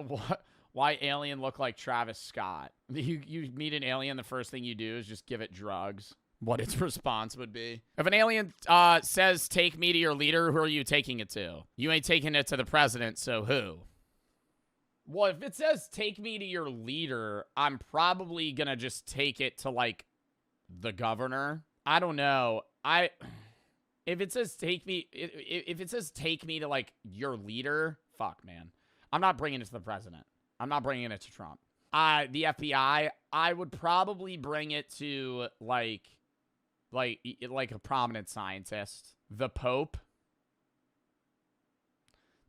Speaker 1: What? Why alien look like Travis Scott? You meet an alien, the first thing you do is just give it drugs. What its response would be. If an alien says, take me to your leader, who are you taking it to? You ain't taking it to the president, so who? Well, if it says, take me to your leader, I'm probably gonna just take it to, like, the governor. I don't know. If it says, take me to, like, your leader, fuck, man. I'm not bringing it to the president. I'm not bringing it to Trump. The FBI, I would probably bring it to, like a prominent scientist. The Pope.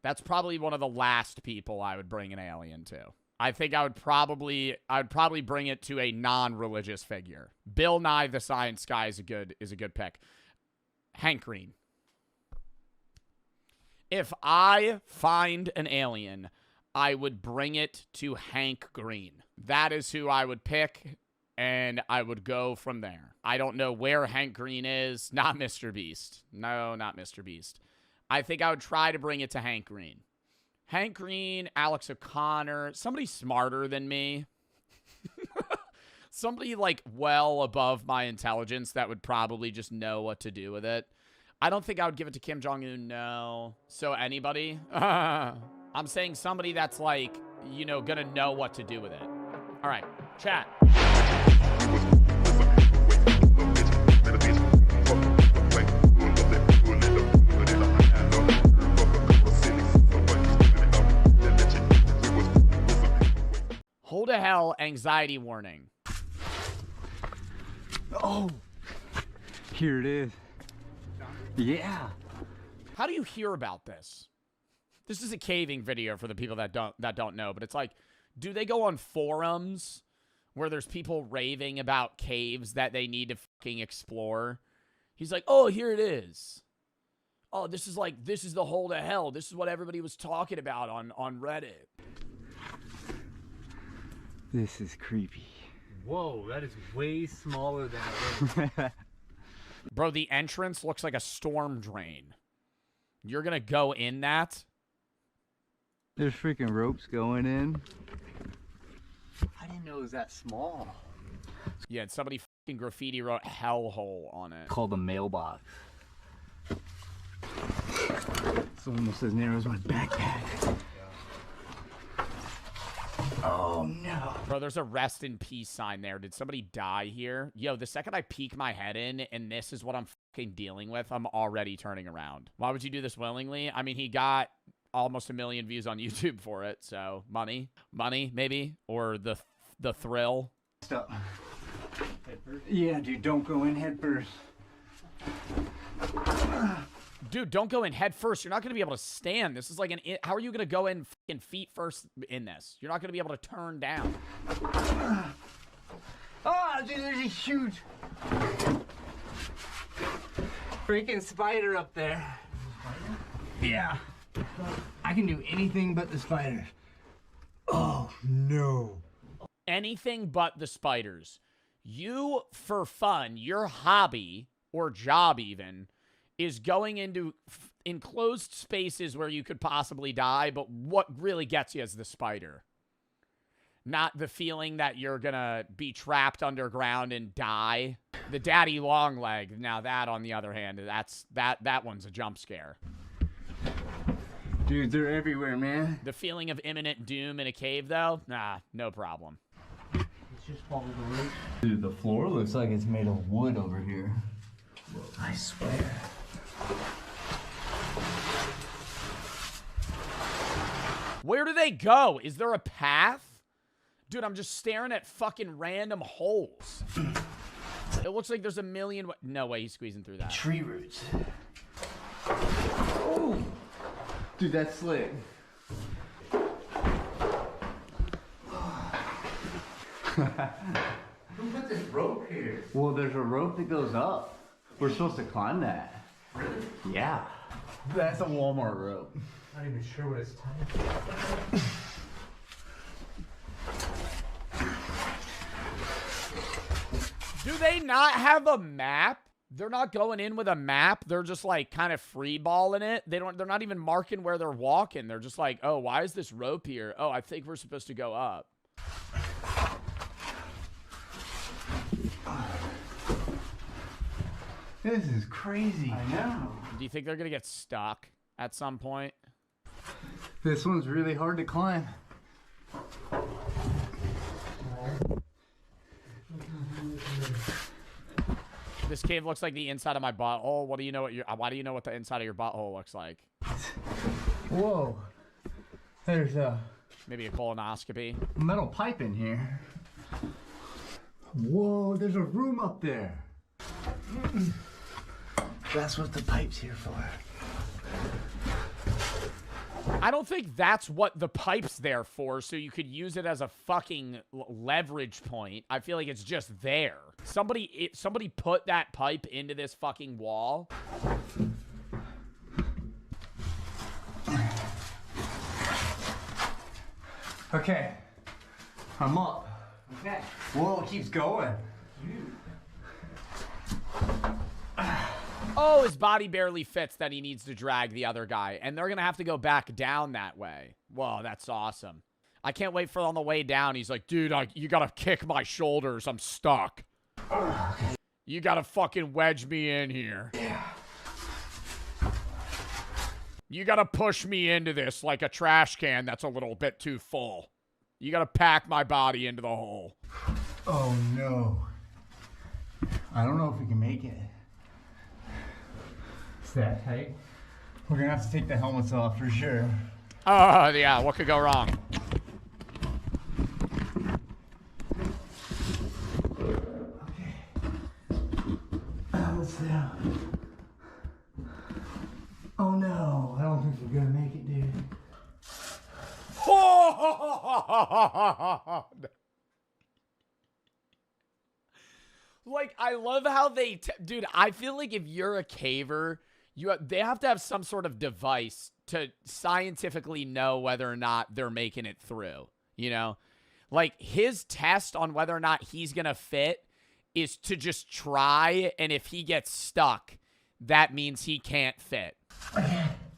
Speaker 1: That's probably one of the last people I would bring an alien to. I think I would probably bring it to a non-religious figure. Bill Nye the Science Guy is a good pick. Hank Green. If I find an alien, I would bring it to Hank Green. That is who I would pick, and I would go from there. I don't know where Hank Green is. Not Mr. Beast. No, not Mr. Beast. I think I would try to bring it to Hank Green. Hank Green, Alex O'Connor, somebody smarter than me. Somebody, like, well above my intelligence that would probably just know what to do with it. I don't think I would give it to Kim Jong-un, no. So anybody? I'm saying somebody that's like, you know, gonna know what to do with it. All right, chat. Hold a hell, anxiety warning.
Speaker 21: Oh, here it is. Yeah.
Speaker 1: How do you hear about this? This is a caving video for the people that don't know, but it's like, do they go on forums where there's people raving about caves that they need to fucking explore? He's like, oh, here it is. Oh, this is the hole to hell. This is what everybody was talking about on Reddit.
Speaker 21: This is creepy. Whoa, that is way smaller than it is.
Speaker 1: Bro, the entrance looks like a storm drain. You're gonna go in that?
Speaker 21: There's freaking ropes going in. I didn't know it was that small.
Speaker 1: Yeah, and somebody fucking graffiti wrote hellhole on it.
Speaker 21: Called a mailbox. It's almost as narrow as my backpack. Oh no.
Speaker 1: Bro, there's a rest in peace sign there. Did somebody die here? Yo, the second I peek my head in and this is what I'm fucking dealing with, I'm already turning around. Why would you do this willingly? I mean, he got almost 1 million views on YouTube for it, so money, maybe, or the thrill.
Speaker 21: Stop. Yeah, dude, don't go in head first.
Speaker 1: Dude, don't go in head first. You're not going to be able to stand. This is like how are you going to go in fucking feet first in this? You're not going to be able to turn down.
Speaker 21: Oh, dude, there's a huge freaking spider up there. Yeah. I can do anything but the spiders. Oh, no.
Speaker 1: Anything but the spiders. You, for fun, your hobby, or job even, is going into enclosed spaces where you could possibly die, but what really gets you is the spider. Not the feeling that you're gonna be trapped underground and die. The daddy long leg, now that, on the other hand, that one's a jump scare.
Speaker 21: Dude, they're everywhere, man.
Speaker 1: The feeling of imminent doom in a cave, though? Nah, no problem.
Speaker 21: Let's just follow the rope. Dude, the floor looks like it's made of wood over here. I swear.
Speaker 1: Where do they go? Is there a path? Dude, I'm just staring at fucking random holes. It looks like there's a million... No way he's squeezing through that.
Speaker 21: Tree roots. Oh! Dude, that's slick. Who put this rope here? Well, there's a rope that goes up. We're supposed to climb that. Really? Yeah. That's a Walmart rope. Not even sure what it's tied.
Speaker 1: Do they not have a map? They're not going in with a map. They're just like kind of freeballing it. They're not even marking where they're walking. They're just like, oh, why is this rope here? Oh, I think we're supposed to go up.
Speaker 21: This is crazy. I know.
Speaker 1: Do you think they're gonna get stuck at some point?
Speaker 21: This one's really hard to climb.
Speaker 1: This cave looks like the inside of my butthole. What do you know why do you know what the inside of your butthole looks like?
Speaker 21: Whoa. There's a...
Speaker 1: Maybe a colonoscopy.
Speaker 21: Metal pipe in here. Whoa, there's a room up there. That's what the pipe's here for.
Speaker 1: I don't think that's what the pipe's there for, so you could use it as a fucking leverage point. I feel like it's just there. Somebody put that pipe into this fucking wall.
Speaker 21: Okay. I'm up. Okay. Whoa, it keeps going.
Speaker 1: Oh, his body barely fits that he needs to drag the other guy. And they're going to have to go back down that way. Whoa, that's awesome. I can't wait for on the way down. He's like, dude, you got to kick my shoulders. I'm stuck. You got to fucking wedge me in here.
Speaker 21: Yeah.
Speaker 1: You gotta push me into this like a trash can that's a little bit too full. You gotta pack my body into the hole.
Speaker 21: Oh no. I don't know if we can make it. It's that tight. We're gonna have to take the helmets off for sure.
Speaker 1: Oh, yeah, what could go wrong?
Speaker 21: Let's down. Oh no, I don't think we're gonna make it, dude.
Speaker 1: Like, I love how they... Dude, I feel like if you're a caver, they have to have some sort of device to scientifically know whether or not they're making it through, you know? Like, his test on whether or not he's gonna fit is to just try, and if he gets stuck, that means he can't fit.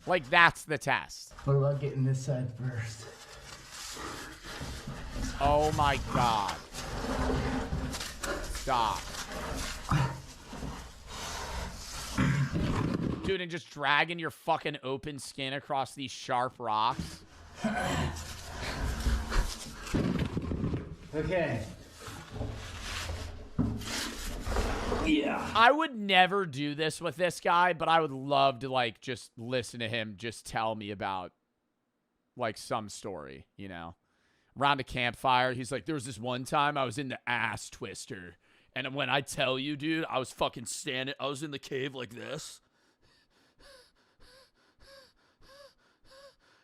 Speaker 1: Like, that's the test.
Speaker 21: What about getting this side first?
Speaker 1: Oh my God. Stop. Dude, and just dragging your fucking open skin across these sharp rocks.
Speaker 21: Okay. Yeah.
Speaker 1: I would never do this with this guy, but I would love to, like, just listen to him just tell me about, like, some story, you know? Around a campfire, he's like, there was this one time I was in the ass twister. And when I tell you, dude, I was fucking standing, I was in the cave like this.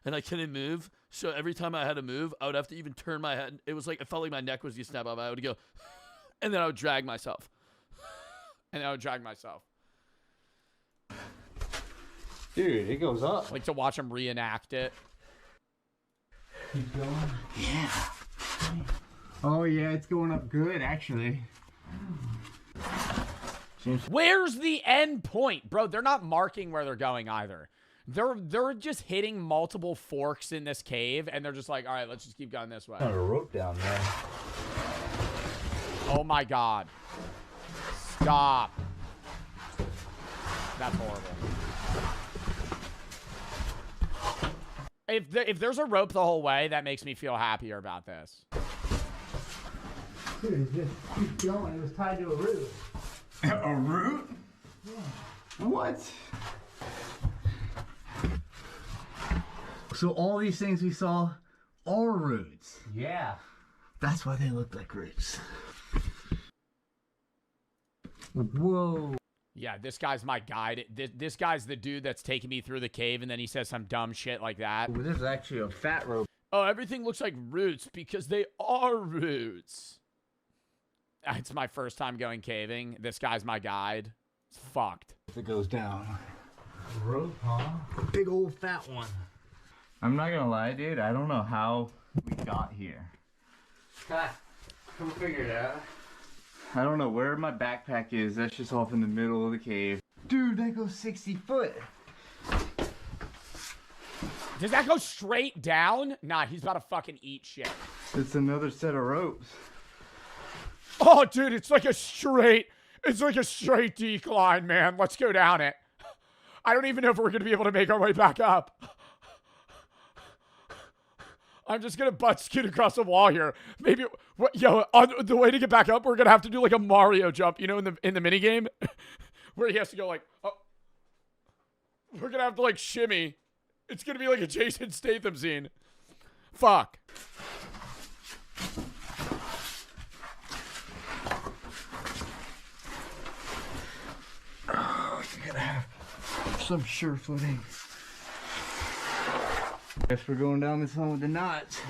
Speaker 1: And I couldn't move. So every time I had to move, I would have to even turn my head. It was like, it felt like my neck was going to snap up. I would go, and then I would drag myself. And I would drag myself.
Speaker 21: Dude, it goes up.
Speaker 1: Like to watch him reenact it.
Speaker 21: Keep going. Yeah. Oh yeah, it's going up good actually.
Speaker 1: Where's the end point? Bro, they're not marking where they're going either. They're just hitting multiple forks in this cave, and they're just like, all right, let's just keep going this way.
Speaker 21: Got a rope down there.
Speaker 1: Oh my God. Stop. That's horrible. If there's a rope the whole way, that makes me feel happier about this.
Speaker 21: Dude, it just keeps going. It was tied to a root. A root? Yeah. What? So all these things we saw are roots. Yeah. That's why they look like roots. Whoa.
Speaker 1: Yeah, this guy's my guide. This guy's the dude that's taking me through the cave, and then he says some dumb shit like that.
Speaker 21: Well, this is actually a fat rope.
Speaker 1: Oh, everything looks like roots because they are roots. It's my first time going caving. This guy's my guide. It's fucked.
Speaker 21: If it goes down. Rope, huh? Big old fat one. I'm not gonna lie, dude. I don't know how we got here. Come figure it out. I don't know where my backpack is. That's just off in the middle of the cave. Dude, that goes 60 foot.
Speaker 1: Does that go straight down? Nah, he's about to fucking eat shit.
Speaker 21: It's another set of ropes.
Speaker 1: Oh, dude, it's like a straight decline, man. Let's go down it. I don't even know if we're going to be able to make our way back up. I'm just going to butt scoot across the wall here. Maybe, on the way to get back up, we're going to have to do like a Mario jump, you know, in the mini game where he has to go like, oh. We're going to have to like shimmy. It's going to be like a Jason Statham scene. Fuck.
Speaker 21: Oh, you gotta have some sure footing. Guess we're going down this one with the knots.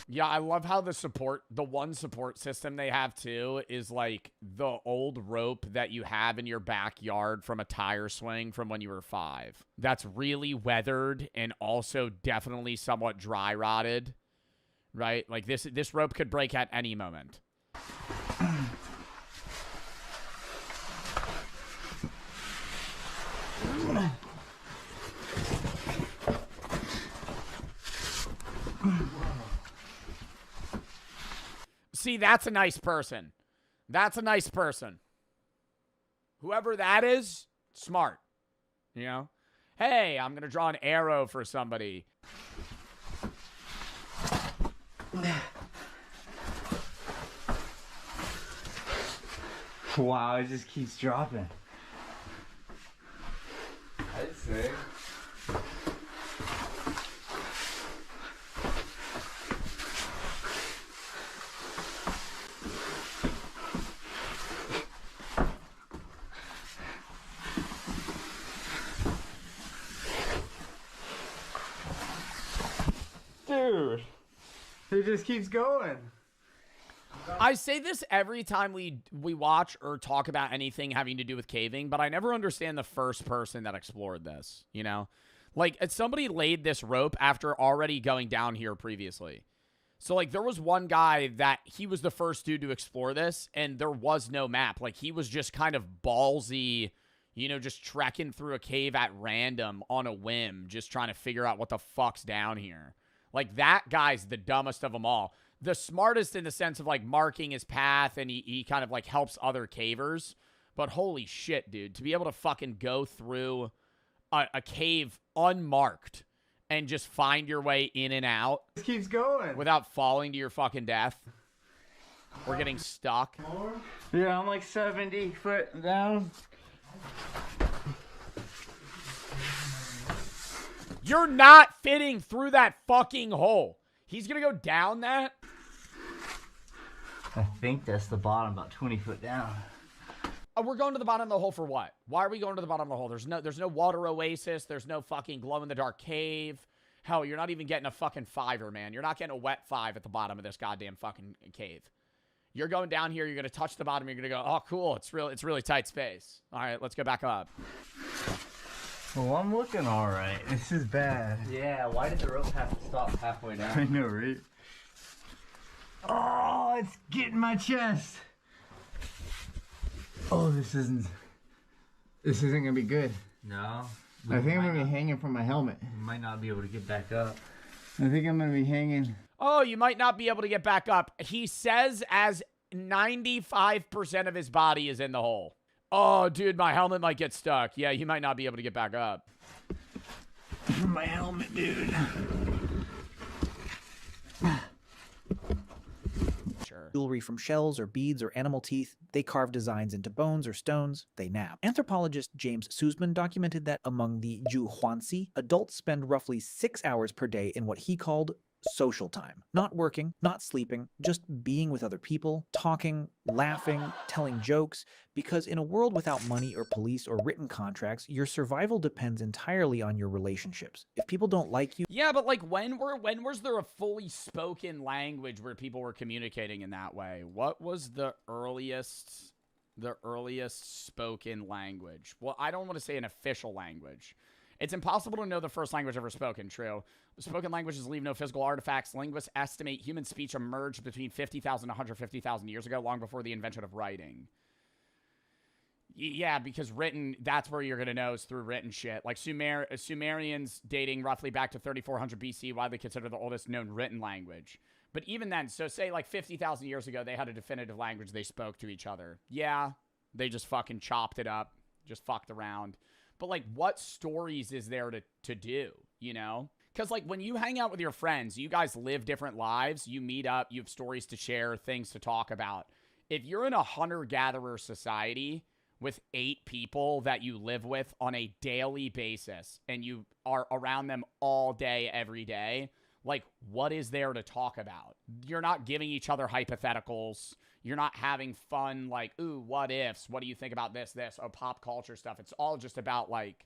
Speaker 1: Yeah, I love how the one support system they have too is like the old rope that you have in your backyard from a tire swing from when you were 5. That's really weathered and also definitely somewhat dry rotted, right? Like this rope could break at any moment. See, that's a nice person. That's a nice person. Whoever that is, smart. You know? Hey, I'm going to draw an arrow for somebody.
Speaker 21: Wow, it just keeps dropping. I'd say. Dude, it just keeps going.
Speaker 1: I say this every time we watch or talk about anything having to do with caving, but I never understand the first person that explored this, you know? Like, somebody laid this rope after already going down here previously. So, like, there was one guy that he was the first dude to explore this, and there was no map. Like, he was just kind of ballsy, you know, just trekking through a cave at random on a whim, just trying to figure out what the fuck's down here. Like, that guy's the dumbest of them all. The smartest in the sense of, like, marking his path, and he kind of, like, helps other cavers. But holy shit, dude. To be able to fucking go through a cave unmarked and just find your way in and out.
Speaker 21: It keeps going.
Speaker 1: Without falling to your fucking death. Or getting stuck.
Speaker 21: Yeah, I'm like 70 foot down.
Speaker 1: You're not fitting through that fucking hole. He's gonna go down that?
Speaker 21: I think that's the bottom, about 20 foot down.
Speaker 1: We're going to the bottom of the hole for what? Why are we going to the bottom of the hole? There's no water oasis. There's no fucking glow-in-the-dark cave. Hell, you're not even getting a fucking fiver, man. You're not getting a wet five at the bottom of this goddamn fucking cave. You're going down here. You're going to touch the bottom. You're going to go, oh, cool. It's really tight space. All right, let's go back up.
Speaker 21: Well, I'm looking all right. This is bad. Yeah, why did the rope have to stop halfway down? I know, right? Oh, it's getting my chest. Oh, this isn't gonna be good. No. I think I'm gonna be hanging from my helmet. You might not be able to get back up. I think I'm gonna be hanging.
Speaker 1: Oh, you might not be able to get back up. He says as 95% of his body is in the hole. Oh, dude, my helmet might get stuck. Yeah, you might not be able to get back up.
Speaker 21: My helmet, dude.
Speaker 9: Jewelry from shells or beads or animal teeth. They carve designs into bones or stones. They nap. Anthropologist James Sussman documented that among the Zhuhuanzi, adults spend roughly 6 hours per day in what he called social time. Not working, not sleeping, just being with other people, talking, laughing, telling jokes, because in a world without money or police or written contracts, your survival depends entirely on your relationships. If people don't like you...
Speaker 1: Yeah, but like when was there a fully spoken language where people were communicating in that way? What was the earliest spoken language? Well, I don't want to say an official language. It's impossible to know the first language ever spoken, true. Spoken languages leave no physical artifacts. Linguists estimate human speech emerged between 50,000 and 150,000 years ago, long before the invention of writing. Yeah, because written, that's where you're going to know is through written shit. Like Sumerians dating roughly back to 3400 BC, widely considered the oldest known written language. But even then, so say like 50,000 years ago, they had a definitive language they spoke to each other. Yeah, they just fucking chopped it up, just fucked around. But, like, what stories is there to do, you know? Because, like, when you hang out with your friends, you guys live different lives. You meet up. You have stories to share, things to talk about. If you're in a hunter-gatherer society with 8 people that you live with on a daily basis and you are around them all day, every day, like, what is there to talk about? You're not giving each other hypotheticals. You're not having fun, like, ooh, what ifs? What do you think about this? Oh, pop culture stuff. It's all just about, like,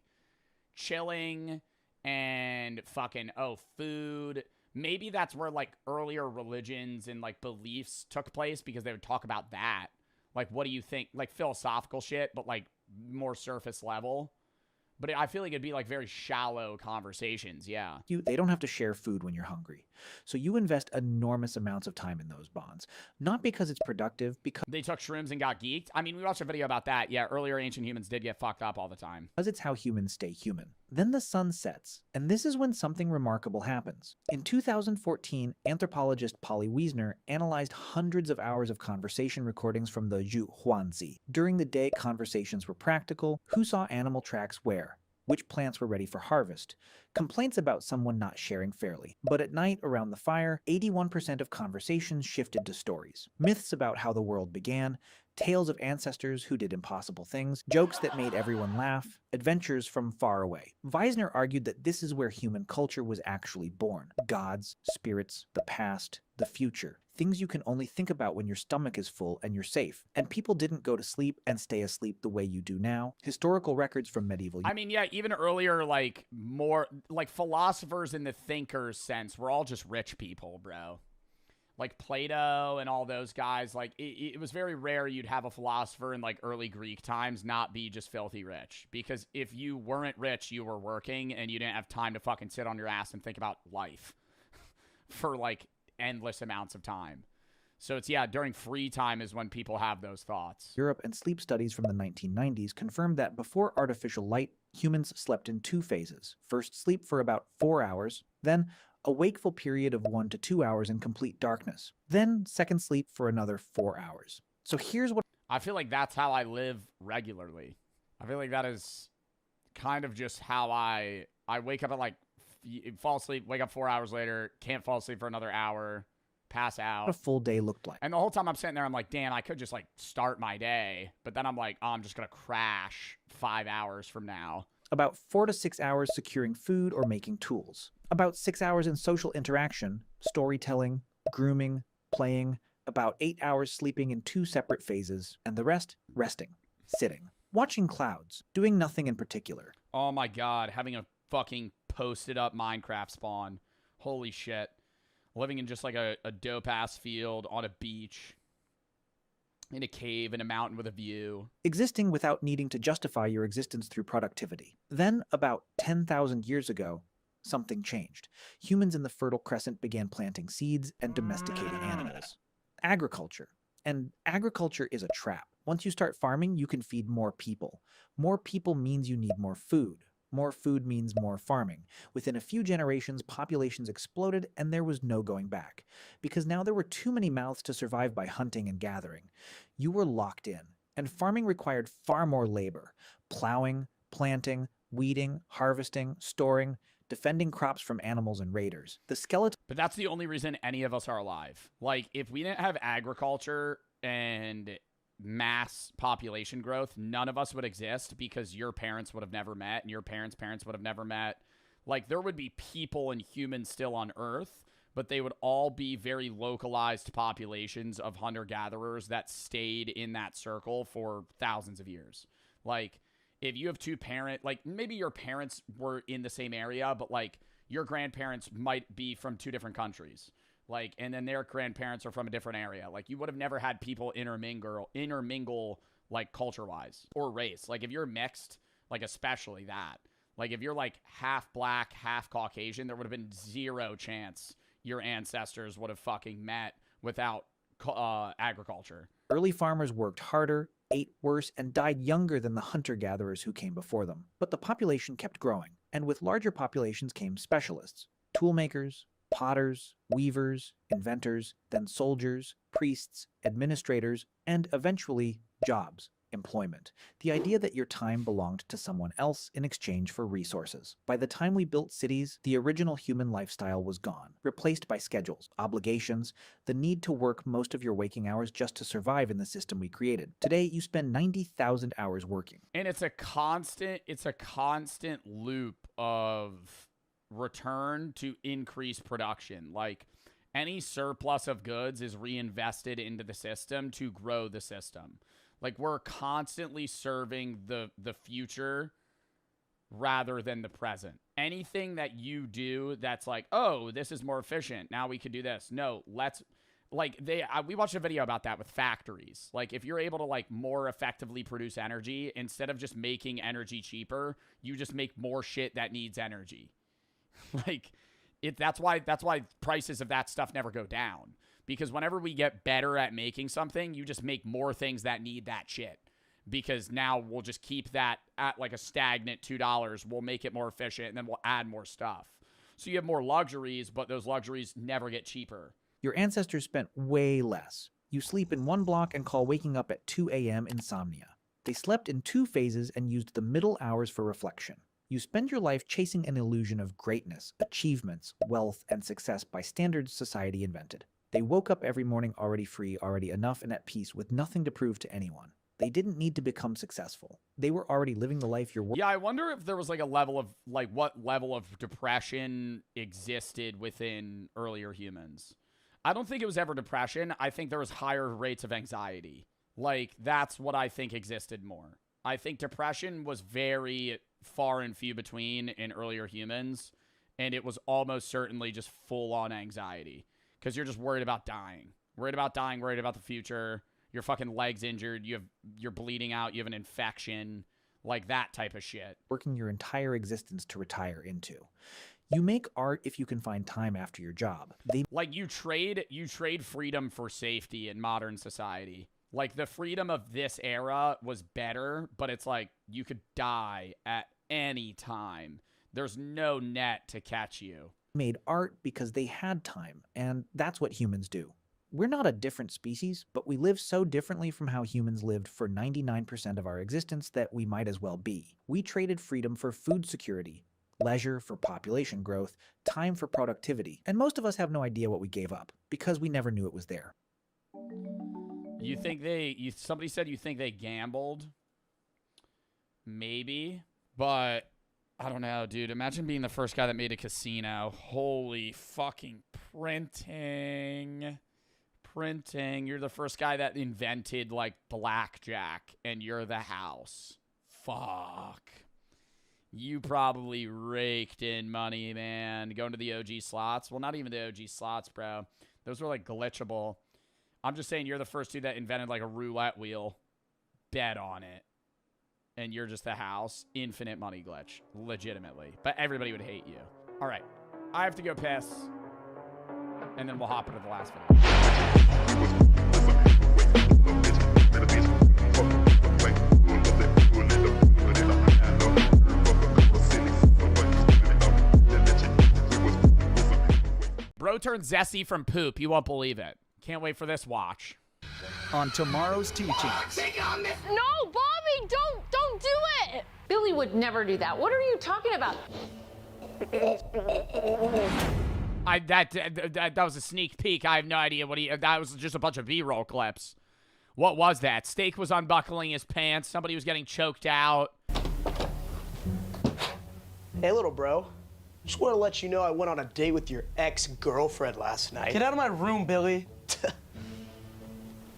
Speaker 1: chilling and fucking, oh, food. Maybe that's where, like, earlier religions and, like, beliefs took place because they would talk about that. Like, what do you think? Like, philosophical shit, but, like, more surface level. But I feel like it'd be, like, very shallow conversations, yeah.
Speaker 9: They don't have to share food when you're hungry. So you invest enormous amounts of time in those bonds. Not because it's productive, because...
Speaker 1: They took shrooms and got geeked? I mean, we watched a video about that. Yeah, earlier ancient humans did get fucked up all the time.
Speaker 9: Because it's how humans stay human. Then the sun sets, and this is when something remarkable happens. In 2014, anthropologist Polly Wiesner analyzed hundreds of hours of conversation recordings from the Zhuhuanzi. During the day, conversations were practical. Who saw animal tracks where? which plants were ready for harvest, complaints about someone not sharing fairly. But at night around the fire, 81% of conversations shifted to stories. Myths about how the world began, tales of ancestors who did impossible things, jokes that made everyone laugh, adventures from far away. Weisner argued that this is where human culture was actually born. Gods, spirits, the past, the future. Things you can only think about when your stomach is full and you're safe. And people didn't go to sleep and stay asleep the way you do now. Historical records from medieval...
Speaker 1: I mean, yeah, even earlier, like, more, like, philosophers in the thinkers sense were all just rich people, bro. Like Plato and all those guys, like, it was very rare you'd have a philosopher in, like, early Greek times not be just filthy rich. Because if you weren't rich, you were working, and you didn't have time to fucking sit on your ass and think about life for, like, endless amounts of time. So it's, yeah, during free time is when people have those thoughts.
Speaker 9: Europe and sleep studies from the 1990s confirmed that before artificial light, humans slept in 2 phases. First, sleep for about 4 hours, then a wakeful period of 1 to 2 hours in complete darkness, then second sleep for another 4 hours. So here's what...
Speaker 1: I feel like that's how I live regularly. I feel like that is kind of just how I wake up at, like, fall asleep, wake up 4 hours later, can't fall asleep for another hour, pass out.
Speaker 9: What a full day looked like.
Speaker 1: And the whole time I'm sitting there, I'm like, damn, I could just, like, start my day. But then I'm like, oh, I'm just going to crash 5 hours from now.
Speaker 9: About 4 to 6 hours securing food or making tools. About 6 hours in social interaction, storytelling, grooming, playing. About 8 hours sleeping in 2 separate phases. And the rest, resting, sitting, watching clouds, doing nothing in particular.
Speaker 1: Oh my god, having a fucking posted up Minecraft spawn. Holy shit. Living in just like a dope-ass field on a beach, in a cave, in a mountain with a view.
Speaker 9: Existing without needing to justify your existence through productivity. Then, about 10,000 years ago, something changed. Humans in the Fertile Crescent began planting seeds and domesticating animals. Agriculture. And agriculture is a trap. Once you start farming, you can feed more people. More people means you need more food. More food means more farming. Within a few generations, populations exploded and there was no going back. Because now there were too many mouths to survive by hunting and gathering. You were locked in. And farming required far more labor. Plowing, planting, weeding, harvesting, storing, defending crops from animals and raiders. The skeleton...
Speaker 1: But that's the only reason any of us are alive. Like, if we didn't have agriculture and mass population growth, none of us would exist because your parents would have never met and your parents' parents would have never met. Like, there would be people and humans still on Earth, but they would all be very localized populations of hunter-gatherers that stayed in that circle for thousands of years. Like, if you have like, maybe your parents were in the same area, but, like, your grandparents might be from 2 different countries. Like, and then their grandparents are from a different area. Like, you would have never had people intermingle like, culture-wise or race. Like, if you're mixed, like, especially that. Like, if you're, like, half black, half Caucasian, there would have been 0 chance your ancestors would have fucking met without agriculture.
Speaker 9: Early farmers worked harder, ate worse, and died younger than the hunter-gatherers who came before them. But the population kept growing, and with larger populations came specialists, toolmakers, potters, weavers, inventors, then soldiers, priests, administrators, and eventually jobs, employment. The idea that your time belonged to someone else in exchange for resources. By the time we built cities, the original human lifestyle was gone, replaced by schedules, obligations, the need to work most of your waking hours just to survive in the system we created. Today, you spend 90,000 hours working.
Speaker 1: And it's a constant loop of return to increase production. Like, any surplus of goods is reinvested into the system to grow the system. Like, we're constantly serving the future rather than the present. Anything that you do that's like, oh, this is more efficient, now we could do this. No, let's, like, we watched a video about that with factories. Like, if you're able to, like, more effectively produce energy, instead of just making energy cheaper, you just make more shit that needs energy. Like, that's why prices of that stuff never go down. Because whenever we get better at making something, you just make more things that need that shit. Because now we'll just keep that at, like, a stagnant $2. We'll make it more efficient, and then we'll add more stuff. So you have more luxuries, but those luxuries never get cheaper.
Speaker 9: Your ancestors spent way less. You sleep in 1 block and call waking up at 2 a.m. insomnia. They slept in 2 phases and used the middle hours for reflection. You spend your life chasing an illusion of greatness, achievements, wealth, and success by standards society invented. They woke up every morning already free, already enough, and at peace with nothing to prove to anyone. They didn't need to become successful. They were already living the life you're
Speaker 1: Yeah, I wonder if there was like a level of, like, what level of depression existed within earlier humans. I don't think it was ever depression. I think there was higher rates of anxiety. Like, that's what I think existed more. I think depression was very far and few between in earlier humans, and it was almost certainly just full-on anxiety. Because you're just worried about dying. Worried about dying, worried about the future. Your fucking leg's injured, you're bleeding out, you have an infection, like that type of shit.
Speaker 9: Working your entire existence to retire into. You make art if you can find time after your job.
Speaker 1: Like, you trade freedom for safety in modern society. Like, the freedom of this era was better, but it's like, you could die at any time. There's no net to catch you.
Speaker 9: Made art because they had time, and that's what humans do. We're not a different species, but we live so differently from how humans lived for 99% of our existence that we might as well be. We traded freedom for food security, leisure for population growth, time for productivity, and most of us have no idea what we gave up, because we never knew it was there.
Speaker 1: You think somebody said you think they gambled? Maybe, but I don't know, dude. Imagine being the first guy that made a casino. Holy fucking printing. You're the first guy that invented, like, blackjack, and you're the house. Fuck. You probably raked in money, man. Going to the OG slots. Well, not even the OG slots, bro. Those were, like, glitchable. I'm just saying you're the first dude that invented, like, a roulette wheel. Bet on it. And you're just the house. Infinite money glitch. Legitimately. But everybody would hate you. All right. I have to go piss. And then we'll hop into the last video. Bro turned zesty from poop. You won't believe it. Can't wait for this watch.
Speaker 16: On tomorrow's teachings.
Speaker 2: No, Bobby, don't do it. Billy would never do that. What are you talking about?
Speaker 1: That was a sneak peek. I have no idea what that was. Just a bunch of B-roll clips. What was that? Steak was unbuckling his pants. Somebody was getting choked out.
Speaker 18: Hey, little bro. Just want to let you know I went on a date with your ex-girlfriend last night.
Speaker 20: Get out of my room, Billy.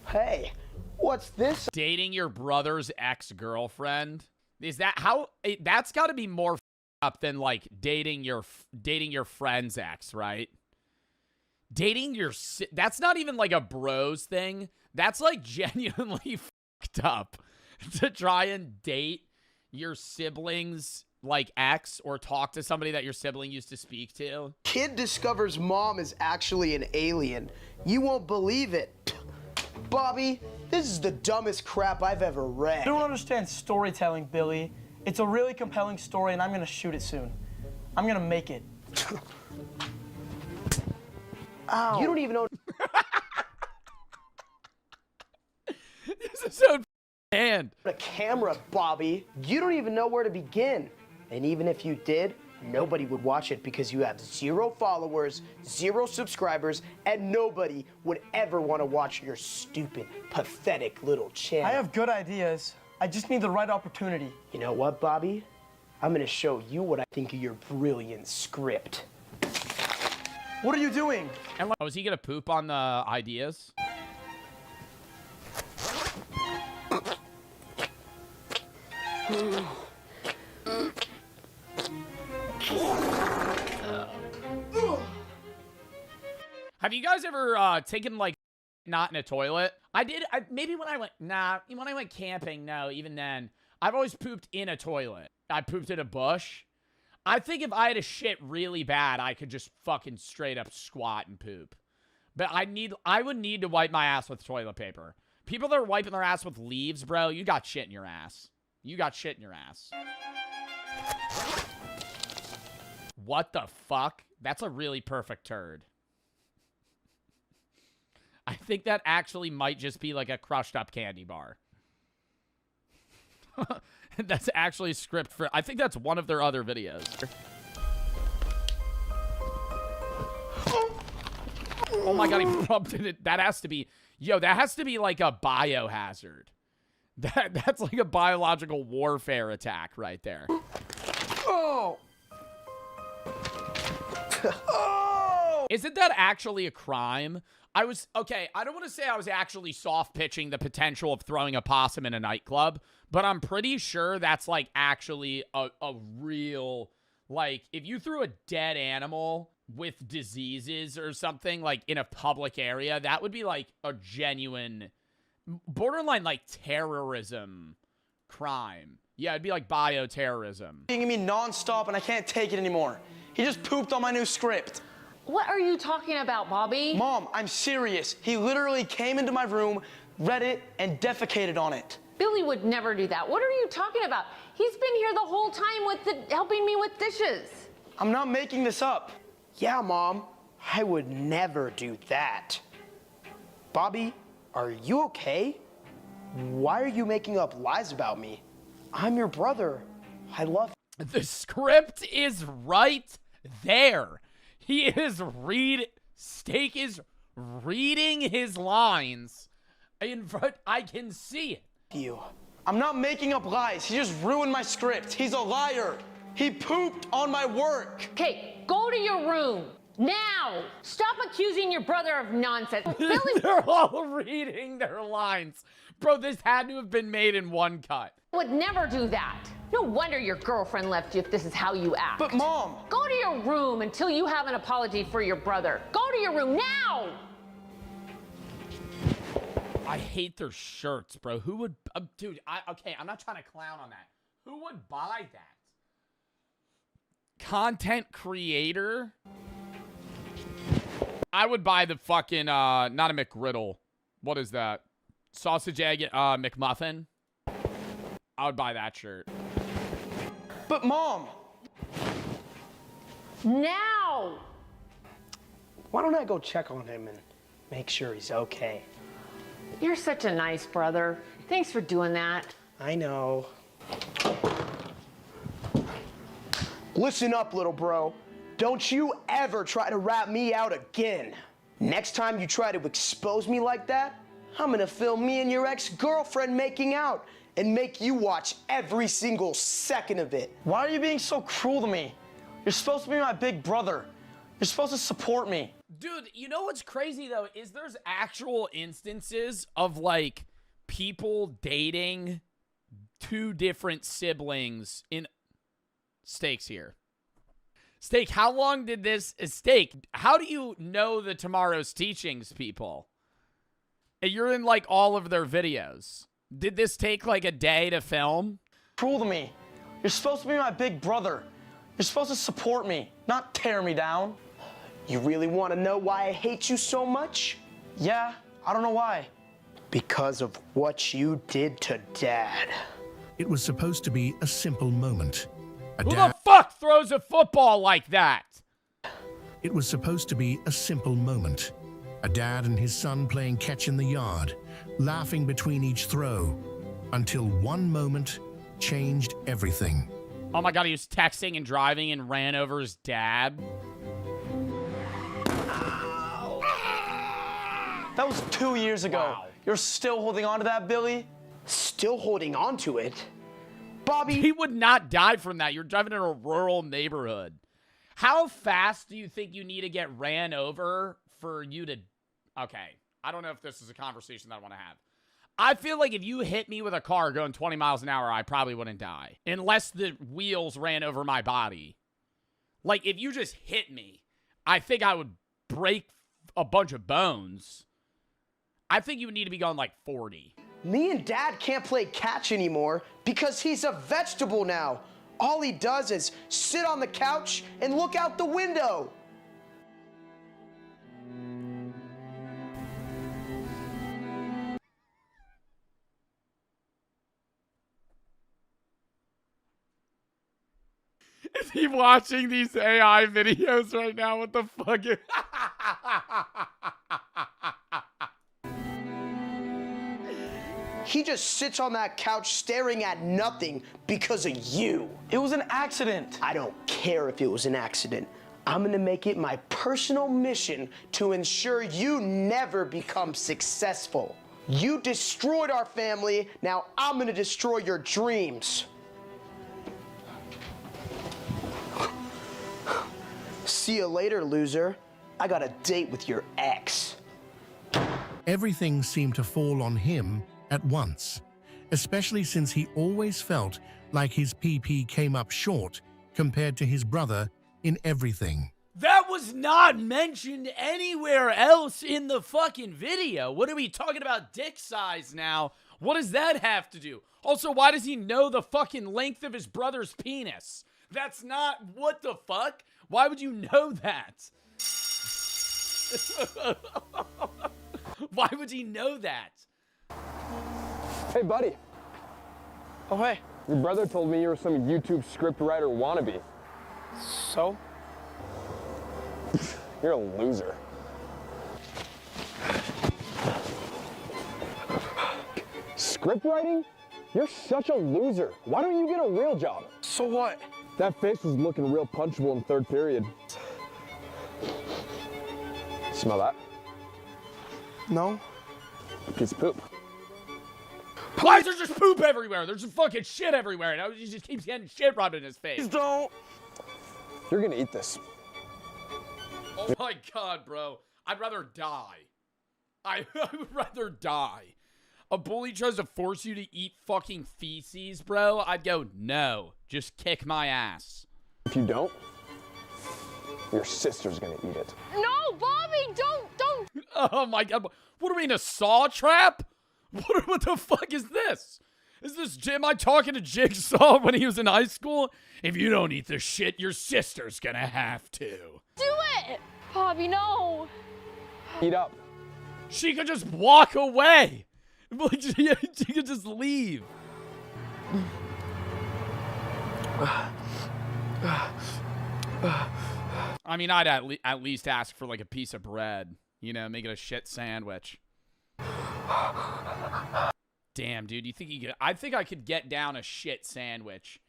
Speaker 18: Hey, what's this?
Speaker 1: Dating your brother's ex-girlfriend? Is that how? That's got to be more up than, like, dating your friend's ex, right? Dating your... That's not even, like, a bros thing. That's, like, genuinely fucked up. To try and date your sibling's, like, ex, or talk to somebody that your sibling used to speak to.
Speaker 18: Kid discovers mom is actually an alien. You won't believe it. Bobby, this is the dumbest crap I've ever read.
Speaker 20: I don't understand storytelling, Billy. It's a really compelling story, and I'm gonna shoot it soon. I'm gonna make it.
Speaker 18: Ow. You don't even know.
Speaker 1: This is so hand.
Speaker 18: A camera, Bobby. You don't even know where to begin. And even if you did, nobody would watch it because you have 0 followers, 0 subscribers, and nobody would ever want to watch your stupid, pathetic little channel.
Speaker 20: I have good ideas. I just need the right opportunity.
Speaker 18: You know what, Bobby? I'm gonna show you what I think of your brilliant script.
Speaker 20: What are you doing?
Speaker 1: And is he gonna poop on the ideas? Have you guys ever taken, like, not in a toilet? I did. Maybe when I went, when I went camping, no, even then. I've always pooped in a toilet. I pooped in a bush. I think if I had a shit really bad, I could just fucking straight up squat and poop. But I would need to wipe my ass with toilet paper. People that are wiping their ass with leaves, bro, you got shit in your ass. You got shit in your ass. What the fuck? That's a really perfect turd. I think that actually might just be like a crushed up candy bar. That's actually script for... I think that's one of their other videos. Oh my god, he bumped it. That has to be... Yo, that has to be like a biohazard. That's like a biological warfare attack right there.
Speaker 18: Oh!
Speaker 1: Isn't that actually a crime? Okay, I don't want to say I was actually soft pitching the potential of throwing a possum in a nightclub, but I'm pretty sure that's like actually a real, like, if you threw a dead animal with diseases or something like in a public area, that would be like a genuine, borderline like terrorism crime. Yeah, it'd be like bioterrorism.
Speaker 20: Being me nonstop and I can't take it anymore. He just pooped on my new script.
Speaker 2: What are you talking about, Bobby?
Speaker 20: Mom, I'm serious. He literally came into my room, read it, and defecated on it.
Speaker 2: Billy would never do that. What are you talking about? He's been here the whole time helping me with dishes.
Speaker 20: I'm not making this up.
Speaker 18: Yeah, Mom, I would never do that. Bobby, are you okay? Why are you making up lies about me? I'm your brother. I love you.
Speaker 1: The script is right there. Steak is reading his lines in front. I can see it.
Speaker 20: I'm not making up lies. He just ruined my script. He's a liar. He pooped on my work.
Speaker 2: Okay, go to your room. Now! Stop accusing your brother of nonsense. Billy
Speaker 1: They're all reading their lines. Bro, this had to have been made in one cut.
Speaker 2: would never do that. No wonder your girlfriend left you if this is how you act.
Speaker 20: But Mom!
Speaker 2: Go to your room until you have an apology for your brother. Go to your room now!
Speaker 1: I hate their shirts, bro. Who would... dude, okay, I'm not trying to clown on that. Who would buy that? Content creator? I would buy the fucking, not a McGriddle. What is that? Sausage, egg, McMuffin? I would buy that shirt.
Speaker 20: But Mom!
Speaker 2: Now!
Speaker 18: Why don't I go check on him and make sure he's okay?
Speaker 2: You're such a nice brother. Thanks for doing that.
Speaker 18: I know. Listen up, little bro. Don't you ever try to rat me out again. Next time you try to expose me like that, I'm gonna film me and your ex-girlfriend making out and make you watch every single second of it.
Speaker 20: Why are you being so cruel to me? You're supposed to be my big brother. You're supposed to support me.
Speaker 1: Dude, you know what's crazy, though, is there's actual instances of, like, people dating two different siblings in... Steak's here. Steak, how long did this... Steak, how do you know the Tomorrow's Teachings people? You're in, like, all of their videos. Did this take, like, a day to film?
Speaker 20: Cruel to me. You're supposed to be my big brother. You're supposed to support me, not tear me down.
Speaker 18: You really want to know why I hate you so much?
Speaker 20: Yeah, I don't know why.
Speaker 18: Because of what you did to Dad.
Speaker 11: It was supposed to be a simple moment.
Speaker 1: Who the fuck throws a football like that?
Speaker 11: It was supposed to be a simple moment. A dad and his son playing catch in the yard, laughing between each throw, until one moment changed everything.
Speaker 1: Oh my god, he was texting and driving and ran over his dad.
Speaker 20: That was 2 years ago.
Speaker 1: Wow.
Speaker 20: You're still holding on to that, Billy?
Speaker 18: Still holding on to it? Bobby...
Speaker 1: He would not die from that. You're driving in a rural neighborhood. How fast do you think you need to get ran over for you to... Okay, I don't know if this is a conversation that I want to have. I feel like if you hit me with a car going 20 miles an hour, I probably wouldn't die. Unless the wheels ran over my body. Like, if you just hit me, I think I would break a bunch of bones. I think you would need to be going like 40.
Speaker 18: Me and Dad can't play catch anymore because he's a vegetable now. All he does is sit on the couch and look out the window.
Speaker 1: Is he watching these AI videos right now? What the fuck?
Speaker 18: He just sits on that couch staring at nothing because of you.
Speaker 20: It was an accident.
Speaker 18: I don't care if it was an accident. I'm gonna make it my personal mission to ensure you never become successful. You destroyed our family, now I'm gonna destroy your dreams. See you later, loser. I got a date with your ex.
Speaker 11: Everything seemed to fall on him at once, especially since he always felt like his PP came up short compared to his brother in everything.
Speaker 1: That was not mentioned anywhere else in the fucking video. What are we talking about dick size now? What does that have to do? Also, why does he know the fucking length of his brother's penis? That's not, what the fuck? Why would you know that? Why would he know that?
Speaker 12: Hey, buddy.
Speaker 20: Oh, hey.
Speaker 12: Your brother told me you were some YouTube scriptwriter wannabe.
Speaker 20: So?
Speaker 12: You're a loser. Script writing? You're such a loser. Why don't you get a real job?
Speaker 20: So what?
Speaker 12: That face was looking real punchable in third period. Smell that?
Speaker 20: No.
Speaker 12: Piece of poop.
Speaker 1: Why is there just poop everywhere? There's just fucking shit everywhere. Now he just keeps getting shit rubbed in his face.
Speaker 20: Please don't.
Speaker 12: You're gonna eat this.
Speaker 1: Oh my god, bro. I'd rather die. I would rather die. A bully tries to force you to eat fucking feces, bro. I'd go, no. Just kick my ass.
Speaker 12: If you don't, your sister's gonna eat it.
Speaker 2: No, Bobby, don't.
Speaker 1: Oh my god. What are we in a saw trap? What the fuck is this? Is this Jim? Am I talking to Jigsaw when he was in high school? If you don't eat the shit, your sister's gonna have to.
Speaker 2: Do it! Bobby, no.
Speaker 12: Eat up.
Speaker 1: She could just walk away. Like, she could just leave. I mean, I'd at least ask for like a piece of bread. You know, make it a shit sandwich. Damn, dude, you think you could? I think I could get down a shit sandwich.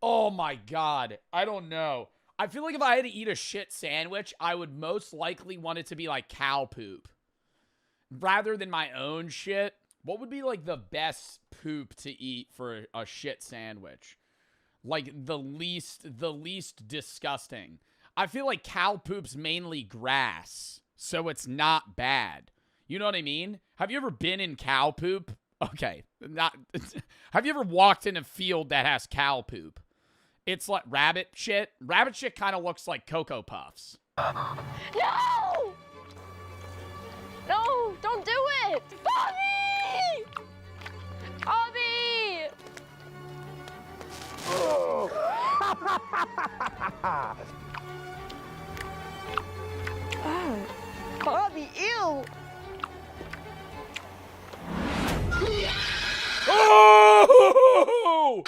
Speaker 1: Oh my god, I don't know. I feel like if I had to eat a shit sandwich, I would most likely want it to be like cow poop. Rather than my own shit, what would be like the best poop to eat for a shit sandwich? Like the least disgusting. I feel like cow poop's mainly grass, so it's not bad. You know what I mean? Have you ever been in cow poop? Okay, not. Have you ever walked in a field that has cow poop? It's like rabbit shit. Rabbit shit kind of looks like Cocoa Puffs.
Speaker 2: No! No, don't do it! Bobby! Bobby! Bobby, ew!
Speaker 1: Oh!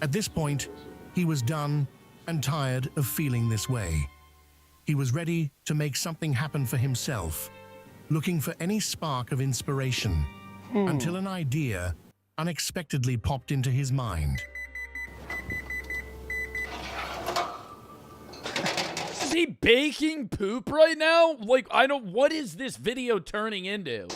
Speaker 11: At this point, he was done and tired of feeling this way. He was ready to make something happen for himself, looking for any spark of inspiration, until an idea unexpectedly popped into his mind.
Speaker 1: Is he baking poop right now? Like, what is this video turning into?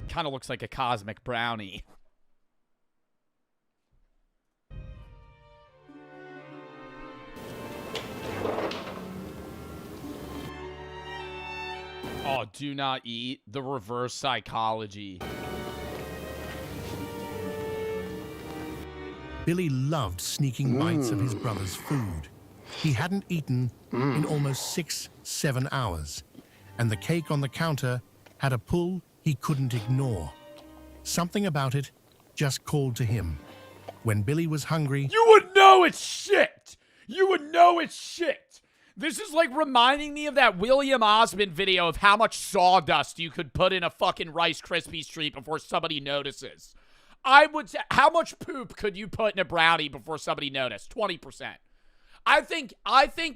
Speaker 1: Kind of looks like a cosmic brownie. Oh, do not eat. The reverse psychology.
Speaker 11: Billy loved sneaking bites of his brother's food. He hadn't eaten in almost 6-7 hours, and the cake on the counter had a pull he couldn't ignore. Something about it just called to him. When Billy was hungry,
Speaker 1: you would know it's shit! You would know it's shit! This is like reminding me of that William Osmond video of how much sawdust you could put in a fucking Rice Krispies treat before somebody notices. I would say, how much poop could you put in a brownie before somebody noticed? 20%. I think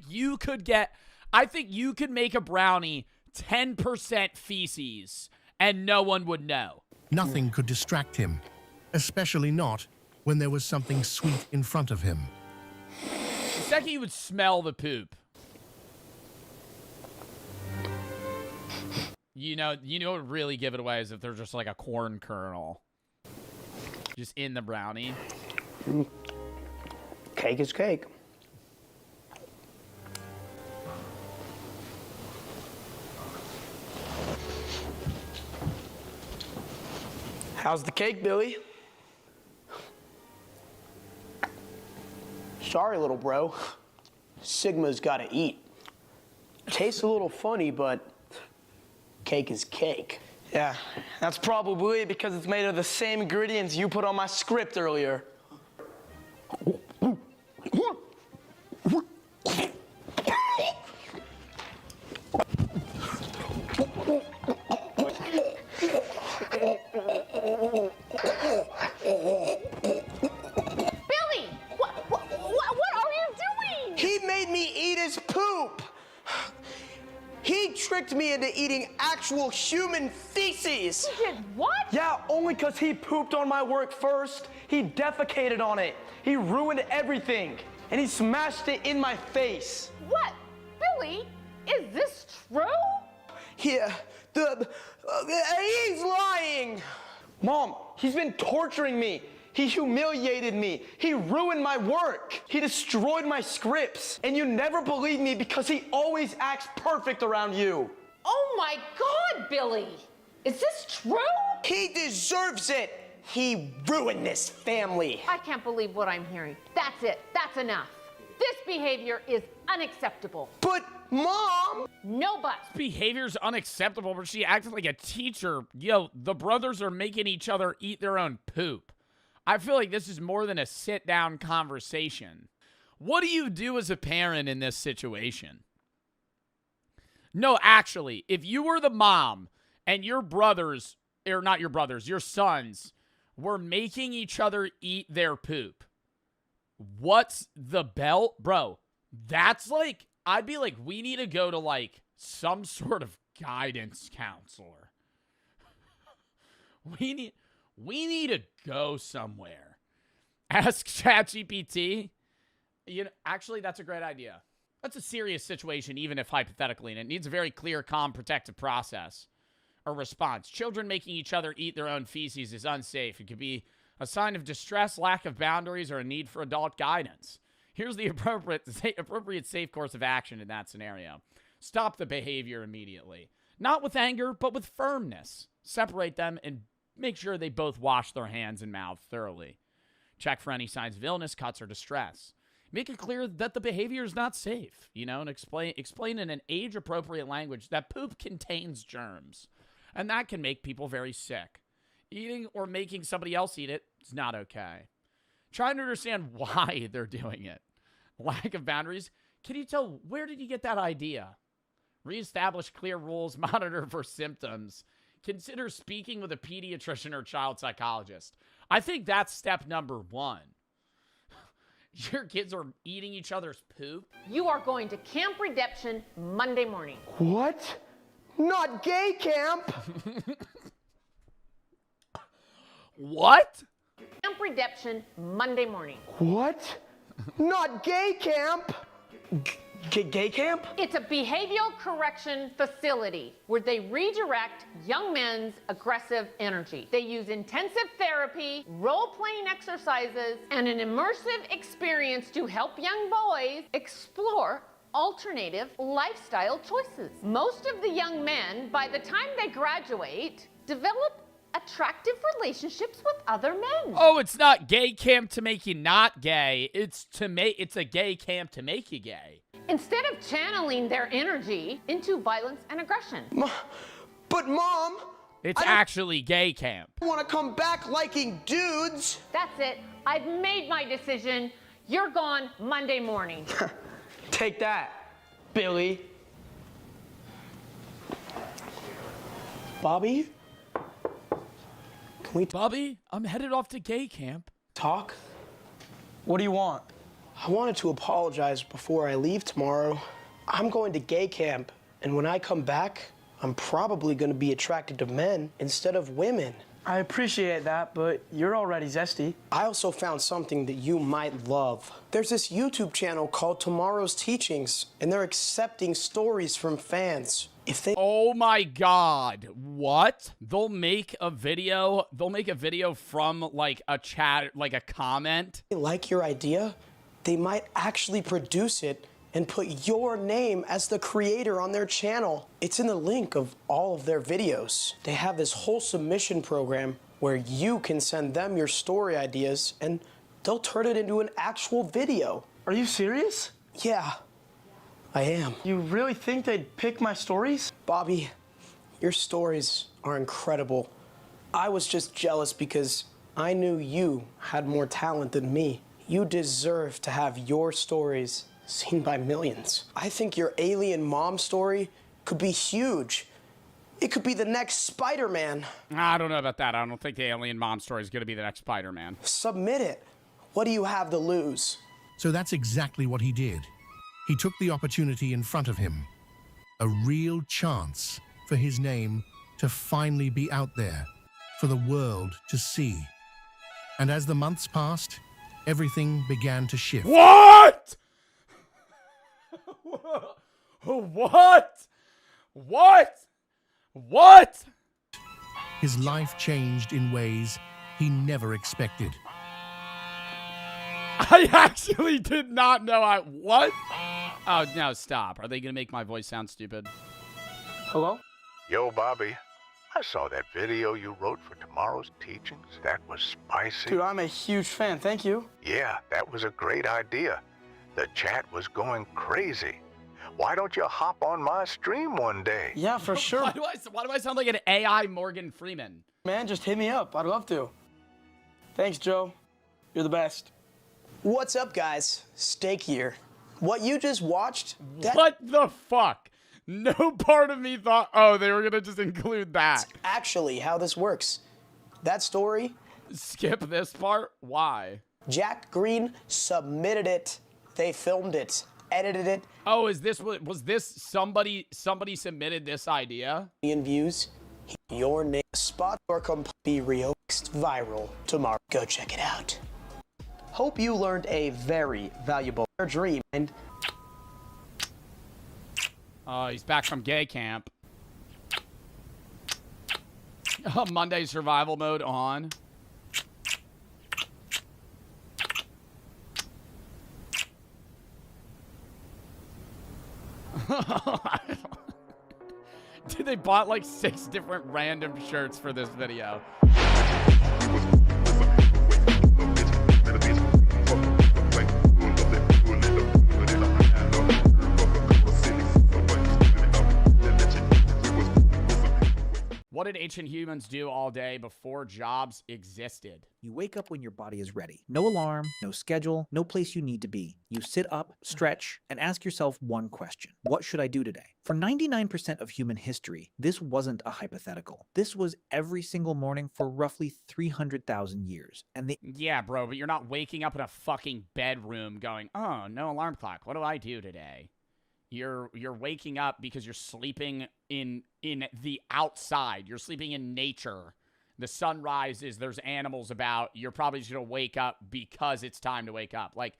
Speaker 1: you could make a brownie 10% feces and no one would know.
Speaker 11: Nothing could distract him, especially not when there was something sweet in front of him.
Speaker 1: The second you would smell the poop. You know what would really give it away is if there's just like a corn kernel just in the brownie.
Speaker 18: Cake is cake. How's the cake, Billy? Sorry, little bro. Sigma's gotta eat. Tastes a little funny, but cake is cake.
Speaker 20: Yeah, that's probably because it's made of the same ingredients you put on my script earlier.
Speaker 2: Billy, what are you doing?
Speaker 18: He made me eat his poop. He tricked me into eating actual human feces.
Speaker 2: He did what?
Speaker 20: Yeah, only because he pooped on my work first. He defecated on it. He ruined everything. And he smashed it in my face.
Speaker 2: What? Billy, is this true?
Speaker 18: Yeah, he's lying.
Speaker 20: Mom, he's been torturing me. He humiliated me. He ruined my work. He destroyed my scripts. And you never believe me because he always acts perfect around you.
Speaker 2: Oh my God, Billy. Is this true?
Speaker 18: He deserves it. He ruined this family.
Speaker 2: I can't believe what I'm hearing. That's it. That's enough. This behavior is unacceptable.
Speaker 18: But, Mom!
Speaker 2: No buts.
Speaker 1: Behavior's unacceptable, but she acted like a teacher. Yo, the brothers are making each other eat their own poop. I feel like this is more than a sit-down conversation. What do you do as a parent in this situation? No, actually, if you were the mom and your brothers, or not your brothers, your sons, were making each other eat their poop, what's the belt? Bro, that's like, I'd be like, we need to go to like some sort of guidance counselor. We need to go somewhere. Ask ChatGPT. You know, actually, that's a great idea. That's a serious situation, even if hypothetically, and it needs a very clear, calm, protective process or response. Children making each other eat their own feces is unsafe. It could be a sign of distress, lack of boundaries, or a need for adult guidance. Here's the appropriate safe course of action in that scenario. Stop the behavior immediately. Not with anger, but with firmness. Separate them and make sure they both wash their hands and mouth thoroughly. Check for any signs of illness, cuts, or distress. Make it clear that the behavior is not safe, you know, and explain in an age-appropriate language that poop contains germs, and that can make people very sick. Eating or making somebody else eat it is not okay. Trying to understand why they're doing it. Lack of boundaries. Can you tell, where did you get that idea? Reestablish clear rules, monitor for symptoms. Consider speaking with a pediatrician or child psychologist. I think that's step number 1. Your kids are eating each other's poop?
Speaker 2: You are going to Camp Redemption Monday morning.
Speaker 18: What? Not gay camp.
Speaker 1: What?
Speaker 2: Camp Redemption Monday morning.
Speaker 18: What? Not gay camp. Gay camp?
Speaker 2: It's a behavioral correction facility where they redirect young men's aggressive energy. They use intensive therapy, role-playing exercises, and an immersive experience to help young boys explore alternative lifestyle choices. Most of the young men, by the time they graduate, develop attractive relationships with other men.
Speaker 1: Oh, it's not gay camp to make you not gay. It's a gay camp to make you gay.
Speaker 2: Instead of channeling their energy into violence and aggression.
Speaker 18: But Mom,
Speaker 1: it's actually gay camp.
Speaker 18: I want to come back liking dudes.
Speaker 2: That's it. I've made my decision. You're gone Monday morning.
Speaker 20: Take that, Billy.
Speaker 18: Bobby?
Speaker 1: Bobby, I'm headed off to gay camp.
Speaker 20: Talk? What do you want?
Speaker 18: I wanted to apologize before I leave tomorrow. I'm going to gay camp, and when I come back, I'm probably going to be attracted to men instead of women.
Speaker 20: I appreciate that, but you're already zesty.
Speaker 18: I also found something that you might love. There's this YouTube channel called Tomorrow's Teachings, and they're accepting stories from fans. If they—
Speaker 1: Oh my God. What? They'll make a video from like a chat, like a comment.
Speaker 18: like your idea, they might actually produce it and put your name as the creator on their channel. It's in the link of all of their videos. They have this whole submission program where you can send them your story ideas and they'll turn it into an actual video.
Speaker 20: Are you serious?
Speaker 18: Yeah, I am.
Speaker 20: You really think they'd pick my stories?
Speaker 18: Bobby, your stories are incredible. I was just jealous because I knew you had more talent than me. You deserve to have your stories seen by millions. I think your alien mom story could be huge. It could be the next Spider-Man.
Speaker 1: I don't know about that. I don't think the alien mom story is going to be the next Spider-Man.
Speaker 18: Submit it. What do you have to lose?
Speaker 11: So that's exactly what he did. He took the opportunity in front of him. A real chance for his name to finally be out there for the world to see. And as the months passed, everything began to shift.
Speaker 1: What? What? What? What?
Speaker 11: His life changed in ways he never expected.
Speaker 1: I actually did not know what? Oh, no, stop. Are they going to make my voice sound stupid?
Speaker 20: Hello?
Speaker 10: Yo, Bobby. I saw that video you wrote for tomorrow's teachings. That was spicy.
Speaker 20: Dude, I'm a huge fan. Thank you.
Speaker 10: Yeah, that was a great idea. The chat was going crazy. Why don't you hop on my stream one day?
Speaker 20: Yeah, for sure.
Speaker 1: Why do I sound like an AI Morgan Freeman?
Speaker 20: Man, just hit me up. I'd love to. Thanks, Joe. You're the best.
Speaker 18: What's up, guys? Steak here. What you just watched—
Speaker 1: What the fuck? No part of me thought, oh, they were going to just include that.
Speaker 18: actually how this works. That story—
Speaker 1: Skip this part? Why?
Speaker 18: Jack Green submitted it. They filmed it, edited it.
Speaker 1: Oh, was this somebody submitted this idea?
Speaker 18: Views. Your name spot or be remixed viral tomorrow. Go check it out. Hope you learned a very valuable dream and
Speaker 1: He's back from gay camp. Monday survival mode on. Dude, they bought like 6 different random shirts for this video. What did ancient humans do all day before jobs existed?
Speaker 9: You wake up when your body is ready. No alarm, no schedule, no place you need to be. You sit up, stretch, and ask yourself one question. What should I do today? For 99% of human history, this wasn't a hypothetical. This was every single morning for roughly 300,000 years. And
Speaker 1: Yeah, bro, but you're not waking up in a fucking bedroom going, oh, no alarm clock. What do I do today? You're waking up because you're sleeping in the outside. You're sleeping in nature. The sun rises. There's animals about. You're probably just going to wake up because it's time to wake up. Like,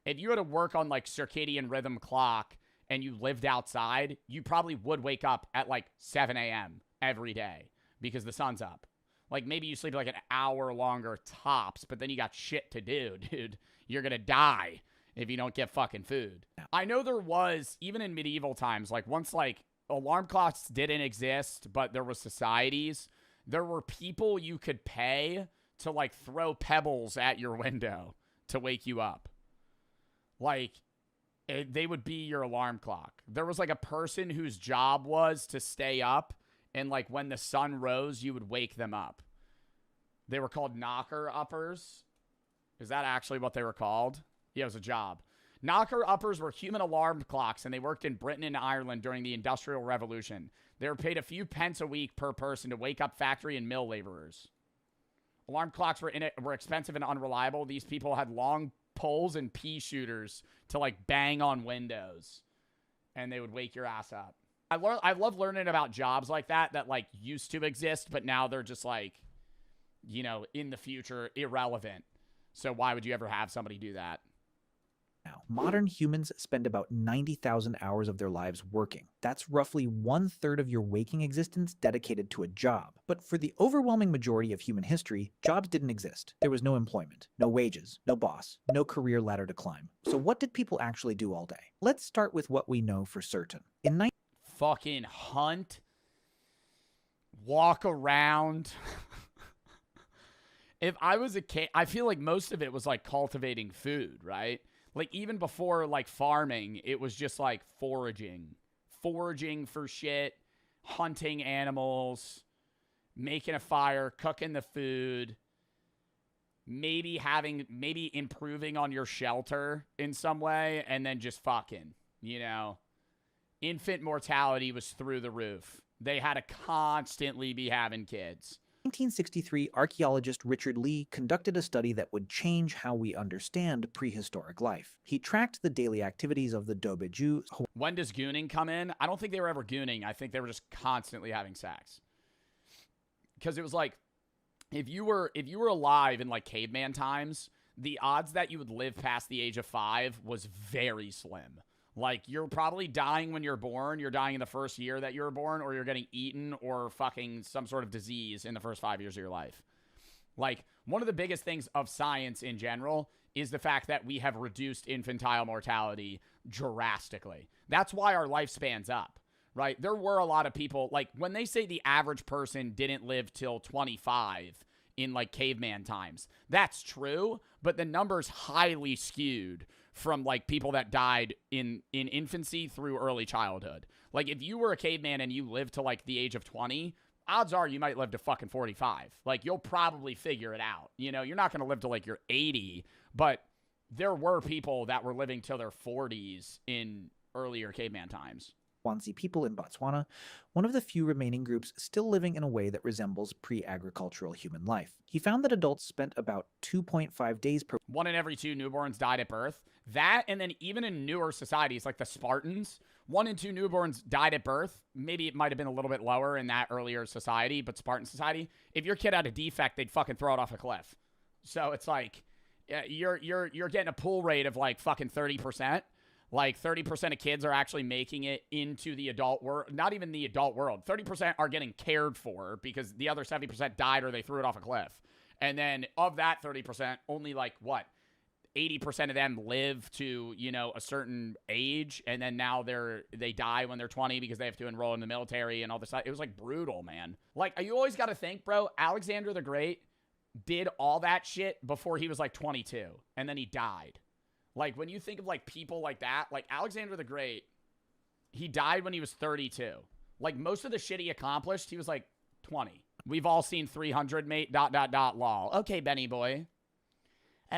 Speaker 1: if you had to work on, like, circadian rhythm clock and you lived outside, you probably would wake up at, like, 7 a.m. every day because the sun's up. Like, maybe you sleep, like, an hour longer tops, but then you got shit to do, dude. You're going to die if you don't get fucking food. I know there was, even in medieval times, like once like alarm clocks didn't exist, but there were societies, there were people you could pay to like throw pebbles at your window to wake you up. Like they would be your alarm clock. There was like a person whose job was to stay up and like when the sun rose, you would wake them up. They were called knocker-uppers. Is that actually what they were called? Yeah, it was a job. Knocker-uppers were human alarm clocks, and they worked in Britain and Ireland during the Industrial Revolution. They were paid a few pence a week per person to wake up factory and mill laborers. Alarm clocks were expensive and unreliable. These people had long poles and pea shooters to like bang on windows, and they would wake your ass up. I love learning about jobs like that like used to exist, but now they're just like, you know, in the future, irrelevant. So why would you ever have somebody do that?
Speaker 9: Now, modern humans spend about 90,000 hours of their lives working. That's roughly 1/3 of your waking existence dedicated to a job. But for the overwhelming majority of human history, jobs didn't exist. There was no employment, no wages, no boss, no career ladder to climb. So what did people actually do all day? Let's start with what we know for certain.
Speaker 1: Fucking hunt, walk around. If I was a kid, I feel like most of it was like cultivating food, right? Like even before like farming, it was just like foraging for shit, hunting animals, making a fire, cooking the food, maybe improving on your shelter in some way, and then just fucking, you know. Infant mortality was through the roof. They had to constantly be having kids.
Speaker 9: 1963, archaeologist Richard Lee conducted a study that would change how we understand prehistoric life. He tracked the daily activities of the Dobeju.
Speaker 1: When does gooning come in? I don't think they were ever gooning. I think they were just constantly having sex. Because it was like, if you were alive in like caveman times, the odds that you would live past the age of 5 was very slim. Like, you're probably dying when you're born. You're dying in the first year that you were born, or you're getting eaten or fucking some sort of disease in the first 5 years of your life. Like, one of the biggest things of science in general is the fact that we have reduced infantile mortality drastically. That's why our lifespan's up, right? There were a lot of people, like, when they say the average person didn't live till 25 in, like, caveman times, that's true, but the number's highly skewed from like people that died in infancy through early childhood. Like if you were a caveman and you lived to like the age of 20, odds are you might live to fucking 45. Like you'll probably figure it out. You know, you're not going to live to like you're 80, but there were people that were living till their 40s in earlier caveman times.
Speaker 9: Swansea people in Botswana, one of the few remaining groups still living in a way that resembles pre-agricultural human life. He found that adults spent about 2.5 days per
Speaker 1: 1 in every 2 newborns died at birth. That, and then even in newer societies like the Spartans, 1 in 2 newborns died at birth. Maybe it might have been a little bit lower in that earlier society, but Spartan society, if your kid had a defect, they'd fucking throw it off a cliff. So it's like, you're getting a pull rate of like fucking 30%. Like 30% of kids are actually making it into the adult world. Not even the adult world. 30% are getting cared for because the other 70% died or they threw it off a cliff. And then of that 30%, only like what? 80% of them live to, you know, a certain age. And then now they die when they're 20 because they have to enroll in the military and all this. It was like brutal, man. Like you always got to think, bro, Alexander the Great did all that shit before he was like 22. And then he died. Like, when you think of, like, people like that, like, Alexander the Great, he died when he was 32. Like, most of the shit he accomplished, he was, like, 20. We've all seen 300, mate, ... lol. Okay, Benny boy.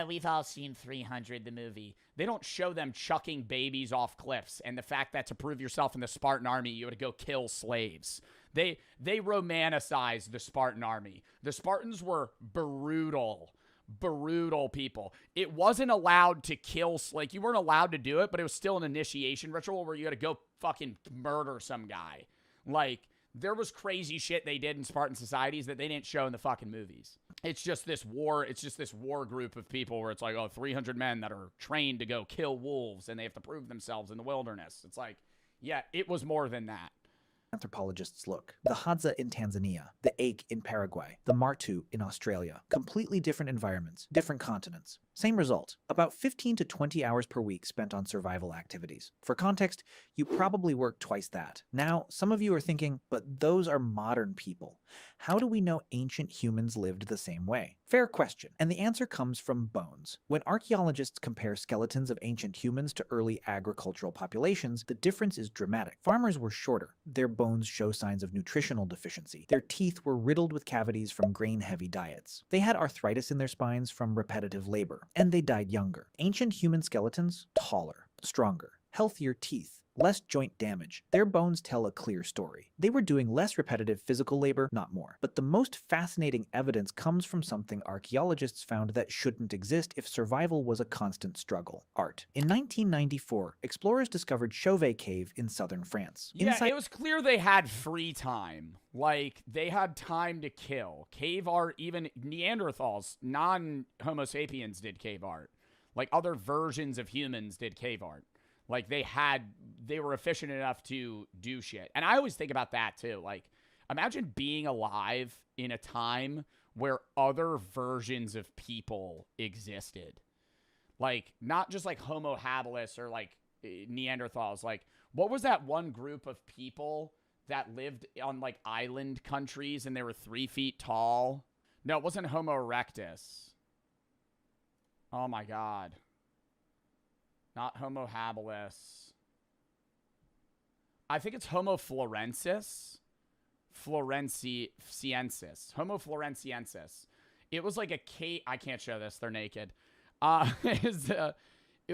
Speaker 1: We've all seen 300, the movie. They don't show them chucking babies off cliffs and the fact that to prove yourself in the Spartan army, you had to go kill slaves. They romanticize the Spartan army. The Spartans were brutal people. It wasn't allowed to kill, like you weren't allowed to do it, but it was still an initiation ritual where you had to go fucking murder some guy. Like there was crazy shit they did in Spartan societies that they didn't show in the fucking movies. It's just this war group of people where it's like, 300 men that are trained to go kill wolves and they have to prove themselves in the wilderness. It's like, yeah, it was more than that.
Speaker 9: Anthropologists look. The Hadza in Tanzania, the Ache in Paraguay, the Martu in Australia. Completely different environments, different continents. Same result, about 15 to 20 hours per week spent on survival activities. For context, you probably work twice that. Now, some of you are thinking, but those are modern people. How do we know ancient humans lived the same way? Fair question, and the answer comes from bones. When archaeologists compare skeletons of ancient humans to early agricultural populations, the difference is dramatic. Farmers were shorter. Their bones show signs of nutritional deficiency. Their teeth were riddled with cavities from grain-heavy diets. They had arthritis in their spines from repetitive labor, and they died younger. Ancient human skeletons, taller, stronger. healthier teeth, less joint damage. Their bones tell a clear story. They were doing less repetitive physical labor, not more. But the most fascinating evidence comes from something archaeologists found that shouldn't exist if survival was a constant struggle: art. In 1994, explorers discovered Chauvet Cave in southern France.
Speaker 1: Yeah, it was clear they had free time. Like, they had time to kill. Cave art, even Neanderthals, non-Homo sapiens did cave art. Like, other versions of humans did cave art. Like, they were efficient enough to do shit. And I always think about that, too. Like, imagine being alive in a time where other versions of people existed. Like, not just, like, Homo habilis or, like, Neanderthals. Like, what was that one group of people that lived on, like, island countries and they were 3 feet tall? No, it wasn't Homo erectus. Oh, my God. Not Homo habilis. I think it's Homo florensis. Florensiensis. Homo florensiensis. It was like a cave. I can't show this. They're naked. It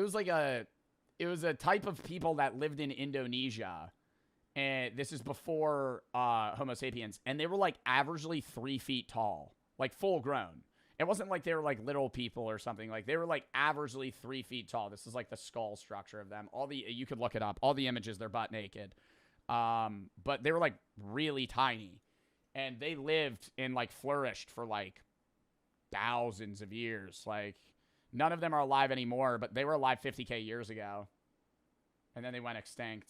Speaker 1: was a type of people that lived in Indonesia. And this is before Homo sapiens. And they were like averagely 3 feet tall. Like full grown. It wasn't like they were like little people or something. Like they were like averagely 3 feet tall. This is like the skull structure of them. You could look it up. All the images, they're butt naked. But they were like really tiny. And they lived and like flourished for like thousands of years. Like none of them are alive anymore, but they were alive 50K years ago. And then they went extinct.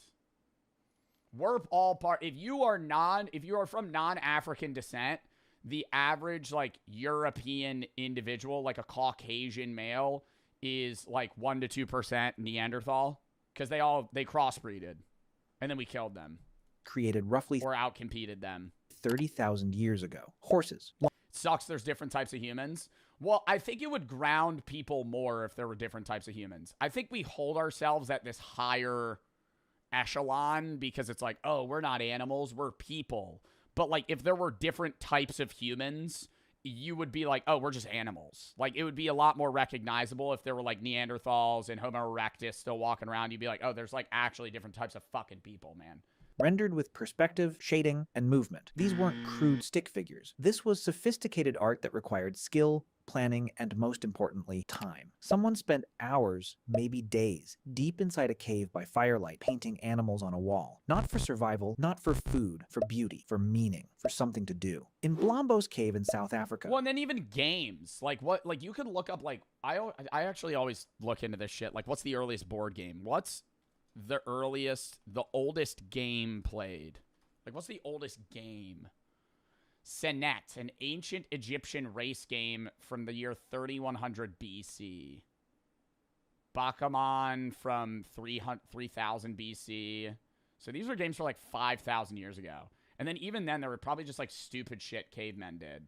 Speaker 1: We're all part. If you are from non-African descent, the average, like, European individual, like a Caucasian male, is, like, 1 to 2% Neanderthal. Because they crossbreeded. And then we killed them.
Speaker 9: Created roughly
Speaker 1: or outcompeted them.
Speaker 9: 30,000 years ago. Horses.
Speaker 1: It sucks there's different types of humans. Well, I think it would ground people more if there were different types of humans. I think we hold ourselves at this higher echelon because it's like, oh, we're not animals, we're people. But, like, if there were different types of humans, you would be like, oh, we're just animals. Like, it would be a lot more recognizable if there were, like, Neanderthals and Homo erectus still walking around. You'd be like, oh, there's, like, actually different types of fucking people, man.
Speaker 9: Rendered with perspective, shading, and movement. These weren't crude stick figures. This was sophisticated art that required skill, planning, and most importantly, time. Someone spent hours, maybe days, deep inside a cave by firelight, painting animals on a wall. Not for survival, not for food, for beauty, for meaning, for something to do. In Blombo's cave in South Africa.
Speaker 1: Well, and then even games. Like, what, like, you could look up, like, I actually always look into this shit. Like, what's the earliest board game? What's the oldest game played? Like, what's the oldest game? Senet, an ancient Egyptian race game from the year 3100 BC. Bakuman from 3000 BC. So these are games for like 5,000 years ago. And then even then, there were probably just like stupid shit cavemen did.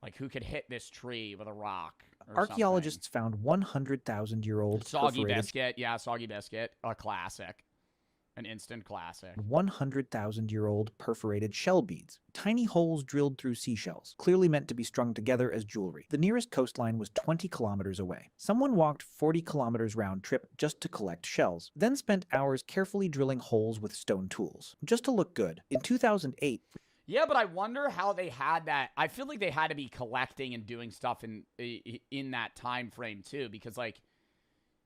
Speaker 1: Like, who could hit this tree with a rock?
Speaker 9: Archaeologists found 100,000-year-old
Speaker 1: Soggy Biscuit. Yeah, Soggy Biscuit. A classic. An instant classic.
Speaker 9: 100,000-year-old perforated shell beads. Tiny holes drilled through seashells, clearly meant to be strung together as jewelry. The nearest coastline was 20 kilometers away. Someone walked 40 kilometers round trip just to collect shells, then spent hours carefully drilling holes with stone tools, just to look good. In 2008...
Speaker 1: Yeah, but I wonder how they had that. I feel like they had to be collecting and doing stuff in that time frame too, because like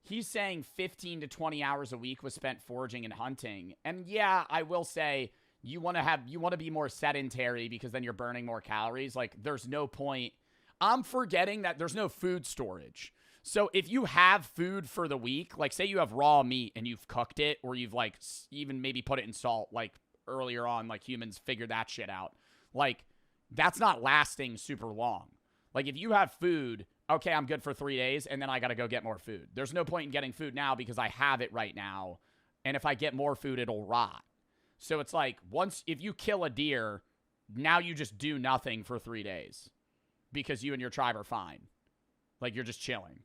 Speaker 1: he's saying 15 to 20 hours a week was spent foraging and hunting. And yeah, I will say you want to be more sedentary because then you're burning more calories. Like there's no point. I'm forgetting that there's no food storage. So if you have food for the week, like say you have raw meat and you've cooked it or you've like even maybe put it in salt, like earlier on, like humans figured that shit out. Like, that's not lasting super long. Like, if you have food, okay, I'm good for 3 days, and then I gotta go get more food. There's no point in getting food now because I have it right now, and if I get more food, it'll rot. So it's like, if you kill a deer, now you just do nothing for 3 days because you and your tribe are fine. Like, you're just chilling.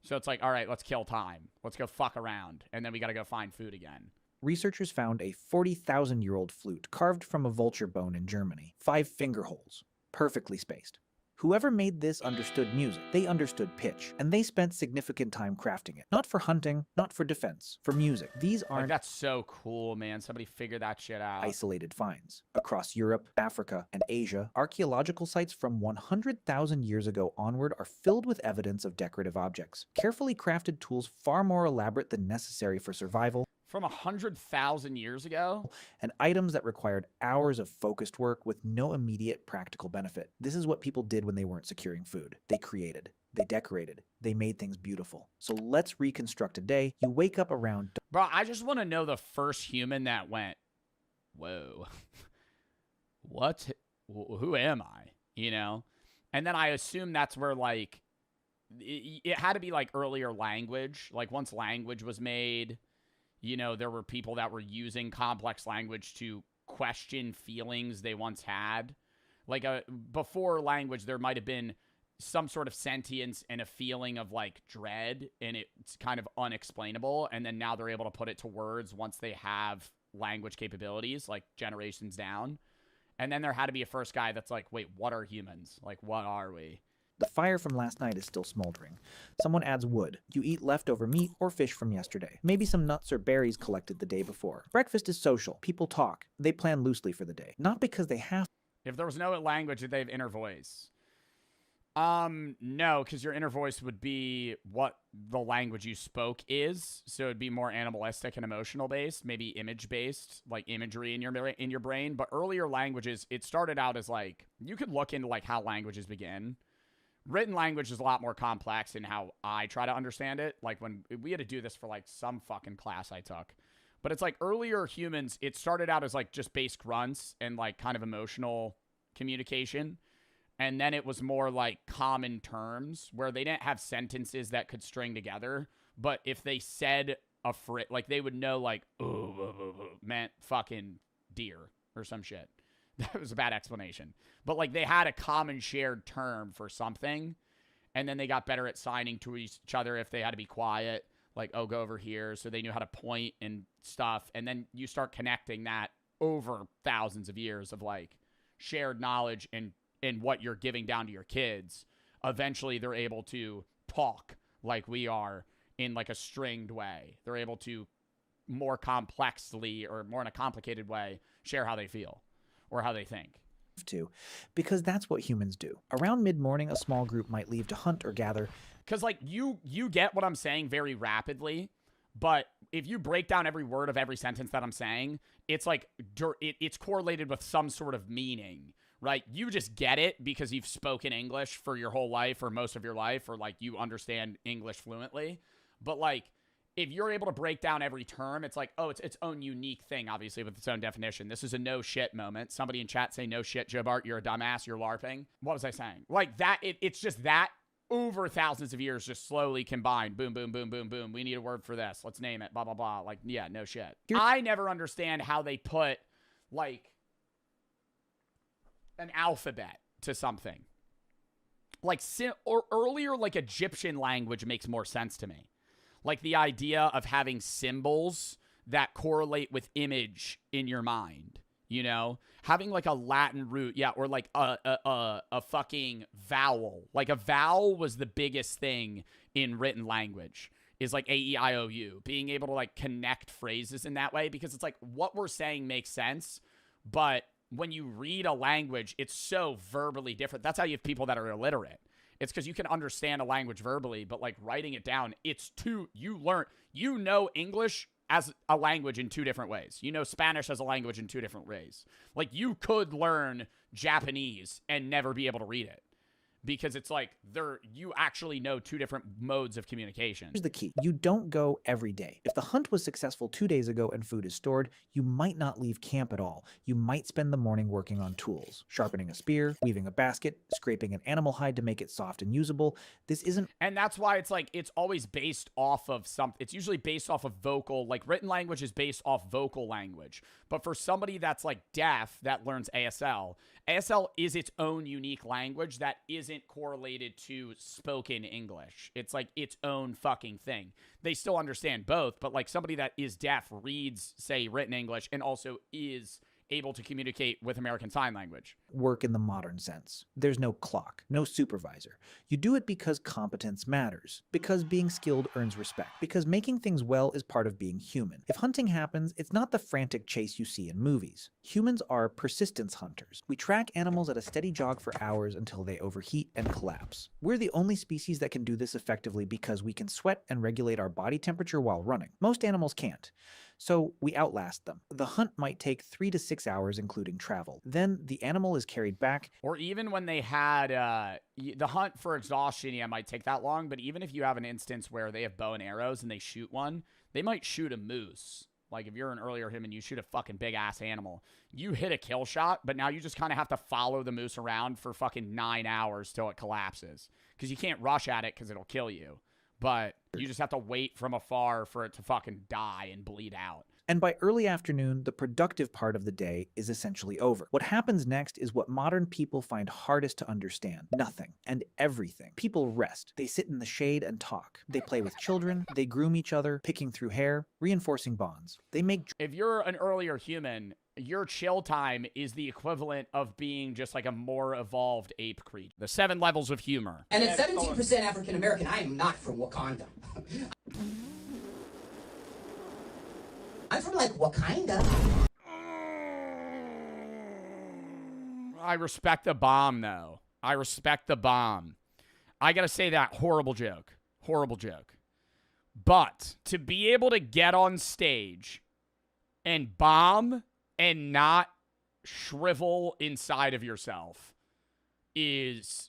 Speaker 1: So it's like, all right, let's kill time. Let's go fuck around, and then we gotta go find food again.
Speaker 9: Researchers found a 40,000-year-old flute carved from a vulture bone in Germany. 5 finger holes, perfectly spaced. Whoever made this understood music, they understood pitch, and they spent significant time crafting it. Not for hunting, not for defense, for music. These aren't
Speaker 1: That's so cool, man. Somebody figured that shit out.
Speaker 9: isolated finds. Across Europe, Africa, and Asia, archaeological sites from 100,000 years ago onward are filled with evidence of decorative objects. Carefully crafted tools far more elaborate than necessary for survival.
Speaker 1: From 100,000 years ago?
Speaker 9: And items that required hours of focused work with no immediate practical benefit. This is what people did when they weren't securing food. They created. They decorated. They made things beautiful. So let's reconstruct a day. You wake up around...
Speaker 1: Bro, I just want to know the first human that went, whoa, what? Who am I? You know? And then I assume that's where, like, it had to be, like, earlier language. Like, once language was made, you know, there were people that were using complex language to question feelings they once had. Like, before language, there might have been some sort of sentience and a feeling of, like, dread, and it's kind of unexplainable. And then now they're able to put it to words once they have language capabilities, like, generations down. And then there had to be a first guy that's like, wait, what are humans? Like, what are we?
Speaker 9: The fire from last night is still smoldering. Someone adds wood. You eat leftover meat or fish from yesterday. Maybe some nuts or berries collected the day before. Breakfast is social. People talk. They plan loosely for the day. Not because they have...
Speaker 1: If there was no language, did they have inner voice? No, because your inner voice would be what the language you spoke is. So it'd be more animalistic and emotional based, maybe image based, like imagery in your brain. But earlier languages, it started out as like, you could look into like how languages begin. Written language is a lot more complex in how I try to understand it. Like when we had to do this for like some fucking class I took. But it's like earlier humans, it started out as like just base grunts and like kind of emotional communication. And then it was more like common terms where they didn't have sentences that could string together. But if they said a like they would know like, meant fucking deer or some shit. That was a bad explanation. But like they had a common shared term for something. And then they got better at signing to each other if they had to be quiet. Like, oh, go over here. So they knew how to point and stuff. And then you start connecting that over thousands of years of like shared knowledge and what you're giving down to your kids. Eventually they're able to talk like we are in like a stringed way. They're able to more complexly or more in a complicated way share how they feel or how they think.
Speaker 9: Because that's what humans do. Around mid-morning, a small group might leave to hunt or gather.
Speaker 1: Because like you get what I'm saying very rapidly, but if you break down every word of every sentence that I'm saying, it's like it's correlated with some sort of meaning, right? You just get it because you've spoken English for your whole life or most of your life, or like you understand English fluently. But like if you're able to break down every term, it's like, oh, it's its own unique thing, obviously, with its own definition. This is a no shit moment. Somebody in chat say, no shit, Joe Bart, you're a dumbass, you're LARPing. What was I saying? Like that, it's just that over thousands of years just slowly combined. Boom, boom, boom, boom, boom. We need a word for this. Let's name it, blah, blah, blah. Like, yeah, no shit. I never understand how they put, like, an alphabet to something. Like, or earlier, like, Egyptian language makes more sense to me. Like the idea of having symbols that correlate with image in your mind, you know? Having like a Latin root, yeah, or like a fucking vowel. Like a vowel was the biggest thing in written language, is like A-E-I-O-U. Being able to like connect phrases in that way, because it's like what we're saying makes sense, but when you read a language, it's so verbally different. That's how you have people that are illiterate. It's because you can understand a language verbally, but like writing it down, you know English as a language in two different ways. You know Spanish as a language in two different ways. Like you could learn Japanese and never be able to read it. Because it's like you actually know two different modes of communication.
Speaker 9: Here's the key. You don't go every day. If the hunt was successful 2 days ago and food is stored, you might not leave camp at all. You might spend the morning working on tools, sharpening a spear, weaving a basket, scraping an animal hide to make it soft and usable. This isn't...
Speaker 1: And that's why it's like, it's always based off of something. It's usually based off of vocal, like written language is based off vocal language. But for somebody that's like deaf that learns ASL is its own unique language that isn't correlated to spoken English. It's like its own fucking thing. They still understand both, but like somebody that is deaf reads, say, written English and also is able to communicate with American Sign Language.
Speaker 9: work in the modern sense. There's no clock, no supervisor. You do it because competence matters, because being skilled earns respect, because making things well is part of being human. If hunting happens, it's not the frantic chase you see in movies. Humans are persistence hunters. We track animals at a steady jog for hours until they overheat and collapse. We're the only species that can do this effectively because we can sweat and regulate our body temperature while running. Most animals can't. So we outlast them. The hunt might take 3 to 6 hours, including travel. Then the animal is carried back.
Speaker 1: Or even when they had the hunt for exhaustion, yeah, might take that long. But even if you have an instance where they have bow and arrows and they shoot one, they might shoot a moose. Like if you're an earlier human, you shoot a fucking big ass animal. You hit a kill shot, but now you just kind of have to follow the moose around for fucking 9 hours till it collapses. Because you can't rush at it because it'll kill you. But you just have to wait from afar for it to fucking die and bleed out.
Speaker 9: And by early afternoon, the productive part of the day is essentially over. What happens next is what modern people find hardest to understand. Nothing and everything. People rest. They sit in the shade and talk. They play with children. They groom each other, picking through hair, reinforcing bonds. They make...
Speaker 1: If you're an earlier human, your chill time is the equivalent of being just like a more evolved ape creature. The 7 levels of humor.
Speaker 3: And at 17% African American, I am not from Wakanda. I'm from like Wakanda.
Speaker 1: I respect the bomb, though. I respect the bomb. I gotta say that horrible joke. Horrible joke. But to be able to get on stage and bomb and not shrivel inside of yourself is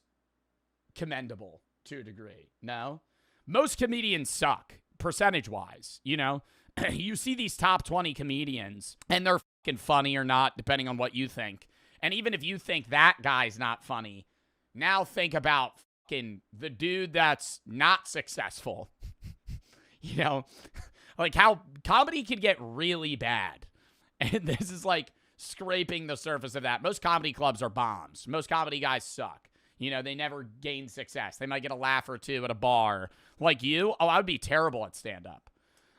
Speaker 1: commendable to a degree. No? Most comedians suck, percentage-wise, you know? You see these top 20 comedians, and they're fucking funny or not, depending on what you think. And even if you think that guy's not funny, now think about fucking the dude that's not successful. You know? Like how comedy can get really bad. And this is like scraping the surface of that. Most comedy clubs are bombs. Most comedy guys suck. You know, they never gain success. They might get a laugh or two at a bar. Like you, I would be terrible at stand-up.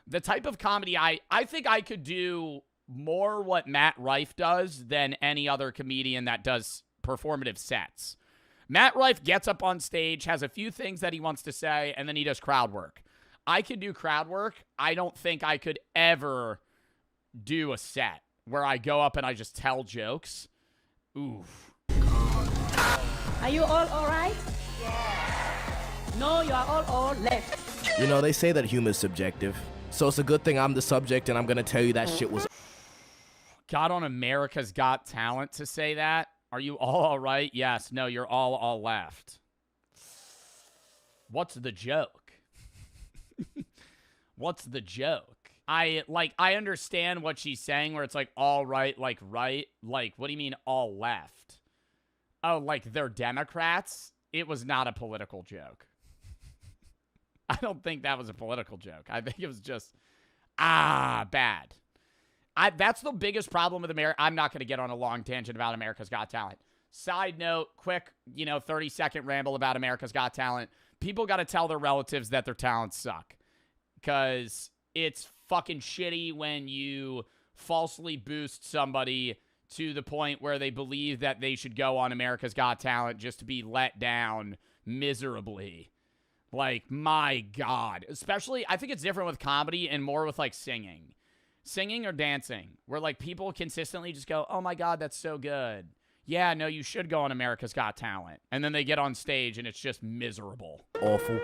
Speaker 1: The type of comedy I think I could do more what Matt Rife does than any other comedian that does performative sets. Matt Rife gets up on stage, has a few things that he wants to say, and then he does crowd work. I could do crowd work. I don't think I could ever do a set where I go up and I just tell jokes. Oof.
Speaker 3: Are you all right? Yeah. No, you are all left.
Speaker 14: You know, they say that humor is subjective. So it's a good thing I'm the subject and I'm going to tell you that shit was...
Speaker 1: Got on America's Got Talent to say that? Are you all right? Yes. No, you're all left. What's the joke? What's the joke? I understand what she's saying where it's like all right, like right. Like, what do you mean all left? Oh, like they're Democrats? It was not a political joke. I don't think that was a political joke. I think it was just, bad. That's the biggest problem with America. I'm not going to get on a long tangent about America's Got Talent. Side note, quick, 30-second ramble about America's Got Talent. People got to tell their relatives that their talents suck. Because it's fucking shitty when you falsely boost somebody to the point where they believe that they should go on America's Got Talent just to be let down miserably. Like, my God. Especially, I think it's different with comedy and more with, like, singing. Singing or dancing. Where, like, people consistently just go, oh, my God, that's so good. Yeah, no, you should go on America's Got Talent. And then they get on stage and it's just miserable.
Speaker 14: Awful.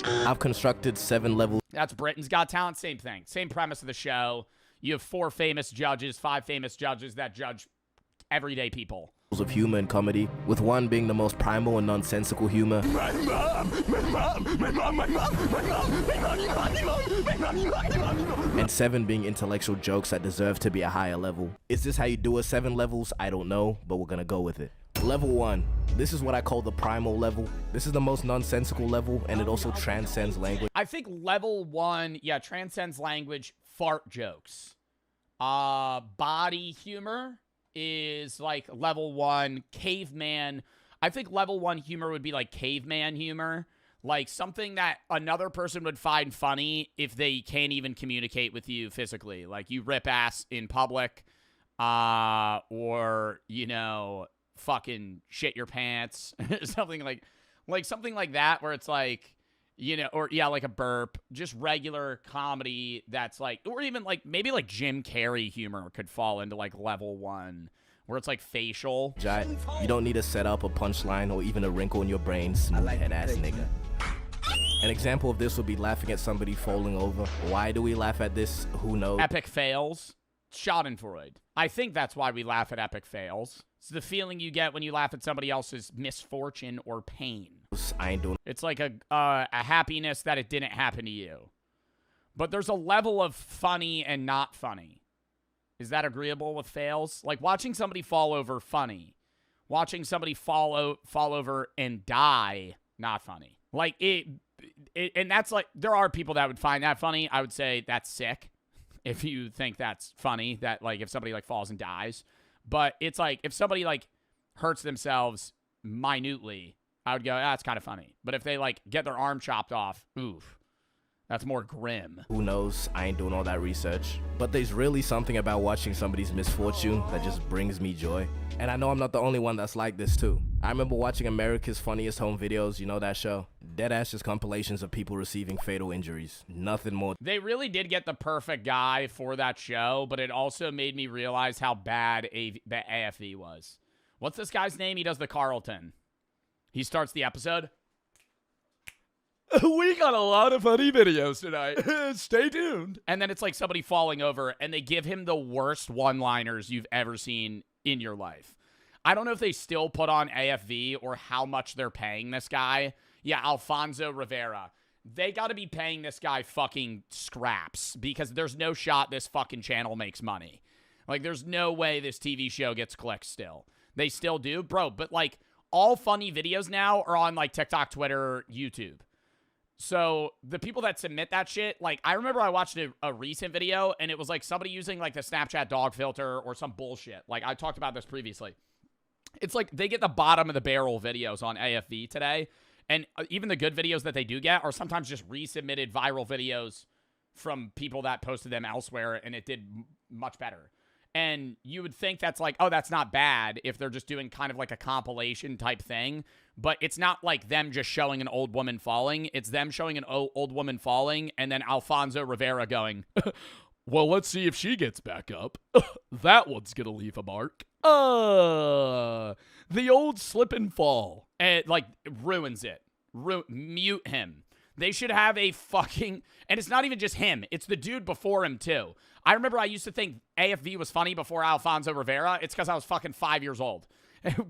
Speaker 14: I've constructed 7 levels.
Speaker 1: That's Britain's Got Talent. Same thing. Same premise of the show. You have 4 famous judges, 5 famous judges that judge everyday people.
Speaker 14: Of humor and comedy, with 1 being the most primal and nonsensical humor. And 7 being intellectual jokes that deserve to be a higher level. Is this how you do it 7 levels? I don't know, but we're gonna go with it. Level 1. This is what I call the primal level. This is the most nonsensical level, and it also transcends language.
Speaker 1: I think level 1, transcends language, fart jokes. Body humor is like level 1. Caveman. I think level 1 humor would be like caveman humor. Like something that another person would find funny if they can't even communicate with you physically. Like you rip ass in public, or, fucking shit your pants, something like that, where it's like, you know, or yeah, like a burp, just regular comedy that's like, or even like maybe like Jim Carrey humor could fall into like level 1, where it's like facial.
Speaker 14: You don't need to set up a punchline or even a wrinkle in your brain, smooth head ass nigga. An example of this would be laughing at somebody falling over. Why do we laugh at this? Who knows?
Speaker 1: Epic fails. Schadenfreude. I think that's why we laugh at epic fails. It's the feeling you get when you laugh at somebody else's misfortune or pain.
Speaker 14: I ain't doing.
Speaker 1: It's like a happiness that it didn't happen to you. But there's a level of funny and not funny. Is that agreeable with fails? Like watching somebody fall over, funny. Watching somebody fall over and die, not funny. Like it, and that's like, there are people that would find that funny. I would say that's sick. If you think that's funny, that like if somebody like falls and dies. But it's like if somebody like hurts themselves minutely, I would go, that's kind of funny. But if they like get their arm chopped off, oof, that's more grim.
Speaker 14: Who knows? I ain't doing all that research. But there's really something about watching somebody's misfortune that just brings me joy. And I know I'm not the only one that's like this too. I remember watching America's Funniest Home Videos, you know that show? Deadass just compilations of people receiving fatal injuries. Nothing more.
Speaker 1: They really did get the perfect guy for that show, but it also made me realize how bad AFV was. What's this guy's name? He does the Carlton. He starts the episode. We got a lot of funny videos tonight. Stay tuned. And then it's like somebody falling over, and they give him the worst one-liners you've ever seen in your life. I don't know if they still put on AFV or how much they're paying this guy. Yeah, Alfonso Rivera. They got to be paying this guy fucking scraps because there's no shot this fucking channel makes money. Like, there's no way this TV show gets clicks still. They still do? Bro, but, like, all funny videos now are on, like, TikTok, Twitter, YouTube. So the people that submit that shit, like, I remember I watched a recent video, and it was, like, somebody using, like, the Snapchat dog filter or some bullshit. Like, I talked about this previously. It's like they get the bottom of the barrel videos on AFV today, and even the good videos that they do get are sometimes just resubmitted viral videos from people that posted them elsewhere, and it did much better. And you would think that's like, oh, that's not bad if they're just doing kind of like a compilation type thing. But it's not like them just showing an old woman falling. It's them showing an old woman falling and then Alfonso Rivera going, well, let's see if she gets back up. That one's going to leave a mark. The old slip and fall. And like ruins it. Mute him. They should have a fucking... And it's not even just him. It's the dude before him, too. I remember I used to think AFV was funny before Alfonso Rivera. It's because I was fucking 5 years old.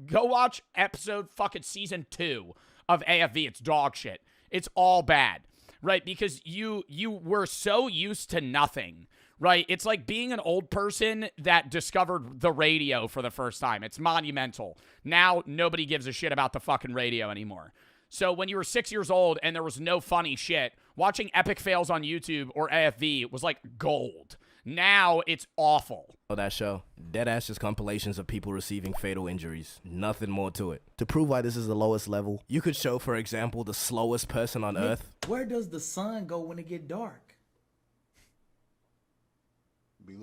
Speaker 1: Go watch episode fucking season 2 of AFV. It's dog shit. It's all bad, right? Because you were so used to nothing, right? It's like being an old person that discovered the radio for the first time. It's monumental. Now nobody gives a shit about the fucking radio anymore. So when you were 6 years old and there was no funny shit, watching epic fails on YouTube or AFV was like gold. Now it's awful.
Speaker 14: Oh, that show. Deadass just compilations of people receiving fatal injuries. Nothing more to it. To prove why this is the lowest level, you could show, for example, the slowest person on Earth.
Speaker 5: Where does the sun go when it get dark?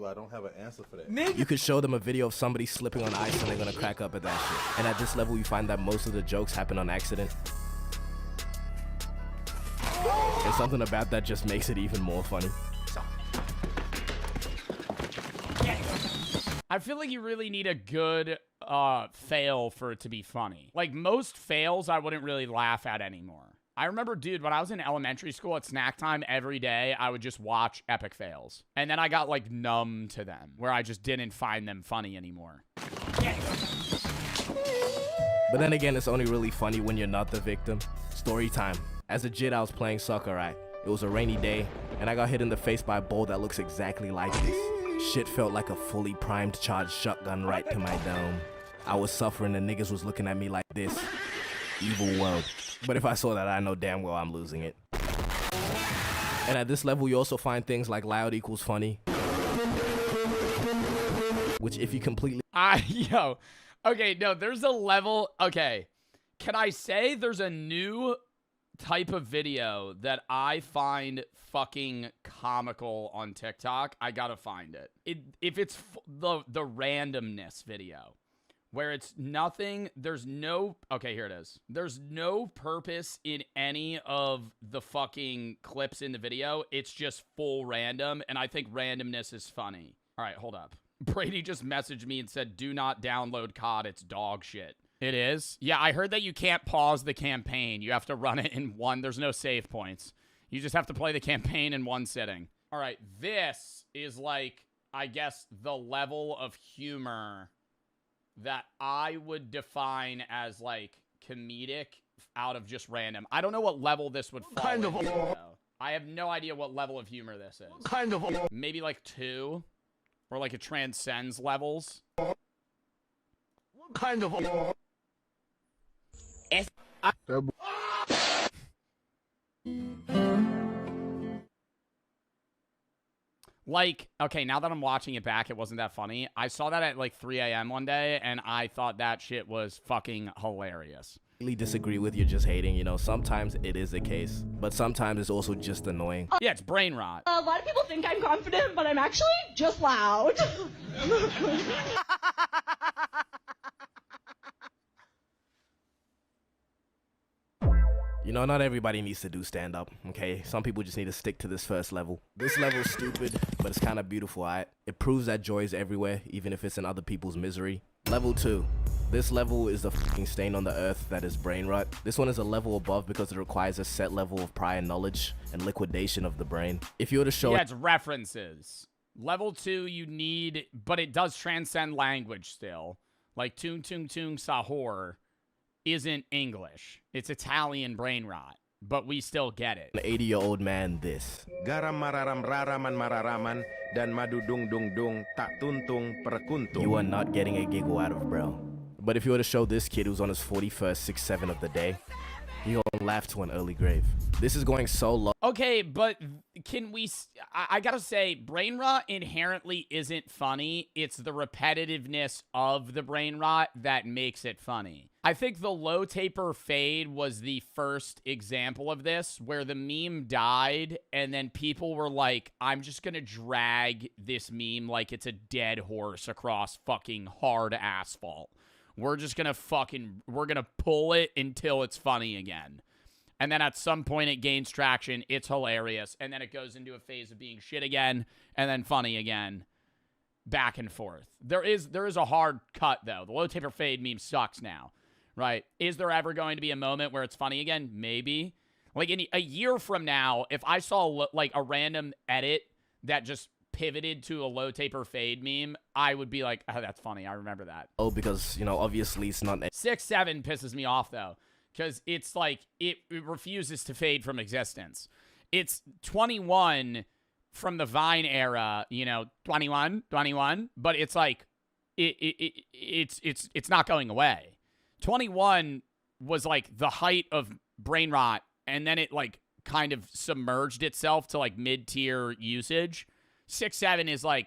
Speaker 8: I don't have an answer for that.
Speaker 14: You could show them a video of somebody slipping on ice and they're gonna crack up at that shit. And at this level, you find that most of the jokes happen on accident. And something about that just makes it even more funny.
Speaker 1: I feel like you really need a good fail for it to be funny. Like, most fails I wouldn't really laugh at anymore. I remember, dude, when I was in elementary school at snack time every day, I would just watch epic fails. And then I got, like, numb to them, where I just didn't find them funny anymore.
Speaker 14: But then again, it's only really funny when you're not the victim. Story time. As a kid, I was playing soccer, right? It was a rainy day, and I got hit in the face by a ball that looks exactly like this. Shit felt like a fully primed charged shotgun right to my dome. I was suffering and niggas was looking at me like this. Evil world. But if I saw that, I know damn well I'm losing it. And at this level, you also find things like loud equals funny. Which if you completely...
Speaker 1: Yo. Okay, no, there's a level... Okay. Can I say there's a new type of video that I find fucking comical on TikTok? I gotta find it. If it's the randomness video, where it's nothing. There's no. Okay, here it is. There's no purpose in any of the fucking clips in the video. It's just full random, and I think randomness is funny. All right, hold up. Brady just messaged me and said, do not download COD. It's dog shit. It is? Yeah, I heard that you can't pause the campaign. You have to run it in one. There's no save points. You just have to play the campaign in one sitting. All right, this is like, I guess, the level of humor that I would define as, like, comedic out of just random. I don't know what level this would fall into, though. I have no idea what level of humor this is. Maybe, like, 2? Or, like, it transcends levels? Like, okay, now that I'm watching it back, it wasn't that funny. I saw that at like 3 a.m. one day, and I thought that shit was fucking hilarious.
Speaker 14: Really disagree with you just hating, you know, sometimes it is the case, but sometimes it's also just annoying.
Speaker 1: Yeah, it's brain rot.
Speaker 3: A lot of people think I'm confident, but I'm actually just loud.
Speaker 14: You know, not everybody needs to do stand-up, okay? Some people just need to stick to this first level. This level's stupid, but it's kind of beautiful, alright? It proves that joy is everywhere, even if it's in other people's misery. Level 2. This level is the fucking stain on the earth that is brain rot. This one is a level above because it requires a set level of prior knowledge and liquidation of the brain. If you were to show
Speaker 1: Yeah, it's references. Level 2 you need, but it does transcend language still. Like Tung Tung Tung Sahur isn't English. It's Italian brain rot, but we still get it.
Speaker 14: An 80-year-old man this.
Speaker 13: Garam mararam raraman mararaman dan madu dung dung dung tak tuntung perkuntung.
Speaker 14: You are not getting a giggle out of bro. But if you were to show this kid who's on his 41st 6-7 of the day, he gonna laugh to an early grave. This is going so low.
Speaker 1: Okay, but can we... I gotta say, brain rot inherently isn't funny. It's the repetitiveness of the brain rot that makes it funny. I think the low taper fade was the first example of this, where the meme died, and then people were like, I'm just gonna drag this meme like it's a dead horse across fucking hard asphalt. We're just gonna we're gonna pull it until it's funny again. And then at some point it gains traction, it's hilarious, and then it goes into a phase of being shit again, and then funny again. Back and forth. There is a hard cut, though. The low taper fade meme sucks now, right? Is there ever going to be a moment where it's funny again? Maybe. Like, in a year from now, if I saw, like, a random edit that just pivoted to a low taper fade meme, I would be like, oh, that's funny. I remember that.
Speaker 14: Oh, because, you know, obviously it's not...
Speaker 1: 6-7 pisses me off, though, because it's like, it refuses to fade from existence. It's 21 from the Vine era, you know, 21, but it's like, it's not going away. 21 was like the height of brain rot, and then it like kind of submerged itself to like mid-tier usage. 6-7 is like